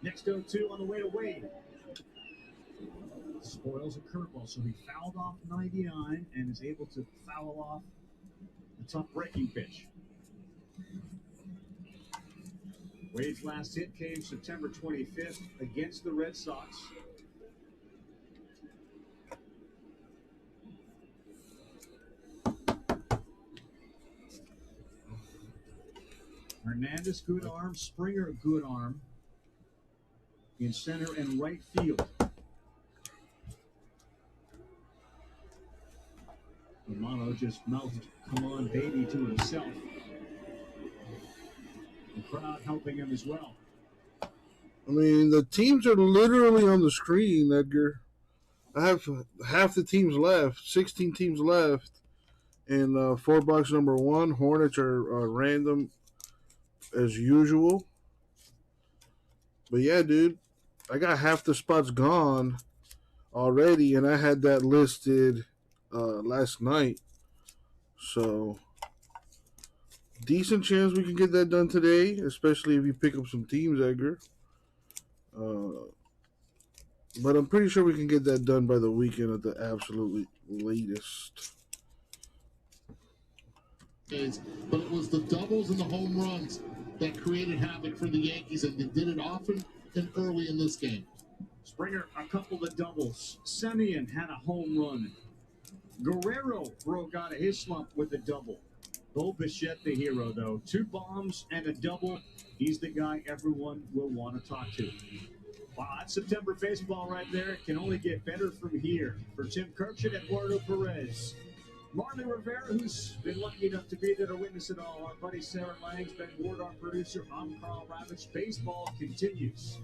Next 0-2 on the way to Wade. Spoils a curveball, so he fouled off 99 and is able to foul off the tough breaking pitch. Wade's last hit came September 25th against the Red Sox. Hernandez, good arm. Springer, good arm. In center and right field. Romano just mouthed, "Come on, baby," to himself. The crowd helping him as well. I mean, the teams are literally on the screen, Edgar. I have half the teams left, 16 teams left. And 4 box number 1, Hornets are random as usual. But yeah, dude, I got half the spots gone already, and I had that listed last night. So, decent chance we can get that done today, especially if you pick up some teams, Edgar. But I'm pretty sure we can get that done by the weekend at the absolutely latest. But it was the doubles and the home runs that created havoc for the Yankees, and they did it often and early in this game. Springer, a couple of doubles. Semien had a home run. Guerrero broke out of his slump with a double. Bo Bichette, the hero, though. 2 bombs and a double. He's the guy everyone will want to talk to. Wow, that's September baseball right there. It can only get better from here. For Tim Kirchin, Eduardo Perez. Marley Rivera, who's been lucky enough to be there to witness it all. Our buddy Sarah Langs, Ben Ward, our producer. I'm Carl Ravitch. Baseball continues.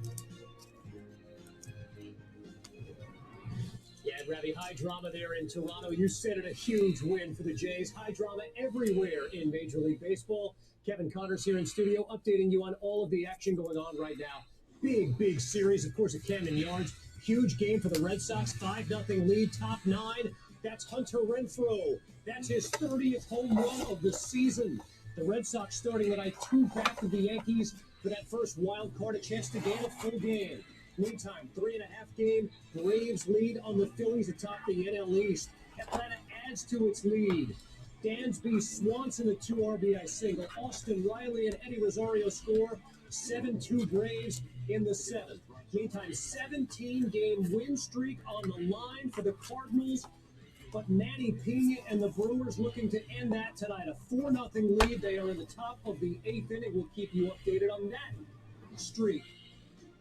Yeah, Ravi, high drama there in Toronto. You said it, a huge win for the Jays. High drama everywhere in Major League Baseball. Kevin Connors here in studio, updating you on all of the action going on right now. Big series, of course, at Camden Yards. Huge game for the Red Sox, 5-0 lead, top 9. That's Hunter Renfroe. That's his 30th home run of the season. The Red Sox starting tonight 2 back of the Yankees for that first wild card, a chance to gain a full game. Meantime, 3.5 game, Braves lead on the Phillies atop the NL East. Atlanta adds to its lead. Dansby Swanson, a 2 RBI single. Austin Riley and Eddie Rosario score. 7-2 Braves in the 7th. Meantime, 17-game win streak on the line for the Cardinals. But Manny Pena and the Brewers looking to end that tonight. A 4-0 lead. They are in the top of the 8th inning. We'll keep you updated on that streak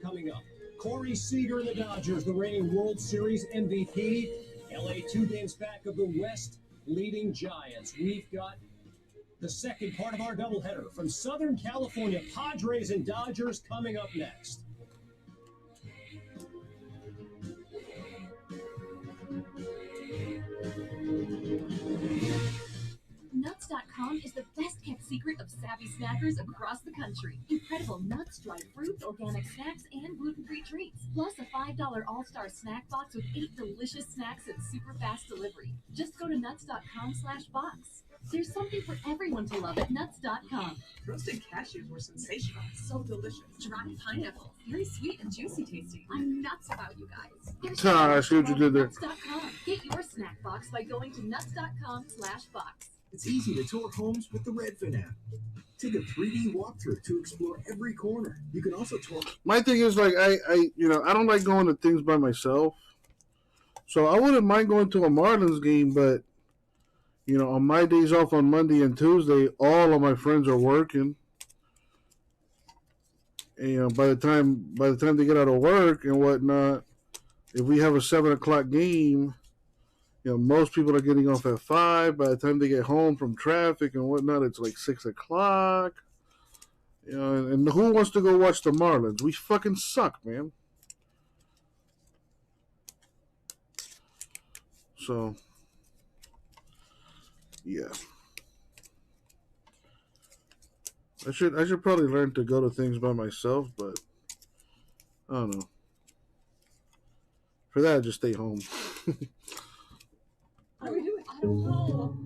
coming up. Corey Seager and the Dodgers, the reigning World Series MVP. LA 2 games back of the West leading Giants. We've got the second part of our doubleheader from Southern California. Padres and Dodgers coming up next. Nuts.com is the best kept secret of savvy snackers across the country. Incredible nuts, dried fruits, organic snacks, and gluten-free treats. Plus a $5 all-star snack box with 8 delicious snacks and super fast delivery. Just go to nuts.com/box. There's something for everyone to love at nuts.com. Roasted cashews were sensational. So delicious. Dry pineapple. Very sweet and juicy tasting. I'm nuts about you guys. There's I see what you did there. Nuts.com. Get your snack box by going to nuts.com/box. It's easy to tour homes with the Redfin app. Take a 3D walkthrough to explore every corner. You can also tour. My thing is like I don't like going to things by myself. So I wouldn't mind going to a Marlins game, but on my days off on Monday and Tuesday, all of my friends are working. And by the time they get out of work and whatnot, if we have a 7 o'clock game, most people are getting off at 5. By the time they get home from traffic and whatnot, it's like 6 o'clock. And who wants to go watch the Marlins? We fucking suck, man. So, yeah. I should probably learn to go to things by myself, but I don't know. For that, I just stay home. What are we doing? I don't know.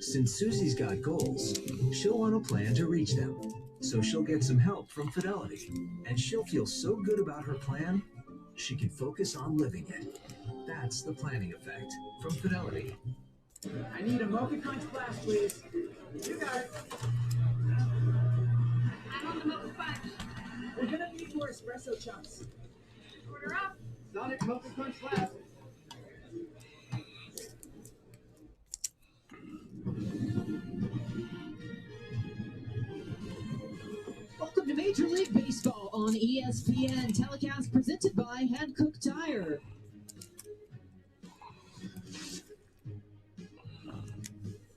Since Susie's got goals, she'll want a plan to reach them. So she'll get some help from Fidelity. And she'll feel so good about her plan, she can focus on living it. That's the planning effect from Fidelity. I need a Mocha Crunch Blast, please. You got it. I'm on the Mocha Crunch. We're gonna need more espresso chunks. Order up. Sonic Mocha Crunch Blast. Welcome to Major League Baseball on ESPN, telecast presented by Hankook Tire.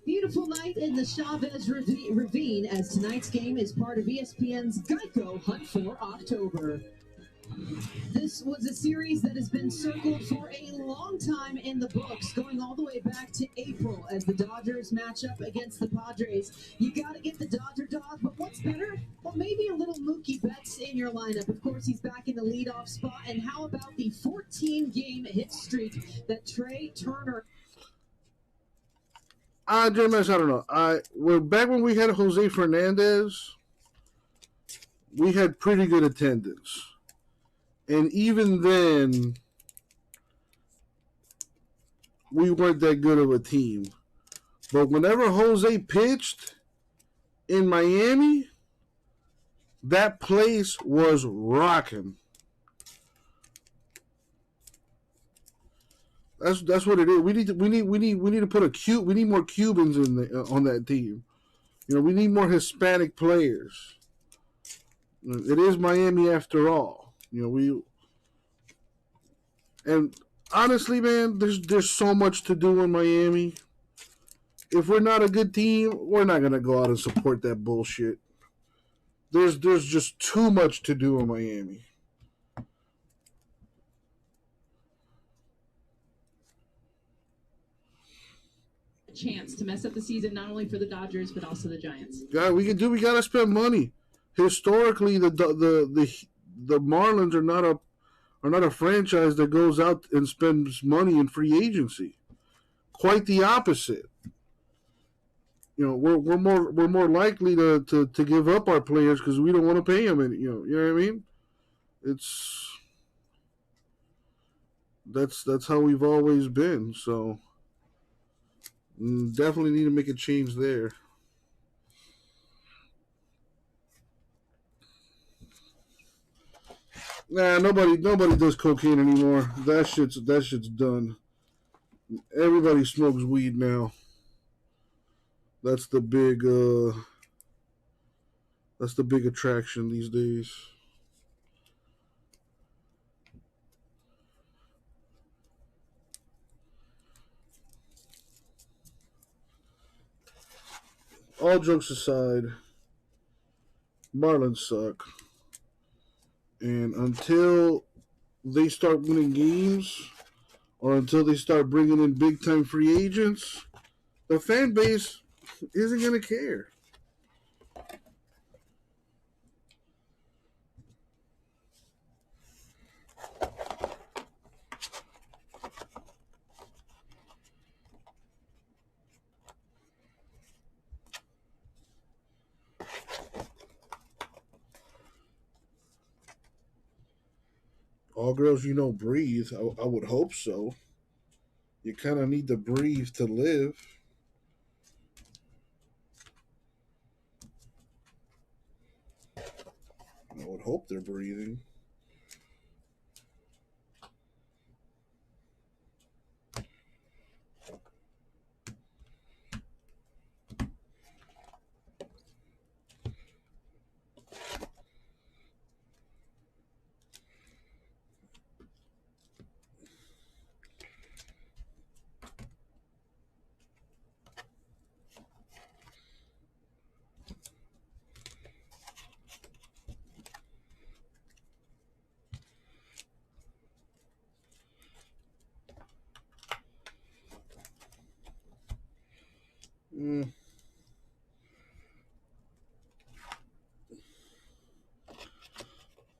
Beautiful night in the Chavez Ravine as tonight's game is part of ESPN's Geico Hunt for October. This was a series that has been circled for a long time in the books, going all the way back to April as the Dodgers match up against the Padres. You got to get the Dodger dog, but what's better? Well, maybe a little Mookie Betts in your lineup. Of course, he's back in the leadoff spot. And how about the 14-game hit streak that Trey Turner... Jeremiah, I don't know. Back when we had Jose Fernandez, we had pretty good attendance. And even then, we weren't that good of a team. But whenever Jose pitched in Miami, that place was rocking. That's what it is. We need to put we need more Cubans on that team. We need more Hispanic players. It is Miami after all. And honestly, man, there's so much to do in Miami. If we're not a good team, we're not gonna go out and support that bullshit. There's just too much to do in Miami. Chance to mess up the season not only for the Dodgers but also the Giants. Yeah, we gotta spend money. Historically, the Marlins are not a franchise that goes out and spends money in free agency. Quite the opposite. We're more likely to give up our players because we don't want to pay them. You know what I mean? That's how we've always been. So definitely need to make a change there. Nah, nobody does cocaine anymore. That shit's done. Everybody smokes weed now. That's the big attraction these days. All jokes aside, Marlins suck. And until they start winning games or until they start bringing in big-time free agents, the fan base isn't going to care. All girls breathe. I would hope so. You kind of need to breathe to live. I would hope they're breathing.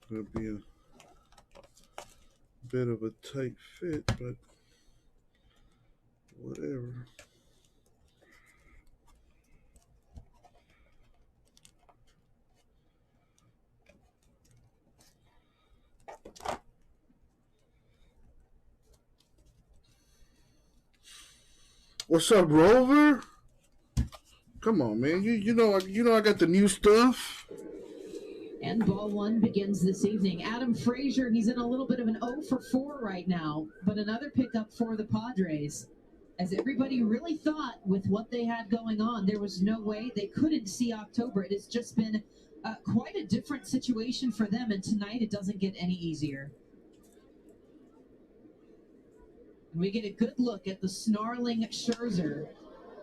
Gonna be a bit of a tight fit, but whatever. What's up, Rover? Come on, man. You know I got the new stuff. And ball one begins this evening. Adam Frazier, he's in a little bit of an 0 for 4 right now, but another pickup for the Padres. As everybody really thought with what they had going on, there was no way they couldn't see October. It has just been quite a different situation for them, and tonight it doesn't get any easier. And we get a good look at the snarling Scherzer.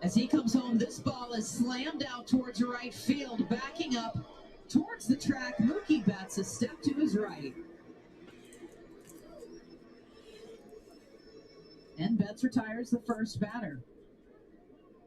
As he comes home, this ball is slammed out towards right field, backing up towards the track. Mookie Betts a step to his right. And Betts retires the first batter.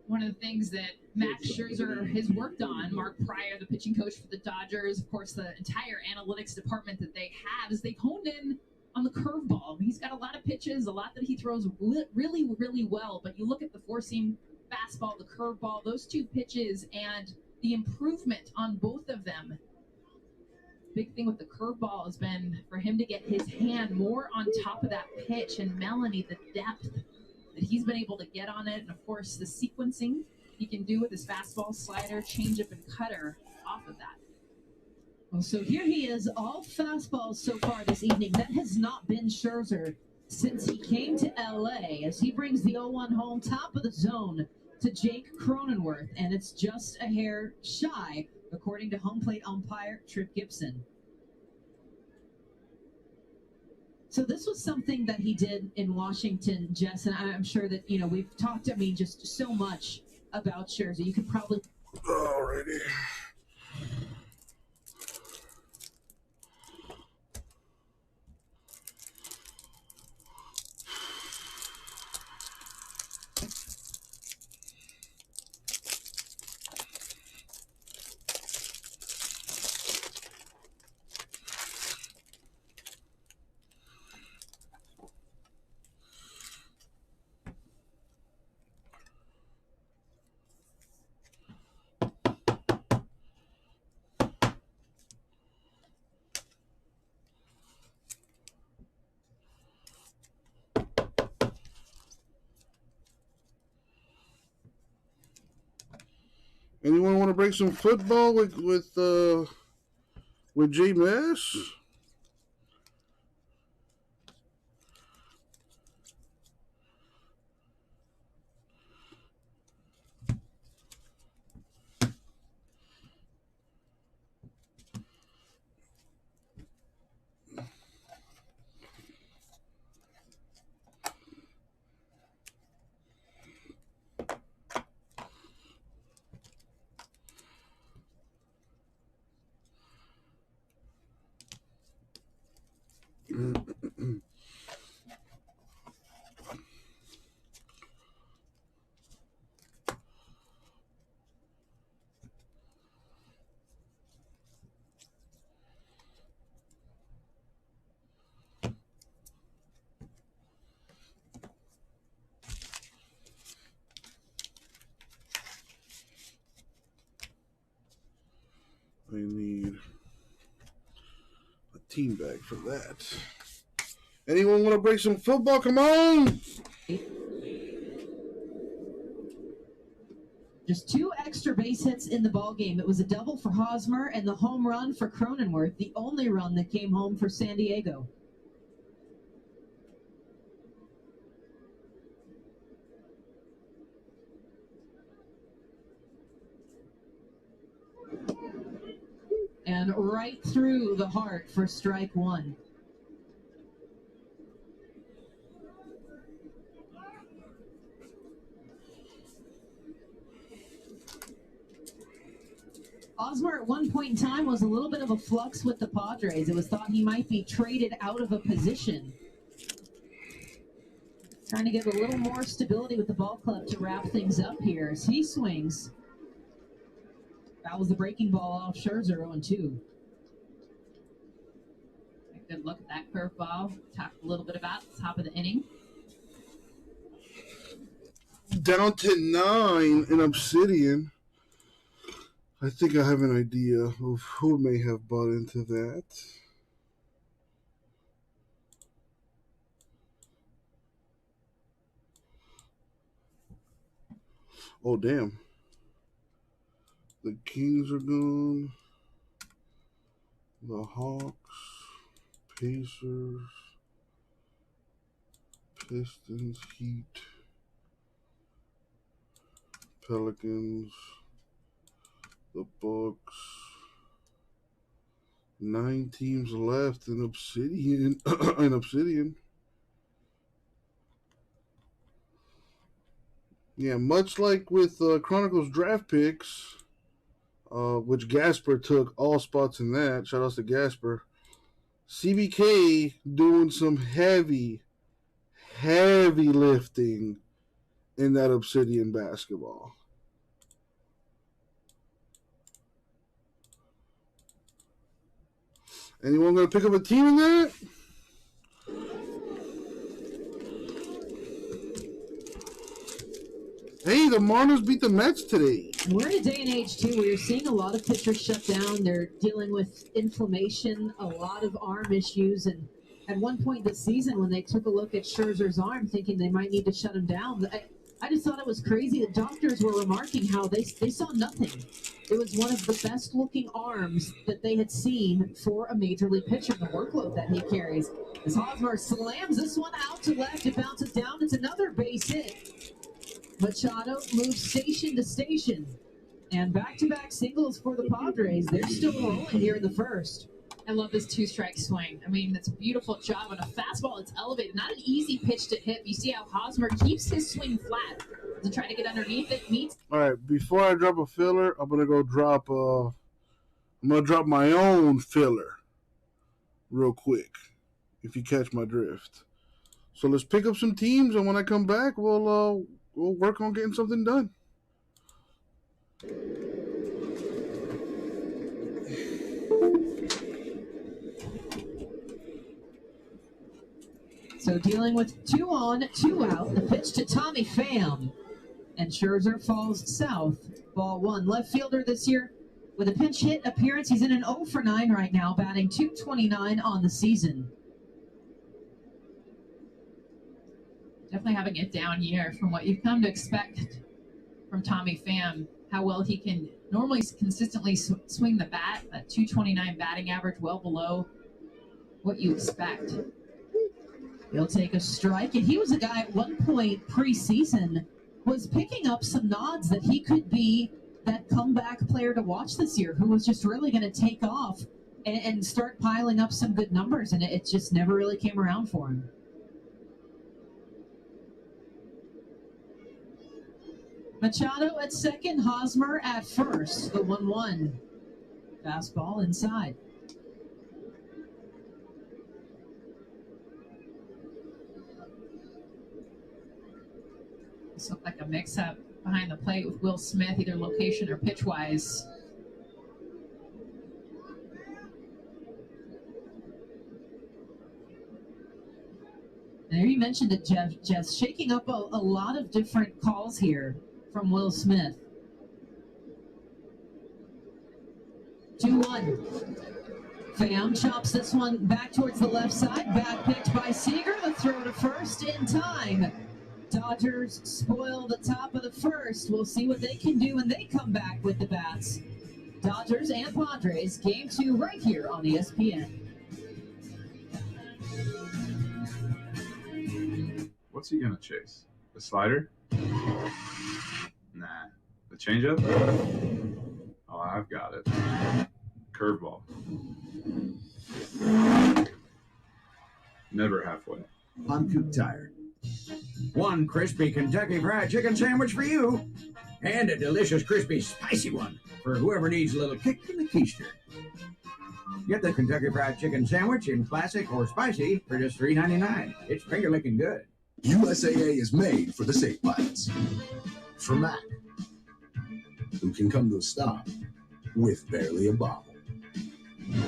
One of the things that Max Scherzer has worked on, Mark Pryor, the pitching coach for the Dodgers, of course, the entire analytics department that they have, is they've honed in on the curveball. He's got a lot of pitches, a lot that he throws really, really well. But you look at the four-seam fastball, the curveball, those two pitches, and the improvement on both of them. Big thing with the curveball has been for him to get his hand more on top of that pitch, and Melanie, the depth that he's been able to get on it, and of course the sequencing he can do with his fastball, slider, changeup, and cutter off of that. Well, so here he is, all fastballs so far this evening. That has not been Scherzer since he came to LA, as he brings the 0-1 home, top of the zone to Jake Cronenworth, and it's just a hair shy, according to home plate umpire Tripp Gibson. So this was something that he did in Washington, Jess, and I'm sure that, we've talked, just so much about Scherzer. You could probably... Alrighty. Anyone want to break some football with J Mass? I need a team bag for that. Anyone want to break some football? Come on! Just 2 extra base hits in the ball game. It was a double for Hosmer and the home run for Cronenworth, the only run that came home for San Diego. And right through the heart for strike 1. Hosmer at one point in time was a little bit of a flux with the Padres. It was thought he might be traded out of a position. Trying to get a little more stability with the ball club to wrap things up here as he swings. That was the breaking ball off Scherzer, 0-2. A good look at that curveball. Talked a little bit about the top of the inning. Down to 9 in Obsidian. I think I have an idea of who may have bought into that. Oh, damn. The Kings are gone. The Hawks, Pacers, Pistons, Heat, Pelicans, the Bucks. 9 teams left in Obsidian. in Obsidian. Yeah, much like with Chronicles draft picks, which Gasper took all spots in that. Shout out to Gasper. CBK doing some heavy lifting in that Obsidian basketball. Anyone going to pick up a team in that? Hey, the Marlins beat the Mets today. We're in a day and age, too, where you're seeing a lot of pitchers shut down. They're dealing with inflammation, a lot of arm issues. And at one point this season, when they took a look at Scherzer's arm, thinking they might need to shut him down, I just thought it was crazy. The doctors were remarking how they saw nothing. It was one of the best-looking arms that they had seen for a major league pitcher, the workload that he carries. As Hosmer slams this one out to left, it bounces down. It's another base hit. Machado moves station to station. And back-to-back singles for the Padres. They're still rolling here in the first. I love this 2-strike swing. I mean, it's a beautiful job on a fastball. It's elevated. Not an easy pitch to hit. You see how Hosmer keeps his swing flat to try to get underneath it. All right, before I drop a filler, I'm gonna go drop. I'm gonna drop my own filler, real quick, if you catch my drift. So let's pick up some teams, and when I come back, we'll work on getting something done. So dealing with 2 on, 2 out. The pitch to Tommy Pham. And Scherzer falls south. Ball 1. Left fielder this year with a pinch hit appearance. He's in an 0 for 9 right now, batting .229 on the season. Definitely having a down year from what you've come to expect from Tommy Pham. How well he can normally consistently swing the bat. That .229 batting average, well below what you expect. He'll take a strike, and he was a guy at one point preseason was picking up some nods that he could be that comeback player to watch this year, who was just really going to take off and start piling up some good numbers, and it just never really came around for him. Machado at second, Hosmer at first, the 1-1. Fastball inside. This looked like a mix-up behind the plate with Will Smith, either location or pitch-wise. There you mentioned it, Jeff. Just shaking up a lot of different calls here from Will Smith. 2-1. Pham chops this one back towards the left side. Back picked by Seager. time. Dodgers spoil the top of the first. We'll see what they can do when they come back with the bats. Dodgers and Padres, Game 2 right here on ESPN. What's he gonna chase? The slider? Nah. The changeup? Oh, I've got it. Curveball. Never halfway. I'm coop tired. One crispy Kentucky Fried Chicken sandwich for you, and a delicious crispy spicy one for whoever needs a little kick in the keister. Get the Kentucky Fried Chicken sandwich in classic or spicy for just $3.99. It's finger licking good. USAA is made for the safe pilots. For Mac, who can come to a stop with barely a bobble.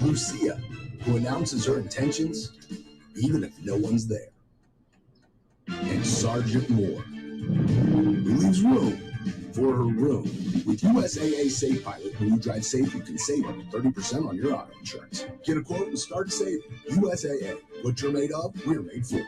Lucia, who announces her intentions even if no one's there. And Sergeant Moore, who leaves room for her room. With USAA Safe Pilot, when you drive safe, you can save up to 30% on your auto insurance. Get a quote and start saving. USAA, what you're made of, we're made for.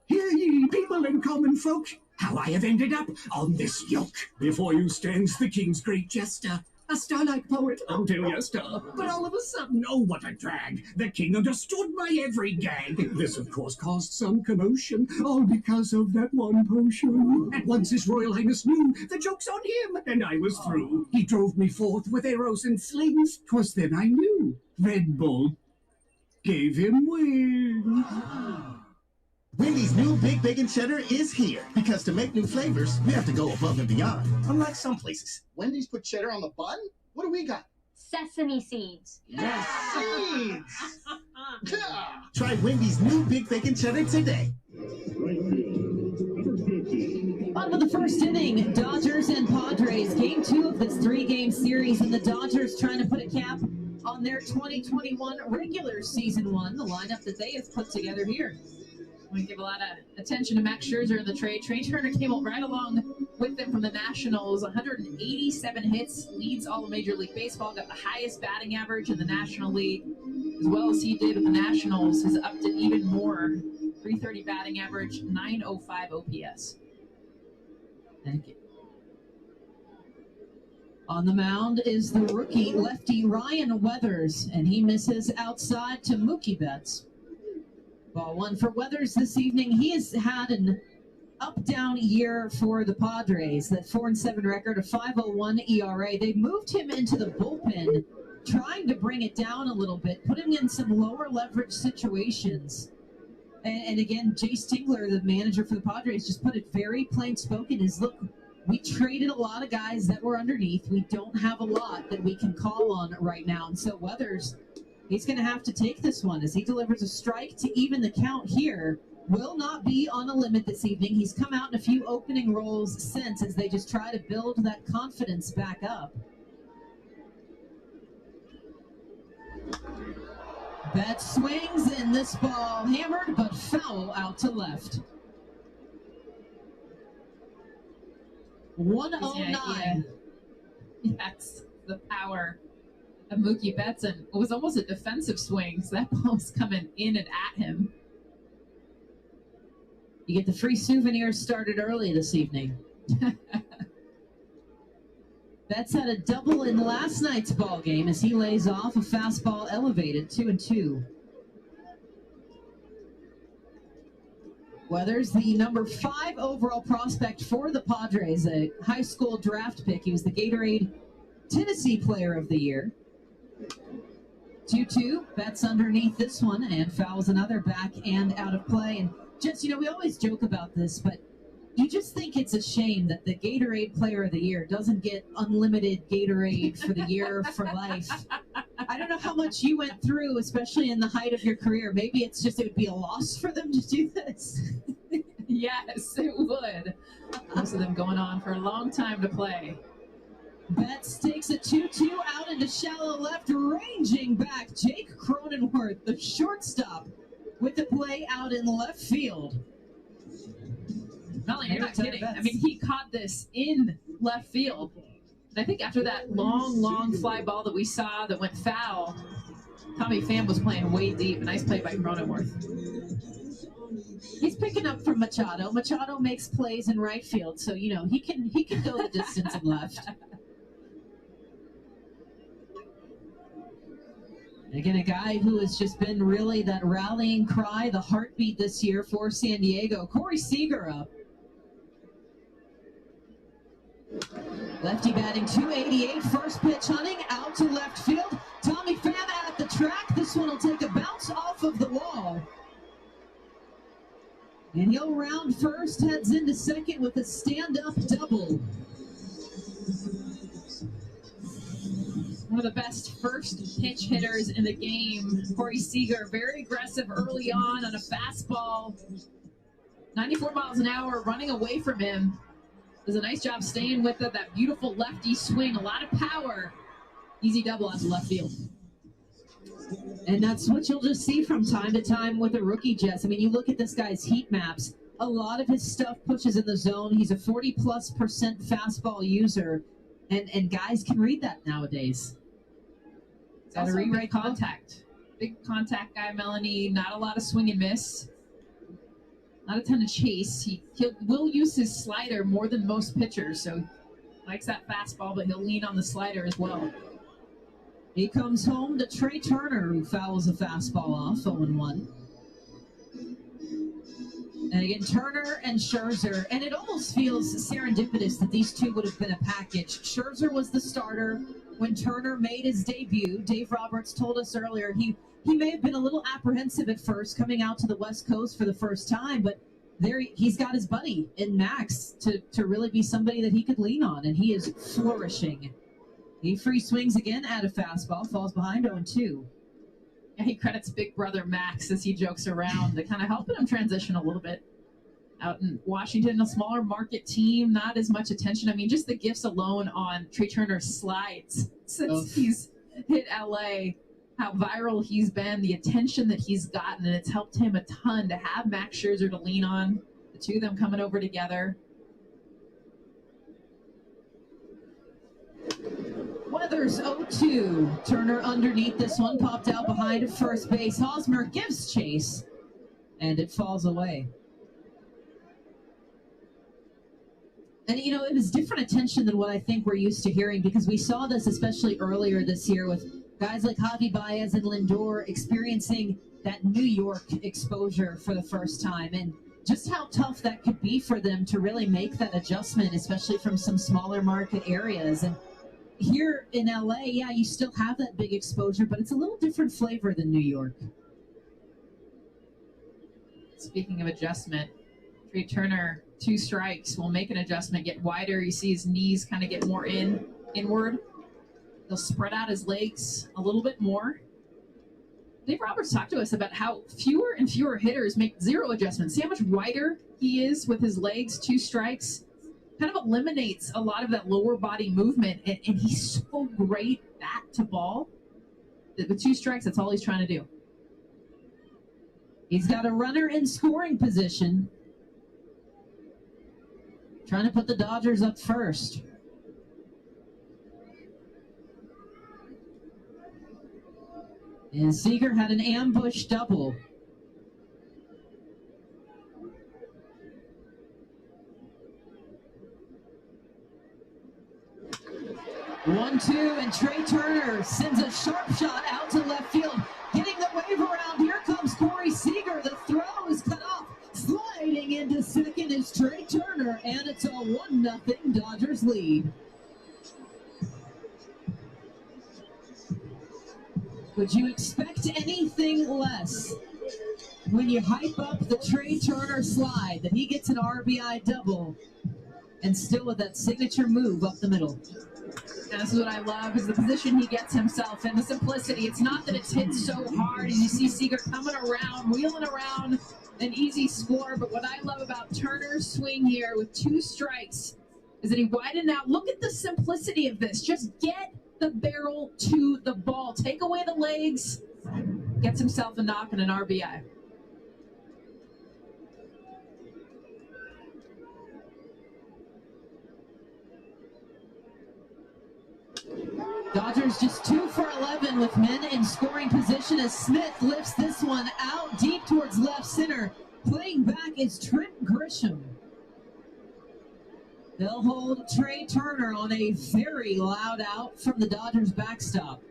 Hear ye, people and common folk, how I have ended up on this yoke. Before you stands the king's great jester, a star-like poet until yester. But all of a sudden, oh what a drag, the king understood my every gag. This of course caused some commotion, all because of that one potion. At once his royal highness knew the joke's on him, and I was through. He drove me forth with arrows and slings, 'twas then I knew Red Bull gave him wings. Wendy's new Big Bacon Cheddar is here. Because to make new flavors, we have to go above and beyond. Unlike some places. Wendy's put cheddar on the bun? What do we got? Sesame seeds. Yes, seeds! Try Wendy's new Big Bacon Cheddar today. On to the first inning, Dodgers and Padres. Game 2 of this 3-game series, and the Dodgers trying to put a cap on their 2021 regular season one, the lineup that they have put together here. We give a lot of attention to Max Scherzer in the trade. Trey Turner came right along with them from the Nationals. 187 hits, leads all of Major League Baseball, got the highest batting average in the National League, as well as he did with the Nationals. Has upped it even more. 330 batting average, 905 OPS. Thank you. On the mound is the rookie lefty Ryan Weathers, and he misses outside to Mookie Betts. Ball one for Weathers this evening. He has had an up-down year for the Padres. That 4-7 record, a 5.01 ERA. They moved him into the bullpen, trying to bring it down a little bit, put him in some lower leverage situations. And again, Jay Stingler, the manager for the Padres, just put it very plain spoken is, look, we traded a lot of guys that were underneath. We don't have a lot that we can call on right now. And so Weathers, he's going to have to take this one as he delivers a strike to even the count here. Will not be on a limit this evening. He's come out in a few opening rolls since as they just try to build that confidence back up. Betts swings, and this ball hammered but foul out to left. 109. Yes, the power of Mookie Betts, and it was almost a defensive swing, so that ball was coming in and at him. You get the free souvenirs started early this evening. Betts had a double in last night's ball game as he lays off a fastball elevated 2-2. Weathers, the number 5 overall prospect for the Padres, a high school draft pick. He was the Gatorade Tennessee Player of the Year. 2-2, Betts underneath this one and fouls another back and out of play. And just, you know, we always joke about this, but you just think it's a shame that the Gatorade Player of the Year doesn't get unlimited Gatorade for the year for life. I don't know how much you went through, especially in the height of your career. Maybe it's just, it would be a loss for them to do this. Yes, it would. Most of them going on for a long time to play. Betts takes a 2-2 out into shallow left, ranging back. Jake Cronenworth, the shortstop, with the play out in left field. Melanie, you're not kidding. I mean, he caught this in left field. And I think after that long fly ball that we saw that went foul, Tommy Pham was playing way deep. Nice play by Cronenworth. He's picking up from Machado. Machado makes plays in right field, so you know he can go the distance and left. Again, a guy who has just been really that rallying cry, the heartbeat this year for San Diego. Corey Seager up. Lefty batting 288, first pitch hunting out to left field. Tommy Pham at the track. This one will take a bounce off of the wall. And he'll round first, heads into second with a stand-up double. One of the best first pitch hitters in the game, Corey Seager, very aggressive early on a fastball. 94 miles an hour running away from him. Does a nice job staying with it. That beautiful lefty swing, a lot of power. Easy double out to left field. And that's what you'll just see from time to time with a rookie, Jess. I mean, you look at this guy's heat maps. A lot of his stuff pushes in the zone. He's a 40+% fastball user. And guys can read that nowadays. Got to read right contact. Big contact guy, Melanie. Not a lot of swing and miss. Not a ton of chase. He will use his slider more than most pitchers, so likes that fastball, but he'll lean on the slider as well. He comes home to Trey Turner, who fouls a fastball off, 0-1. And again, Turner and Scherzer, and it almost feels serendipitous that these two would have been a package. Scherzer was the starter when Turner made his debut. Dave Roberts told us earlier he may have been a little apprehensive at first coming out to the West Coast for the first time, but there he's got his buddy in Max to really be somebody that he could lean on, and he is flourishing. He free swings again at a fastball, falls behind 0-2. Yeah, he credits big brother Max as he jokes around to kind of helping him transition a little bit. Out in Washington, a smaller market team, not as much attention. I mean, just the gifts alone on Trey Turner's slides since he's hit LA, how viral he's been, the attention that he's gotten, and it's helped him a ton to have Max Scherzer to lean on, the two of them coming over together. Weathers 0-2. Turner underneath this one, popped out behind first base. Hosmer gives chase, and it falls away. And, you know, it was different attention than what I think we're used to hearing, because we saw this especially earlier this year with guys like Javi Baez and Lindor experiencing that New York exposure for the first time, and just how tough that could be for them to really make that adjustment, especially from some smaller market areas. And here in LA, yeah, you still have that big exposure, but it's a little different flavor than New York. Speaking of adjustment, Trey Turner, 2 strikes, will make an adjustment, get wider. You see his knees kind of get more inward. He'll spread out his legs a little bit more. Dave Roberts talked to us about how fewer and fewer hitters make 0 adjustments. See how much wider he is with his legs, 2 strikes. Kind of eliminates a lot of that lower body movement, and he's so great bat to ball. With 2 strikes, that's all he's trying to do. He's got a runner in scoring position. Trying to put the Dodgers up first. And Seager had an ambush double. One, two, and Trey Turner sends a sharp shot out to left field. Getting the wave around, here comes Corey Seager. The throw is cut off. Sliding into second is Trey Turner, and it's a 1-0 Dodgers lead. Would you expect anything less when you hype up the Trey Turner slide, that he gets an RBI double, and still with that signature move up the middle? And this is what I love, is the position he gets himself in, the simplicity. It's not that it's hit so hard, and you see Seager coming around, wheeling around, an easy score. But what I love about Turner's swing here with 2 strikes is that he widened out. Look at the simplicity of this. Just get the barrel to the ball. Take away the legs. Gets himself a knock and an RBI. Dodgers just 2 for 11 with men in scoring position as Smith lifts this one out deep towards left center. Playing back is Trent Grisham. They'll hold Trey Turner on a very loud out from the Dodgers backstop.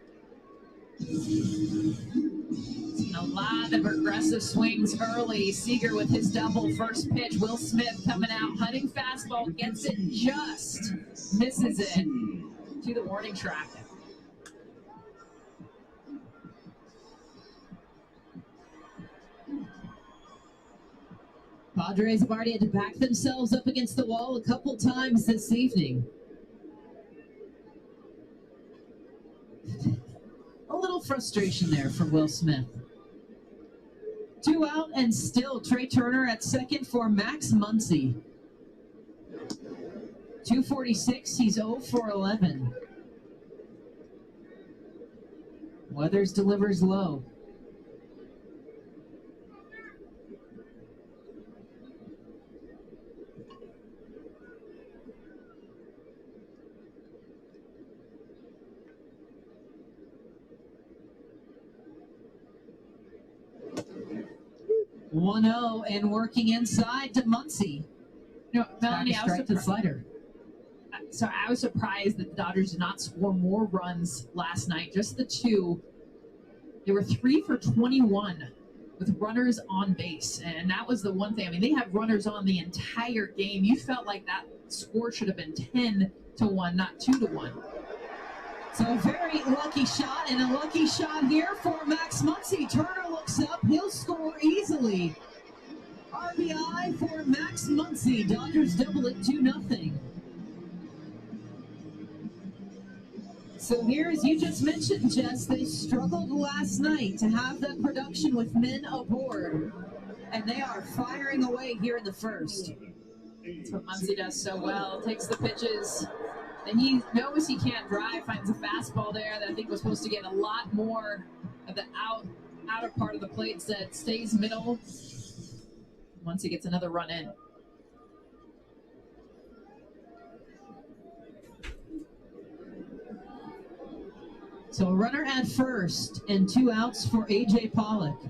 A lot of aggressive swings early. Seager with his double first pitch. Will Smith coming out, hunting fastball, gets it just, misses it to the warning track. Padres have already had to back themselves up against the wall a couple times this evening. A little frustration there for Will Smith. 2 out and still Trey Turner at second for Max Muncy. 246, he's 0 for 11. Weathers delivers low. One-0 and working inside to Muncy. You know, Melanie, I was Strike the slider. So I was surprised that the Dodgers did not score more runs last night, just the 2. They were 3 for 21 with runners on base. And that was the one thing. I mean, they have runners on the entire game. You felt like that score should have been 10-1, not 2-1. So a very lucky shot, and a lucky shot here for Max Muncy. Turner looks up, he'll score easily. RBI for Max Muncy. Dodgers double it 2-0. So here, as you just mentioned, Jess, they struggled last night to have that production with men aboard. And they are firing away here in the first. That's what Muncy does so well. Takes the pitches. And he knows he can't drive, finds a fastball there that I think was supposed to get a lot more of the outer part of the plate that stays middle once he gets another run in. So a runner at first and 2 outs for A.J. Pollock.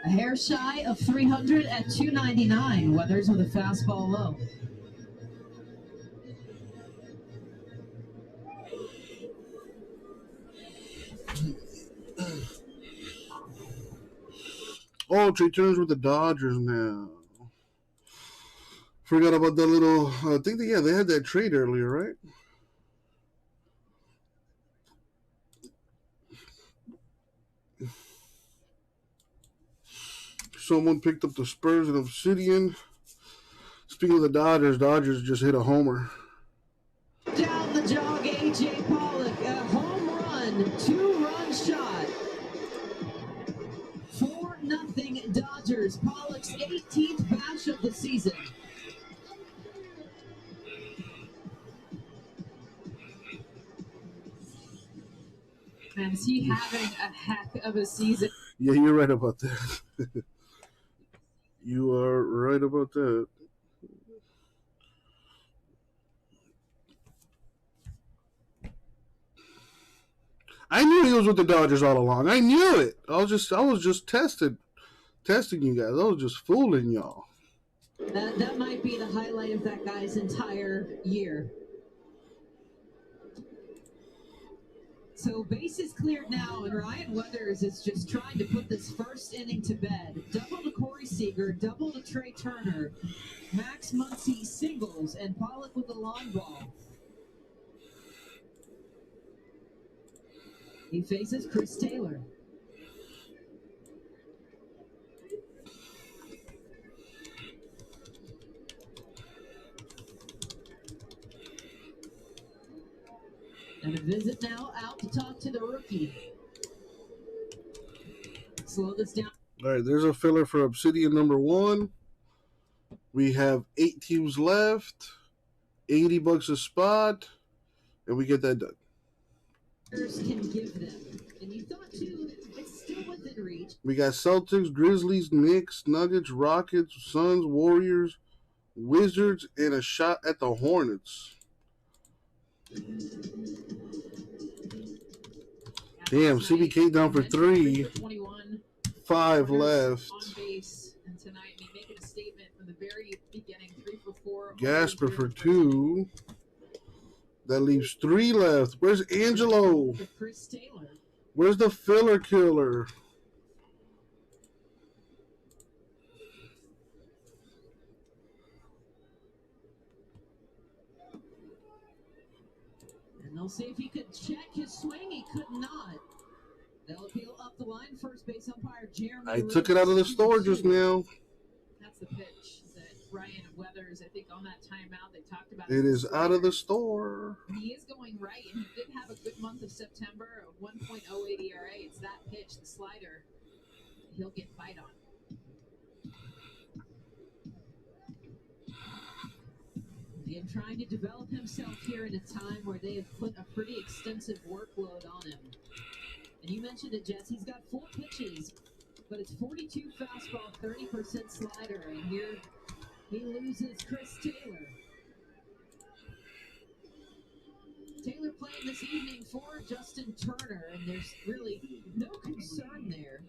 A hair shy of 300 at 299. Weathers with a fastball low. Oh, Trey Turner's with the Dodgers now. Forgot about that little. I think they had that trade earlier, right? Someone picked up the Spurs and Obsidian. Speaking of the Dodgers just hit a homer. Down the jog, A.J. Pollock, a home run, 2-run shot. 4-0 Dodgers. Pollock's 18th bash of the season. And is he having a heck of a season? Yeah, you're right about that. You are right about that. I knew he was with the Dodgers all along. I knew it. I was just testing you guys. I was just fooling y'all. That might be the highlight of that guy's entire year. So bases cleared now, and Ryan Weathers is just trying to put this first inning to bed. Double to Corey Seager, double to Trey Turner, Max Muncy singles, and Pollock with the long ball. He faces Chris Taylor. And a visit now out to talk to the rookie. Slow this down. All right, there's a filler for Obsidian number 1. We have 8 teams left, $80 a spot, and we get that done. Can give them. And you thought too, it's still within reach. We got Celtics, Grizzlies, Knicks, Nuggets, Rockets, Suns, Warriors, Wizards, and a shot at the Hornets. Damn, CBK down for 3. 5 left. On base, and tonight, making a statement from the very beginning, 3 for 4. Gasper for 2. That leaves 3 left. Where's Angelo? Chris Taylor. Where's the filler killer? And they'll see if he could check his swing. He could not. They'll appeal up the line. First base umpire Jeremy. I took it out of the store just now. That's the pitch that Ryan Weathers, I think on that timeout, they talked about. It is out of the store. He is going right, and he did have a good month of September, a 1.08 ERA. It's that pitch, the slider, he'll get bite on. Him trying to develop himself here in a time where they have put a pretty extensive workload on him. And you mentioned it, Jess. He's got 4 pitches, but it's 42 fastball, 30% slider, and here he loses Chris Taylor. Taylor playing this evening for Justin Turner, and there's really no concern there.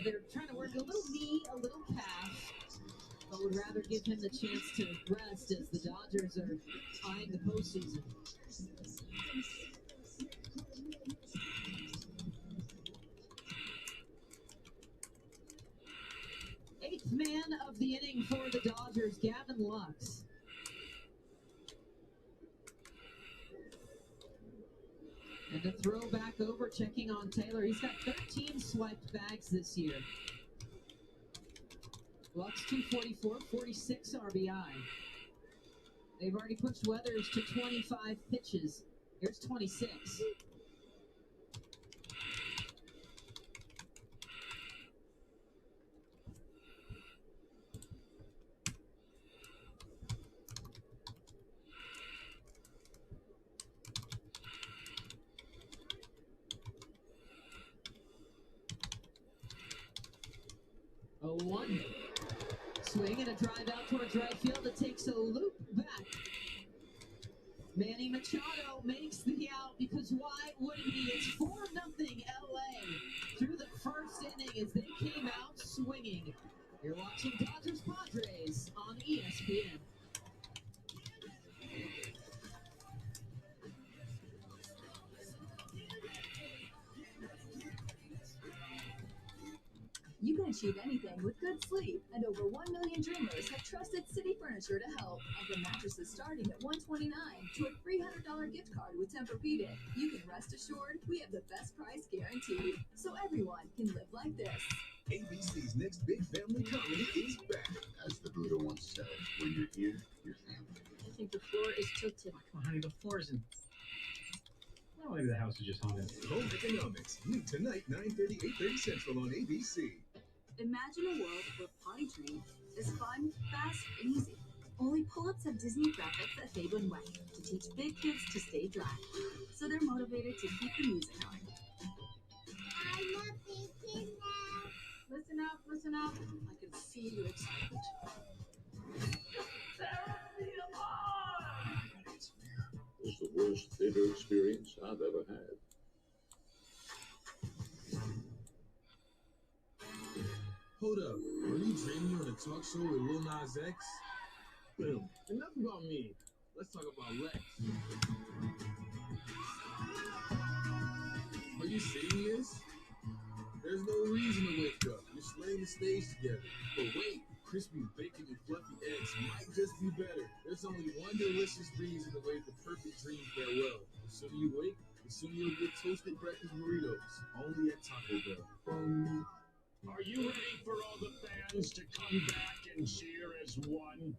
They're trying to work a little knee, a little calf, but would rather give him the chance to rest as the Dodgers are eyeing the postseason. Eighth man of the inning for the Dodgers, Gavin Lux. And a throw back over, checking on Taylor. He's got 13 swiped bags this year. Lux 244, 46 RBI. They've already pushed Weathers to 25 pitches. Here's 26. Oh, 1. Swing and a drive out towards right field. It takes a loop back. Manny Machado makes the out because why wouldn't he? It's 4-0 LA through the first inning as they came out swinging. You're watching Dodgers Padres on ESPN. You can achieve anything with good sleep, and over 1 million dreamers have trusted City Furniture to help. From mattresses starting at $129 to a $300 gift card with Tempur-Pedic, you can rest assured we have the best price guaranteed, so everyone can live like this. ABC's next big family comedy is back. As the Buddha once said, when you're here, you're family. I think the floor is tilted. Come on, honey, the floor isn't. Well, maybe the house is just haunted. Home Economics, new tonight, 9:30, 8:30 Central on ABC. Imagine a world where potty training is fun, fast, and easy. Only pull-ups have Disney graphics that fade when wet to teach big kids to stay dry. So they're motivated to keep the music going. I'm a big kid now. Listen up. I can feel you excited. It was the worst theater experience I've ever had. Hold up, were you dreaming on a talk show with Lil Nas X? Boom. Enough about me. Let's talk about Lex. Are you serious? There's no reason to wake up. You're slaying the stage together. But wait, crispy bacon and fluffy eggs might just be better. There's only one delicious reason to wave the perfect dream farewell. The sooner you wake, the sooner you'll get toasted breakfast burritos. Only at Taco Bell. Are you ready for all the fans to come back and cheer as one?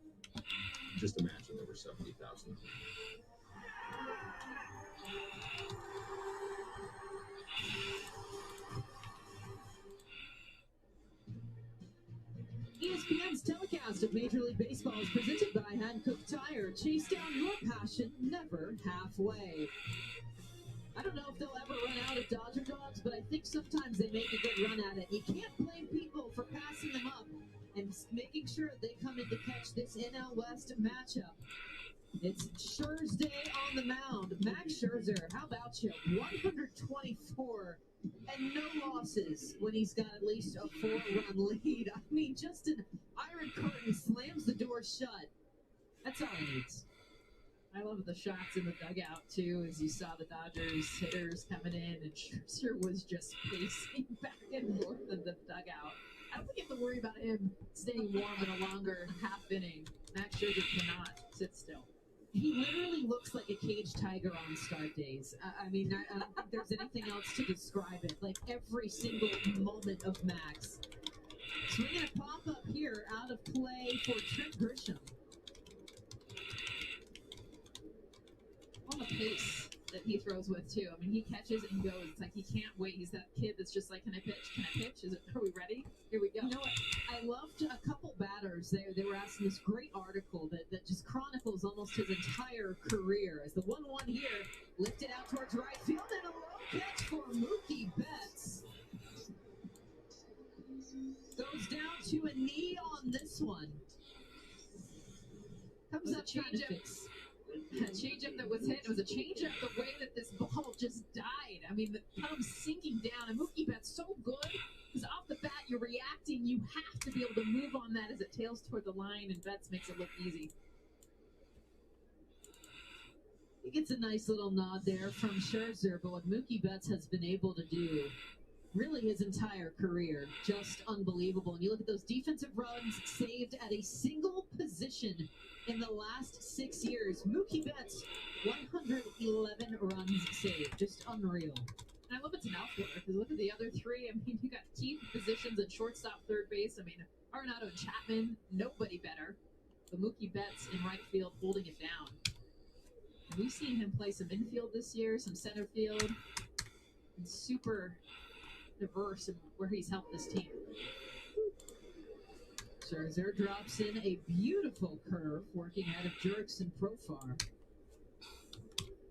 Just imagine there were 70,000. ESPN's telecast of Major League Baseball is presented by Hankook Tire. Chase down your passion, never halfway. I don't know if they'll ever run out of Dodger dogs, but I think sometimes they make a good run at it. You can't blame people for passing them up and making sure they come in to catch this NL West matchup. It's Scherzer on the mound. Max Scherzer, how about you? 124 and and no losses when he's got at least a 4-run lead. I mean, just an iron curtain slams the door shut. That's all he needs. I love the shots in the dugout, too, as you saw the Dodgers hitters coming in, and Scherzer was just pacing back and forth in the dugout. I don't think you have to worry about him staying warm in a longer half inning. Max Scherzer cannot sit still. He literally looks like a caged tiger on start days. I mean, I don't think there's anything else to describe it. Like, every single moment of Max. Swinging a pop-up here, out of play for Trent Grisham. On the pace that he throws with, too. I mean, he catches and goes. It's like he can't wait. He's that kid that's just like, can I pitch? Can I pitch? Are we ready? Here we go. You know what? I loved a couple batters there. They were asking this great article that just chronicles almost his entire career. As the 1-1 here, lifted out towards right field, and a low catch for Mookie Betts. Goes down to a knee on this one. Comes up trying to fix. A changeup that was hit. It was a changeup the way that this ball just died. I mean, the thumb's sinking down, and Mookie Betts so good because off the bat you're reacting. You have to be able to move on that as it tails toward the line, and Betts makes it look easy. He gets a nice little nod there from Scherzer, but what Mookie Betts has been able to do really his entire career, just unbelievable. And you look at those defensive runs saved at a single position in the last 6 years. Mookie Betts, 111 runs saved. Just unreal. And I love it's an outfielder because look at the other three. I mean, you got key positions at shortstop, third base. I mean, Arenado and Chapman, nobody better. But Mookie Betts in right field holding it down. And we've seen him play some infield this year, some center field, and super diverse in where he's helped this team. Scherzer drops in a beautiful curve, working out of Jerks and Profar.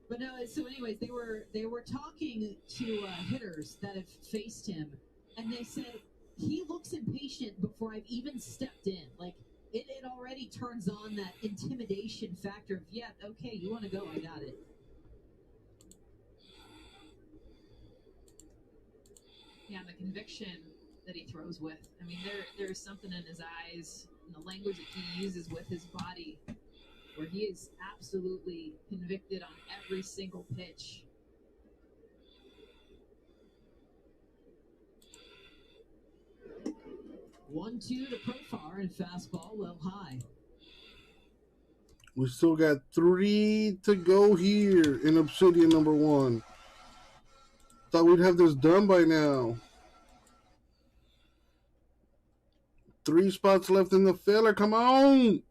But no, so anyways, they were talking to hitters that have faced him, and they said he looks impatient before I've even stepped in. Like it already turns on that intimidation factor of, yeah, okay, you want to go, I got it. Yeah, the conviction that he throws with. I mean, there's something in his eyes and the language that he uses with his body where he is absolutely convicted on every single pitch. One-two to Profar and fastball low high. We still got 3 to go here in Obsidian number 1. Thought we'd have this done by now. 3 spots left in the filler. Come on.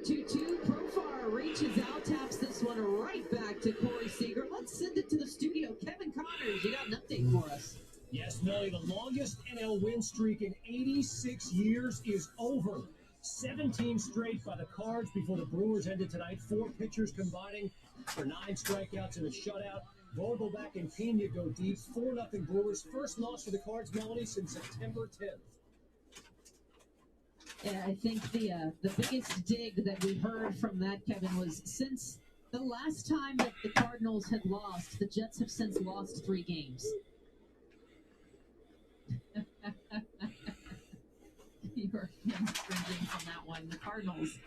2-2. Profar reaches out, taps this one right back to Corey Seager. Let's send it to the studio. Kevin Connors, you got an update for us. Yes, Millie, the longest NL win streak in 86 years is over. 17 straight by the Cards before the Brewers ended tonight. 4 pitchers combining for 9 strikeouts and a shutout. Vogelbach and Pena go deep. 4-0 Brewers. First loss for the Cards, Melanie, since September 10th. Yeah, I think the biggest dig that we heard from that, Kevin, was since the last time that the Cardinals had lost, the Jets have since lost 3 games. You were cringing from that one. The Cardinals,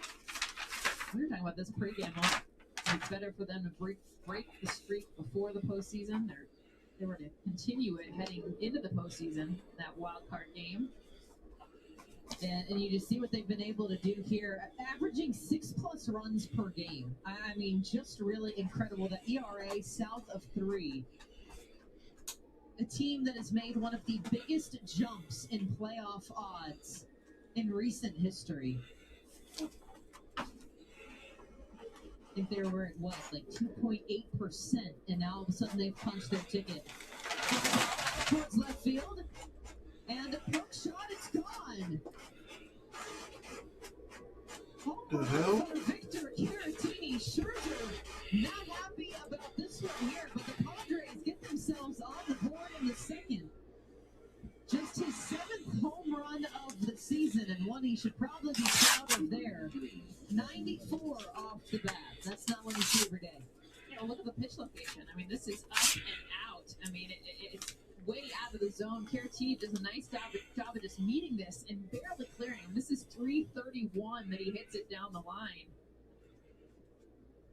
we were talking about this pregame. It's better for them to break the streak before the postseason. They were to continue it heading into the postseason, that wild card game. And you just see what they've been able to do here, averaging 6+ runs per game. I mean, just really incredible. The ERA south of 3. A team that has made one of the biggest jumps in playoff odds in recent history. I think they were at what, like 2.8%, and now all of a sudden they've punched their ticket. Towards left field, and a hook shot, it's gone. The hell? Victor Caratini. Scherzer not happy about this one here, but the Padres get themselves on the board in the second. Just his 7th home run of the season, and one he should probably be proud of there. 94 off the bat. That's not what you see every day. You know, look at the pitch location. I mean, this is up and the zone. Caratini does a nice job of just meeting this and barely clearing him. This is 331 that he hits it down the line.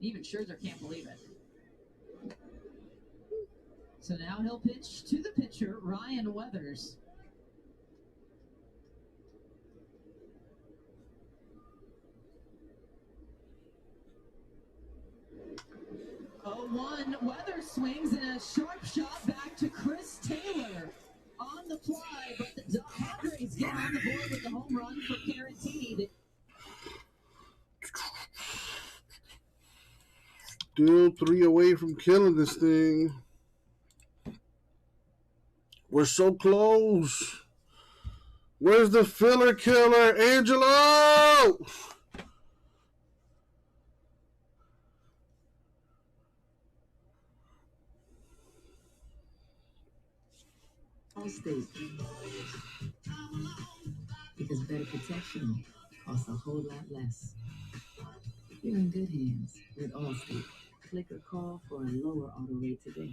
Even Scherzer can't believe it. So now he'll pitch to the pitcher, Ryan Weathers. 0-1. Weathers swings and a sharp shot back to Chris Taylor on the fly, but the Padres get on the board with the home run for Caratini. Still 3 away from killing this thing. We're so close. Where's the filler killer, Angelo? Allstate. Because better protection costs a whole lot less. You're in good hands with Allstate. Click or call for a lower auto rate today.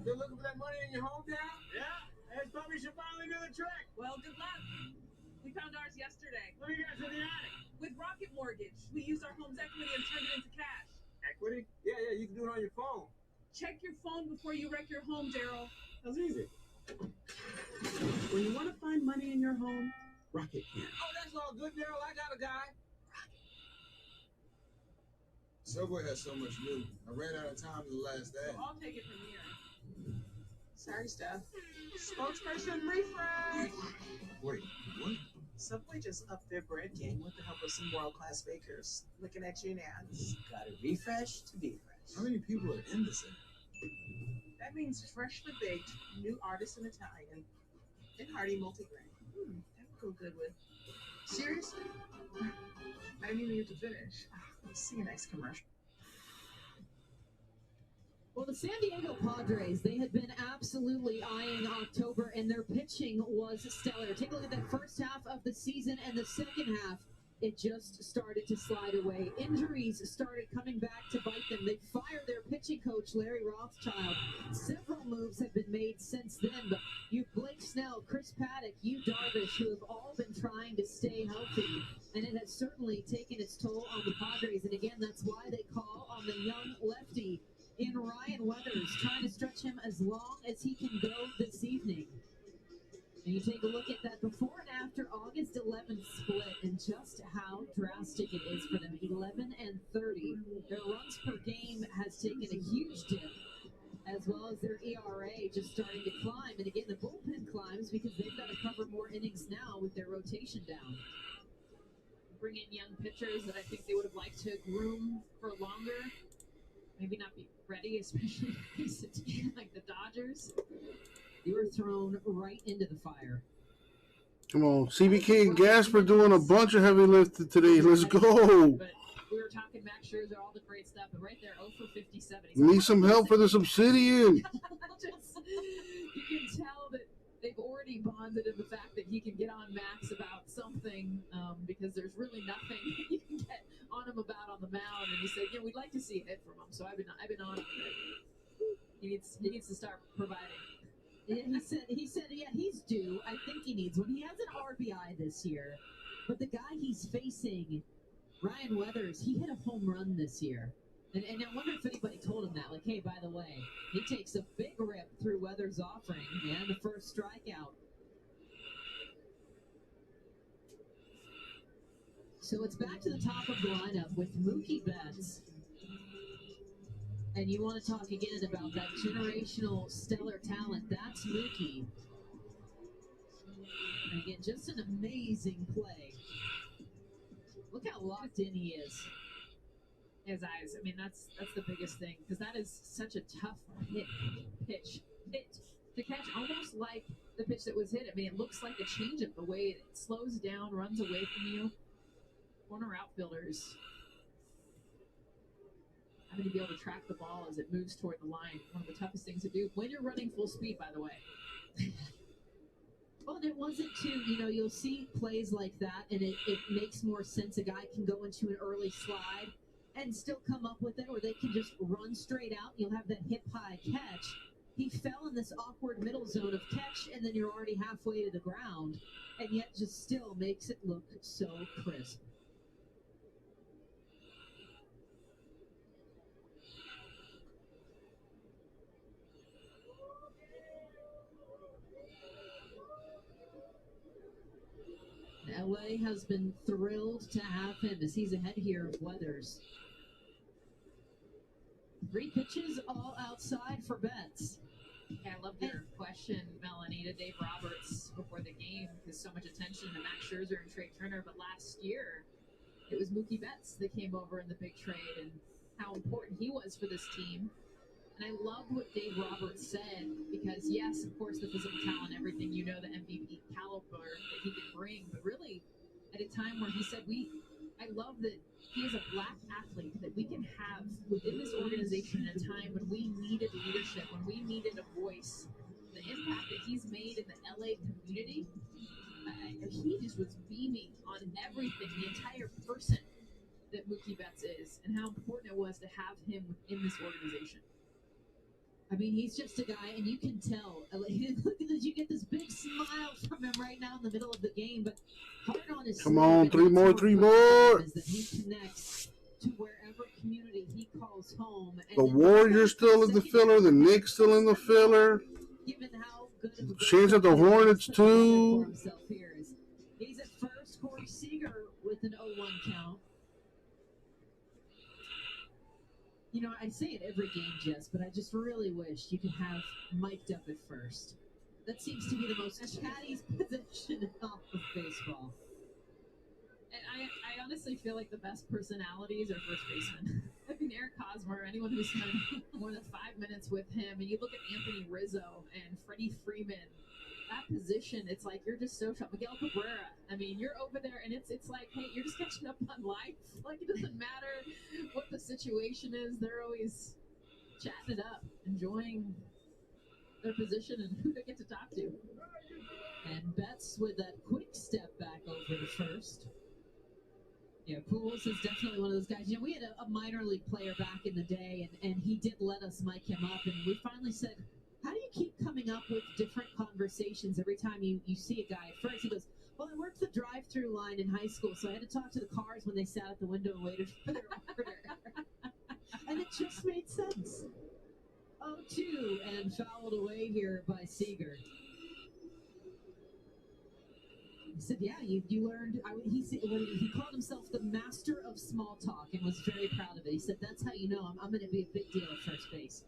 You're looking for that money in your hometown? Yeah, it's probably should finally do the trick. Well, good luck. We found ours yesterday. What do you guys in the attic? With Rocket Mortgage, we used our home's equity and turned it into cash. Equity? Yeah, you can do it on your phone. Check your phone before you wreck your home, Daryl. That's easy. When you want to find money in your home, Rocket can. Oh, that's all good, Daryl. I got a guy. Subway has so much new. I ran out of time in the last ad. So I'll take it from here. Sorry, Steph. Spokesperson refresh. Wait, what? Subway just upped their bread game with the help of some world-class bakers. Looking at you now. Gotta refresh to be fresh. How many people are in this ad? That means freshly baked, new artisan Italian, and hearty multigrain. That would go good with. Seriously? I didn't even get to finish. Let's see a nice commercial. Well, the San Diego Padres, they had been absolutely eyeing October, and their pitching was stellar. Take a look at that first half of the season, and the second half, it just started to slide away. Injuries started coming back to bite them. They fired their pitching coach, Larry Rothschild. Several moves have been made since then, but you Blake Snell, Chris Paddock, Yu Darvish, who have all been trying to stay healthy, and it has certainly taken its toll on the Padres. And again, that's why they call on the young lefty in Ryan Weathers, trying to stretch him as long as he can go this evening. And you take a look at that before and after August 11th split and just how drastic it is for them. 11 and 30. Their runs per game has taken a huge dip, as well as their ERA just starting to climb. And again, the bullpen climbs because they've got to cover more innings now with their rotation down. Bring in young pitchers that I think they would have liked to groom for longer. Maybe not be ready, especially against a team like the Dodgers. You were thrown right into the fire. Come on, CBK and Gasper doing a bunch of heavy lifting today. Let's go. But we were talking Max Scherzer, all the great stuff, but right there, 0 for 57. Need some help for this Obsidian. You can tell that they've already bonded in the fact that he can get on Max about something because there's really nothing you can get on him about on the mound. And he said, yeah, we'd like to see a hit from him. So I've been on him. He needs to start providing. Yeah, he said, yeah, he's due. I think he needs one. He has an RBI this year, but the guy he's facing, Ryan Weathers, he hit a home run this year. And I wonder if anybody told him that. Like, hey, by the way, he takes a big rip through Weathers' offering and the first strikeout. So it's back to the top of the lineup with Mookie Betts. And you want to talk again about that generational stellar talent. That's Mookie. And again, just an amazing play. Look how locked in he is. his eyes. I mean, that's the biggest thing, because that is such a tough pitch to catch, almost like the pitch that was hit. I mean, it looks like a changeup the way it slows down, runs away from you. Corner outfielders having to be able to track the ball as it moves toward the line. One of the toughest things to do when you're running full speed, by the way. Well, and it wasn't too, you'll see plays like that, and it makes more sense. A guy can go into an early slide and still come up with it, or they can just run straight out. You'll have that hip-high catch. He fell in this awkward middle zone of catch, and then you're already halfway to the ground, and yet just still makes it look so crisp. LA has been thrilled to have him as he's ahead here of Weathers. 3 pitches all outside for Betts. Yeah, I loved your question, Melanie, to Dave Roberts before the game, because so much attention to Max Scherzer and Trey Turner. But last year, it was Mookie Betts that came over in the big trade, and how important he was for this team. And I love what Dave Roberts said, because yes, of course, the physical talent, everything, the MVP caliber that he could bring, but really at a time where he said, I love that he is a black athlete that we can have within this organization at a time when we needed leadership, when we needed a voice. The impact that he's made in the LA community, he just was beaming on everything, the entire person that Mookie Betts is, and how important it was to have him within this organization. I mean, he's just a guy, and you can tell. Look at this, you get this big smile from him right now in the middle of the game, but hard on his Come on, 3 more. is that he connects to wherever community he calls home. And The Warriors still in the filler. The Knicks still in the filler. Given how good of a Chance at the Hornets, too. He's at first. Corey Seager with an 0-1 count. I say it every game, Jess, but I just really wish you could have mic'd up at first. That seems to be the most chatty position of baseball. And I honestly feel like the best personalities are first basemen. I mean, Eric Hosmer, anyone who's spent more than 5 minutes with him, and you look at Anthony Rizzo and Freddie Freeman, that position, it's like you're just so shocked. Miguel Cabrera, I mean, you're over there, and it's like, hey, you're just catching up on life. Like, it doesn't matter what the situation is. They're always chatting it up, enjoying their position and who they get to talk to. And Betts with that quick step back over to first. Yeah, Pujols is definitely one of those guys. We had a minor league player back in the day, and he did let us mic him up, and we finally said, how do you keep coming up with different conversations every time you see a guy? At first, he goes, well, I worked the drive-through line in high school, so I had to talk to the cars when they sat at the window and waited for their order. And it just made sense. 0-2 and fouled away here by Seager. He said, yeah, you learned. He called himself the master of small talk and was very proud of it. He said, that's how you know I'm going to be a big deal at first base.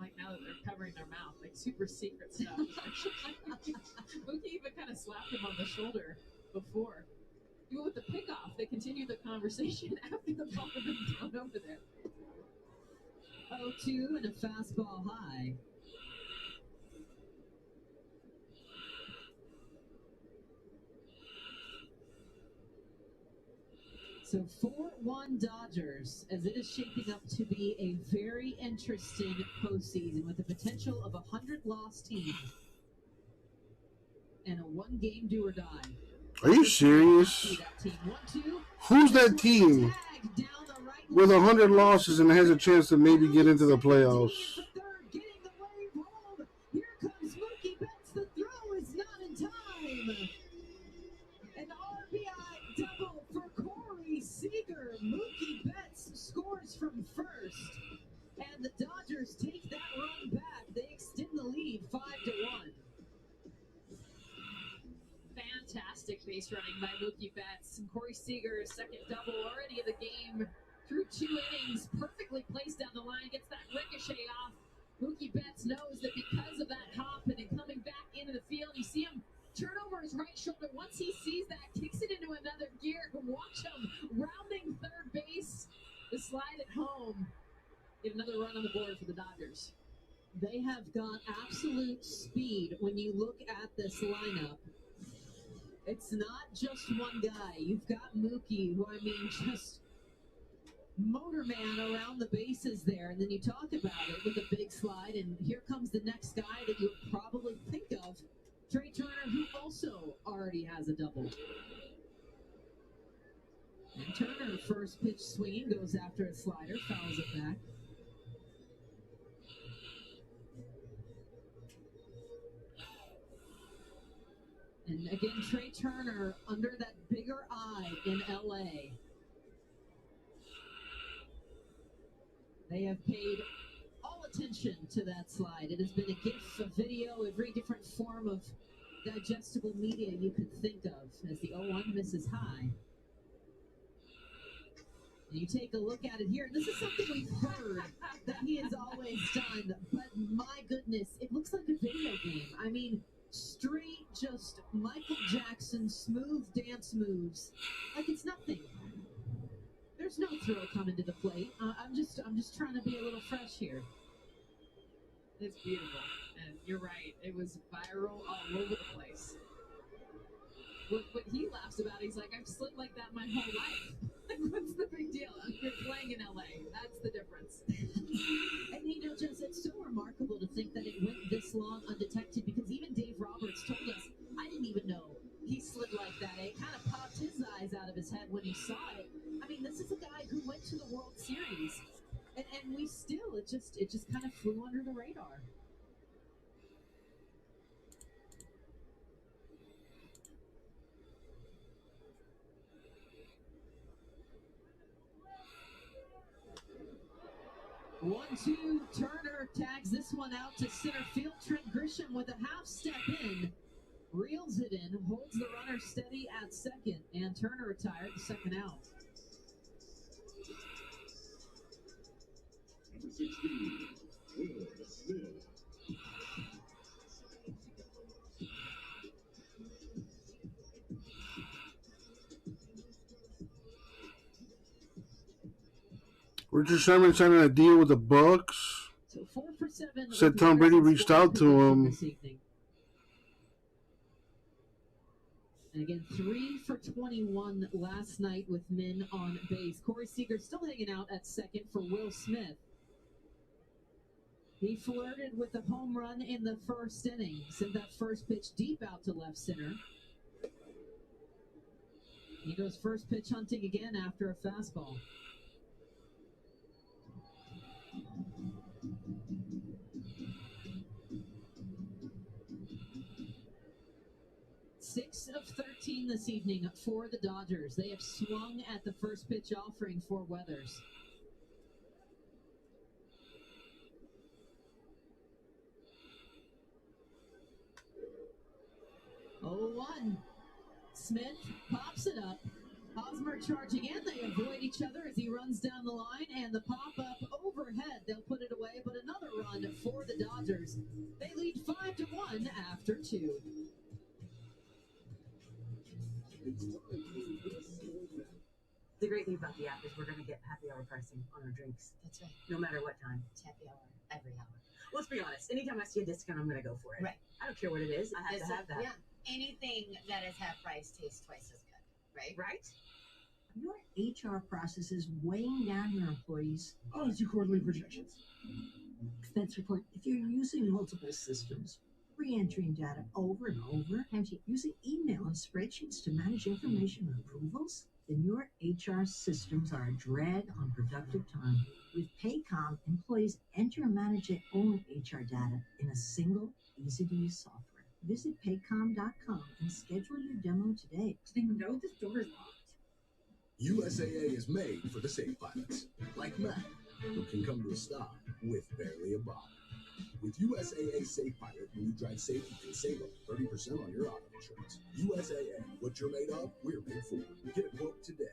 Like, now that they're covering their mouth, like super secret stuff. Mookie even kind of slapped him on the shoulder before. Even with the pickoff, they continued the conversation after the ball had been thrown over there. 0-2 and a fastball high. So 4-1 Dodgers, as it is shaping up to be a very interesting postseason with the potential of a 100-loss team and a 1-game do or die. Are you serious? Who's that team with 100 losses and has a chance to maybe get into the playoffs? Here comes Mookie Betts. The throw is not in time. An RBI double for Corey Seager. Mookie Betts scores from first. And the Dodgers take that run back. They extend the lead 5-1. Fantastic base running by Mookie Betts. And Corey Seager's second double already in the game. Through 2 innings, perfectly placed down the line, gets that ricochet off. Mookie Betts knows that because of that hop and then coming back into the field, you see him turn over his his right shoulder. Once he sees that, kicks it into another gear. Watch him rounding third base to slide it home. Get another run on the board for the Dodgers. They have got absolute speed when you look at this lineup. It's not just one guy. You've got Mookie, who, I mean, just motorman around the bases there. And then you talk about it with a big slide. And here comes the next guy that you would probably think of, Trey Turner, who also already has a double. And Turner, first pitch swinging, goes after a slider, fouls it back. And again, Trey Turner under that bigger eye in LA. They have paid all attention to that slide. It has been a GIF, a video, every different form of digestible media you could think of as the 0-1 misses high. And you take a look at it here. This is something we've heard that he has always done, but my goodness, it looks like a video game. I mean, straight, just Michael Jackson smooth dance moves, like it's nothing. There's no throw coming to the plate. I'm just trying to be a little fresh here. It's beautiful, and you're right. It was viral all over the place. What he laughs about, he's like, I've slid like that my whole life. Like, what's the big deal? You're playing in LA. That's the difference. And you know, Jess, it's so remarkable to think that it went this long undetected, because even Dave Roberts told us, I didn't even know he slid like that. It kind of popped his eyes out of his head when he saw it. I mean, this is a guy who went to the World Series, and we still, it just kind of flew under the radar. One-two, Turner tags this one out to center field. Trent Grisham with a half step in, reels it in, holds the runner steady at second, and Turner retired, the second out. Number 16, Will Smith. Richard Sherman signing a deal with the Bucks. So 4 for 7. Said Tom Brady reached out to him. And again, 3 for 21 last night with men on base. Corey Seager still hanging out at second for Will Smith. He flirted with a home run in the first inning. Sent that first pitch deep out to left center. He goes first pitch hunting again after a fastball. Six of 13 this evening for the Dodgers. They have swung at the first pitch offering for Weathers. Oh, 1. Smith pops it up. Hosmer charging in. They avoid each other as he runs down the line, and the pop-up overhead. They'll put it away, but another run for the Dodgers. They lead 5-1 after 2. The great thing about the app is we're going to get happy hour pricing on our drinks. That's right. No matter what time. It's happy hour every hour. Let's be honest. Anytime I see a discount, I'm going to go for it. Right. I don't care what it is. I have to have that. Yeah. Anything that is half price tastes twice as good. Right? Right? Your HR process is weighing down your employees. Always do quarterly projections. Expense report. If you're using multiple systems, re-entering data over and over, and using email and spreadsheets to manage information and approvals, then your HR systems are a drag on productive time. With Paycom, employees enter and manage their own HR data in a single, easy-to-use software. Visit paycom.com and schedule your demo today. They know this door is locked. USAA is made for the safe pilots, like Matt, who can come to a stop with barely a bother. With USAA Safe Pilot, when you drive safe, you can save up 30% on your auto insurance. USAA, what you're made of, we're made for. Get a quote today.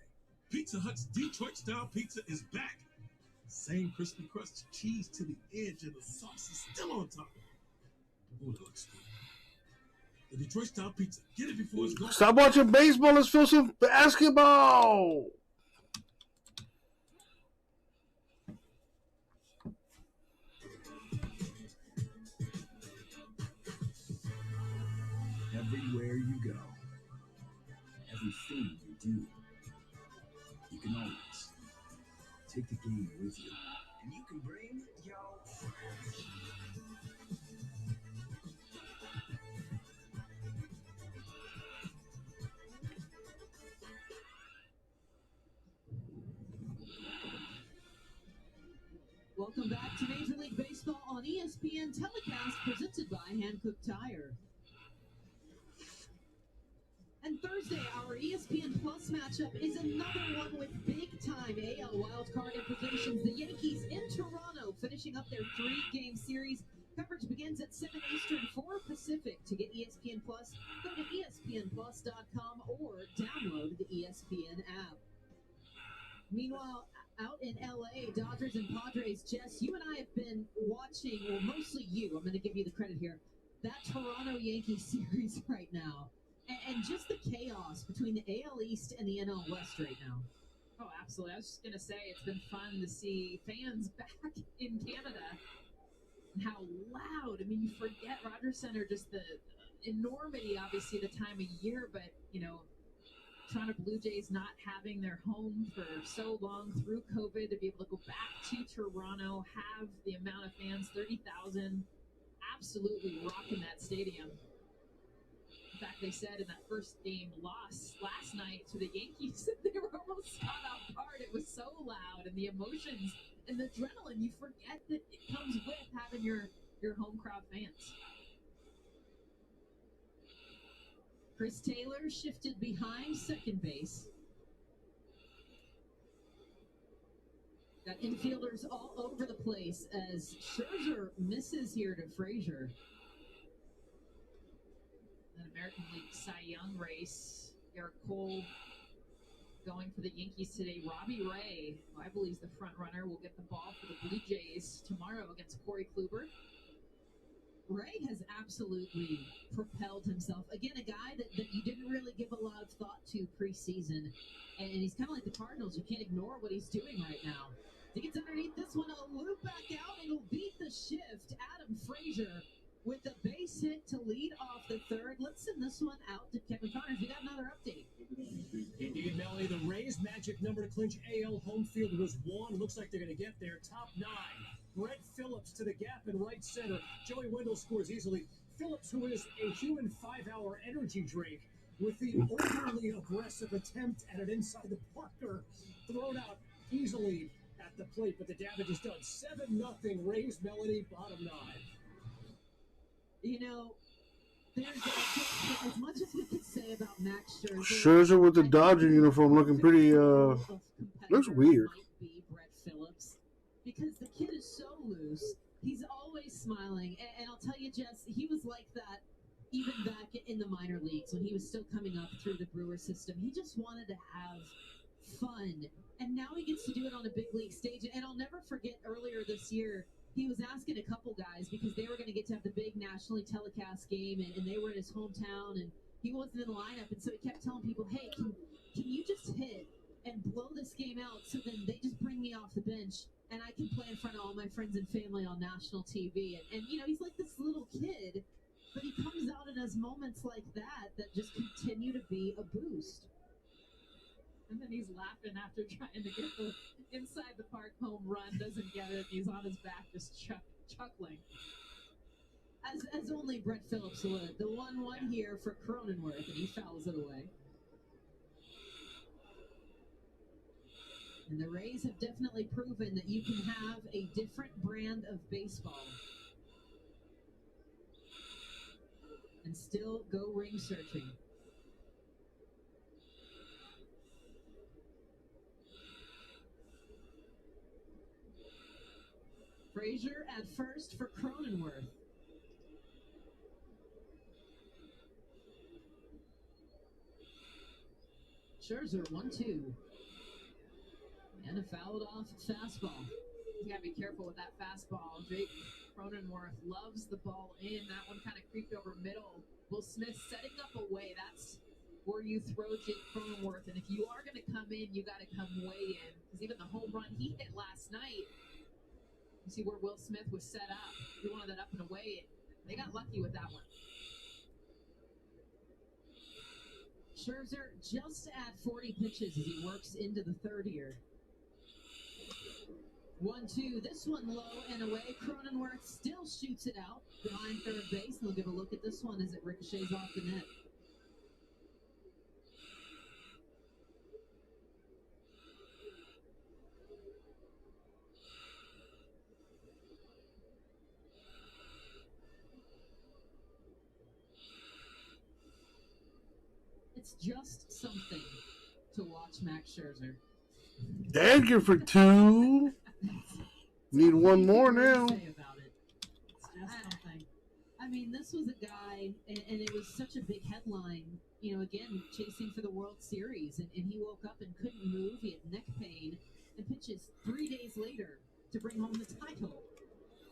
Pizza Hut's Detroit-style pizza is back. Same crispy crust, cheese to the edge, and the sauce is still on top. Ooh, that looks good. The Detroit style pizza. Get it before it's gone. Stop watching baseball. Let's feel some basketball. Everywhere you go, everything you do, you can always take the game with you. And you can bring your friends. Welcome back to Major League Baseball on ESPN telecast presented by Hankook Tire. And Thursday, our ESPN Plus matchup is another one with big-time AL wildcard implications. The Yankees in Toronto finishing up their 3-game series. Coverage begins at 7 Eastern, 4 Pacific. To get ESPN Plus, go to ESPNplus.com or download the ESPN app. Meanwhile, out in LA, Dodgers and Padres, Jess, you and I have been watching, well, mostly you, I'm going to give you the credit here, that Toronto Yankees series right now. And just the chaos between the AL East and the NL West right now. Oh, absolutely. I was just going to say it's been fun to see fans back in Canada and how loud. I mean, you forget Rogers Center, just the enormity, obviously, the time of year, but, you know, Toronto Blue Jays not having their home for so long through COVID to be able to go back to Toronto, have the amount of fans, 30,000, absolutely rocking that stadium. In fact, they said in that first game loss last night to the Yankees, they were almost caught off guard. It was so loud, and the emotions and the adrenaline, you forget that it comes with having your home crowd fans. Chris Taylor shifted behind second base. Got infielders all over the place as Scherzer misses here to Frazier. An American League Cy Young race. Garrett Cole going for the Yankees today. Robbie Ray, who I believe is the front runner, will get the ball for the Blue Jays tomorrow against Corey Kluber. Ray has absolutely propelled himself. Again, a guy that you didn't really give a lot of thought to preseason. And he's kind of like the Cardinals. You can't ignore what he's doing right now. He gets underneath this one, a loop back out, and he'll beat the shift. Adam Frazier with a base hit to lead off the third. Let's send this one out to Kevin Connors. We got another update. Indeed, Melanie, the Rays' magic number to clinch AL home field was 1. Looks like they're going to get there. Top 9. Brett Phillips to the gap in right center. Joey Wendell scores easily. Phillips, who is a human 5-hour energy drink, with the overly aggressive attempt at an inside the Parker, thrown out easily at the plate, but the damage is done. 7-0 Rays, Melanie, bottom 9. You know, there's as much as we could say about Max Scherzer. Scherzer with the Dodger uniform looking pretty, looks weird. Might be Brett Phillips, because the kid is so loose. He's always smiling. And I'll tell you, Jess, he was like that even back in the minor leagues when he was still coming up through the Brewer system. He just wanted to have fun. And now he gets to do it on a big league stage. And I'll never forget earlier this year, he was asking a couple guys because they were going to get to have the big nationally telecast game, and they were in his hometown, and he wasn't in the lineup. And so he kept telling people, hey, can you just hit and blow this game out so then they just bring me off the bench and I can play in front of all my friends and family on national TV. And you know, he's like this little kid, but he comes out and has moments like that just continue to be a boost. And then he's laughing after trying to get the inside the park home run, doesn't get it. He's on his back just chuckling. As only Brett Phillips would. The 1-1 here for Cronenworth, and he fouls it away. And the Rays have definitely proven that you can have a different brand of baseball and still go ring searching. Frazier at first for Cronenworth. Scherzer 1-2. And a fouled off fastball. You gotta be careful with that fastball. Jake Cronenworth loves the ball in. That one kind of creeped over middle. Will Smith setting up a way. That's where you throw Jake Cronenworth. And if you are going to come in, you got to come way in. Because even the home run he hit last night, you see where Will Smith was set up. He wanted that up and away. They got lucky with that one. Scherzer just at 40 pitches as he works into the third here. 1-2. This one low and away. Cronenworth still shoots it out behind third base. And they'll give a look at this one as it ricochets off the net. It's just something to watch Max Scherzer. Edgar for 2. Need one more now. Say about it. It's just something. I mean, this was a guy, and it was such a big headline. You know, again, chasing for the World Series, and he woke up and couldn't move. He had neck pain, and pitches 3 days later to bring home the title.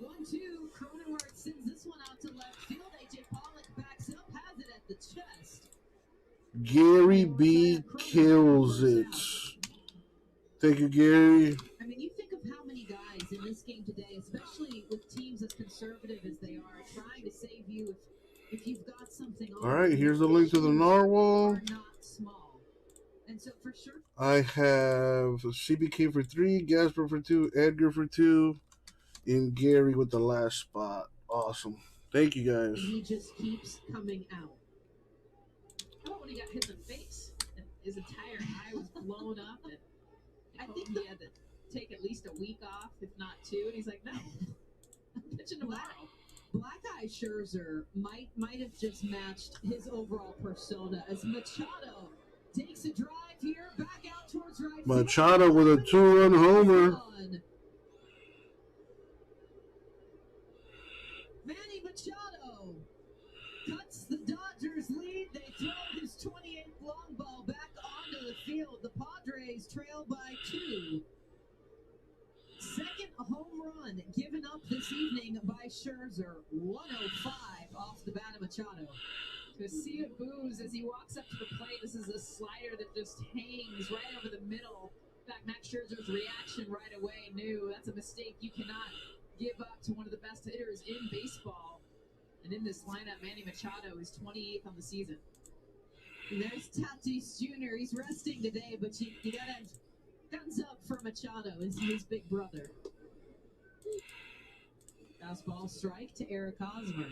1-2. Cronenworth sends this one out to left field. AJ Pollock backs up, has it at the chest. Gary B kills it. Thank you, Gary. I mean, you think of how many guys in this game today, especially with teams as conservative as they are, trying to save you if you've got something on. All right, here's the link to the narwhal. Not small. And so for sure, I have CBK for 3, Gasper for 2, Edgar for 2, and Gary with the last spot. Awesome. Thank you, guys. he just keeps coming out. How about when he got hit in the face? And his entire eye was blown up. And I think he had to take at least a week off, if not 2. And he's like, no, I'm pitching tomorrow. Black Eye Scherzer might have just matched his overall persona as Machado takes a drive here, back out towards right. Machado with a 2-run homer. Manny Machado cuts the Dodgers lead. They throw his 28th long ball back onto the field. The Padres trail by 2. Second home run given up this evening by Scherzer. 105 off the bat of Machado. To see it booze as he walks up to the plate. This is a slider that just hangs right over the middle. In fact, Max Scherzer's reaction right away knew that's a mistake you cannot give up to one of the best hitters in baseball. And in this lineup, Manny Machado is 28th on the season. And there's Tatis Jr. He's resting today, but you gotta guns up for Machado, is his big brother. Fastball strike to Eric Hosmer.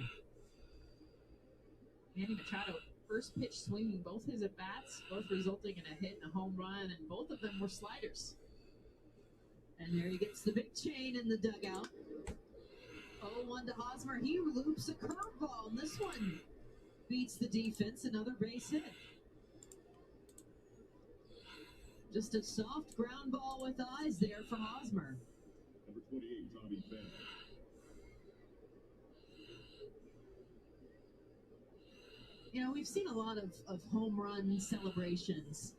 Manny Machado, first pitch swinging both his at-bats, both resulting in a hit and a home run, and both of them were sliders. And there he gets the big chain in the dugout. 0-1 to Hosmer. He loops a curveball, and this one beats the defense. Another base hit. Just a soft ground ball with eyes there for Hosmer. Number 28, Tommy Pham. You know, we've seen a lot of home run celebrations,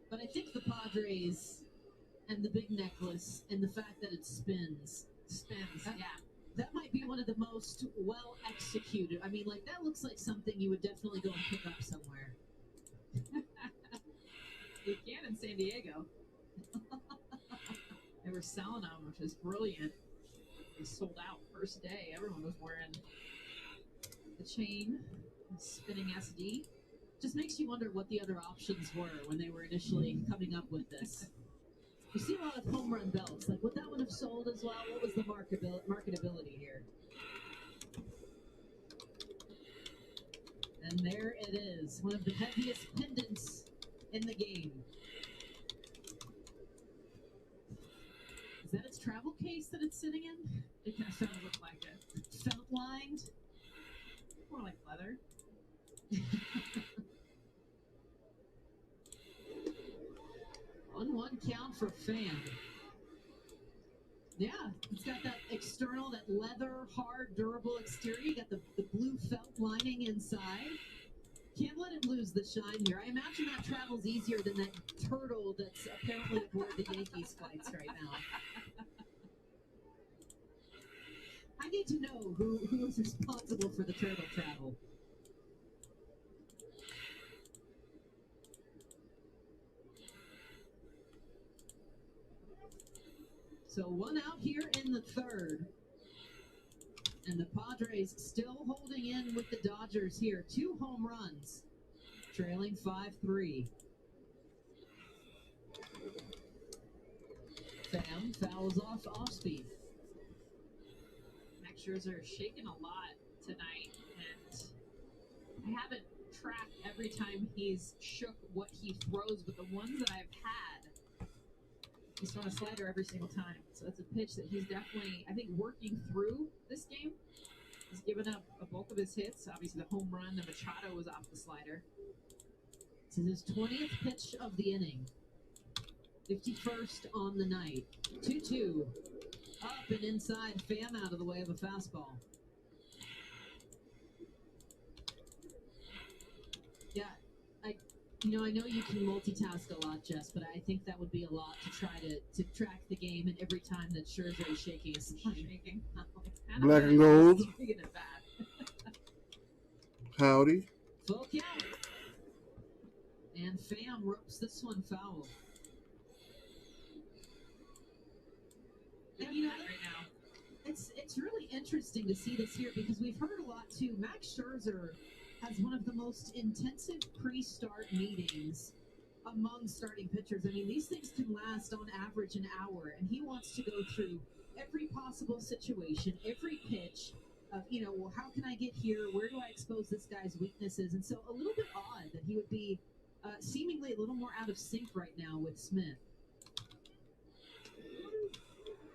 but I think the Padres and the big necklace and the fact that it spins, yeah. That might be one of the most well executed. I mean, like, that looks like something you would definitely go and pick up somewhere. You can in San Diego. They were selling them, which is brilliant. They sold out first day. Everyone was wearing the chain, the spinning SD. Just makes you wonder what the other options were when they were initially coming up with this. You see a lot of home run belts. Like, would that one have sold as well? What was the marketability here? And there it is, one of the heaviest pendants in the game. Is that its travel case that it's sitting in? It kind of started to look like it. Felt lined? More like leather. 1-1 count for Pham. Yeah, it's got that external, that leather, hard, durable exterior. You got the blue felt lining inside. Can't let it lose the shine here. I imagine that travels easier than that turtle that's apparently aboard the Yankees flights right now. I need to know who is responsible for the turtle travel. So one out here in the third. And the Padres still holding in with the Dodgers here. 2 home runs, trailing 5-3. Pham fouls off speed. Max Scherzer shaking a lot tonight, and I haven't tracked every time he's shook what he throws, but the ones that I've had, he's thrown a slider every single time. So that's a pitch that he's definitely, I think, working through this game. He's given up a bulk of his hits. Obviously, the home run to Machado was off the slider. This is his 20th pitch of the inning. 51st on the night. 2-2. Up and inside. Pham out of the way of a fastball. Yeah, I know you can multitask a lot, Jess, but I think that would be a lot to try to track the game, and every time that Scherzer is shaking, it's shaking. Black and gold. Howdy. Full count. And Pham ropes this one foul. And, it's really interesting to see this here because we've heard a lot too. Max Scherzer has one of the most intensive pre-start meetings among starting pitchers. I mean, these things can last on average an hour, and he wants to go through every possible situation, every pitch of, well, how can I get here? Where do I expose this guy's weaknesses? And so a little bit odd that he would be seemingly a little more out of sync right now with Smith.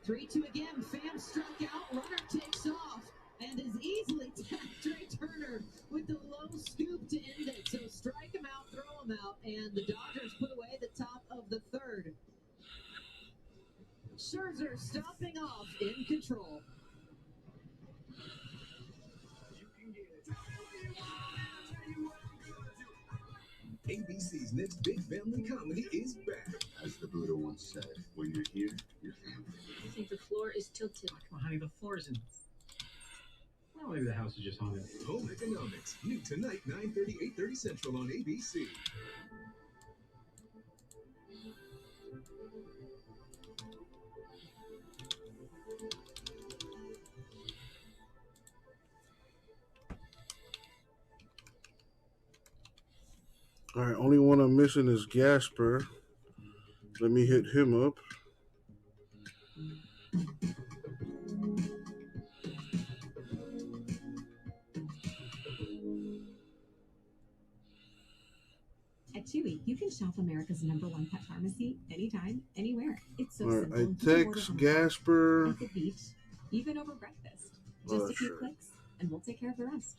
3-2 again. Pham struck out. Runner takes off and is easily tagged. Trey Turner with the low scoop to end it. So strike him out, throw him out, and the Dodgers put away the top of the third. Scherzer stopping off in control. ABC's next big family comedy is back. As the Buddha once said, when you're here, you're family. I think the floor is tilted. Come on, honey, the floor isn't. Well, maybe the house is just haunted. Home Economics, new tonight, 9:30, 8:30 Central on ABC. All right, only one I'm missing is Gasper. Let me hit him up. At Chewy, you can shop America's #1 pet pharmacy anytime, anywhere. It's so All right, simple. I You can order text from Gasper. at the beach, even over breakfast. Just a few Sure. clicks, and we'll take care of the rest.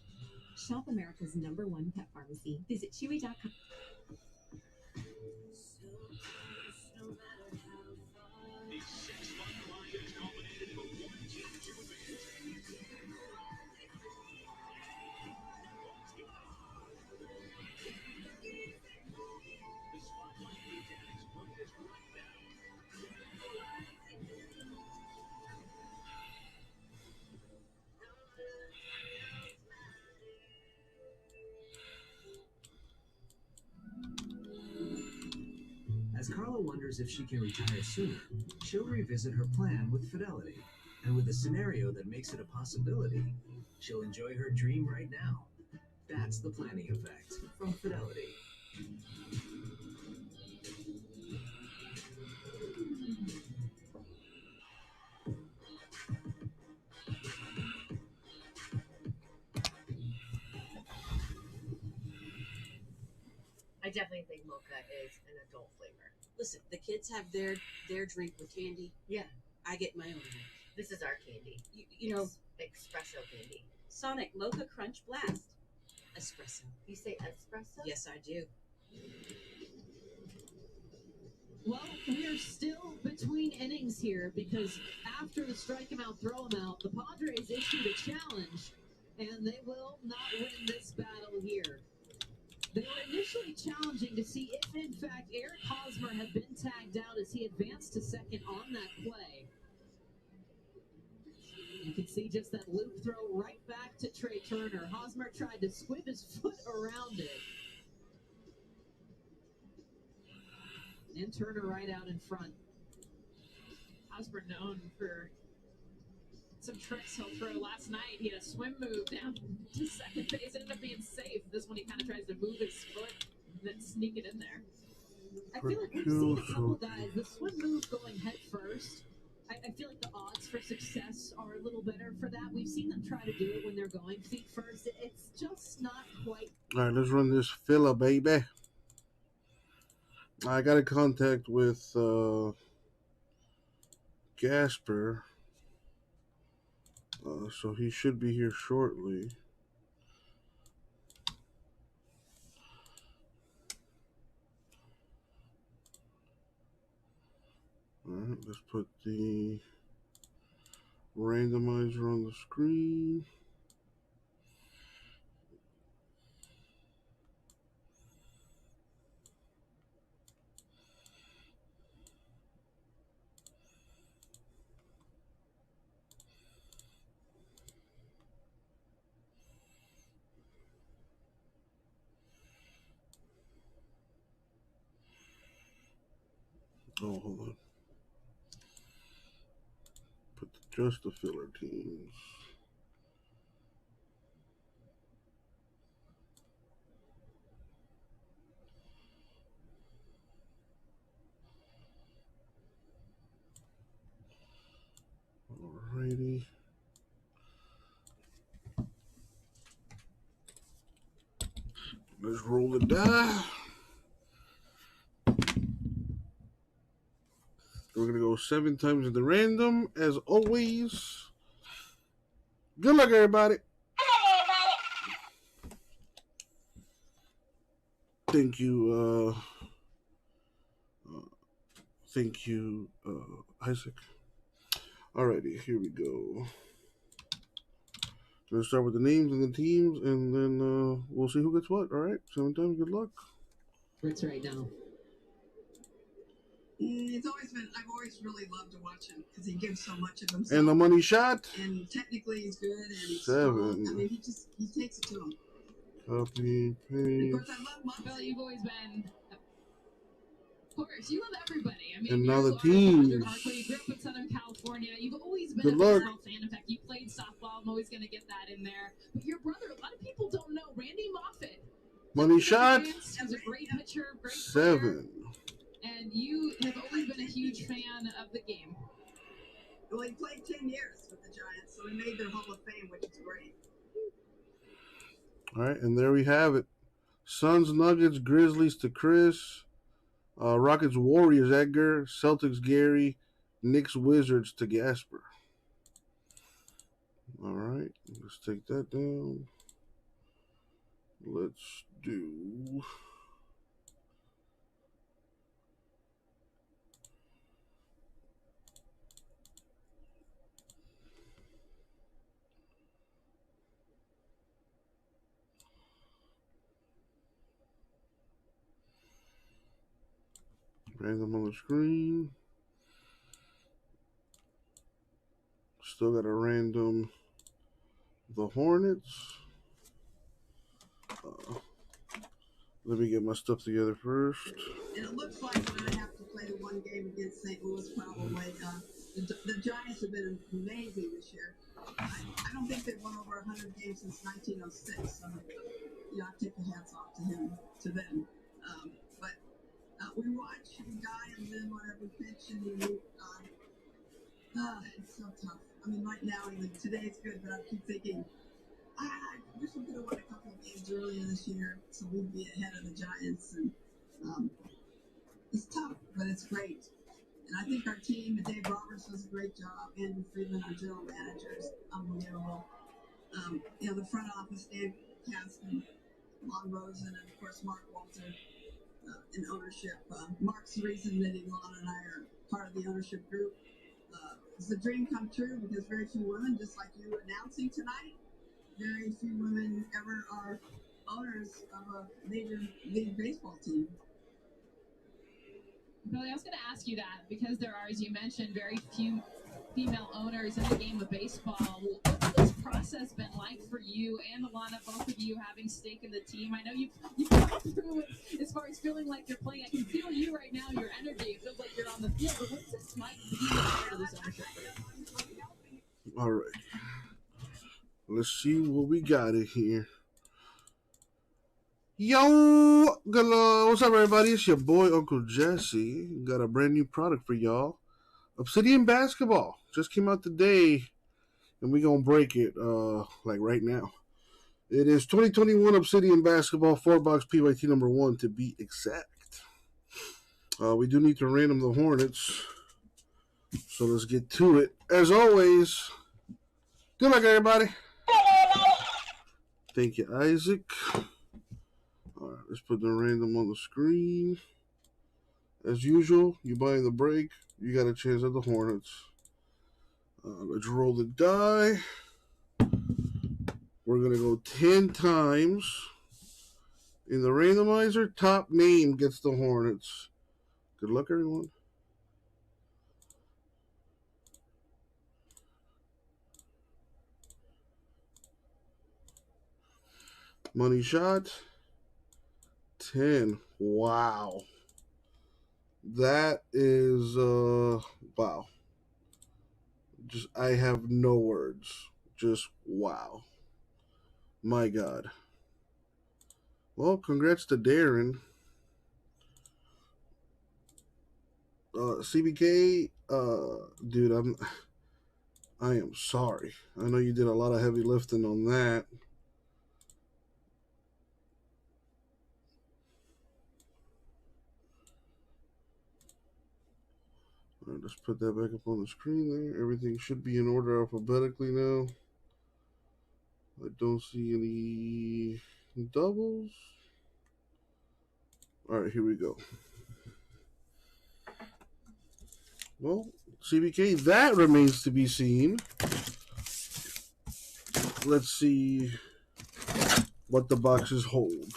Shop America's #1 pet pharmacy. Visit Chewy.com. As Carla wonders if she can retire sooner, she'll revisit her plan with Fidelity. And with a scenario that makes it a possibility, she'll enjoy her dream right now. That's the planning effect from Fidelity. I definitely think mocha is an adult flavor. Listen, the kids have their drink with candy. Yeah. I get my own drink. This is our candy. You know, espresso candy. Sonic Mocha Crunch Blast. Espresso. You say espresso? Yes, I do. Well, we're still between innings here because after the strike him out, throw him out, the Padres issued a challenge, and they will not win this battle here. They were initially challenging to see if, in fact, Eric Hosmer had been tagged out as he advanced to second on that play. You can see see just that loop throw right back to Trey Turner. Hosmer tried to squib his foot around it. And Turner right out in front. Hosmer known for some tricks he'll throw. Last night, he had a swim move down to second base. It ended up being safe. This one, he kind of tries to move his foot and then sneak it in there. I feel like we've seen a couple guys, the swim move going head first. I feel like the odds for success are a little better for that. We've seen them try to do it when they're going feet first. It's just not quite. All right, let's run this filler, baby. I got in contact with Gasper, so he should be here shortly. All right, let's put the randomizer on the screen. Oh, hold on. Put just the filler teams. Alrighty. Let's roll the die. We're going to go 7 times in the random, as always. Good luck, everybody. Thank you, Isaac. Alrighty, here we go. Let's start with the names and the teams, and then we'll see who gets what. All right, 7 times. Good luck. Fritz right now. I've always really loved to watch him because he gives so much of himself. And the money shot. And technically he's good, and he's 7. strong. I mean, he takes it to him. Copy, paste. And of course, I love Muncie. Bill, you've always been. Of course, you love everybody. I mean, And now you the are teams. Roger Barkley. You grew up in Southern California. You've always been Good a luck. baseball fan. In fact, you played softball. I'm always going to get that in there. But your brother, a lot of people don't know, Randy Moffett. Money shot. He was a great pitcher, great 7. player, and you have always been a huge fan of the game. Well, he played 10 years with the Giants, so he made their Hall of Fame, which is great. All right, and there we have it. Suns, Nuggets, Grizzlies to Chris. Rockets, Warriors, Edgar. Celtics, Gary. Knicks, Wizards to Gasper. All right, let's take that down. Let's do... Random on the screen. Still got a random the Hornets. Let me get my stuff together first. And it looks like when I have to play the one game against St. Louis, probably, the Giants have been amazing this year. I don't think they've won over 100 games since 1906. So, I take the hats off to them. But we watch the guy and then whatever pitch, and it's so tough. I mean, right now, even today's good, but I keep thinking, I wish we could have won a couple of games earlier this year, so we'd be ahead of the Giants. And it's tough, but it's great. And I think our team, Dave Roberts does a great job. Andrew Friedman, our general manager, is unbelievable. The front office, Dave Caston, Lon Rosen, and of course Mark Walter in ownership. Mark's the reason that Elon and I are part of the ownership group. It's a dream come true because very few women, just like you announcing tonight, very few women ever are owners of a major league baseball team. Billy, I was going to ask you that because there are, as you mentioned, very few female owners in the game of baseball. What's this process been like for you and Alana, both of you having stake in the team? I know you've gone through it as far as feeling like you're playing. I can feel you right now, your energy. It feels like you're on the field. But what's this like to be part of this ownership group? All right. Let's see what we got in here. Yo, what's up, everybody? It's your boy, Uncle Jesse. Got a brand new product for y'all. Obsidian Basketball. Just came out today, and we going to break it like right now. It is 2021 Obsidian Basketball 4-box PYT number 1 to be exact. We do need to random the Hornets, so let's get to it. As always, good luck, everybody. Thank you, Isaac. All right, let's put the random on the screen. As usual, you buying the break, you got a chance at the Hornets. Let's roll the die. We're going to go 10 times. In the randomizer, top name gets the Hornets. Good luck, everyone. Money shot. 10. Wow. That is, wow. Just, I have no words. Just, wow. My God. Well, congrats to Darren. CBK, dude, I am sorry. I know you did a lot of heavy lifting on that. All right, let's put that back up on the screen there. Everything should be in order alphabetically now. I don't see any doubles. All right, here we go. Well, CBK, that remains to be seen. Let's see what the boxes hold.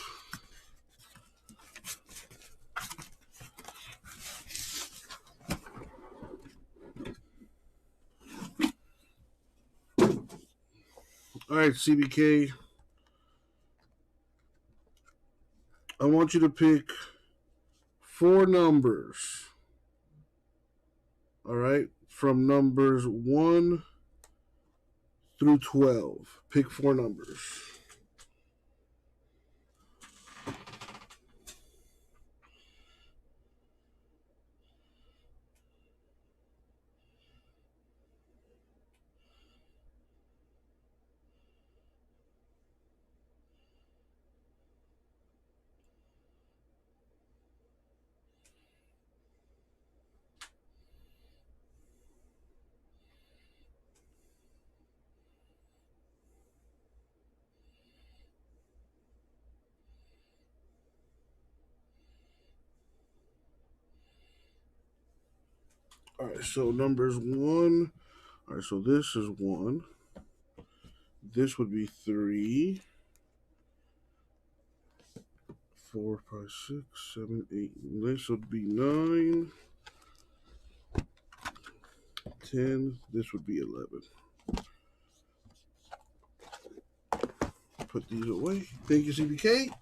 All right, CBK. I want you to pick 4 numbers. All right, from numbers 1 through 12. Pick 4 numbers. All right, so numbers 1. All right, so this is 1. This would be 3, 4, 5, 6, 7, 8. This would be 9, 10. This would be 11. Put these away. Thank you, CBK.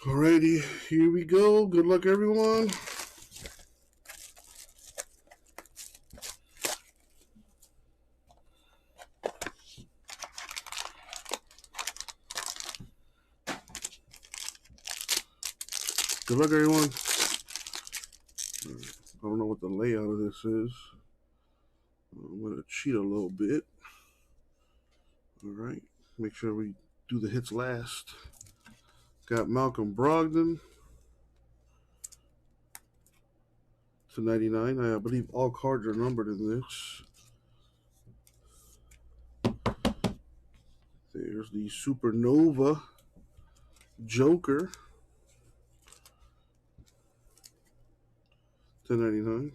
Alrighty, here we go. Good luck, everyone. Good luck, everyone. I don't know what the layout of this is. I'm going to cheat a little bit. Alright, make sure we do the hits last. Got Malcolm Brogdon. /99. I believe all cards are numbered in this. There's the Supernova Joker /99.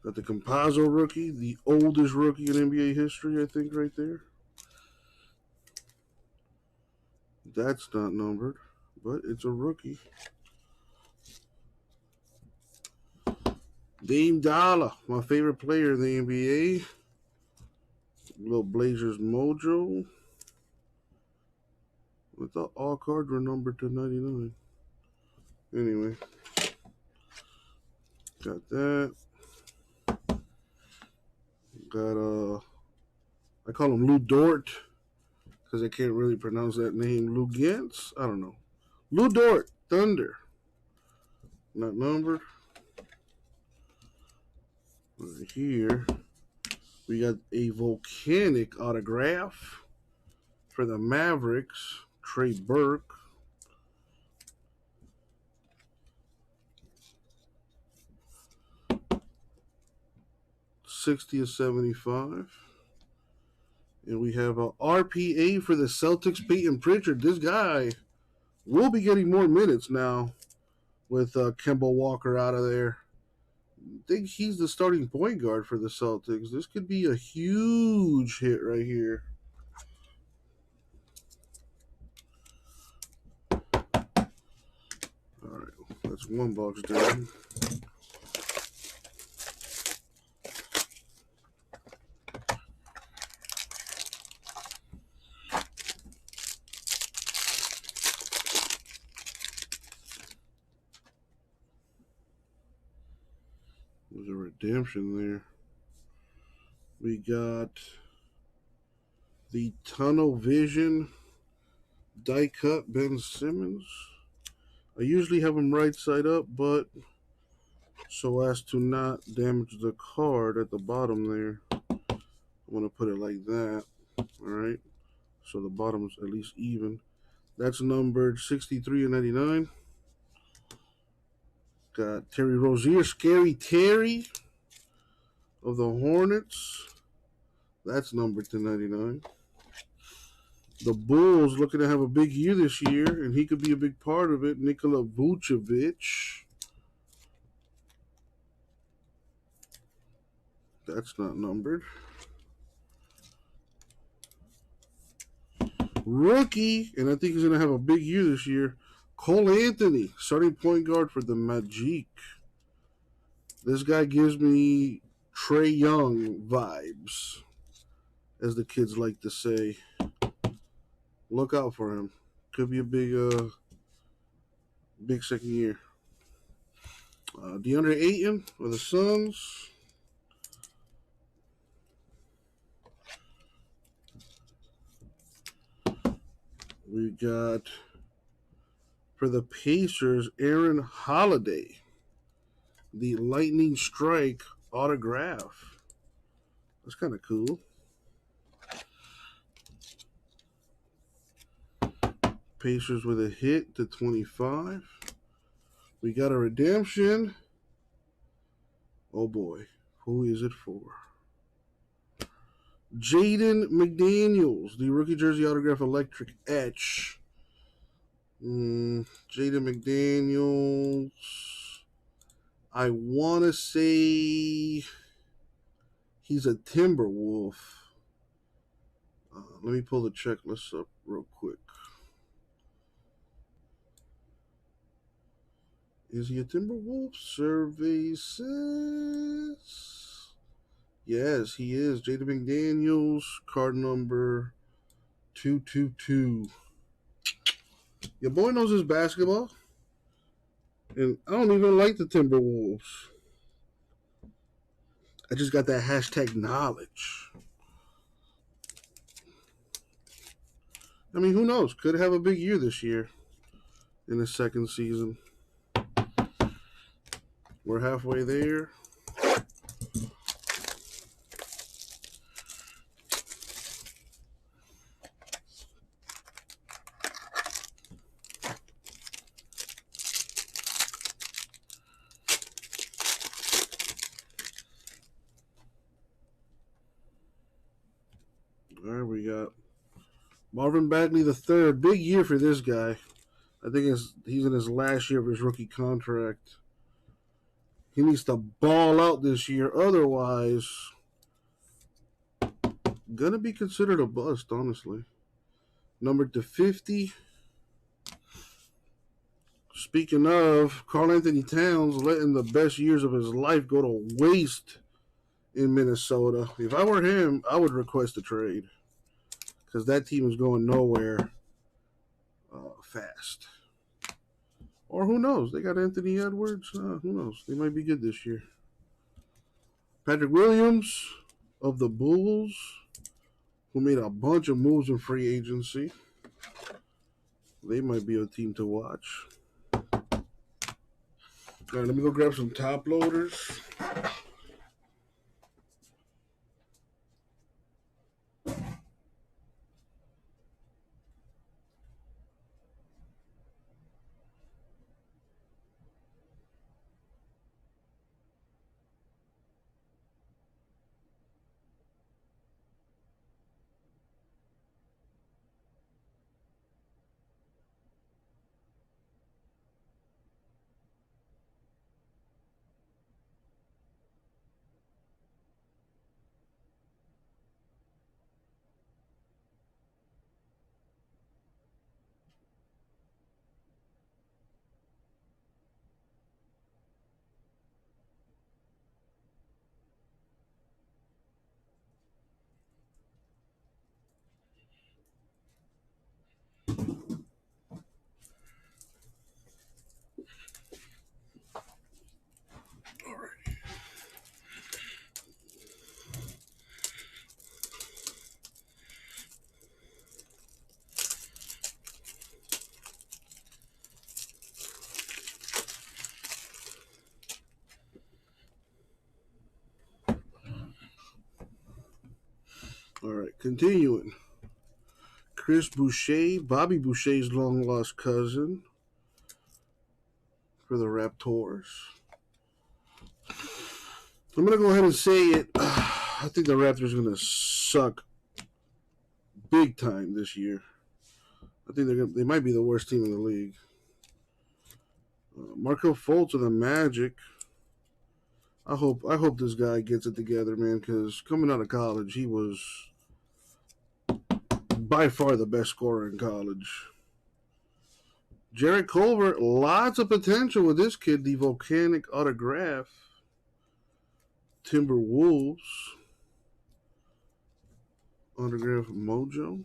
Got the Compazzo rookie, the oldest rookie in NBA history, I think, right there. That's not numbered, but it's a rookie. Dame Dollar, my favorite player in the NBA. Little Blazers mojo. I thought all cards were numbered /99. Anyway, got that. Got I call him Lou Dort because I can't really pronounce that name. Lou Gantz? I don't know. Lou Dort, Thunder. Not numbered. Right here, we got a Volcanic autograph for the Mavericks, Trey Burke. /75. And we have a RPA for the Celtics, Peyton Pritchard. This guy will be getting more minutes now with Kemba Walker out of there. I think he's the starting point guard for the Celtics. This could be a huge hit right here. All right, that's one box down. There's a redemption there. We got the Tunnel Vision die cut Ben Simmons. I usually have them right side up, but so as to not damage the card at the bottom there, I'm going to put it like that. All right. So the bottom's at least even. That's numbered 63/99. Got Terry Rozier, Scary Terry of the Hornets. That's numbered /99. The Bulls looking to have a big year this year, and he could be a big part of it. Nikola Vucevic. That's not numbered. Rookie, and I think he's going to have a big year this year. Cole Anthony, starting point guard for the Magic. This guy gives me Trae Young vibes, as the kids like to say. Look out for him. Could be a big second year. DeAndre Ayton for the Suns. We got, for the Pacers, Aaron Holiday, the Lightning Strike autograph. That's kind of cool. Pacers with a hit /25. We got a redemption. Oh boy, who is it for? Jaden McDaniels, the rookie jersey autograph electric etch. Jaden McDaniels. I want to say he's a Timberwolf. Let me pull the checklist up real quick. Is he a Timberwolf? Survey says yes, he is. Jaden McDaniels, card number 222. Your boy knows his basketball. And I don't even like the Timberwolves. I just got that hashtag knowledge. I mean, who knows? Could have a big year this year in his second season. We're halfway there. Marvin Bagley III, big year for this guy. I think he's in his last year of his rookie contract. He needs to ball out this year. Otherwise, gonna be considered a bust, honestly. Numbered to 50. Speaking of, Karl Anthony Towns letting the best years of his life go to waste in Minnesota. If I were him, I would request a trade because that team is going nowhere fast. Or who knows? They got Anthony Edwards. Who knows? They might be good this year. Patrick Williams of the Bulls, who made a bunch of moves in free agency. They might be a team to watch. All right, let me go grab some top loaders. All right, continuing. Chris Boucher, Bobby Boucher's long-lost cousin for the Raptors. I'm going to go ahead and say it. I think the Raptors are going to suck big time this year. I think they might be the worst team in the league. Markelle Fultz of the Magic. I hope this guy gets it together, man, because coming out of college, he was by far the best scorer in college. Jarrett Culver, lots of potential with this kid. The Volcanic autograph. Timberwolves. Autograph Mojo.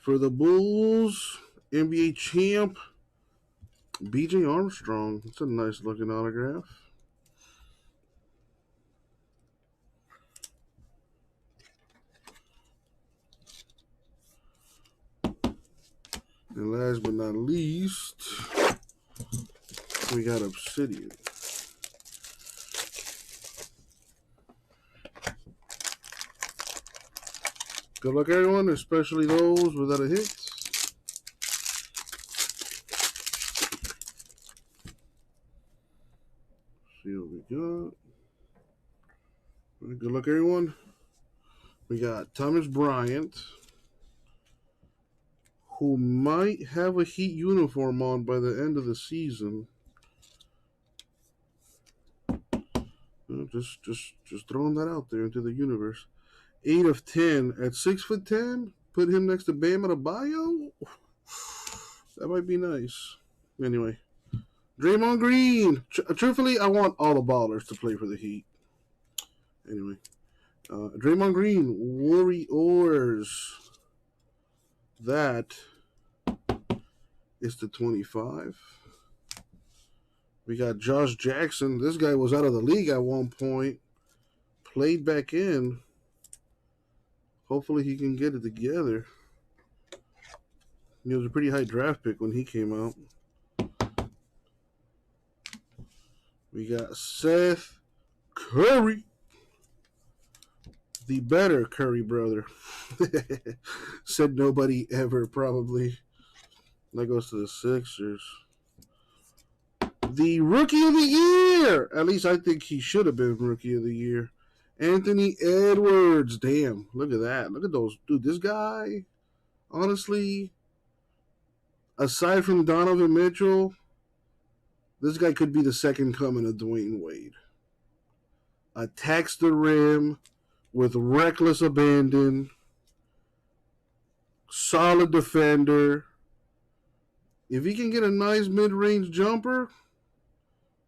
For the Bulls, NBA champ, B.J. Armstrong. That's a nice looking autograph. And last but not least, we got Obsidian. Good luck, everyone, especially those without a hit. See what we got. Good luck, everyone. We got Thomas Bryant, who might have a Heat uniform on by the end of the season. Just throwing that out there into the universe. 8 of 10 at 6'10". Put him next to Bam Adebayo. That might be nice. Anyway, Draymond Green. Truthfully, I want all the ballers to play for the Heat. Anyway, Draymond Green, Warriors. That is the 25. We got Josh Jackson. This guy was out of the league at one point. Played back in. Hopefully he can get it together. He was a pretty high draft pick when he came out. We got Seth Curry. The better Curry brother. Said nobody ever, probably. That goes to the Sixers. The Rookie of the Year. At least I think he should have been Rookie of the Year. Anthony Edwards. Damn, look at that. Look at those. Dude, this guy, honestly, aside from Donovan Mitchell, this guy could be the second coming of Dwayne Wade. Attacks the rim with reckless abandon. Solid defender. If he can get a nice mid-range jumper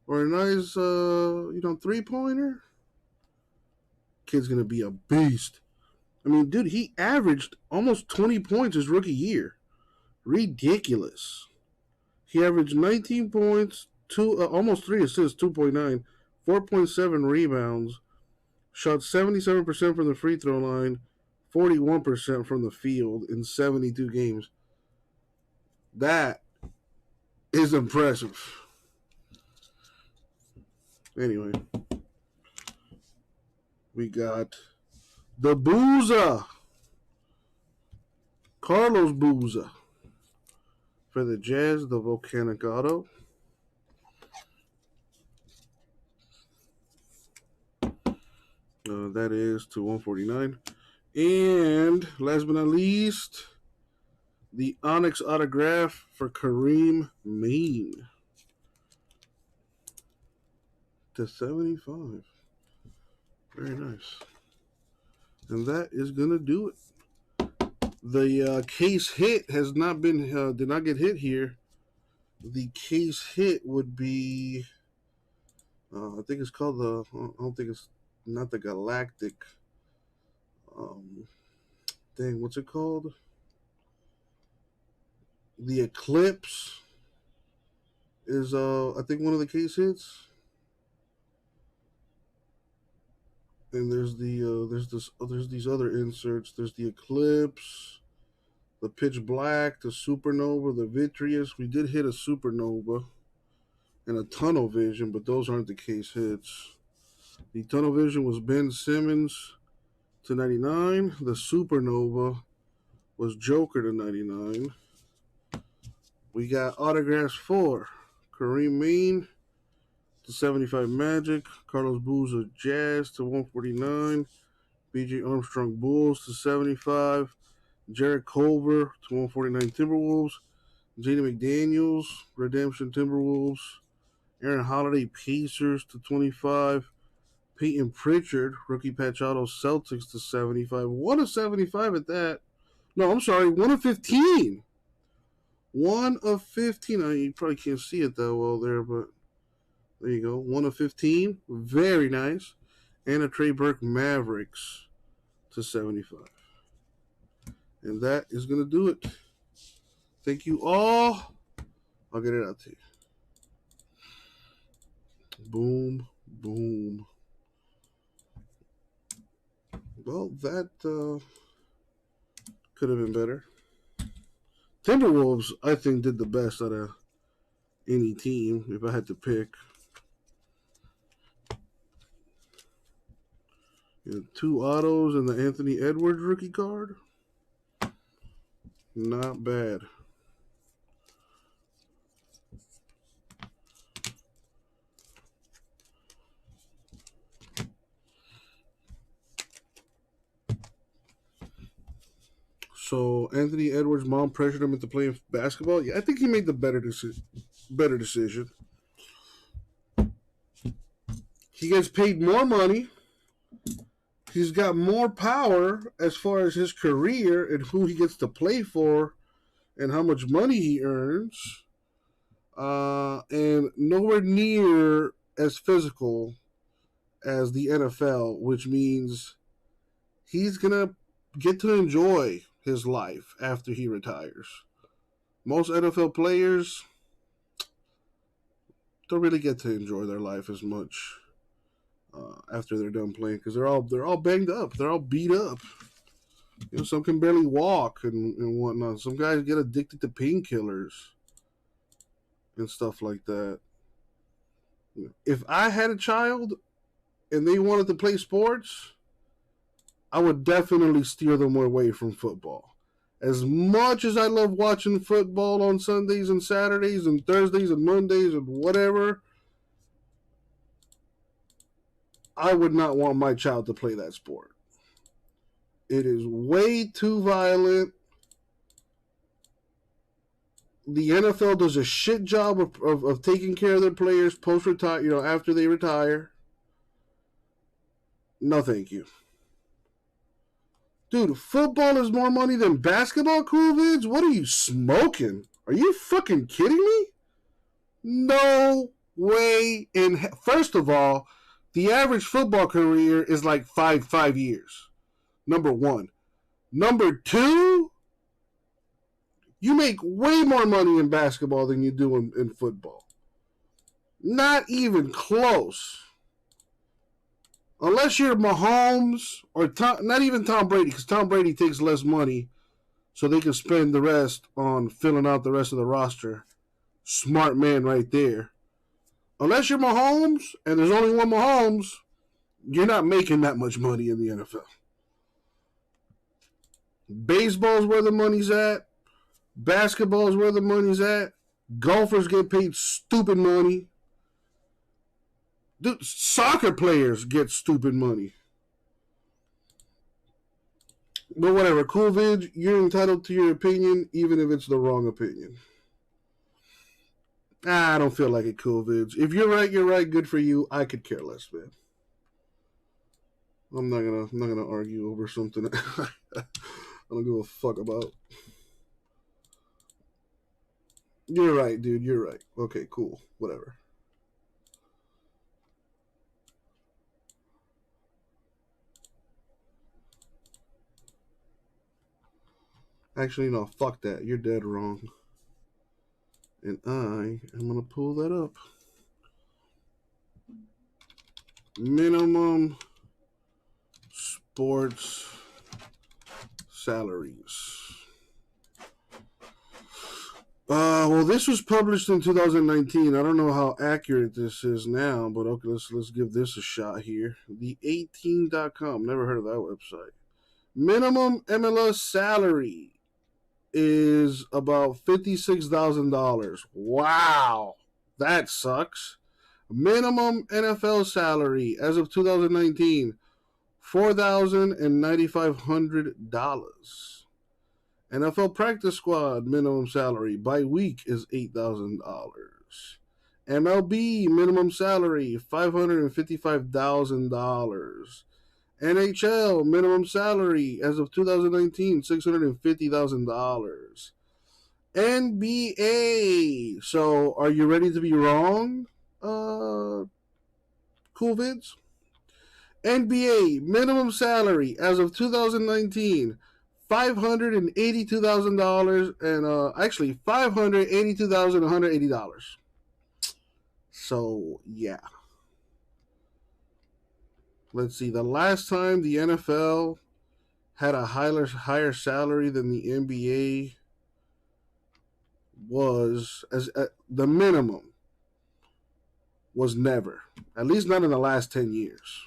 or a nice, three-pointer, kid's going to be a beast. I mean, dude, he averaged almost 20 points his rookie year. Ridiculous. He averaged 19 points, almost 3 assists, 2.9, 4.7 rebounds, shot 77% from the free throw line, 41% from the field in 72 games. That is impressive. Anyway, we got the Boozer, Carlos Boozer, for the Jazz, the Volcanic Auto. That is to 149. And last but not least, the Onyx autograph for Kareem Maine to 75. Very nice. And that is going to do it. The case hit has not been, did not get hit here. The case hit would be, I think it's called I don't think it's, not the Galactic. What's it called? The Eclipse is, I think, one of the case hits. And there's these other inserts. There's the Eclipse, the Pitch Black, the Supernova, the Vitreous. We did hit a Supernova and a Tunnel Vision, but those aren't the case hits. The Tunnel Vision was Ben Simmons to 99. The Supernova was Joker to 99. We got autographs for Kareem Maine to 75 Magic, Carlos Boozer Jazz to 149, B.J. Armstrong Bulls to 75, Jarrett Culver to 149 Timberwolves, Jaden McDaniels Redemption Timberwolves, Aaron Holiday Pacers to 25, Peyton Pritchard rookie patch auto Celtics to 75. 1 of 75 at that. No, I'm sorry, 1 of 15. 1 of 15. You probably can't see it that well there, but there you go. 1 of 15. Very nice. And a Trey Burke Mavericks to 75. And that is going to do it. Thank you all. I'll get it out to you. Boom, boom. Well, that could have been better. Timberwolves, I think, did the best out of any team, if I had to pick. 2 autos and the Anthony Edwards rookie card. Not bad. So Anthony Edwards' mom pressured him into playing basketball. Yeah, I think he made the better decision. He gets paid more money. He's got more power as far as his career and who he gets to play for and how much money he earns. And nowhere near as physical as the NFL, which means he's going to get to enjoy his life after he retires. Most NFL players don't really get to enjoy their life as much after they're done playing because they're all banged up, they're all beat up. Some can barely walk and whatnot. Some guys get addicted to painkillers and stuff like that. If I had a child and they wanted to play sports, I would definitely steer them away from football. As much as I love watching football on Sundays and Saturdays and Thursdays and Mondays and whatever, I would not want my child to play that sport. It is way too violent. The NFL does a shit job of taking care of their players post-retire, after they retire. No, thank you. Dude, football is more money than basketball, Cool Vids? What are you smoking? Are you fucking kidding me? No way first of all, the average football career is like five years. Number one. Number two, you make way more money in basketball than you do in football. Not even close. Unless you're Mahomes or not even Tom Brady, because Tom Brady takes less money so they can spend the rest on filling out the rest of the roster. Smart man right there. Unless you're Mahomes, and there's only one Mahomes, you're not making that much money in the NFL. Baseball's where the money's at. Basketball's where the money's at. Golfers get paid stupid money. Dude, soccer players get stupid money. But whatever, Cool Vid, you're entitled to your opinion, even if it's the wrong opinion. I don't feel like it, Cool Vids. If you're right, you're right. Good for you. I could care less, man. I'm not gonna argue over something I don't give a fuck about. You're right, dude. You're right. Okay, cool. Whatever. Actually, no, fuck that. You're dead wrong. And I am going to pull that up. Minimum sports salaries. Well, this was published in 2019. I don't know how accurate this is now, but okay, let's give this a shot here. The 18.com. Never heard of that website. Minimum MLS salary is about $56,000. Wow, that sucks. Minimum NFL salary as of 2019, $4,900. NFL practice squad minimum salary by week is $8,000. MLB minimum salary $555,000. NHL minimum salary as of 2019, $650,000. NBA. So, are you ready to be wrong, Cool Vids? NBA minimum salary as of 2019, $582,000, and actually $582,180. So, yeah. Let's see. The last time the NFL had a higher salary than the NBA was the minimum was never, at least not in the last 10 years.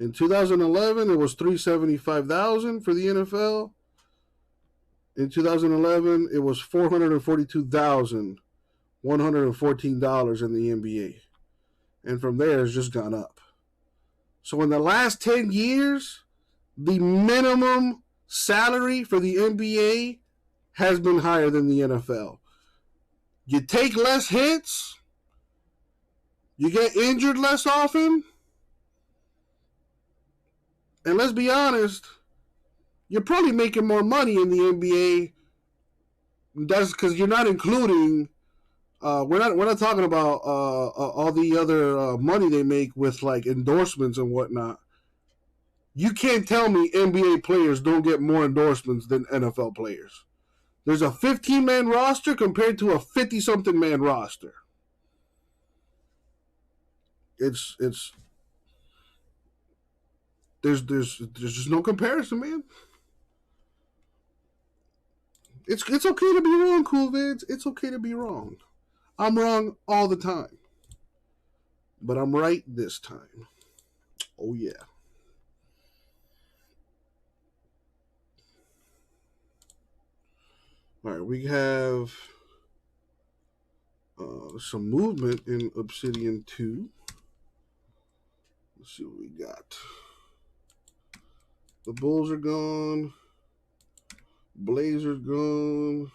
In 2011, it was $375,000 for the NFL. In 2011, it was $442,114 in the NBA. And from there, it's just gone up. So in the last 10 years, the minimum salary for the NBA has been higher than the NFL. You take less hits. You get injured less often. And let's be honest, you're probably making more money in the NBA. That's because you're not including... we're not talking about all the other money they make with like endorsements and whatnot. You can't tell me NBA players don't get more endorsements than NFL players. There's a 15-man roster compared to a 50-something man roster. It's there's just no comparison, man. It's okay to be wrong, Cool Vids. It's okay to be wrong. I'm wrong all the time. But I'm right this time. Oh, yeah. All right, we have some movement in Obsidian 2. Let's see what we got. The Bulls are gone. Blazers gone.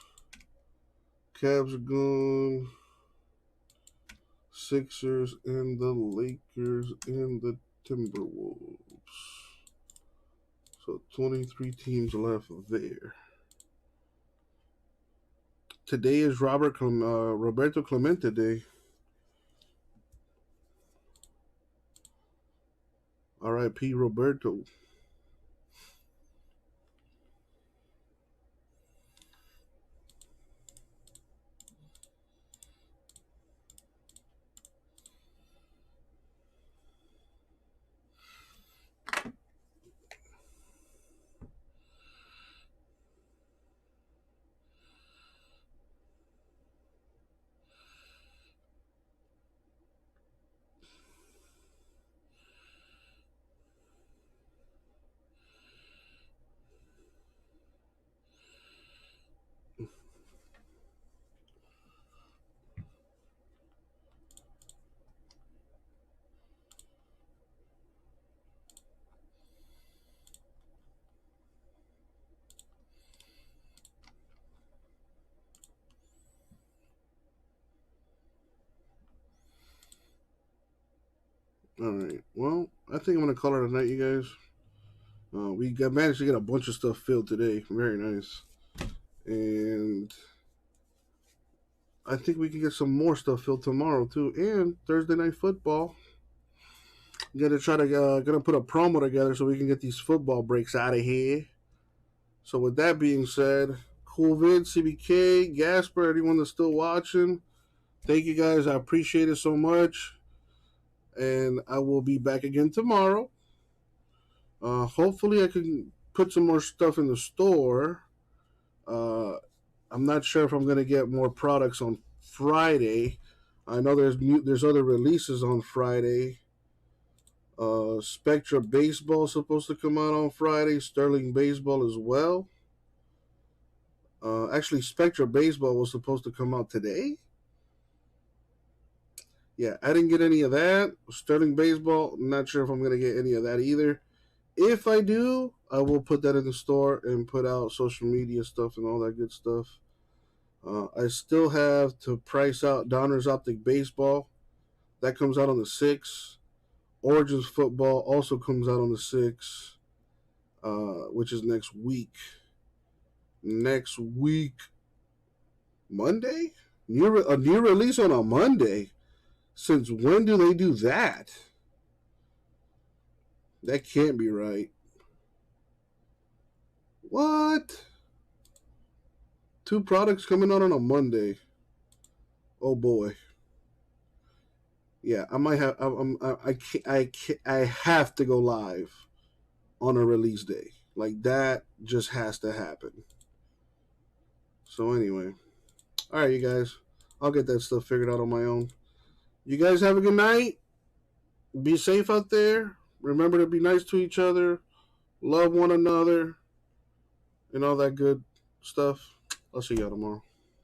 Cavs are gone. Sixers and the Lakers and the Timberwolves. So 23 teams left there. Today is Roberto Clemente Day. R.I.P. Roberto. All right. Well, I think I'm going to call it a night, you guys. We managed to get a bunch of stuff filled today. Very nice. And I think we can get some more stuff filled tomorrow, too. And Thursday Night Football. Gonna put a promo together so we can get these football breaks out of here. So with that being said, Cool Vid, CBK, Gasper, anyone that's still watching, thank you guys. I appreciate it so much. And I will be back again tomorrow. Hopefully I can put some more stuff in the store. I'm not sure if I'm going to get more products on Friday. I know there's other releases on Friday. Spectra Baseball is supposed to come out on Friday. Sterling Baseball as well. Actually, Spectra Baseball was supposed to come out today. Yeah, I didn't get any of that. Sterling Baseball, I'm not sure if I'm going to get any of that either. If I do, I will put that in the store and put out social media stuff and all that good stuff. I still have to price out Donruss Optic Baseball. That comes out on the 6th. Origins Football also comes out on the 6th, which is next week. Next week, Monday? A new release on a Monday? Since when do they do that? That can't be right. What? 2 products coming out on a Monday. Oh boy. Yeah, I might have. I have to go live on a release day. Like that just has to happen. So anyway, all right, you guys. I'll get that stuff figured out on my own. You guys have a good night. Be safe out there. Remember to be nice to each other. Love one another. And all that good stuff. I'll see y'all tomorrow.